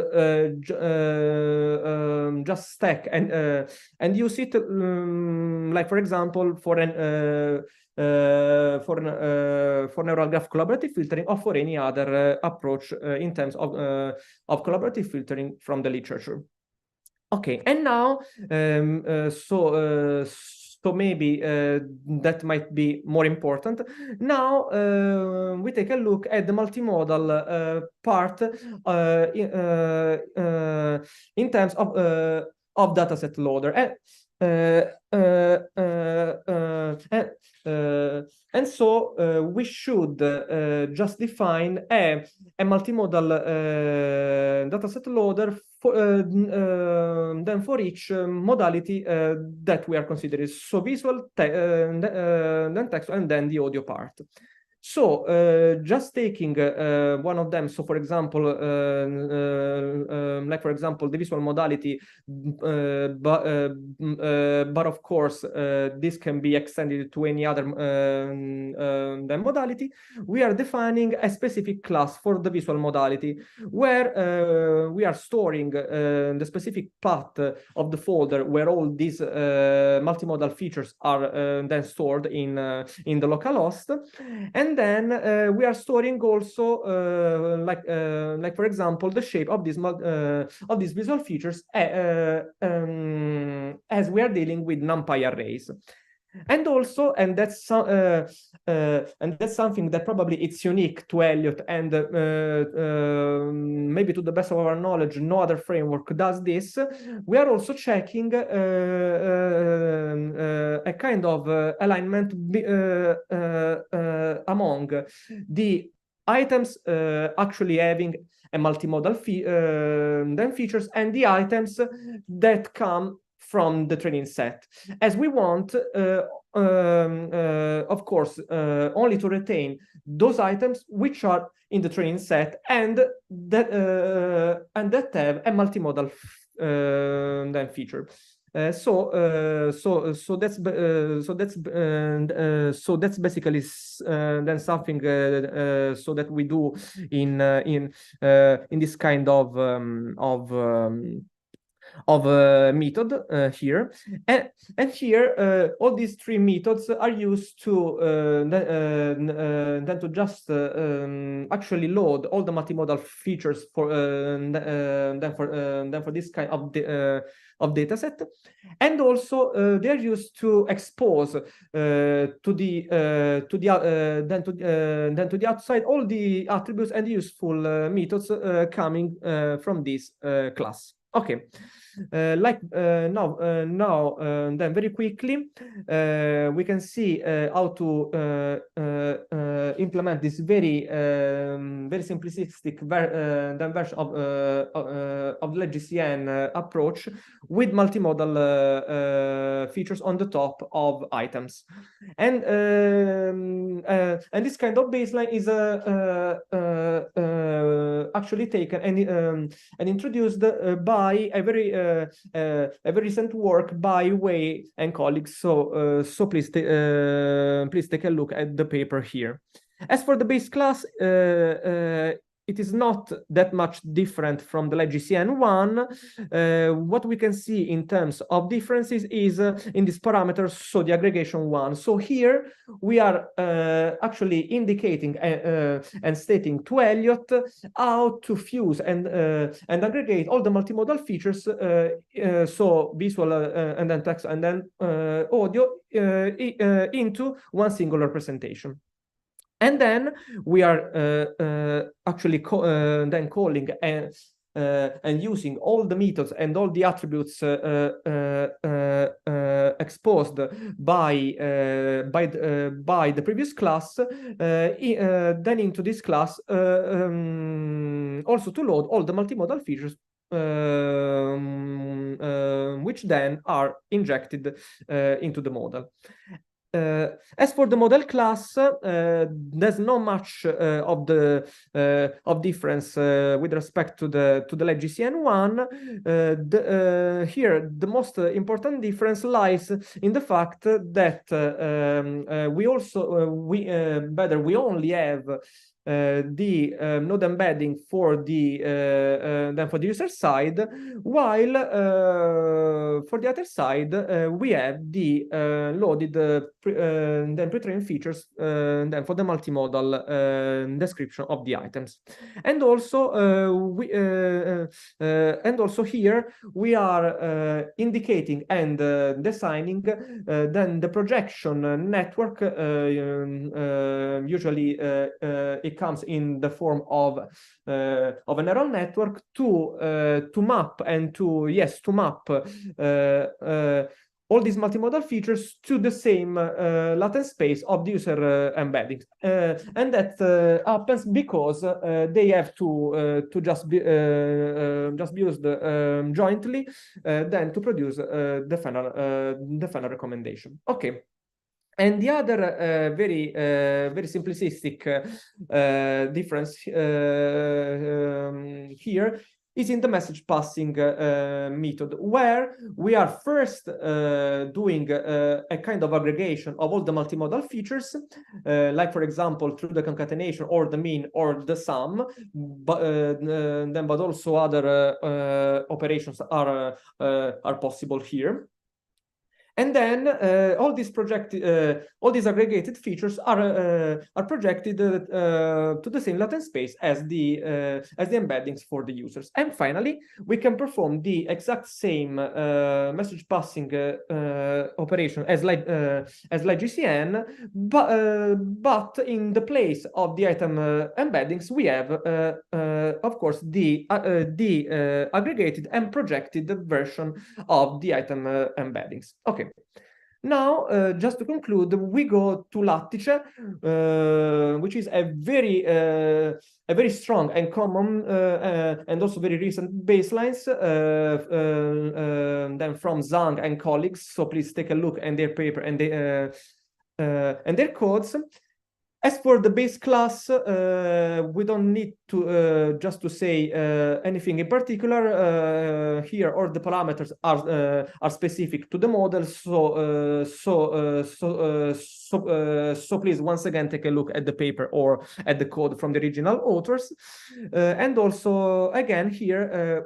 Speaker 11: just stack and use it, like for example, for an for neural graph collaborative filtering or for any other approach in terms of collaborative filtering from the literature. Okay, and now, so maybe that might be more important. Now we take a look at the multimodal part in terms of dataset loader. And so we should just define a multimodal dataset loader for, then for each modality that we are considering. So visual, then text, and then the audio part. So just taking one of them, so for example, like for example, the visual modality, but of course, this can be extended to any other modality. We are defining a specific class for the visual modality, where we are storing the specific path of the folder where all these multimodal features are then stored in the localhost. And then we are storing also, like for example, the shape of these visual features as we are dealing with NumPy arrays. And also, and that's something that probably it's unique to Elliot, and maybe to the best of our knowledge, no other framework does this. We are also checking a kind of alignment among the items actually having a multimodal then features and the items that come from the training set, as we want, of course, only to retain those items which are in the training set and that have a multimodal then feature. So that's basically then something so that we do in this kind of method here, and here all these three methods are used to then to just actually load all the multimodal features for then for this kind of data set, and also they are used to expose to the outside all the attributes and useful methods coming from this class. Okay, now then very quickly we can see how to implement this very simplistic version of the LegGCN approach with multimodal features on the top of items, and this kind of baseline is actually taken and introduced by a very recent work by Wei and colleagues. So please take a look at the paper here. As for the base class, it is not that much different from the LegGCN one. What we can see in terms of differences is in these parameters, so the aggregation one. So here we are actually indicating and stating to Elliot how to fuse and aggregate all the multimodal features, so visual and then text and then audio into one single representation. And then we are actually then calling and using all the methods and all the attributes exposed by the previous class, then into this class also to load all the multimodal features which then are injected into the model. As for the model class, there's not much of difference with respect to the LegGCN one. Here, the most important difference lies in the fact that we only have the node embedding for the then for the user side, while for the other side we have the loaded then pre-trained features then for the multimodal description of the items. And also here we are indicating and designing then the projection network. Usually it comes in the form of a neural network to map and to map all these multimodal features to the same latent space of the user embeddings, and that happens because they have to just be used jointly, then to produce the final recommendation. Okay. And the other very simplistic difference here is in the message passing method, where we are first doing a kind of aggregation of all the multimodal features, like for example through the concatenation or the mean or the sum, but also other operations are possible here. And then all these aggregated features are projected to the same latent space as the embeddings for the users. And finally, we can perform the exact same message passing operation as LightGCN, but in the place of the item embeddings, we have, of course, the aggregated and projected version of the item embeddings. Okay. Now, just to conclude, we go to Lattice, which is a very strong and common and also very recent baselines then from Zhang and colleagues. So please take a look at their paper and their codes. As for the base class, we don't need to just to say anything in particular here. All the parameters are specific to the model. So please once again take a look at the paper or at the code from the original authors. And also again here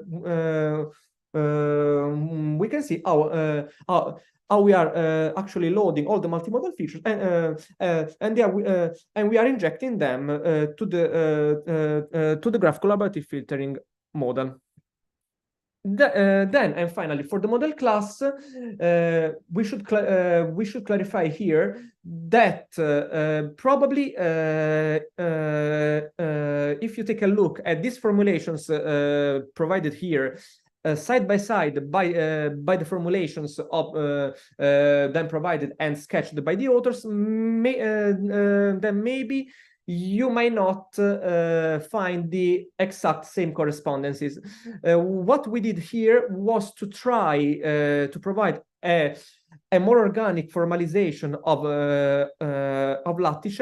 Speaker 11: we can see how we are actually loading all the multimodal features, and we are injecting them to the graph collaborative filtering model. Then and finally, for the model class, we should clarify here that probably if you take a look at these formulations provided here, side by side by the formulations of then provided and sketched by the authors, then maybe you might not find the exact same correspondences. What we did here was to try to provide a more organic formalization of Lattice,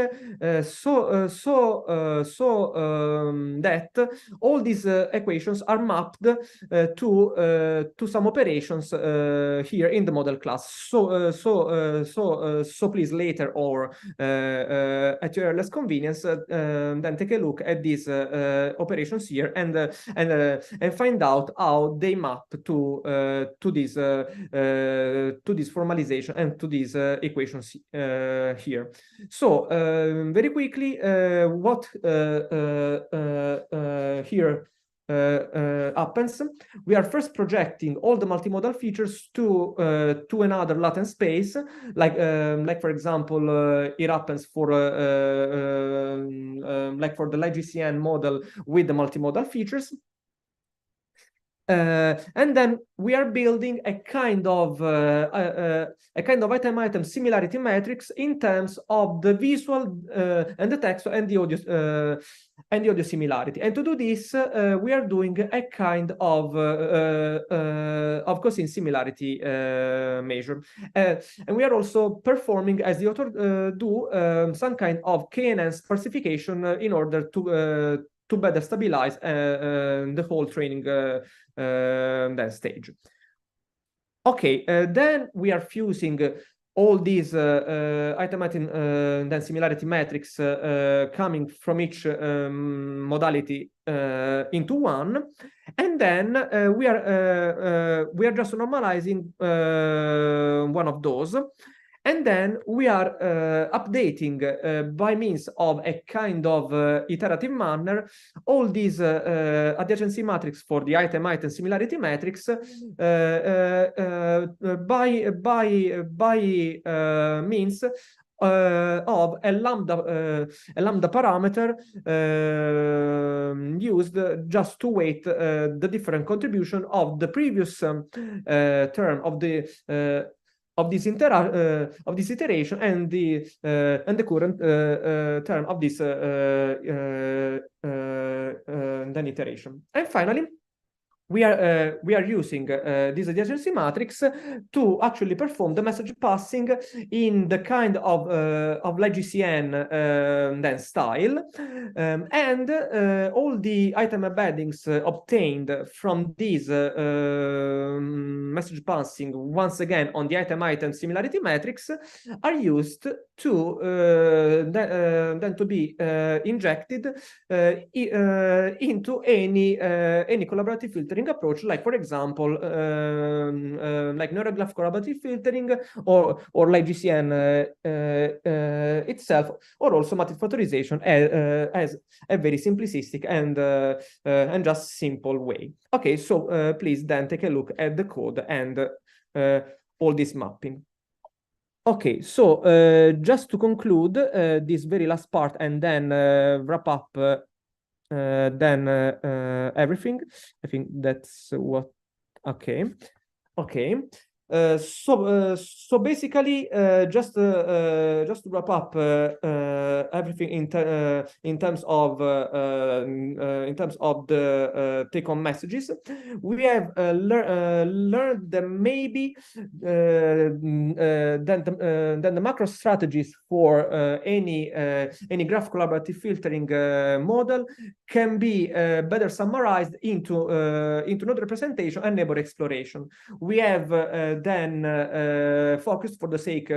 Speaker 11: that all these equations are mapped to some operations here in the model class. So please later or at your earliest convenience, then take a look at these operations here and find out how they map to this formalization and to these equations here. So very quickly, what here happens, we are first projecting all the multimodal features to another latent space, like for example, it happens for like for the LightGCN model with the multimodal features. And then we are building a kind of item-item similarity matrix in terms of the visual and the text and the audio similarity. And to do this, we are doing a kind of cosine similarity measure, and we are also performing, as the author do, some kind of KNN sparsification in order to better stabilize the whole training that stage. Okay, then we are fusing all these item then similarity metrics coming from each modality into one, and then we are just normalizing one of those, and then we are updating by means of a kind of iterative manner all these adjacency matrix for the item similarity matrix by means of a lambda parameter used just to weight the different contribution of the previous term of this iteration and the current term of this then iteration. And finally, we are using this adjacency matrix to actually perform the message passing in the kind of LightGCN then style, and all the item embeddings obtained from this message passing once again on the item similarity matrix are used to then to be injected into any collaborative filtering approach, like for example like NeuroGraph collaborative filtering or LightGCN itself, or also matrix factorization as a very simplistic and just simple way. Okay, so please then take a look at the code and all this mapping. Okay, so just to conclude this very last part and then wrap up everything. I think that's what. Okay. So basically, just to wrap up everything in terms of the take-home messages, we have learned that maybe then the macro strategies for any graph collaborative filtering model can be better summarized into node representation and neighbor exploration. We have then focused for the sake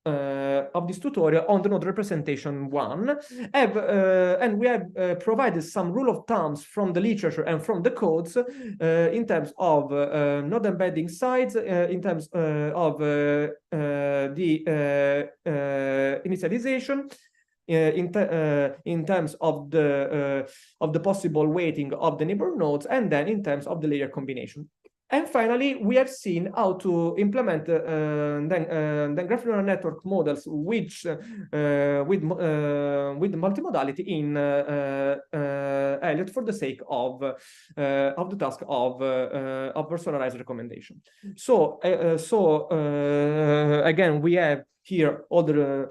Speaker 11: of this tutorial on the node representation one, and we have provided some rule of thumbs from the literature and from the codes in terms of node embedding size, in terms of the initialization, in terms of the possible weighting of the neighbor nodes, and then in terms of the layer combination. And finally, we have seen how to implement then graph neural network models which with multimodality in Elliot for the sake of the task of personalized recommendation. So again, we have here all the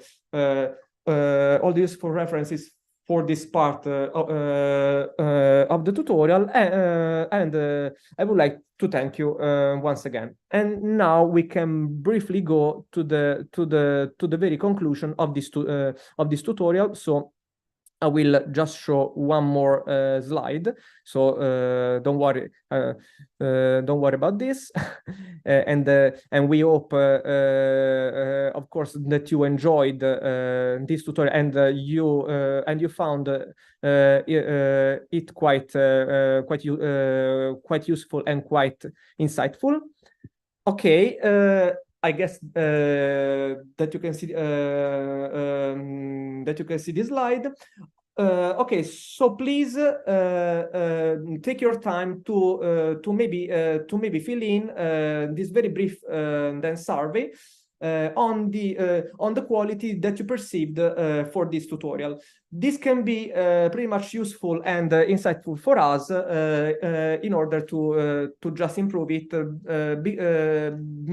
Speaker 11: useful references for this part of the tutorial, and I would like to thank you once again. And now we can briefly go to the very conclusion of this tutorial. So I will just show one more slide. So don't worry about this. And we hope, of course, that you enjoyed this tutorial and you found it quite useful and quite insightful. Okay. I guess that you can see this slide. Okay, so please take your time to maybe fill in this very brief then survey on the quality that you perceived for this tutorial. This can be pretty much useful and insightful for us in order to just improve it,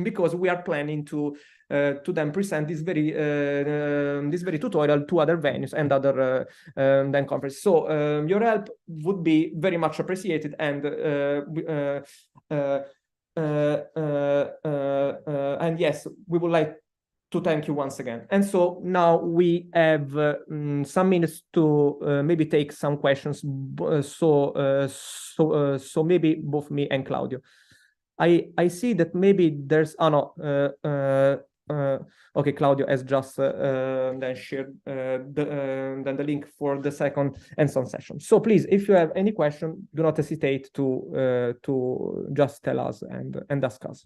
Speaker 11: because we are planning to then present this very tutorial to other venues and other then conferences. So your help would be very much appreciated, and yes, we would like to thank you once again. And so now we have some minutes to maybe take some questions. So maybe both me and Claudio. I see that maybe there's okay, Claudio has just then shared then the link for the second hands-on session. So please, if you have any question, do not hesitate to just tell us and ask us.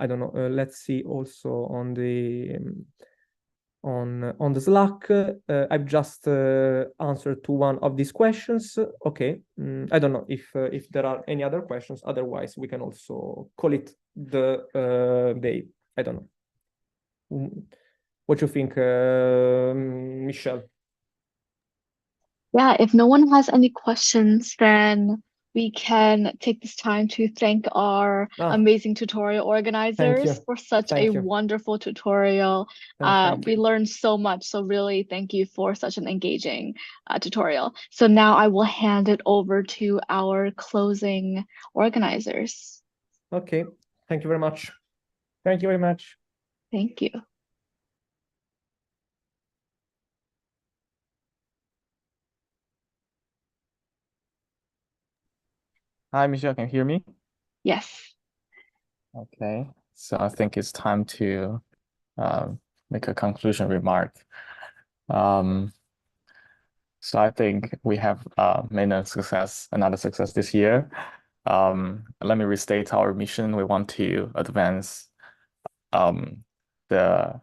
Speaker 11: I don't know. Let's see also on the Slack. I've just answered to one of these questions. Okay, I don't know if there are any other questions. Otherwise, we can also call it the day. I don't know. What you think, Michelle?
Speaker 10: Yeah, if no one has any questions, then we can take this time to thank our amazing tutorial organizers for such a wonderful tutorial. We learned so much, so really thank you for such an engaging tutorial. So now I will hand it over to our closing organizers.
Speaker 11: Okay, thank you very much.
Speaker 12: Thank you very much.
Speaker 10: Thank you.
Speaker 14: Hi, Michelle, can you hear me?
Speaker 10: Yes.
Speaker 14: Okay, so I think it's time to make a conclusion remark. So I think we have made another success this year. Let me restate our mission. We want to advance the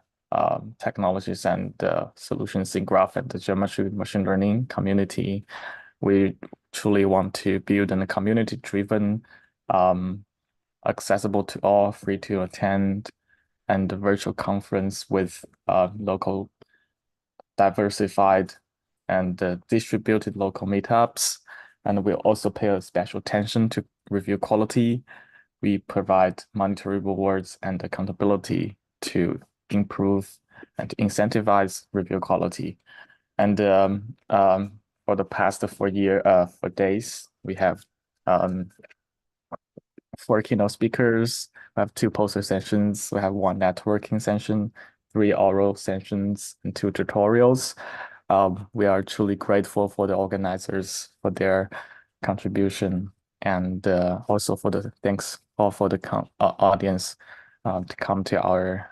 Speaker 14: technologies and the solutions in graph and the geometry machine learning community. We truly want to build a community-driven, accessible to all, free to attend, and a virtual conference with local, diversified, and distributed local meetups. And we'll also pay a special attention to review quality. We provide monetary rewards and accountability to improve and incentivize review quality. And for the past 4 days, we have 4 keynote speakers. We have 2 poster sessions. We have 1 networking session, 3 oral sessions, and 2 tutorials. We are truly grateful for the organizers for their contribution, and also for the thanks all for the audience to come to our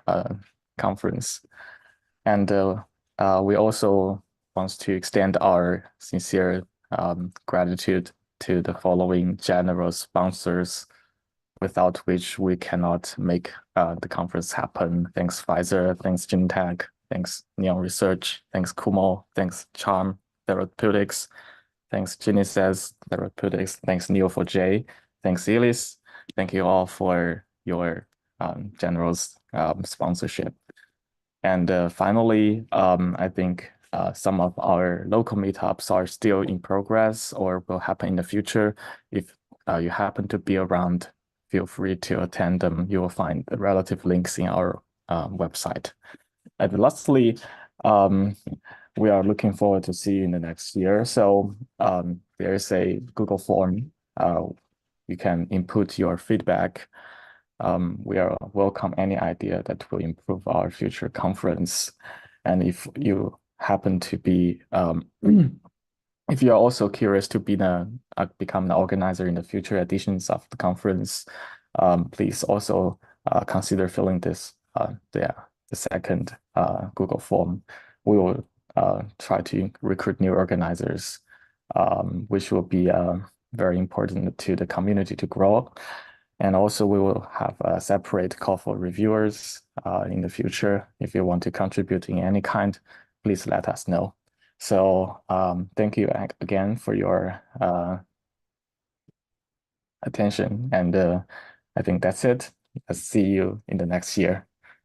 Speaker 14: conference. And we also want to extend our sincere gratitude to the following generous sponsors, without which we cannot make the conference happen. Thanks Pfizer, thanks Genentech, thanks Neon Research, thanks Kumo, thanks Charm Therapeutics, thanks Genesis Therapeutics, thanks Neo4j, thanks Elis. Thank you all for your generous sponsorship. And finally, I think some of our local meetups are still in progress or will happen in the future. If you happen to be around, feel free to attend them. You will find the relative links in our website. And lastly, we are looking forward to see you in the next year. So there is a Google form. You can input your feedback. We are welcome any idea that will improve our future conference. And if you happen to be, if you are also curious to be become an organizer in the future editions of the conference, please also consider filling this the second Google form. We will try to recruit new organizers, which will be very important to the community to grow. And also we will have a separate call for reviewers in the future. If you want to contribute in any kind, please let us know. So thank you again for your attention. And I think that's it. I'll see you in the next year.